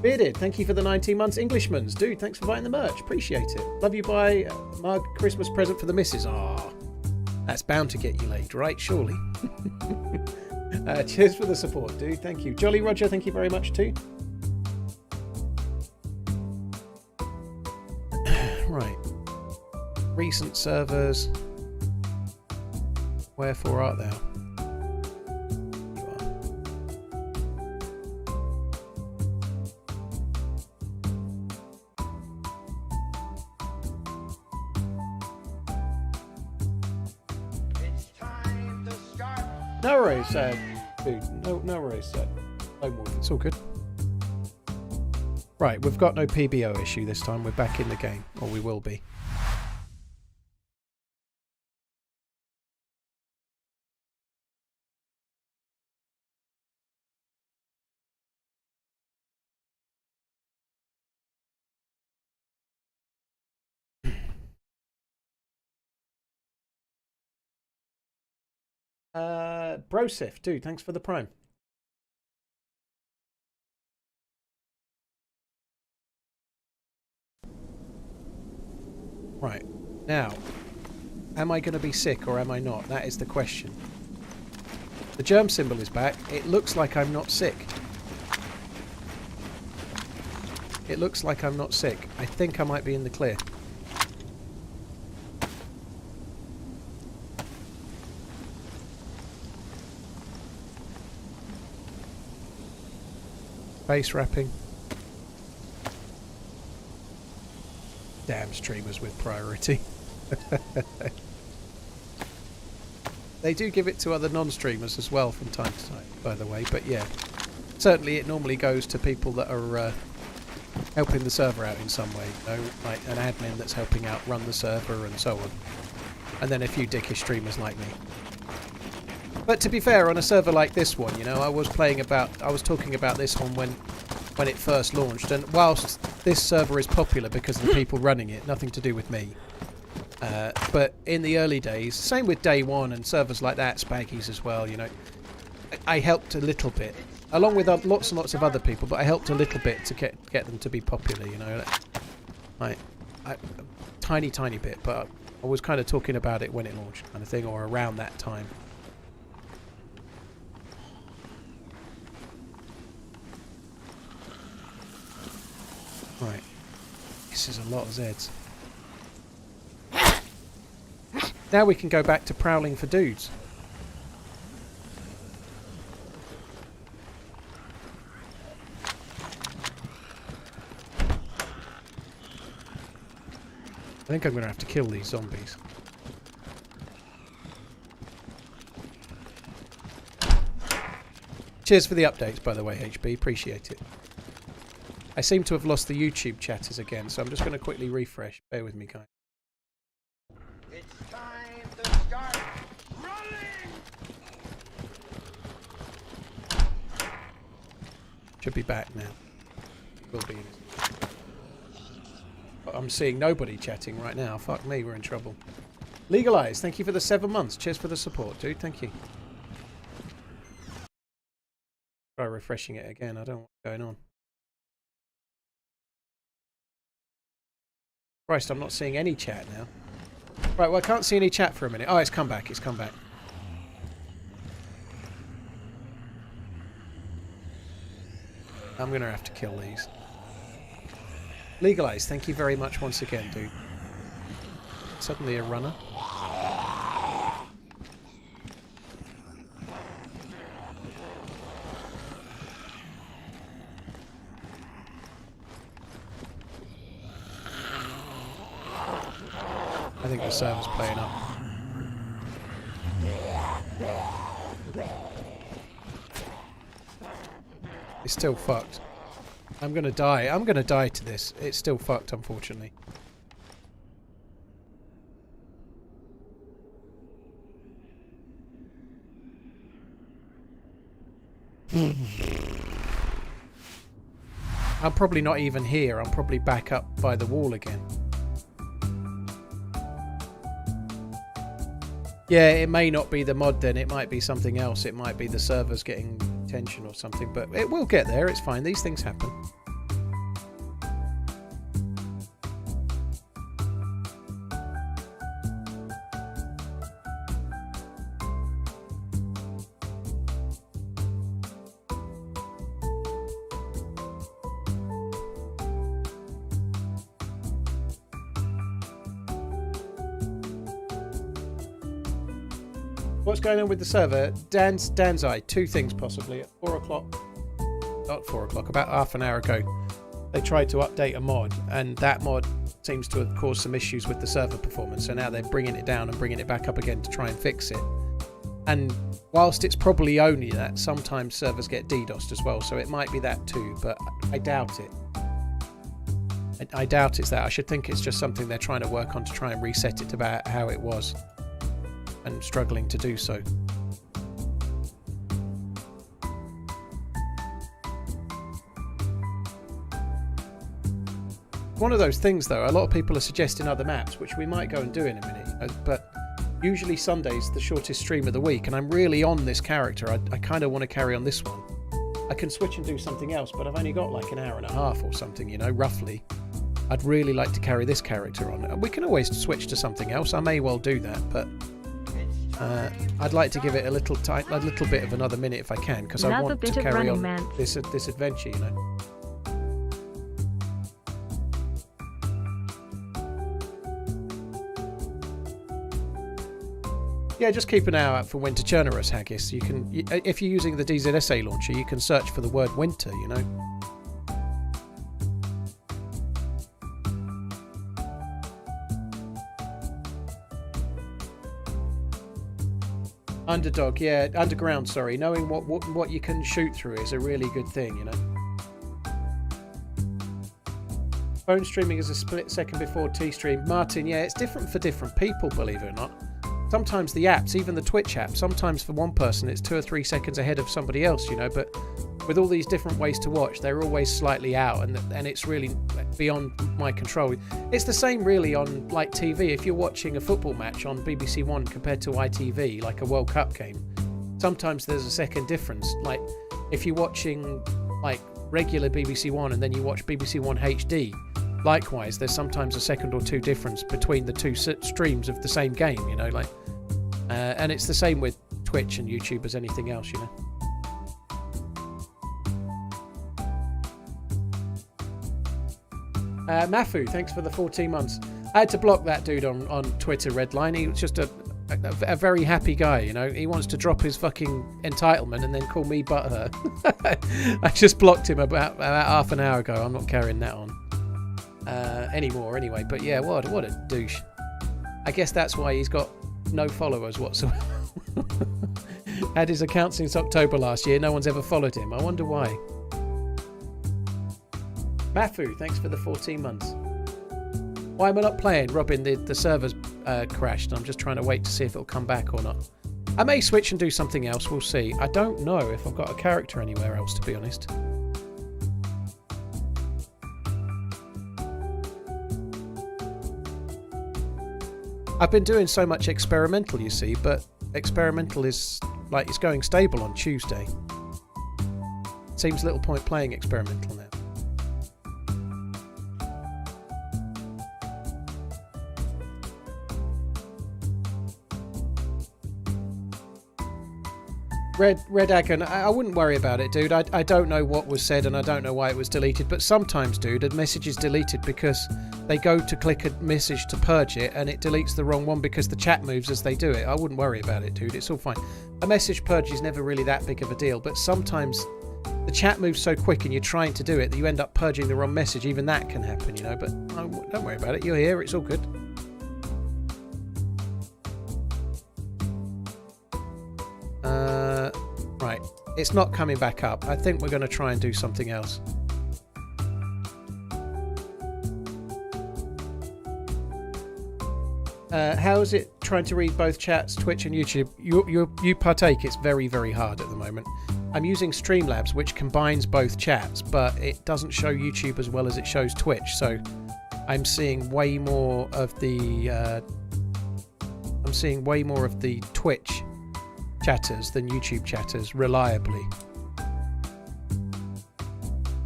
Bearded, thank you for the 19 months. Englishman's, dude, thanks for buying the merch. Appreciate it. Love you, bye. Mug, Christmas present for the missus. Ah, that's bound to get you laid, right? Surely. Cheers for the support, dude. Thank you. Jolly Roger, thank you very much too. Right. Recent servers. Wherefore art thou? You are. It's time to start. No worries, dude. No worries, no more. It's all good. Right, we've got no PBO issue this time. We're back in the game, or we will be. Brosif, dude, thanks for the prime. Right, now, am I going to be sick or am I not? That is the question. The germ symbol is back. It looks like I'm not sick. It looks like I'm not sick. I think I might be in the clear. Base wrapping. Damn streamers with priority. They do give it to other non-streamers as well from time to time, by the way, but yeah. Certainly it normally goes to people that are helping the server out in some way, you know, like an admin that's helping out run the server and so on. And then a few dickish streamers like me. But to be fair, on a server like this one, you know, I was talking about this one when it first launched, and whilst this server is popular because of the people running it, nothing to do with me. But in the early days, same with Day One and servers like that, Spaggies as well, you know, I helped a little bit, along with lots and lots of other people, but I helped a little bit to get them to be popular, you know, like tiny bit, but I was kind of talking about it when it launched, kind of thing, or around that time. Right, this is a lot of Zeds. Now we can go back to prowling for dudes. I think I'm going to have to kill these zombies. Cheers for the updates, by the way, HB. Appreciate it. I seem to have lost the YouTube chatters again, so I'm just going to quickly refresh. Bear with me, guys. It's time to start running. Should be back now. Will be. But I'm seeing nobody chatting right now. Fuck me, we're in trouble. Legalize, thank you for the 7 months. Cheers for the support, dude. Thank you. Try refreshing it again. I don't know what's going on. Christ, I'm not seeing any chat now. Right, well, I can't see any chat for a minute. Oh, it's come back. It's come back. I'm going to have to kill these. Legalize, thank you very much once again, dude. Suddenly a runner. I think the server's playing up. It's still fucked. I'm gonna die. I'm gonna die to this. It's still fucked, unfortunately. I'm probably not even here. I'm probably back up by the wall again. Yeah, it may not be the mod then. It might be something else. It might be the servers getting tension or something. But it will get there. It's fine. These things happen. What's going on with the server? Dan's eye. Two things possibly. At 4 o'clock. Not 4 o'clock. About half an hour ago. They tried to update a mod. And that mod seems to have caused some issues with the server performance. So now they're bringing it down and bringing it back up again to try and fix it. And whilst it's probably only that, sometimes servers get DDoSed as well. So it might be that too. But I doubt it. I doubt it's that. I should think it's just something they're trying to work on to try and reset it to about how it was. And struggling to do so. One of those things though, a lot of people are suggesting other maps, which we might go and do in a minute, but usually Sunday's the shortest stream of the week, and I'm really on this character. I kind of want to carry on this one. I can switch and do something else, but I've only got like an hour and a half or something, you know, roughly. I'd really like to carry this character on. And we can always switch to something else. I may well do that, but I'd like to give it a little bit of another minute if I can, because I want to carry on this adventure, you know. Yeah, just keep an eye out for winter Chernarus haggis. You can, if you're using the DZSA launcher, you can search for the word winter, you know. Underdog, yeah, underground, sorry. Knowing what you can shoot through is a really good thing, you know. Phone streaming is a split second before T-stream. Martin, yeah, it's different for different people, believe it or not. Sometimes the apps, even the Twitch app, sometimes for one person it's 2 or 3 seconds ahead of somebody else, you know, but with all these different ways to watch, they're always slightly out, and it's really beyond my control. It's the same really on like TV. If you're watching a football match on BBC One compared to ITV, like a World Cup game, sometimes there's a second difference. Like if you're watching like regular BBC One and then you watch BBC One HD, likewise there's sometimes a second or two difference between the two streams of the same game, you know, like and it's the same with Twitch and YouTube as anything else, you know. Mafu, thanks for the 14 months. I had to block that dude on Twitter, Redline. He was just a very happy guy, you know. He wants to drop his fucking entitlement and then call me butthurt. I just blocked him about half an hour ago. I'm not carrying that on anymore anyway. But yeah, what a douche. I guess that's why he's got no followers whatsoever. Had his account since October last year. No one's ever followed him. I wonder why. Mafu, thanks for the 14 months. Why am I not playing? Robin, the server's crashed. I'm just trying to wait to see if it'll come back or not. I may switch and do something else. We'll see. I don't know if I've got a character anywhere else, to be honest. I've been doing so much experimental, you see, but experimental is like it's going stable on Tuesday. Seems little point playing experimental now. Red Agon, I wouldn't worry about it, dude. I don't know what was said and I don't know why it was deleted, but sometimes, dude, a message is deleted because they go to click a message to purge it and it deletes the wrong one because the chat moves as they do it. I wouldn't worry about it, dude. It's all fine. A message purge is never really that big of a deal, but sometimes the chat moves so quick and you're trying to do it that you end up purging the wrong message. Even that can happen, you know, but don't worry about it. You're here. It's all good. Right, it's not coming back up. I think we're going to try and do something else. How is it trying to read both chats, Twitch and YouTube? You partake. It's very, very hard at the moment. I'm using Streamlabs, which combines both chats, but it doesn't show YouTube as well as it shows Twitch. So I'm seeing way more of the Twitch chatters than YouTube chatters reliably.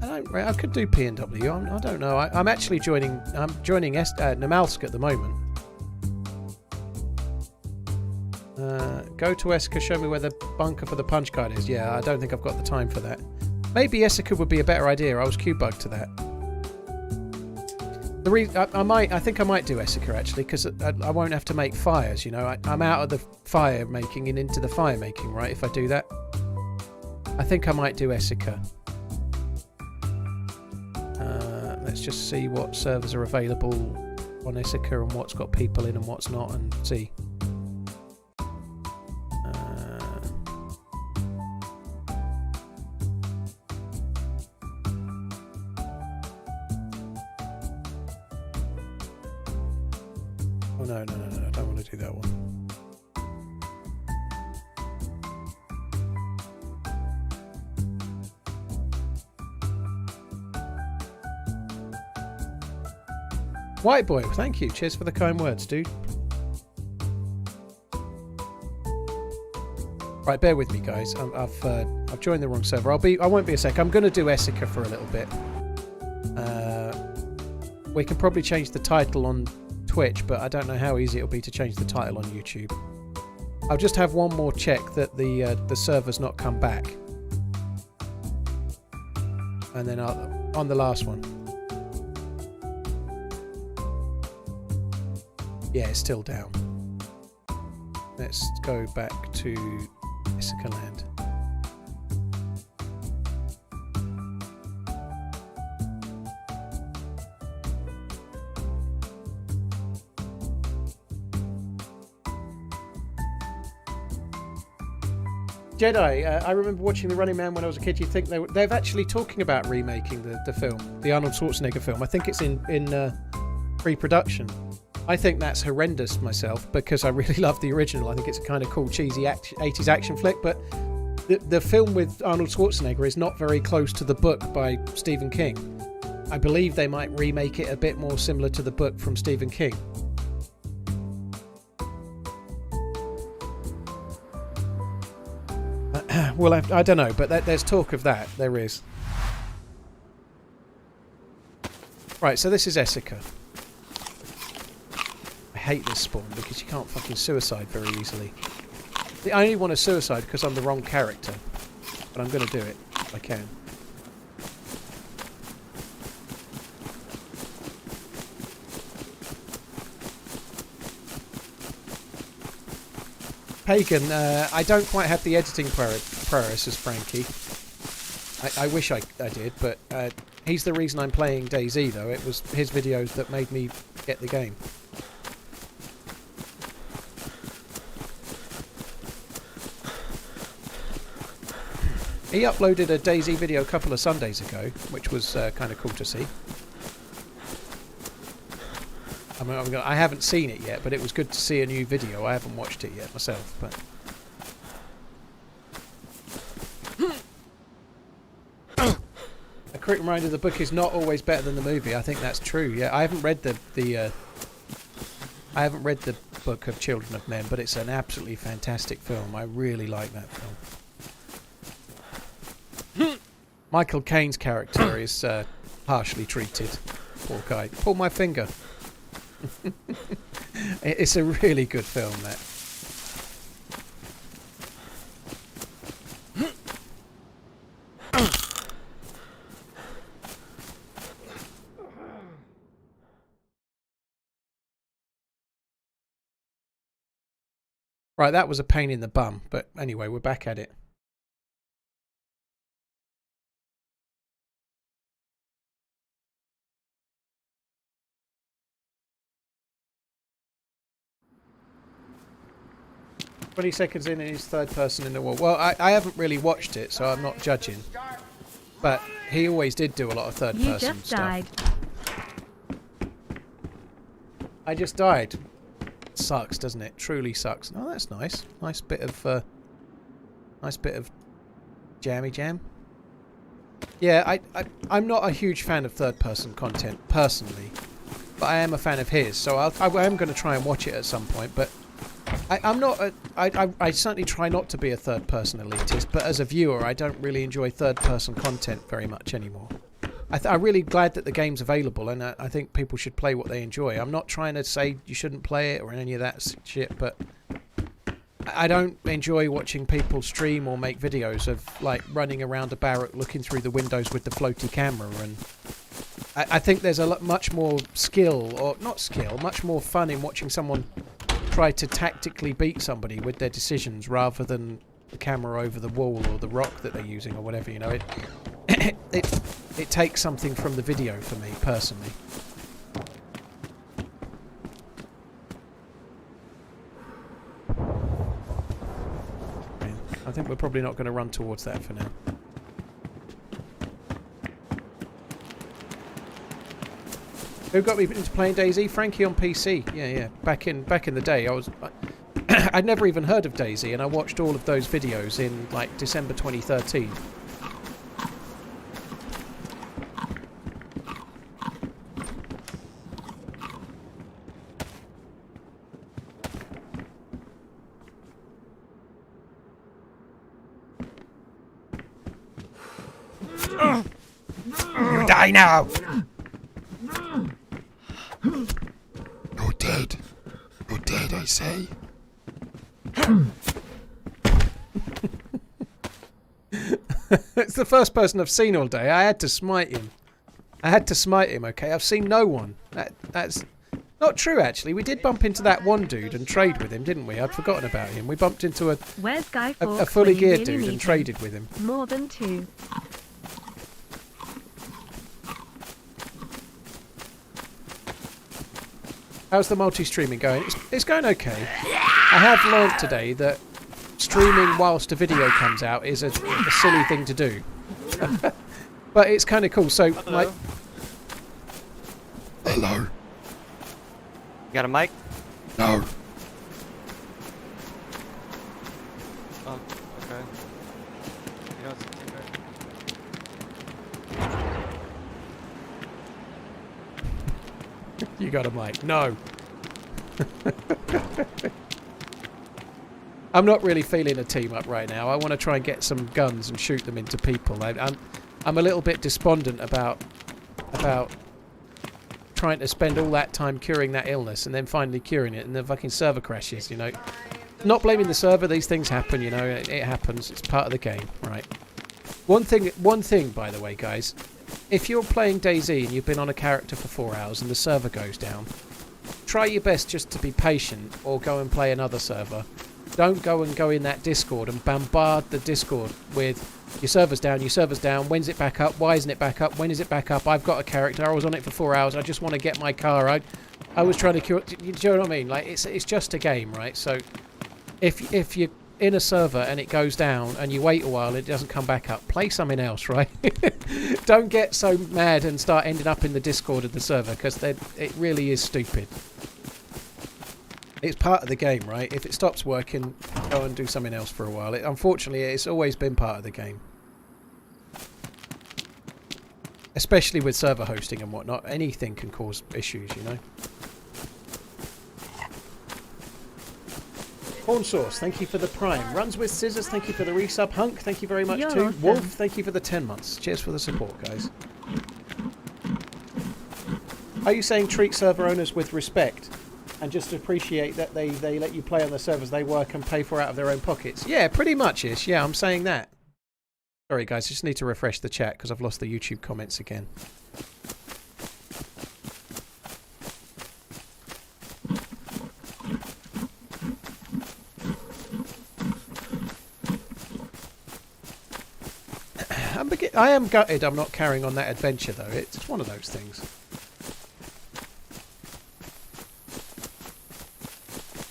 I could do P&W. I don't know. I'm actually joining. I'm joining Namalsk at the moment. Go to Essica. Show me where the bunker for the punch card is. Yeah, I don't think I've got the time for that. Maybe Essica would be a better idea. I was Q-bugged to that. The reason I think I might do Essica actually, because I won't have to make fires. You know, I'm out of the fire making and into the fire making, right? If I do that, I think I might do Essica. Let's just see what servers are available on Essica and what's got people in and what's not, and see. No, I don't want to do that one. White boy, thank you. Cheers for the kind words, dude. Right, bear with me, guys. I've joined the wrong server. I won't be a sec. I'm going to do Essica for a little bit. We can probably change the title on Twitch, but I don't know how easy it'll be to change the title on YouTube. I'll just have one more check that the server's not come back, and then on the last one. Yeah, it's still down. Let's go back to Essica Land. Jedi, I remember watching The Running Man when I was a kid. You think they're actually talking about remaking the film, the Arnold Schwarzenegger film. I think it's in pre-production. I think that's horrendous myself because I really love the original. I think it's a kind of cool, cheesy 80s action flick. But the film with Arnold Schwarzenegger is not very close to the book by Stephen King. I believe they might remake it a bit more similar to the book from Stephen King. Well, I don't know, but there's talk of that. There is. Right, so this is Essica. I hate this spawn because you can't fucking suicide very easily. I only want to suicide because I'm the wrong character. But I'm going to do it if I can. Pagan, I don't quite have the editing prowess as Frankie. I wish I did, but he's the reason I'm playing DayZ though. It was his videos that made me get the game. He uploaded a DayZ video a couple of Sundays ago, which was kind of cool to see. I haven't seen it yet, but it was good to see a new video. I haven't watched it yet myself, but... A quick reminder, the book is not always better than the movie. I think that's true. Yeah, I haven't read the book of Children of Men, but it's an absolutely fantastic film. I really like that film. Michael Caine's character is harshly treated. Poor guy. Pull my finger. It's a really good film, that. Right, that was a pain in the bum, but anyway, we're back at it. "20 seconds in and he's third person in the wall." Well, I haven't really watched it, so I'm not judging. But he always did do a lot of third person stuff. You just died. I just died. Sucks, doesn't it? Truly sucks. Oh, that's nice. Nice bit of jammy jam. Yeah, I'm not a huge fan of third person content personally, but I am a fan of his. So I am going to try and watch it at some point. But I certainly try not to be a third person elitist. But as a viewer, I don't really enjoy third person content very much anymore. I'm really glad that the game's available, and I think people should play what they enjoy. I'm not trying to say you shouldn't play it or any of that shit, but I don't enjoy watching people stream or make videos of like running around a barrack looking through the windows with the floaty camera. And I think there's much more skill, or not skill, much more fun in watching someone try to tactically beat somebody with their decisions rather than the camera over the wall or the rock that they're using or whatever. You know, it takes something from the video for me personally. I think we're probably not going to run towards that for now. Who got me into playing DayZ? Frankie on PC. Yeah. Back in the day, I'd never even heard of DayZ, and I watched all of those videos in like December 2013. You die now! You're dead. You're dead, I say. It's the first person I've seen all day. I had to smite him. Okay? I've seen no one. That's not true, actually. We did bump into that one dude and trade with him, didn't we? I'd forgotten about him. We bumped into a fully geared dude and traded with him. More than 2. How's the multi-streaming going? It's going okay. I have learnt today that streaming whilst a video comes out is a silly thing to do. But it's kind of cool. So, Hello. like... Hello. You got a mic? No. Oh, okay. You know, You got a mic. No. I'm not really feeling a team up right now. I want to try and get some guns and shoot them into people. I'm a little bit despondent about trying to spend all that time curing that illness and then finally curing it and the fucking server crashes, you know. Not blaming the server, these things happen, you know. It happens. It's part of the game, right? One thing, by the way, guys. If you're playing DayZ and you've been on a character for 4 hours and the server goes down, try your best just to be patient or go and play another server. Don't go in that Discord and bombard the Discord with your server's down, when's it back up, why isn't it back up, when is it back up, I've got a character, I was on it for 4 hours, I just want to get my car, I was trying to cure, do you know what I mean? Like, it's just a game, right? So if you're in a server and it goes down and you wait a while and it doesn't come back up, play something else, right? Don't get so mad and start ending up in the Discord of the server, because it really is stupid. It's part of the game, right? If it stops working, go and do something else for a while. Unfortunately, it's always been part of the game. Especially with server hosting and whatnot. Anything can cause issues, you know? Corn Sauce, thank you for the Prime. Runs with Scissors, thank you for the resub. Hunk, thank you very much You're too. awesome. Wolf, thank you for the 10 months. Cheers for the support, guys. Are you saying treat server owners with respect and just appreciate that they let you play on the servers they work and pay for out of their own pockets? Yeah, pretty much-ish. Yeah, I'm saying that. Sorry, guys, just need to refresh the chat because I've lost the YouTube comments again. I am gutted I'm not carrying on that adventure, though. It's one of those things.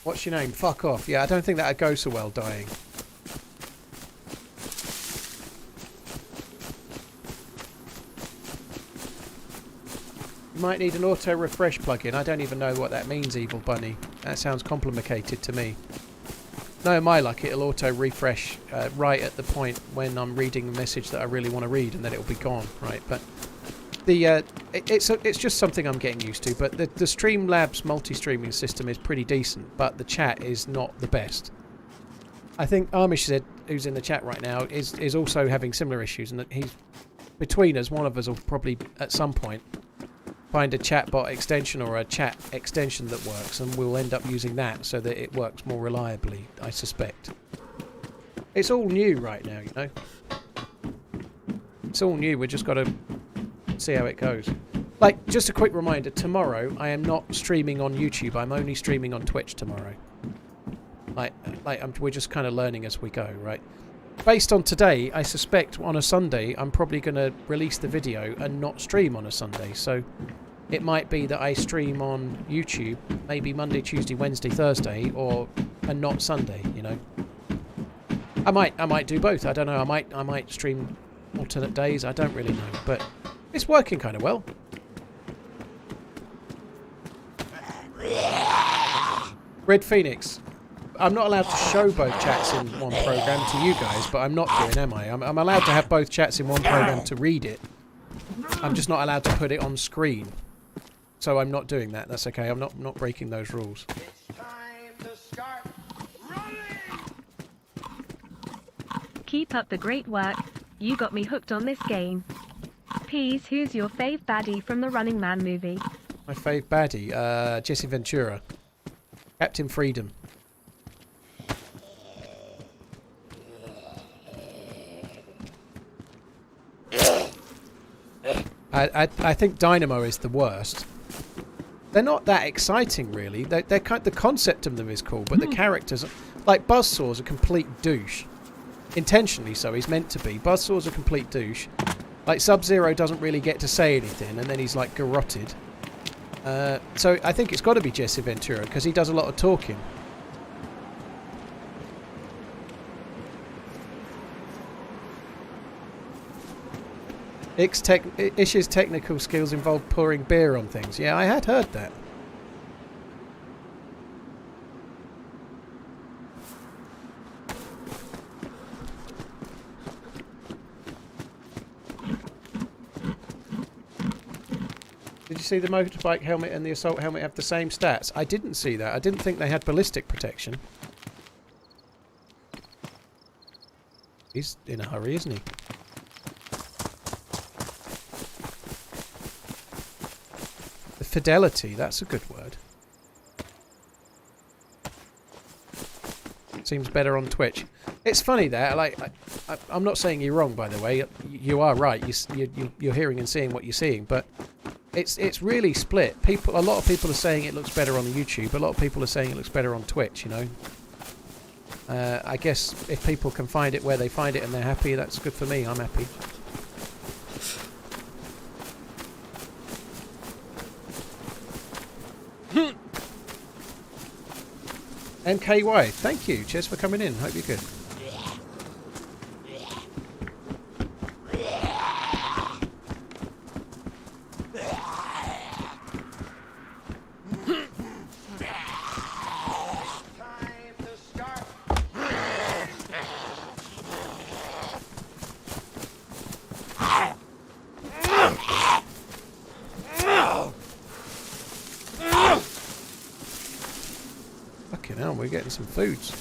What's your name? Fuck off. Yeah, I don't think that'd go so well dying. You might need an auto refresh plugin. I don't even know what that means, Evil Bunny. That sounds complicated to me. No, my luck, it'll auto refresh right at the point when I'm reading the message that I really want to read, and then it'll be gone, right? But the it's just something I'm getting used to. But the Streamlabs multi-streaming system is pretty decent, but the chat is not the best. I think Amish said, who's in the chat right now, is also having similar issues, and that he's between us. One of us will probably at some point find a chatbot extension or a chat extension that works, and we'll end up using that so that it works more reliably, I suspect. It's all new right now, you know. It's all new, we've just got to see how it goes. Like, just a quick reminder, tomorrow I am not streaming on YouTube, I'm only streaming on Twitch tomorrow. We're just kind of learning as we go, right? Based on today, I suspect on a Sunday I'm probably going to release the video and not stream on a Sunday, so it might be that I stream on YouTube maybe Monday, Tuesday, Wednesday, Thursday, and not Sunday, you know. I might do both. I don't know. I might stream alternate days. I don't really know, but it's working kind of well. Red Phoenix. I'm not allowed to show both chats in one program to you guys, but I'm not doing, am I? I'm allowed to have both chats in one program to read it. I'm just not allowed to put it on screen. So I'm not doing that. That's okay. I'm not breaking those rules. It's time to start running! Keep up the great work. You got me hooked on this game. Peas, who's your fave baddie from the Running Man movie? My fave baddie? Jesse Ventura. Captain Freedom. I think Dynamo is the worst. They're not that exciting, really. They're kind. The concept of them is cool, but the characters, like Buzzsaw's a complete douche, intentionally so. He's meant to be. Buzzsaw's a complete douche. Like Sub-Zero doesn't really get to say anything, and then he's like garroted. So I think it's got to be Jesse Ventura because he does a lot of talking. Ish's technical skills involve pouring beer on things. Yeah, I had heard that. Did you see the motorbike helmet and the assault helmet have the same stats? I didn't see that. I didn't think they had ballistic protection. He's in a hurry, isn't he? Fidelity, that's a good word. Seems better on Twitch. It's funny that, I'm not saying you're wrong, by the way. You are right. You're hearing and seeing what you're seeing, but it's really split. A lot of people are saying it looks better on YouTube. A lot of people are saying it looks better on Twitch. You know. I guess if people can find it where they find it and they're happy, that's good for me. I'm happy. MKY, thank you. Cheers for coming in. Hope you're good. Time to start. Fucking hell, we're getting some foods.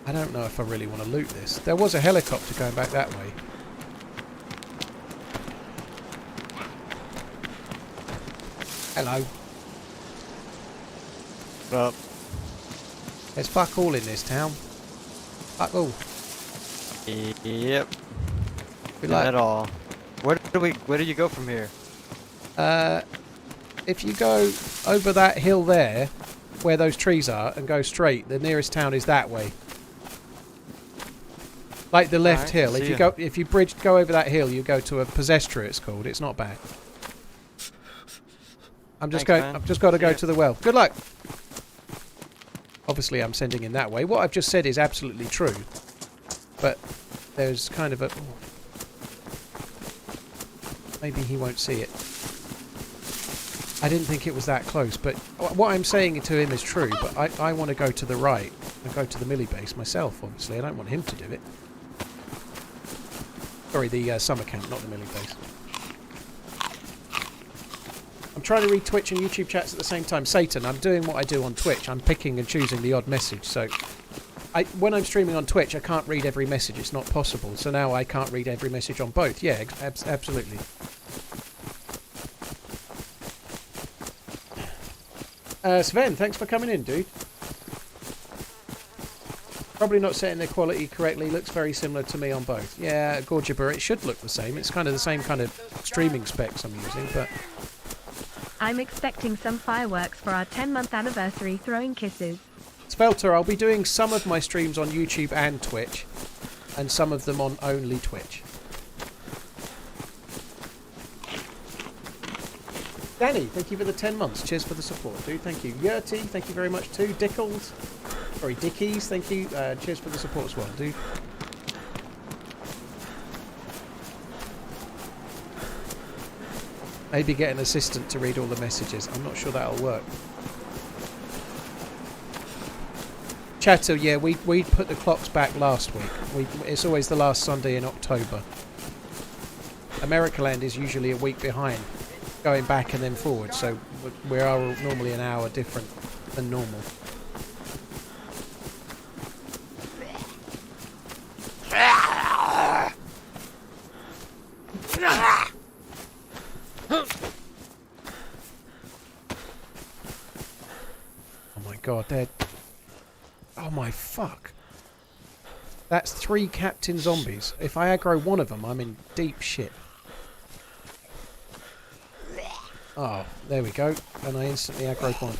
I don't know if I really want to loot this. There was a helicopter going back that way. Hello. Well, There's fuck all in this town. Fuck all. yep. We Not like, at all. Where do you go from here? if you go over that hill there, where those trees are, and go straight, the nearest town is that way. Like the left Alright, hill. see If you ya. go over that hill, you go to a possestra. It's called. It's not bad. I've just got to go to the well. Good luck. Obviously, I'm sending in that way. What I've just said is absolutely true, but there's kind of a. Maybe he won't see it. I didn't think it was that close, but what I'm saying to him is true. But I want to go to the right and go to the millie base myself. Obviously, I don't want him to do it. Sorry, the summer camp, not the millie base. I'm trying to read Twitch and YouTube chats at the same time. Satan, I'm doing what I do on Twitch. I'm picking and choosing the odd message. So when I'm streaming on Twitch, I can't read every message. It's not possible. So now I can't read every message on both. Yeah, absolutely. Sven, thanks for coming in, dude. Probably not setting the quality correctly. Looks very similar to me on both. Yeah, Gorgibur, it should look the same. It's kind of the same kind of streaming specs I'm using, but... I'm expecting some fireworks for our 10-month anniversary. Throwing kisses. Svelter, I'll be doing some of my streams on YouTube and Twitch, and some of them on only Twitch. Danny, thank you for the 10 months. Cheers for the support, dude. Thank you. Yurty, thank you very much too. Dickles, sorry, Dickies, thank you. Cheers for the support as well, dude. Maybe get an assistant to read all the messages. I'm not sure that'll work. Chatter, yeah, we put the clocks back last week. It's always the last Sunday in October. Americaland is usually a week behind, going back and then forward, so we are normally an hour different than normal. Oh my god, they're... Oh my fuck. That's 3 captain zombies. If I aggro one of them, I'm in deep shit. Oh, there we go. And I instantly aggroed one.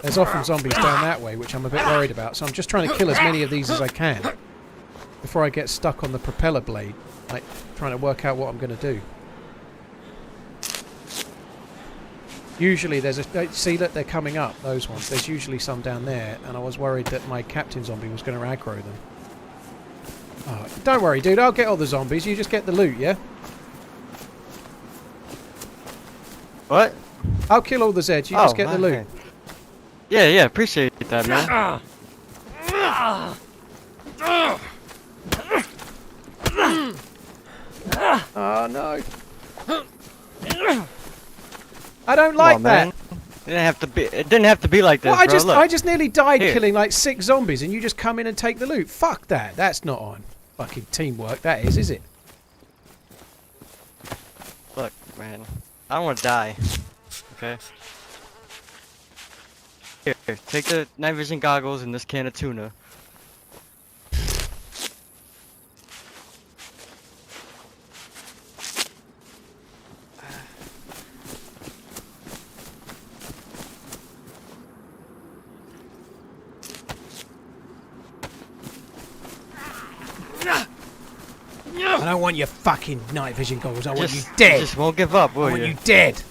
There's often zombies down that way, which I'm a bit worried about, so I'm just trying to kill as many of these as I can before I get stuck on the propeller blade, like trying to work out what I'm going to do. Usually there's a... See that they're coming up, those ones. There's usually some down there, and I was worried that my captain zombie was going to aggro them. Oh, don't worry, dude, I'll get all the zombies. You just get the loot, yeah? What? I'll kill all the Zeds, you just get the loot. Okay. Yeah, appreciate that, man. Oh no. I don't like that. It didn't have to be like this, Well, bro. Look. I just nearly died Here. killing like 6 zombies and you just come in and take the loot. Fuck that. That's not on fucking teamwork, that is it? Look, man. I don't want to die. Okay? Here, take the night vision goggles and this can of tuna. I don't want your fucking night vision goggles. I want you dead. Just won't give up, will I want you? you dead.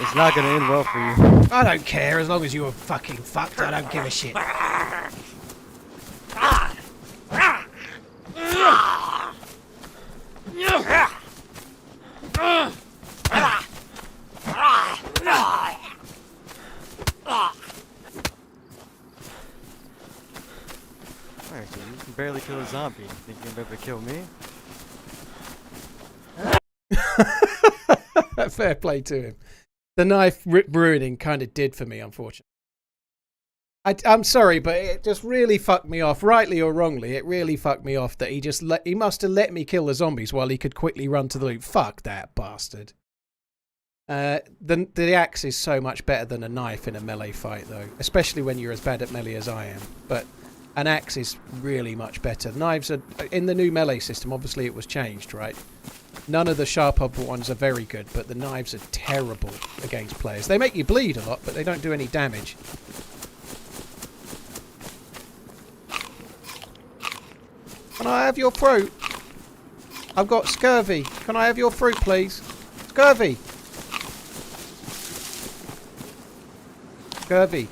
It's not gonna end well for you. I don't care as long as you are fucking fucked. I don't give a shit. Alright, so you can barely kill a zombie. Think you can be able to kill me? Fair play to him. The knife ruining kind of did for me, unfortunately. I'm sorry, but it just really fucked me off, rightly or wrongly. It really fucked me off that he must have let me kill the zombies while he could quickly run to the loot. Fuck that bastard. The axe is so much better than a knife in a melee fight, though, especially when you're as bad at melee as I am. But an axe is really much better. Knives are in the new melee system. Obviously, it was changed, right? None of the sharp upper ones are very good, but the knives are terrible against players. They make you bleed a lot, but they don't do any damage. Can I have your fruit? I've got scurvy. Can I have your fruit, please? Scurvy. Scurvy.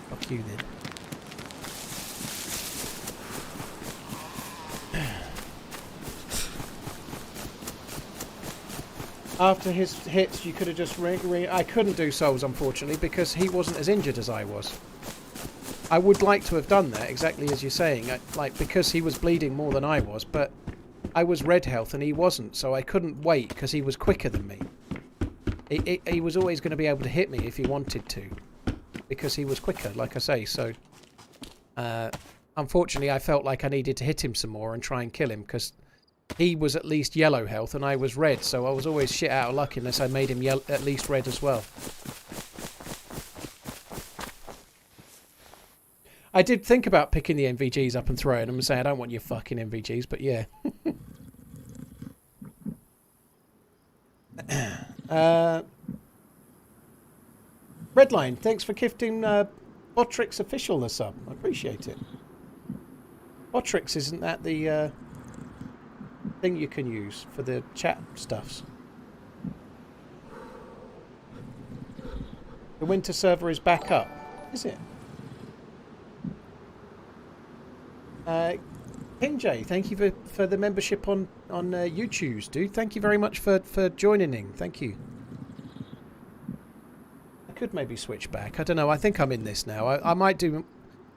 Fuck you then. After his hits, you could have just I couldn't do souls, unfortunately, because he wasn't as injured as I was. I would like to have done that, exactly as you're saying, because he was bleeding more than I was, but I was red health and he wasn't, so I couldn't wait because he was quicker than me. He was always going to be able to hit me if he wanted to, because he was quicker, like I say, so... unfortunately, I felt like I needed to hit him some more and try and kill him, because he was at least yellow health and I was red, so I was always shit out of luck unless I made him at least red as well. I did think about picking the MVGs up and throwing them and saying, I don't want your fucking MVGs, but yeah. Redline, thanks for gifting Botrix Official the sub. I appreciate it. Botrix, isn't that the thing you can use for the chat stuffs? The winter server is back up, is it? King J, thank you for the membership on YouTube, dude. Thank you very much for joining in. Thank you. I could maybe switch back. I don't know. I think I'm in this now. I might do...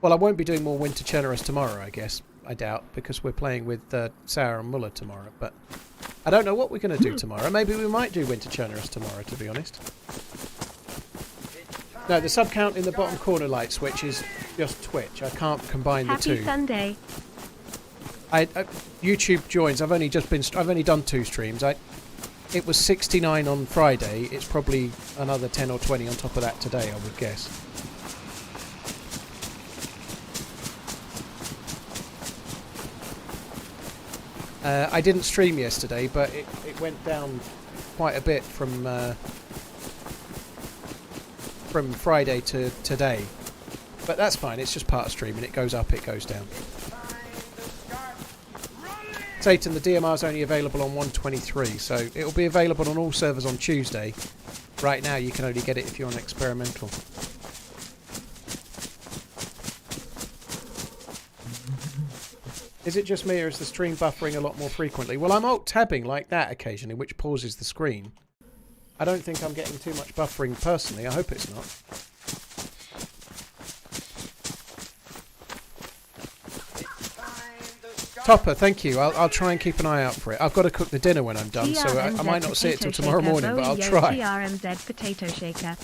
Well, I won't be doing more Winter Chernarus tomorrow, I guess. I doubt, because we're playing with Sarah and Muller tomorrow. But I don't know what we're going to do tomorrow. Maybe we might do Winter Chernarus tomorrow, to be honest. No, the sub count in the bottom corner light switch is just Twitch. I can't combine the two. Happy Sunday. YouTube joins. I've only done 2 streams. It was 69 on Friday. It's probably another 10 or 20 on top of that today, I would guess. I didn't stream yesterday, but it went down quite a bit from Friday to today. But that's fine, it's just part of streaming. It goes up, it goes down. Satan, the DMR is only available on 123, so it will be available on all servers on Tuesday. Right now you can only get it if you're on experimental. Is it just me or is the stream buffering a lot more frequently? Well, I'm alt-tabbing like that occasionally, which pauses the screen. I don't think I'm getting too much buffering personally. I hope it's not. Topper, thank you. I'll try and keep an eye out for it. I've got to cook the dinner when I'm done, so I might not see it till tomorrow morning, but I'll try. TRMZ potato shaker.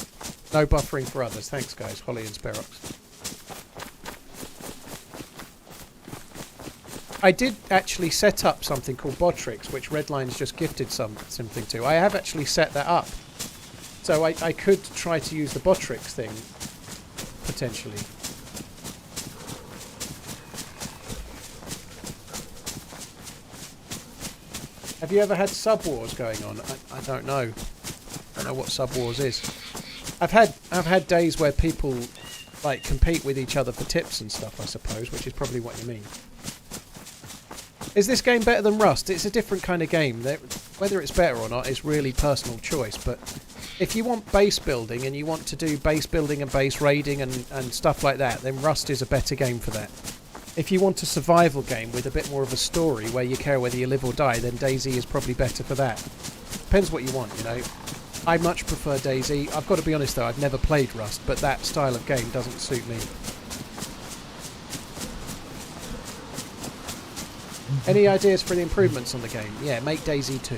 No buffering for others. Thanks, guys. Holly and Sperox. I did actually set up something called Botrix, which Redline's just gifted something to. I have actually set that up. So I could try to use the Botrix thing, potentially. Have you ever had sub wars going on? I don't know. I don't know what sub wars is. I've had days where people like compete with each other for tips and stuff, I suppose, which is probably what you mean. Is this game better than Rust? It's a different kind of game. Whether it's better or not is really personal choice, but if you want base building and you want to do base building and base raiding and stuff like that, then Rust is a better game for that. If you want a survival game with a bit more of a story where you care whether you live or die, then DayZ is probably better for that. Depends what you want, you know. I much prefer DayZ. I've got to be honest though, I've never played Rust, but that style of game doesn't suit me. Any ideas for the improvements on the game? Yeah, make DayZ 2.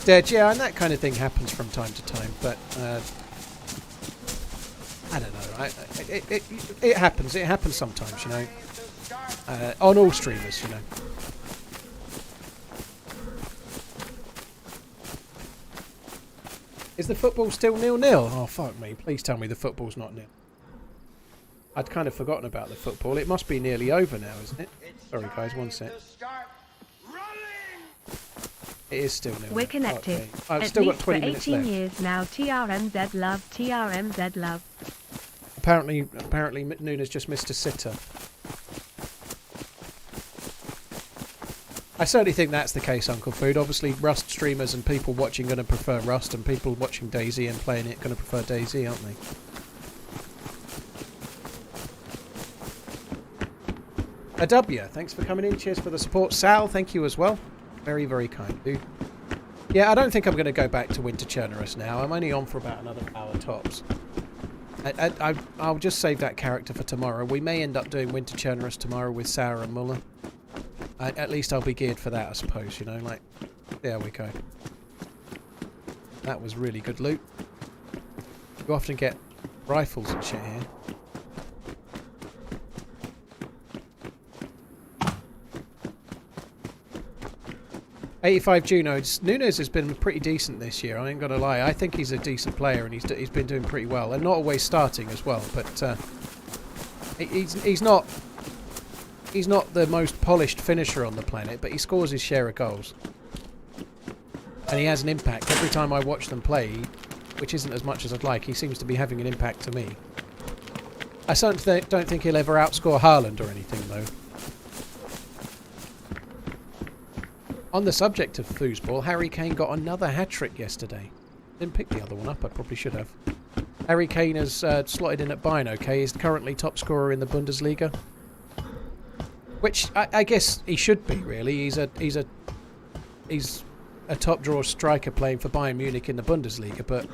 Dead, yeah, and that kind of thing happens from time to time, but I don't know. It happens. It happens sometimes, you know. On all streamers, you know. Is the football still 0-0? Oh, fuck me. Please tell me the football's not 0. I'd kind of forgotten about the football. It must be nearly over now, isn't it? Sorry, guys. One sec. It is still 0-0. We're connected. Okay. I've At still got least 20 for minutes 18 left. years now. TRMZ love. TRMZ love. Apparently Nuna's just missed a sitter. I certainly think that's the case, Uncle Food. Obviously, Rust streamers and people watching going to prefer Rust, and people watching DayZ and playing it going to prefer DayZ, aren't they? A W, thanks for coming in. Cheers for the support. Sal, thank you as well. Very, very kind, dude. Yeah, I don't think I'm going to go back to Winter Chernarus now. I'm only on for about another hour tops. I'll just save that character for tomorrow. We may end up doing Winter Chernarus tomorrow with Sarah and Muller. At least I'll be geared for that, I suppose, you know, like, there we go. That was really good loot. You often get rifles and shit here. $85 Juno. Nunes has been pretty decent this year, I ain't gonna lie. I think he's a decent player, and he's been doing pretty well. And not always starting as well, but he's not the most polished finisher on the planet, but he scores his share of goals. And he has an impact. Every time I watch them play, which isn't as much as I'd like, he seems to be having an impact to me. I certainly don't think he'll ever outscore Haaland or anything, though. On the subject of foosball, Harry Kane got another hat-trick yesterday. Didn't pick the other one up, I probably should have. Harry Kane has slotted in at Bayern, okay, is currently top scorer in the Bundesliga. Which I guess he should be, really. He's a top draw striker playing for Bayern Munich in the Bundesliga, but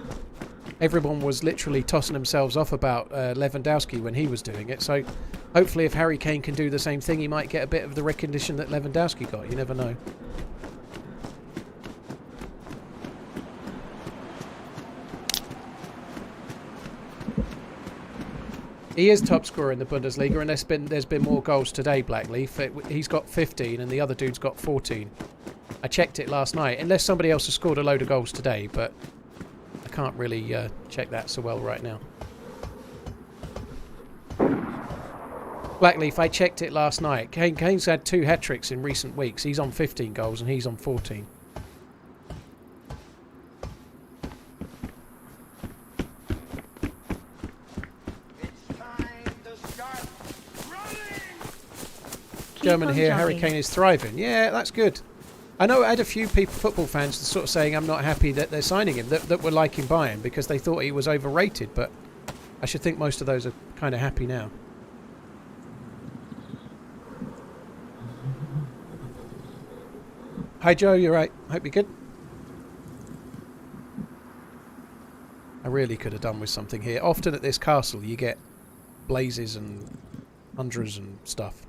everyone was literally tossing themselves off about Lewandowski when he was doing it. So hopefully if Harry Kane can do the same thing, he might get a bit of the recognition that Lewandowski got. You never know. He is top scorer in the Bundesliga, and there's been more goals today, Blackleaf. He's got 15 and the other dude's got 14. I checked it last night, unless somebody else has scored a load of goals today, but I can't really check that so well right now. Blackleaf, I checked it last night. Kane's had 2 hat-tricks in recent weeks. He's on 15 goals and he's on 14. German here, Harry Kane is thriving. Yeah, that's good. I know I had a few football fans sort of saying I'm not happy that they're signing him, that were liking Bayern because they thought he was overrated, but I should think most of those are kind of happy now. Hi Joe, you're right. Hope you're good. I really could have done with something here. Often at this castle you get blazes and hundreds and stuff.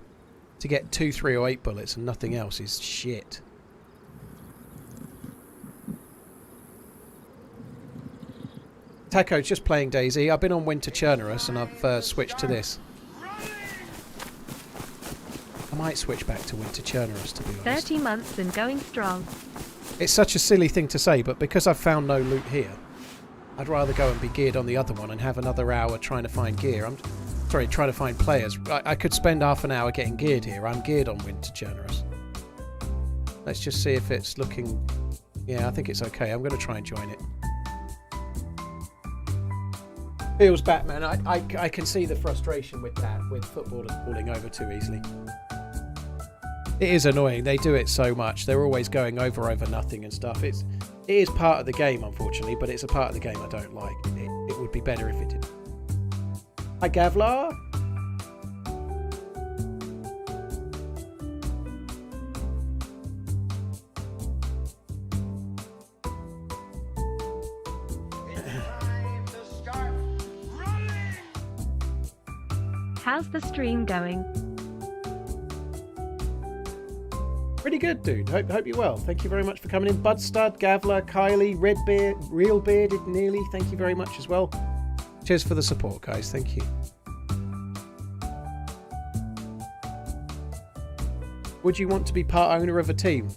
To get 2, 3 or 8 bullets and nothing else is shit. Taco's just playing DayZ. I've been on Winter Chernarus and I've switched to this. I might switch back to Winter Chernarus, to be honest. 30 months and going strong. It's such a silly thing to say, but because I've found no loot here, I'd rather go and be geared on the other one and have another hour trying to find gear. Sorry, trying to find players. I could spend half an hour getting geared here. I'm geared on Winter Chernarus. Let's just see if it's looking... Yeah, I think it's okay. I'm going to try and join it. Feels Batman. I can see the frustration with that, with footballers falling over too easily. It is annoying. They do it so much. They're always going over nothing and stuff. It is part of the game, unfortunately, but it's a part of the game I don't like. It would be better if it did. Hi, Gavlar. How's the stream going? Pretty good, dude. Hope you're well. Thank you very much for coming in. Budstud, Gavlar, Kylie, Redbeard, Real Bearded, Nearly. Thank you very much as well. Cheers for the support, guys. Thank you. Would you want to be part owner of a team?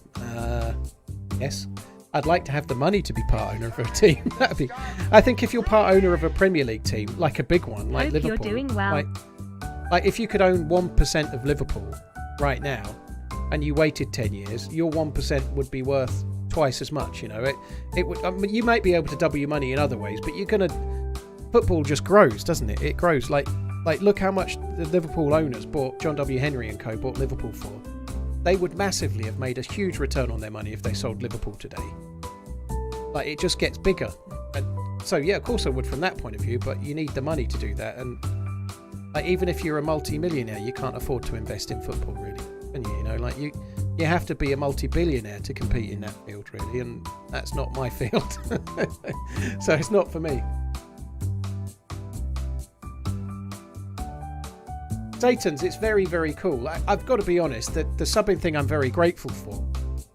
Yes. I'd like to have the money to be part owner of a team. That'd be. I think if you're part owner of a Premier League team, like a big one, like Hope Liverpool, you're doing well. like if you could own 1% of Liverpool right now, and you waited 10 years, your 1% would be worth twice as much. You know, it would. I mean, you might be able to double your money in other ways, but you're gonna. Football just grows, doesn't it? It grows. Like look how much the Liverpool owners bought John W. Henry and Co. bought Liverpool for. They would massively have made a huge return on their money if they sold Liverpool today. Like, it just gets bigger. And so, yeah, of course I would from that point of view, but you need the money to do that. And like, even if you're a multi-millionaire, you can't afford to invest in football, really. Can you? You know, like, you have to be a multi-billionaire to compete in that field, really. And that's not my field. So it's not for me. Satan's, it's very, very cool. I've got to be honest, that the subbing thing I'm very grateful for,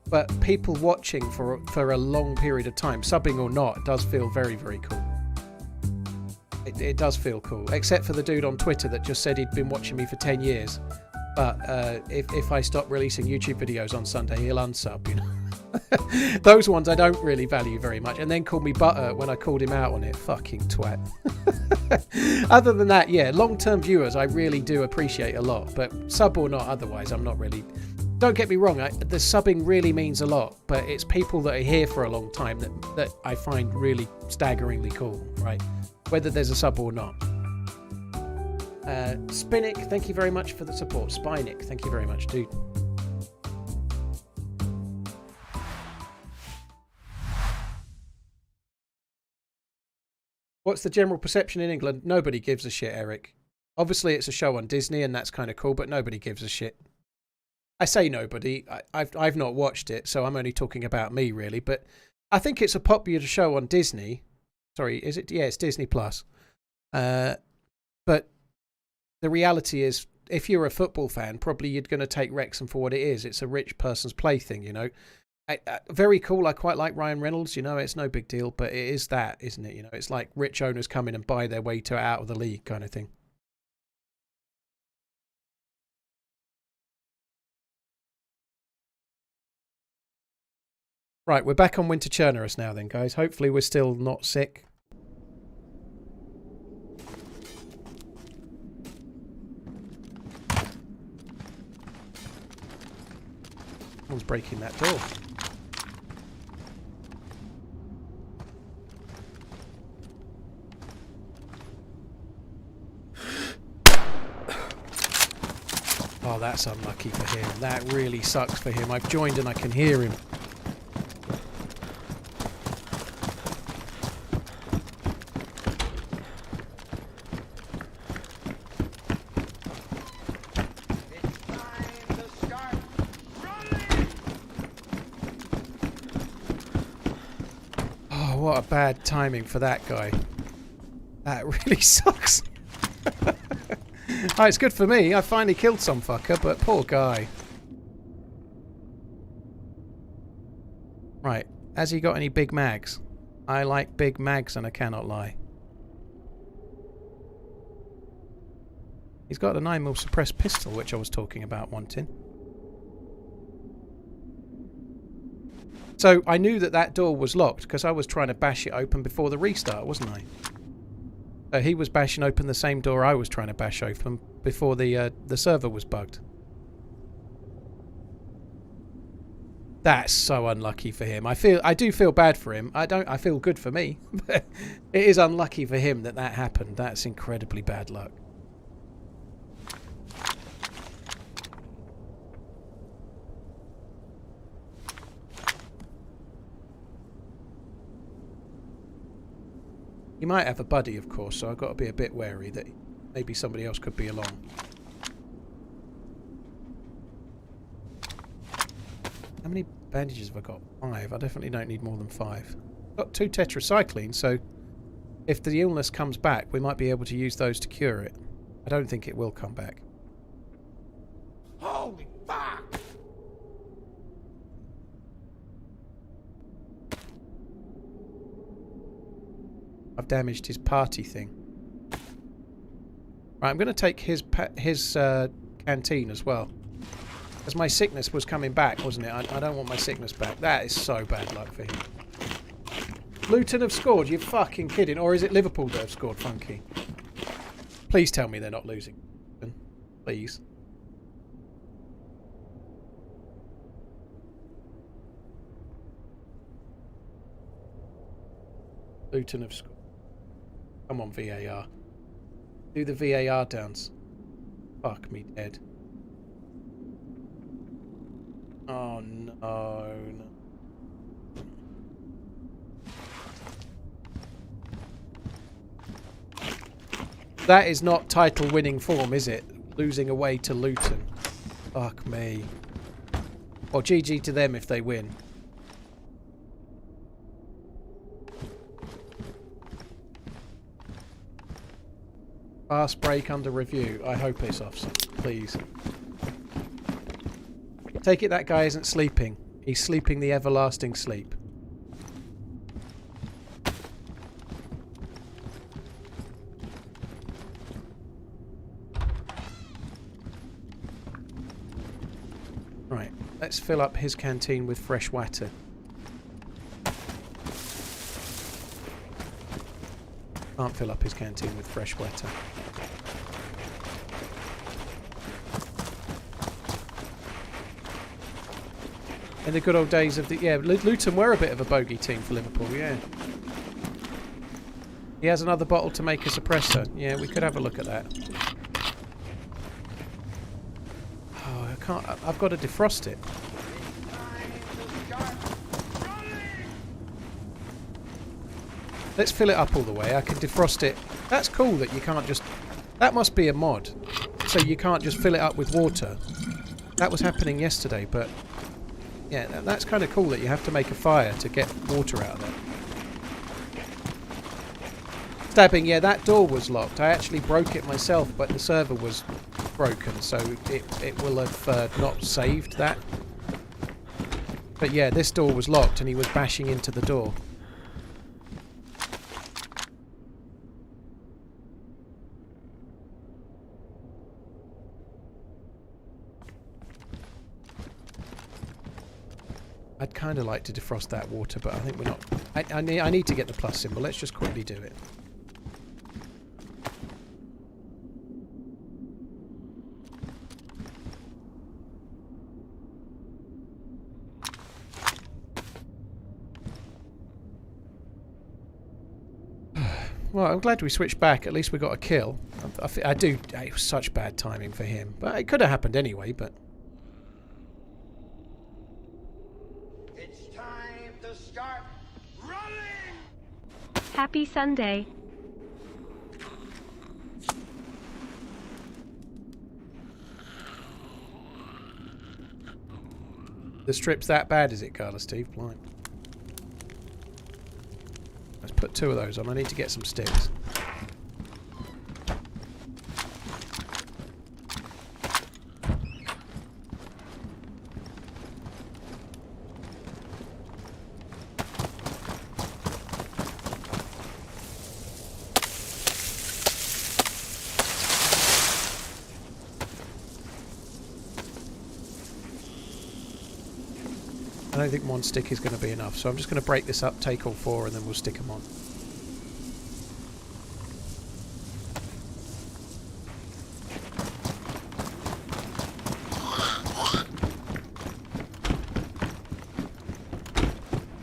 but people watching for a long period of time, subbing or not, does feel very, very cool. It does feel cool, except for the dude on Twitter that just said he'd been watching me for 10 years, but if I stop releasing YouTube videos on Sunday, he'll unsub, you know. Those ones I don't really value very much, and then called me butter when I called him out on it. Fucking twat. Other than that, yeah, long-term viewers I really do appreciate a lot, but sub or not otherwise, I'm not really. Don't get me wrong, the subbing really means a lot, but it's people that are here for a long time that I find really staggeringly cool, right? Whether there's a sub or not. Spinnick, thank you very much for the support. Spinick, thank you very much, dude. What's the general perception in England? Nobody gives a shit, Eric. Obviously, it's a show on Disney, and that's kind of cool, but nobody gives a shit. I say nobody. I've not watched it, so I'm only talking about me, really. But I think it's a popular show on Disney. Sorry, is it? Yeah, it's Disney Plus. But the reality is, if you're a football fan, probably you're going to take Wrexham for what it is. It's a rich person's plaything, you know. Very cool. I quite like Ryan Reynolds, you know, it's no big deal, but it is that, isn't it? You know, it's like rich owners come in and buy their way to out of the league kind of thing. Right, we're back on Winter Chernarus now then, guys. Hopefully we're still not sick. Someone's breaking that door. Oh, that's unlucky for him. That really sucks for him. I've joined and I can hear him. Oh, what a bad timing for that guy. That really sucks. Oh, it's good for me. I finally killed some fucker, but poor guy. Right. Has he got any big mags? I like big mags and I cannot lie. He's got a 9mm suppressed pistol, which I was talking about wanting. So I knew that door was locked because I was trying to bash it open before the restart, wasn't I? So he was bashing open the same door I was trying to bash open before the server was bugged. That's so unlucky for him. I do feel bad for him. I feel good for me. But it is unlucky for him that happened. That's incredibly bad luck. He might have a buddy, of course, so I've got to be a bit wary that maybe somebody else could be along. How many bandages have I got? 5. I definitely don't need more than 5. I've got 2 tetracycline, so if the illness comes back, we might be able to use those to cure it. I don't think it will come back. Holy fuck! I've damaged his party thing. Right, I'm going to take his canteen as well. As my sickness was coming back, wasn't it? I don't want my sickness back. That is so bad luck for him. Luton have scored? You're fucking kidding. Or is it Liverpool that have scored, Funky? Please tell me they're not losing. Please. Luton have scored. Come on, VAR. Do the VAR dance. Fuck me dead. Oh no, no. That is not title winning form, is it? Losing away to Luton. Fuck me. Well, GG to them if they win. Fast break under review. I hope it's offside, please. Take it that guy isn't sleeping. He's sleeping the everlasting sleep. Right, let's fill up his canteen with fresh water. Can't fill up his canteen with fresh water. In the good old days of the... Yeah, Luton were a bit of a bogey team for Liverpool, yeah. He has another bottle to make a suppressor. Yeah, we could have a look at that. Oh, I can't... I've got to defrost it. Let's fill it up all the way. I can defrost it. That's cool that you can't just... That must be a mod. So you can't just fill it up with water. That was happening yesterday, but... Yeah, that's kind of cool that you have to make a fire to get water out of there. Stabbing, yeah, that door was locked. I actually broke it myself, but the server was broken, so it will have not saved that. But yeah, this door was locked and he was bashing into the door. I'd kind of like to defrost that water, but I think we're not... I need to get the plus symbol. Let's just quickly do it. Well, I'm glad we switched back. At least we got a kill. It was such bad timing for him. But it could have happened anyway, but... Happy Sunday. The strip's that bad, is it, Carla Steve? Blind. Let's put 2 of those on. I need to get some sticks. I don't think 1 stick is going to be enough, so I'm just going to break this up, take all 4, and then we'll stick them on.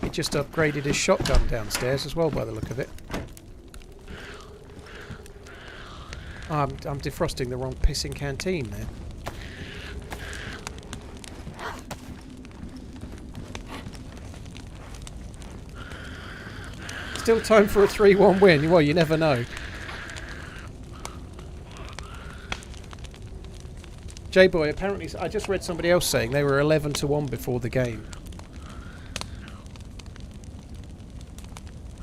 He just upgraded his shotgun downstairs as well, by the look of it. Oh, I'm defrosting the wrong pissing canteen there. Still time for a 3-1 win. Well, you never know. J-Boy, apparently... I just read somebody else saying they were 11-1 before the game.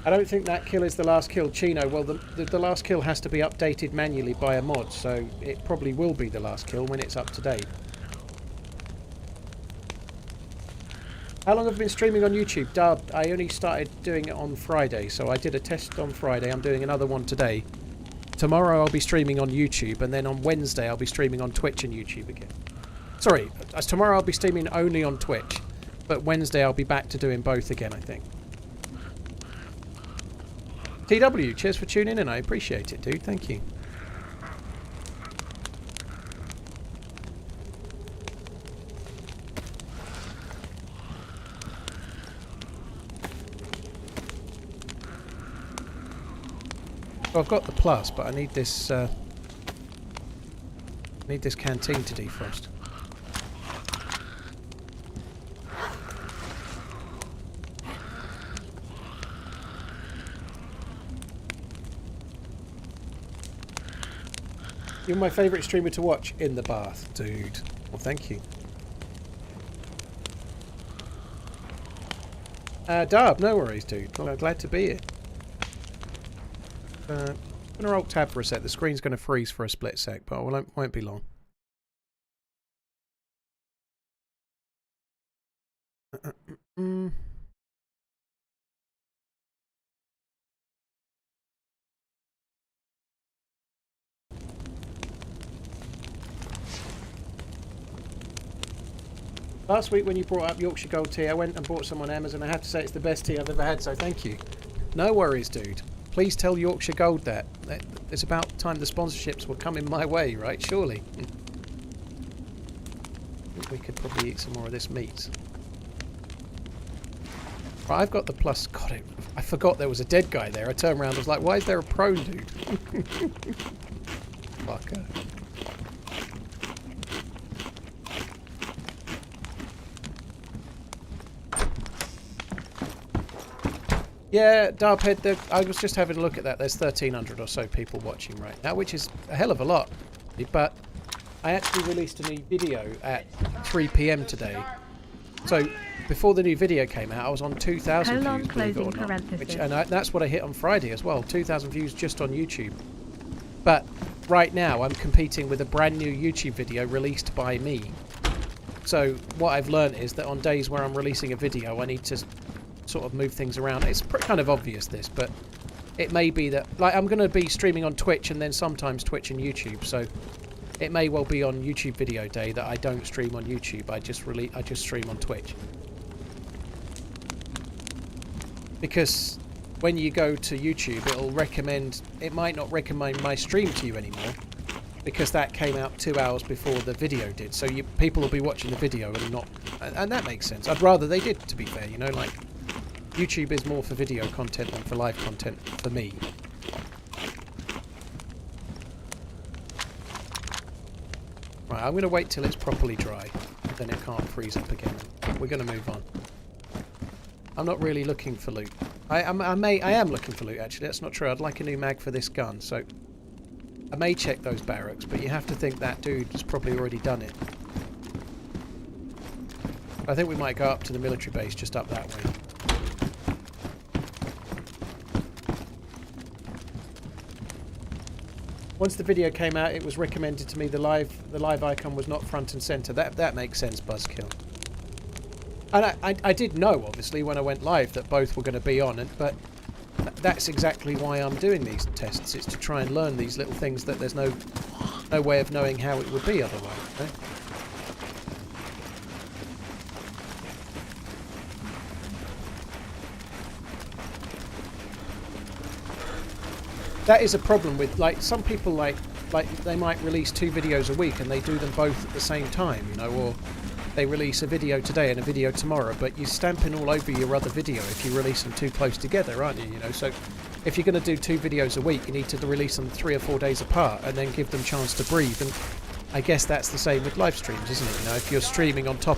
I don't think that kill is the last kill. Chino, well, the last kill has to be updated manually by a mod, so it probably will be the last kill when it's up to date. How long have I been streaming on YouTube? Dubbed. I only started doing it on Friday, so I did a test on Friday. I'm doing another one today. tomorrow I'll be streaming on YouTube, and then on Wednesday I'll be streaming on Twitch and YouTube again. Sorry, tomorrow I'll be streaming only on Twitch, but Wednesday I'll be back to doing both again, I think. TW, cheers for tuning in. I appreciate it, dude. Thank you. So I've got the plus, but I need this canteen to defrost. You're my favourite streamer to watch in the bath, dude. Well, thank you. Darb, no worries, dude. Well, I'm glad to be here. I'm going to alt tab for a sec. The screen's going to freeze for a split sec, but it won't be long. Last week when you brought up Yorkshire Gold tea, I went and bought some on Amazon. I have to say it's the best tea I've ever had, so thank you. No worries, dude. Please tell Yorkshire Gold that. It's about time the sponsorships were coming my way, right? Surely. I think we could probably eat some more of this meat. Right, I've got the plus. God, I forgot there was a dead guy there. I turned around and was like, why is there a prone dude? Fucker. Yeah, Darbhead, I was just having a look at that. There's 1,300 or so people watching right now, which is a hell of a lot. But I actually released a new video at 3 PM today. So before the new video came out, I was on 2,000 views, believe it or not. That's what I hit on Friday as well, 2,000 views just on YouTube. But right now, I'm competing with a brand new YouTube video released by me. So what I've learned is that on days where I'm releasing a video, I need to sort of move things around. It's kind of obvious this, but it may be that, like, I'm going to be streaming on Twitch and then sometimes Twitch and YouTube, so it may well be on YouTube video day that I don't stream on YouTube. I just stream on Twitch, because when you go to YouTube, it might not recommend my stream to you anymore, because that came out 2 hours before the video did. So people will be watching the video and that makes sense. I'd rather they did, to be fair, you know, like, YouTube is more for video content than for live content for me. Right, I'm going to wait till it's properly dry, then it can't freeze up again. We're going to move on. I'm not really looking for loot. I am looking for loot, actually. That's not true. I'd like a new mag for this gun, so I may check those barracks, but you have to think that dude has probably already done it. I think we might go up to the military base just up that way. Once the video came out, it was recommended to me the live icon was not front and center. That makes sense, Buzzkill. And I did know, obviously, when I went live that both were going to be on, but that's exactly why I'm doing these tests. It's to try and learn these little things that there's no way of knowing how it would be otherwise. Okay? That is a problem with, like, some people like they might release 2 videos a week and they do them both at the same time, you know, or they release a video today and a video tomorrow, but you're stamping all over your other video if you release them too close together, aren't you? You know, so if you're going to do 2 videos a week, you need to release them 3 or 4 days apart and then give them chance to breathe. And I guess that's the same with live streams, isn't it? You know, if you're streaming on top,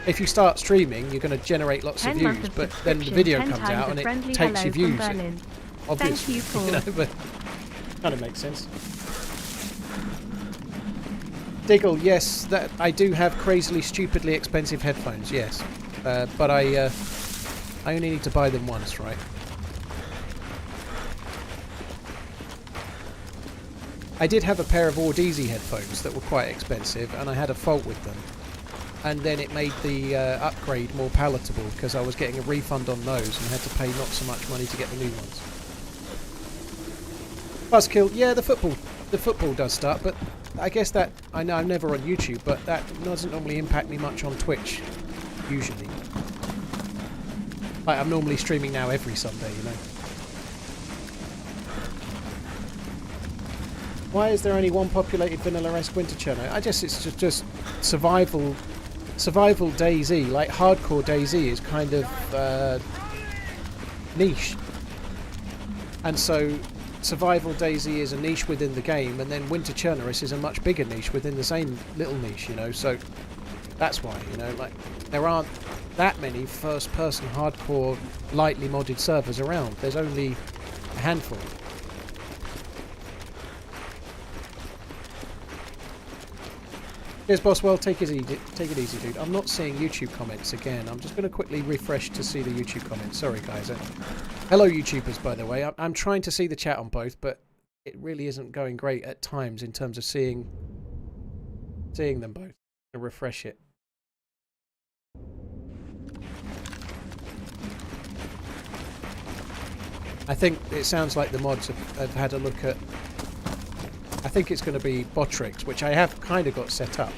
if you start streaming, you're going to generate lots of views, but then the video comes out and it takes your views. Obviously, you know, but kind of makes sense. Diggle, yes, that I do have crazily, stupidly expensive headphones, yes, but I only need to buy them once, right? I did have a pair of Audeezy headphones that were quite expensive, and I had a fault with them, and then it made the upgrade more palatable because I was getting a refund on those and had to pay not so much money to get the new ones. Buzzkill, yeah, the football does start, but I guess that, I know I'm never on YouTube, but that doesn't normally impact me much on Twitch, usually. Like, I'm normally streaming now every Sunday, you know. Why is there only one populated vanilla-esque winter churno? I guess it's just survival DayZ, like hardcore DayZ is kind of niche. And so survival DayZ is a niche within the game, and then winter Chernarus is a much bigger niche within the same little niche, you know, so that's why, you know, like, there aren't that many first-person hardcore lightly modded servers around. There's only a handful. Cheers, Boswell. Take it easy, dude. I'm not seeing YouTube comments again. I'm just going to quickly refresh to see the YouTube comments. Sorry, guys. Hello, YouTubers, by the way. I'm trying to see the chat on both, but it really isn't going great at times in terms of seeing them both. I'm going to refresh it. I think it sounds like the mods have had a look at... I think it's going to be Botrix, which I have kind of got set up.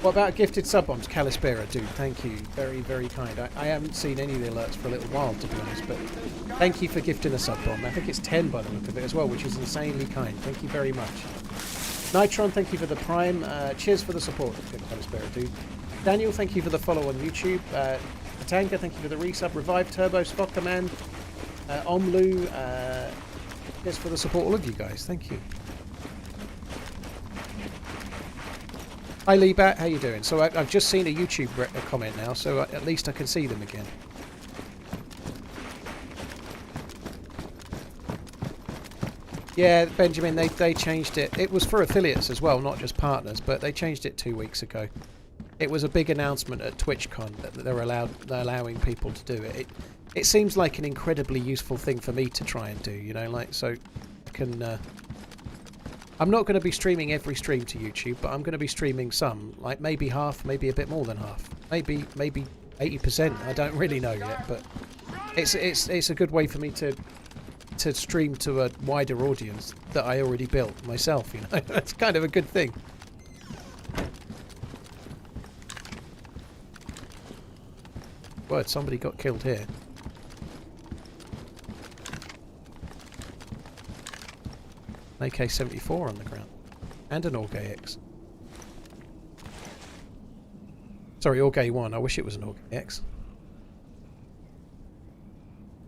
What about gifted sub-bombs? Calispera, dude, thank you. Very, very kind. I haven't seen any of the alerts for a little while, to be honest, but thank you for gifting a sub-bomb. I think it's 10 by the look of it as well, which is insanely kind. Thank you very much. Nitron, thank you for the prime. Cheers for the support, Calispera, dude. Daniel, thank you for the follow on YouTube. Katanga, thank you for the resub. Revive Turbo, Spock Command, Omlu, cheers for the support, all of you guys. Thank you. Hi Leebat, how you doing? So I've just seen a YouTube comment now, so at least I can see them again. Yeah, Benjamin, they changed it. It was for affiliates as well, not just partners, but they changed it 2 weeks ago. It was a big announcement at TwitchCon that they're allowing people to do it. It seems like an incredibly useful thing for me to try and do, you know, like, so I can... I'm not going to be streaming every stream to YouTube, but I'm going to be streaming some, like maybe half, maybe a bit more than half, maybe 80%. I don't really know yet, but it's a good way for me to stream to a wider audience that I already built myself. You know, that's kind of a good thing. Word, somebody got killed here. An AK-74 on the ground. And an Org AX. Sorry, Org A1. I wish it was an Org AX.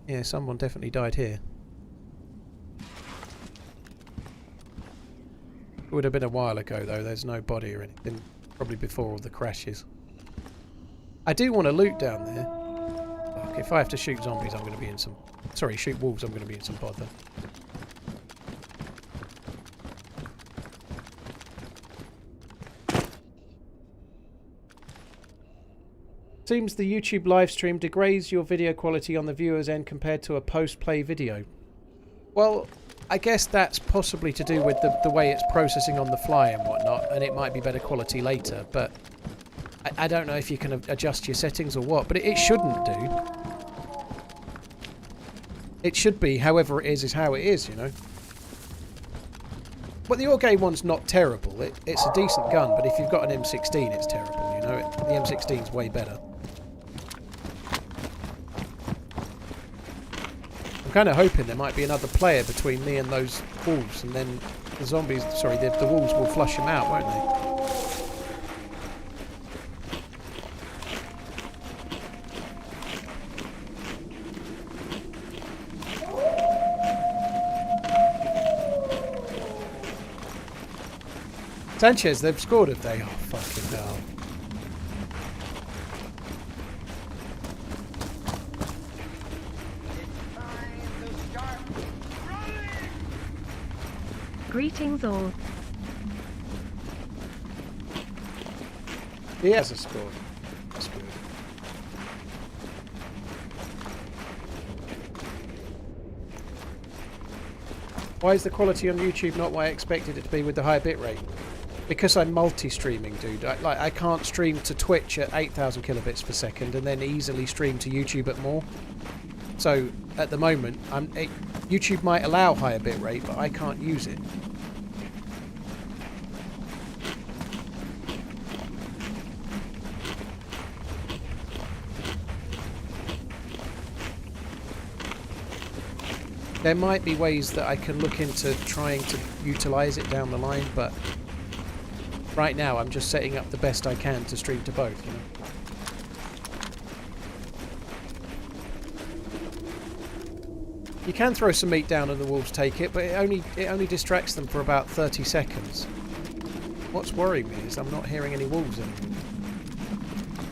Yeah, someone definitely died here. It would have been a while ago, though. There's no body or anything. Probably before all the crashes. I do want to loot down there. Fuck, if I have to shoot zombies, I'm going to be in some... Sorry, shoot wolves, I'm going to be in some bother. Seems the YouTube live stream degrades your video quality on the viewer's end compared to a post-play video. Well, I guess that's possibly to do with the way it's processing on the fly and whatnot, and it might be better quality later, but I don't know if you can adjust your settings or what, but it shouldn't do. It should be however it is how it is, you know. Well, the Org A1's not terrible. It's a decent gun, but if you've got an M16, it's terrible, you know. The M16's way better. I'm kind of hoping there might be another player between me and those wolves, and then the zombies, sorry, the wolves will flush them out, won't they? Sanchez, they've scored, have they? Oh, fucking hell. Greetings all. He has a score. That's good. Why is the quality on YouTube not what I expected it to be with the high bitrate? Because I'm multi-streaming, dude. I can't stream to Twitch at 8,000 kilobits per second and then easily stream to YouTube at more. So at the moment, YouTube might allow higher bitrate, but I can't use it. There might be ways that I can look into trying to utilise it down the line, but right now I'm just setting up the best I can to stream to both, you know. You can throw some meat down and the wolves take it, but it only distracts them for about 30 seconds. What's worrying me is I'm not hearing any wolves anymore,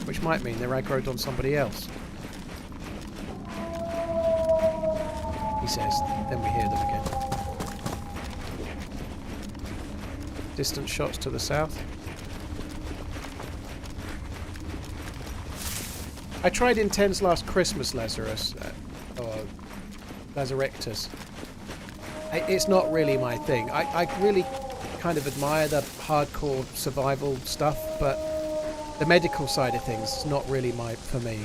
which might mean they're aggroed on somebody else. He says, then we hear them again. Distant shots to the south. I tried Intense last Christmas, Lazarus. Or Lazarectus. It's not really my thing. I really kind of admire the hardcore survival stuff, but the medical side of things is not really for me.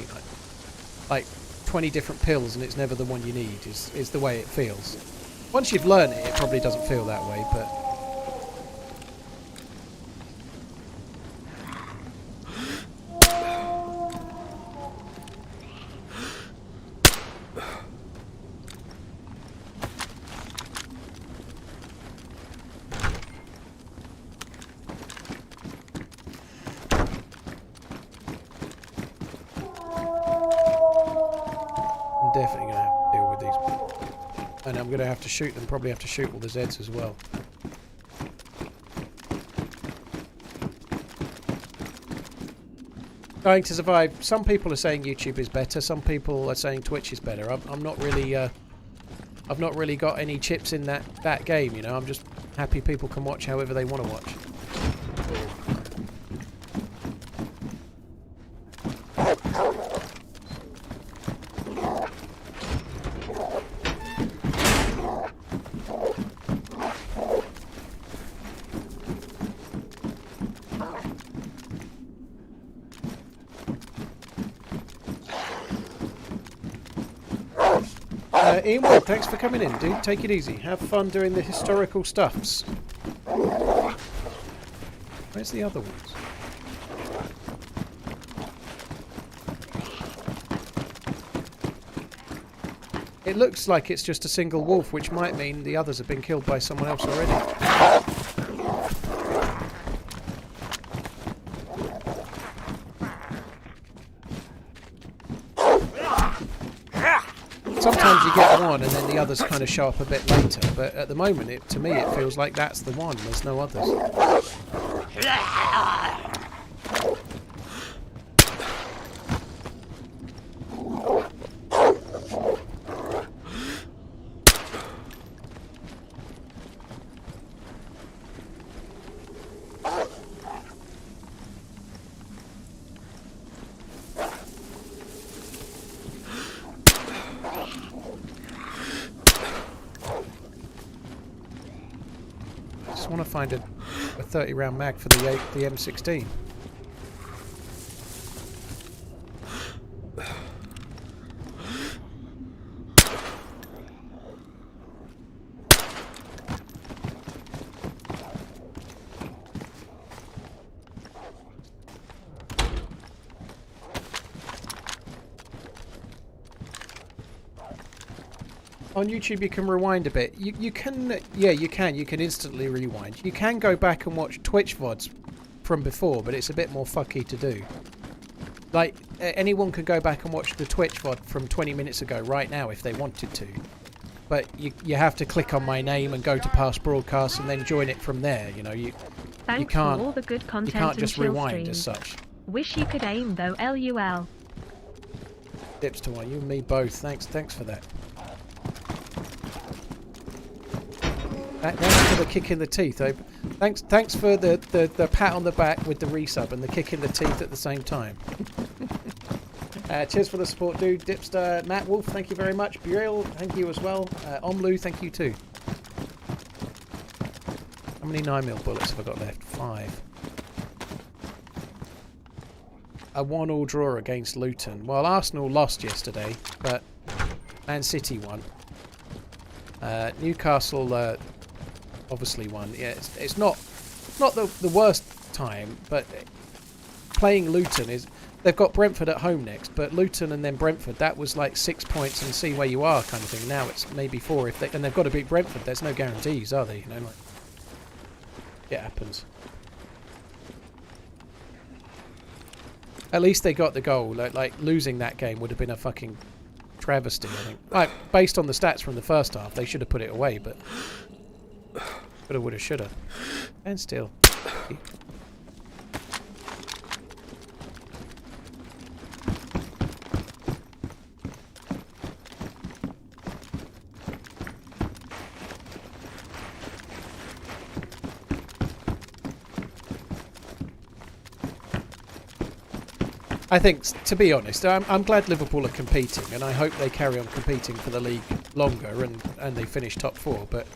Like 20 different pills and it's never the one you need is the way it feels. Once you've learned it, it probably doesn't feel that way, but definitely going to have to deal with these. And I'm going to have to shoot them, probably have to shoot all the Zeds as well. Going to survive. Some people are saying YouTube is better, some people are saying Twitch is better. I'm not really, I've not really got any chips in that game, you know. I'm just happy people can watch however they want to watch. Ian Wood, thanks for coming in, dude. Take it easy. Have fun doing the historical stuffs. Where's the other ones? It looks like it's just a single wolf, which might mean the others have been killed by someone else already. Sometimes you get one and then the others kind of show up a bit later, but at the moment, to me, it feels like that's the one. There's no others. I want to find a 30 round mag for the M16. On YouTube you can rewind a bit. You can, yeah, you can instantly rewind. You can go back and watch Twitch VODs from before, but it's a bit more fucky to do. Like, anyone can go back and watch the Twitch VOD from 20 minutes ago right now if they wanted to. But you have to click on my name and go to past broadcasts and then join it from there, you know. You Thanks can't, for all the good content you can't and just chill rewind streams. as such. Wish you could aim though, LUL. Dips to one, you and me both. Thanks for that. Thanks for the kick in the teeth. Thanks for the pat on the back with the resub and the kick in the teeth at the same time. Cheers for the support, dude. Dipster, Matt Wolf, thank you very much. Burial, thank you as well. Omlu, thank you too. How many 9mm bullets have I got left? 5. A 1-1 draw against Luton. Well, Arsenal lost yesterday, but Man City won. Newcastle obviously won. Yeah, it's not the worst time, but playing Luton is... They've got Brentford at home next, but Luton and then Brentford, that was like 6 points and see where you are kind of thing. Now it's maybe 4 and they've got to beat Brentford. There's no guarantees, are they? You know, like, it happens. At least they got the goal. Like losing that game would have been a fucking travesty, I think. Like, based on the stats from the first half, they should have put it away, but coulda, woulda, shoulda. And still. I think, to be honest, I'm glad Liverpool are competing, and I hope they carry on competing for the league longer and they finish top 4. But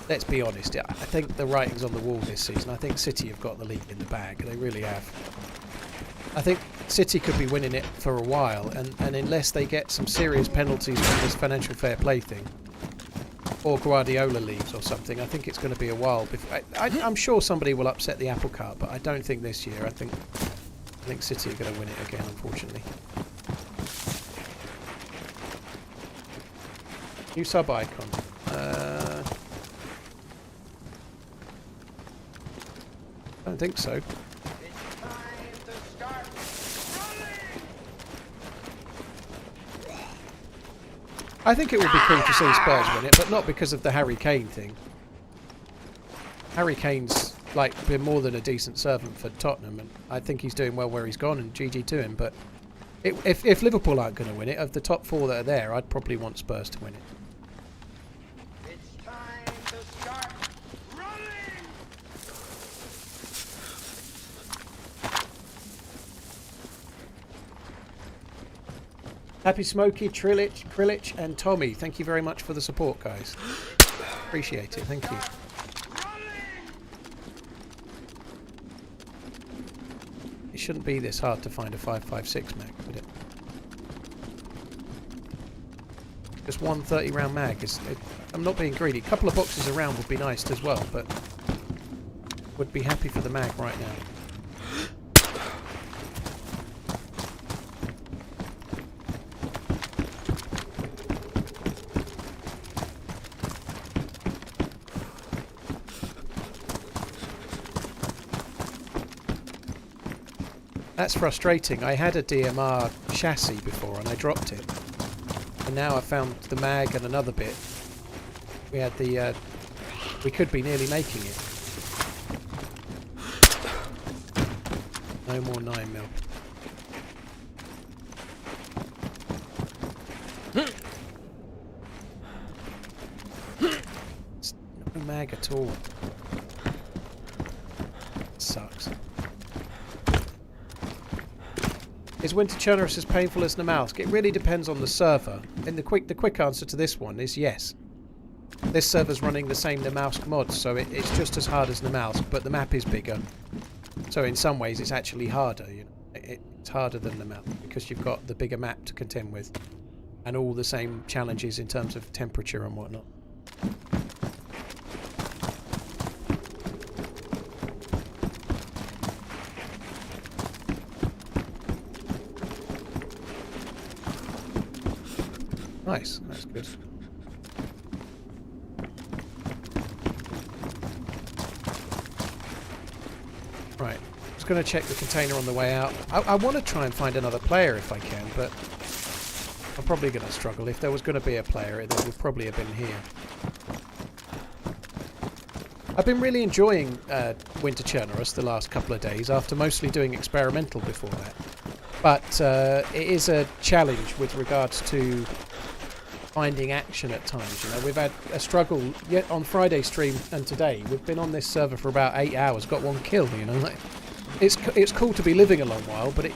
let's be honest, I think the writing's on the wall this season. I think City have got the league in the bag. They really have. I think City could be winning it for a while, and unless they get some serious penalties from this financial fair play thing, or Guardiola leaves or something, I think it's going to be a while before. I'm sure somebody will upset the apple cart, but I don't think this year. I think City are going to win it again, unfortunately. New sub icon. I don't think so. It's time to start running! I think it would be cool to see Spurs win it, but not because of the Harry Kane thing. Harry Kane's like been more than a decent servant for Tottenham, and I think he's doing well where he's gone, and GG to him. But if Liverpool aren't going to win it, of the top 4 that are there, I'd probably want Spurs to win it. It's time to start running! Happy Smokey, Krillich, and Tommy, thank you very much for the support, guys. Appreciate it, thank you. It shouldn't be this hard to find a 5.56 mag, would it? Just one 30-round mag. I'm not being greedy. A couple of boxes around would be nice as well, but would be happy for the mag right now. That's frustrating. I had a DMR chassis before and I dropped it. And now I found the mag and another bit. We had the... we could be nearly making it. No more 9mm. It's no mag at all. It sucks. Is Winter Chernarus as painful as Namalsk? It really depends on the server. And the quick answer to this one is yes. This server's running the same Namalsk mods, so it's just as hard as Namalsk, but the map is bigger. So in some ways it's actually harder. You know, it's harder than Namalsk because you've got the bigger map to contend with, and all the same challenges in terms of temperature and whatnot. Nice, that's good. Right, just going to check the container on the way out. I want to try and find another player if I can, but I'm probably going to struggle. If there was going to be a player, it would probably have been here. I've been really enjoying Winter Chernarus the last couple of days, after mostly doing experimental before that. But it is a challenge with regards to finding action at times. You know, we've had a struggle yet on Friday stream and today. We've been on this server for about 8 hours, got 1 kill. You know, like, it's cool to be living a long while, but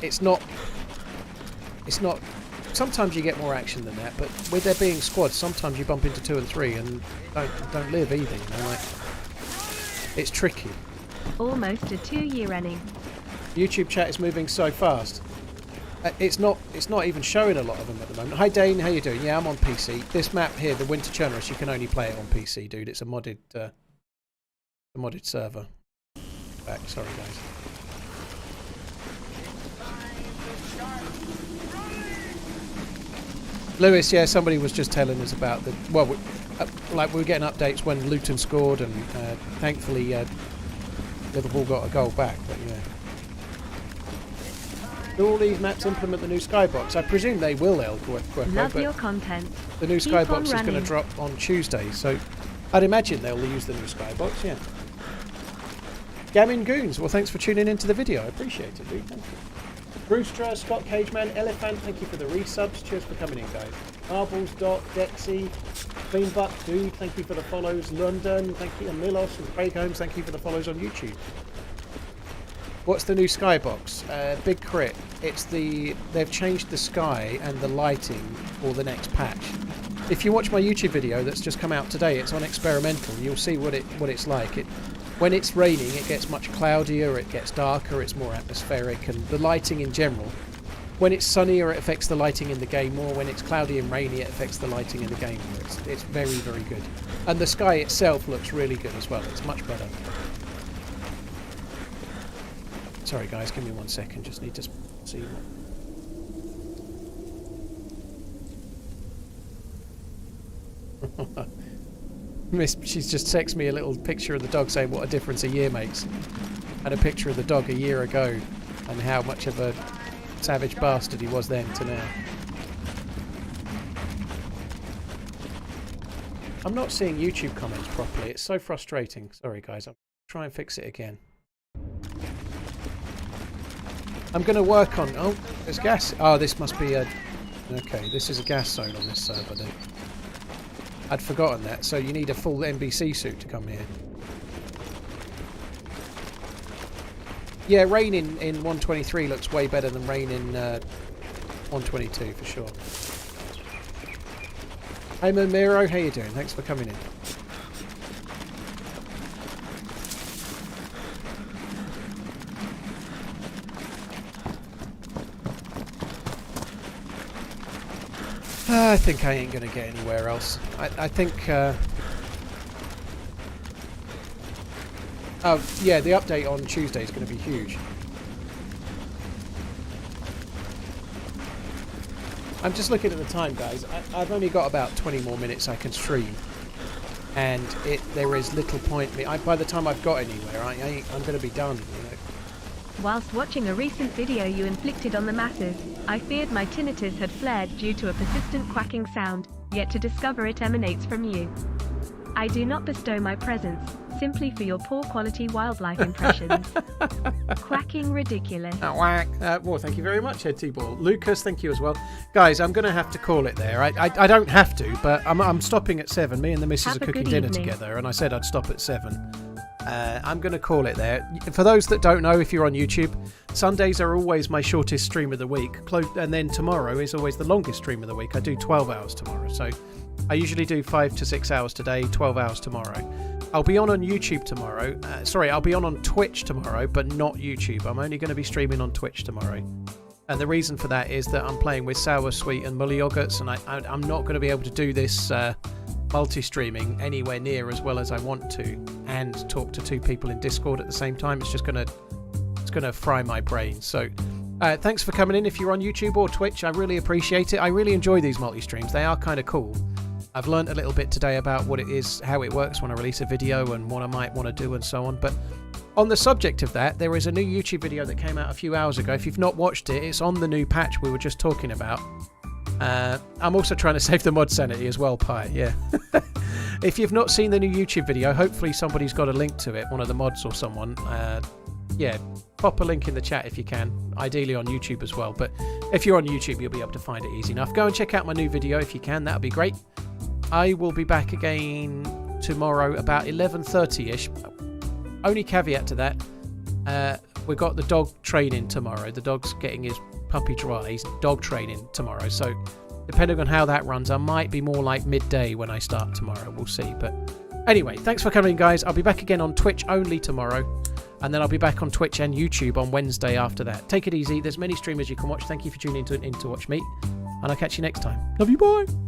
it's not. Sometimes you get more action than that, but with there being squads, sometimes you bump into 2 and 3 and don't live either. You know, like, it's tricky. Almost a 2-year running. YouTube chat is moving so fast. It's not even showing a lot of them at the moment. Hi Dane, how you doing? Yeah, I'm on PC. This map here, the Winter Chernarus, you can only play it on PC, dude. It's a modded server. Back, sorry guys. Lewis, yeah, somebody was just telling us about the like we were getting updates when Luton scored, and thankfully Liverpool got a goal back. But yeah. Do all these maps implement the new skybox? I presume they will, El Cuerpo, Love your content. The new Keep skybox on is going to running. drop on Tuesday, so I'd imagine they'll use the new skybox, yeah. Gammon Goons, well thanks for tuning into the video, I appreciate it, dude, thank you. Brewster, Scott Cageman, Elephant, thank you for the resubs, cheers for coming in guys. Marbles, Dot, Dexy, Cleanbuck, Dude, thank you for the follows, London, thank you, and Milos and Craig Holmes, thank you for the follows on YouTube. What's the new skybox? Big crit. They've changed the sky and the lighting for the next patch. If you watch my YouTube video that's just come out today, it's on experimental. You'll see what it's like. When it's raining, it gets much cloudier, it gets darker, it's more atmospheric, and the lighting in general. When it's sunnier, it affects the lighting in the game more. When it's cloudy and rainy, it affects the lighting in the game more. It's very, very good. And the sky itself looks really good as well. It's much better. Sorry guys, give me 1 second, just need to see what... She's just texted me a little picture of the dog saying what a difference a year makes. And a picture of the dog a year ago and how much of a savage bastard he was then to now. I'm not seeing YouTube comments properly, it's so frustrating. Sorry guys, I'll try and fix it again. I'm going to work on... Oh, there's gas. Oh, this must be a... Okay, this is a gas zone on this server then. I'd forgotten that, so you need a full NBC suit to come here. Yeah, rain in 123 looks way better than rain in 122 for sure. Hey Miro, how you doing? Thanks for coming in. I think I ain't going to get anywhere else. I think... Oh, yeah, the update on Tuesday is going to be huge. I'm just looking at the time, guys. I've only got about 20 more minutes I can stream. And there is little point... by the time I've got anywhere, I'm going to be done, you know. Whilst watching a recent video you inflicted on the masses, I feared my tinnitus had flared due to a persistent quacking sound, yet to discover it emanates from you. I do not bestow my presence, simply for your poor quality wildlife impressions. Quacking ridiculous. Well, thank you very much, Ed T-Ball. Lucas, thank you as well. Guys, I'm going to have to call it there. I don't have to, but I'm stopping at 7. Me and the missus are cooking dinner together, and I said I'd stop at 7. I'm going to call it there. For those that don't know, if you're on YouTube, Sundays are always my shortest stream of the week, and then tomorrow is always the longest stream of the week. I do 12 hours tomorrow, so I usually do 5 to 6 hours today, 12 hours tomorrow. I'll be on YouTube tomorrow. I'll be on Twitch tomorrow, but not YouTube. I'm only going to be streaming on Twitch tomorrow. And the reason for that is that I'm playing with Sour, Sweet and Mully Yogurts, and I'm not going to be able to do this multi-streaming anywhere near as well as I want to, and talk to 2 people in Discord at the same time. It's just going to fry my brain. So thanks for coming in. If you're on YouTube or Twitch, I really appreciate it. I really enjoy these multi-streams. They are kind of cool. I've learned a little bit today about what it is, how it works when I release a video and what I might want to do and so on. But on the subject of that, there is a new YouTube video that came out a few hours ago. If you've not watched it, it's on the new patch we were just talking about. I'm also trying to save the mod sanity as well, Pi, yeah. If you've not seen the new YouTube video, hopefully somebody's got a link to it, one of the mods or someone. Yeah, pop a link in the chat if you can, ideally on YouTube as well. But if you're on YouTube, you'll be able to find it easy enough. Go and check out my new video if you can, that'll be great. I will be back again tomorrow about 11:30ish. Only caveat to that, we've got the dog training tomorrow. The dog's getting his puppy dry. He's dog training tomorrow. So depending on how that runs, I might be more like midday when I start tomorrow. We'll see. But anyway, thanks for coming, guys. I'll be back again on Twitch only tomorrow. And then I'll be back on Twitch and YouTube on Wednesday after that. Take it easy. There's many streamers you can watch. Thank you for tuning in to watch me. And I'll catch you next time. Love you, bye.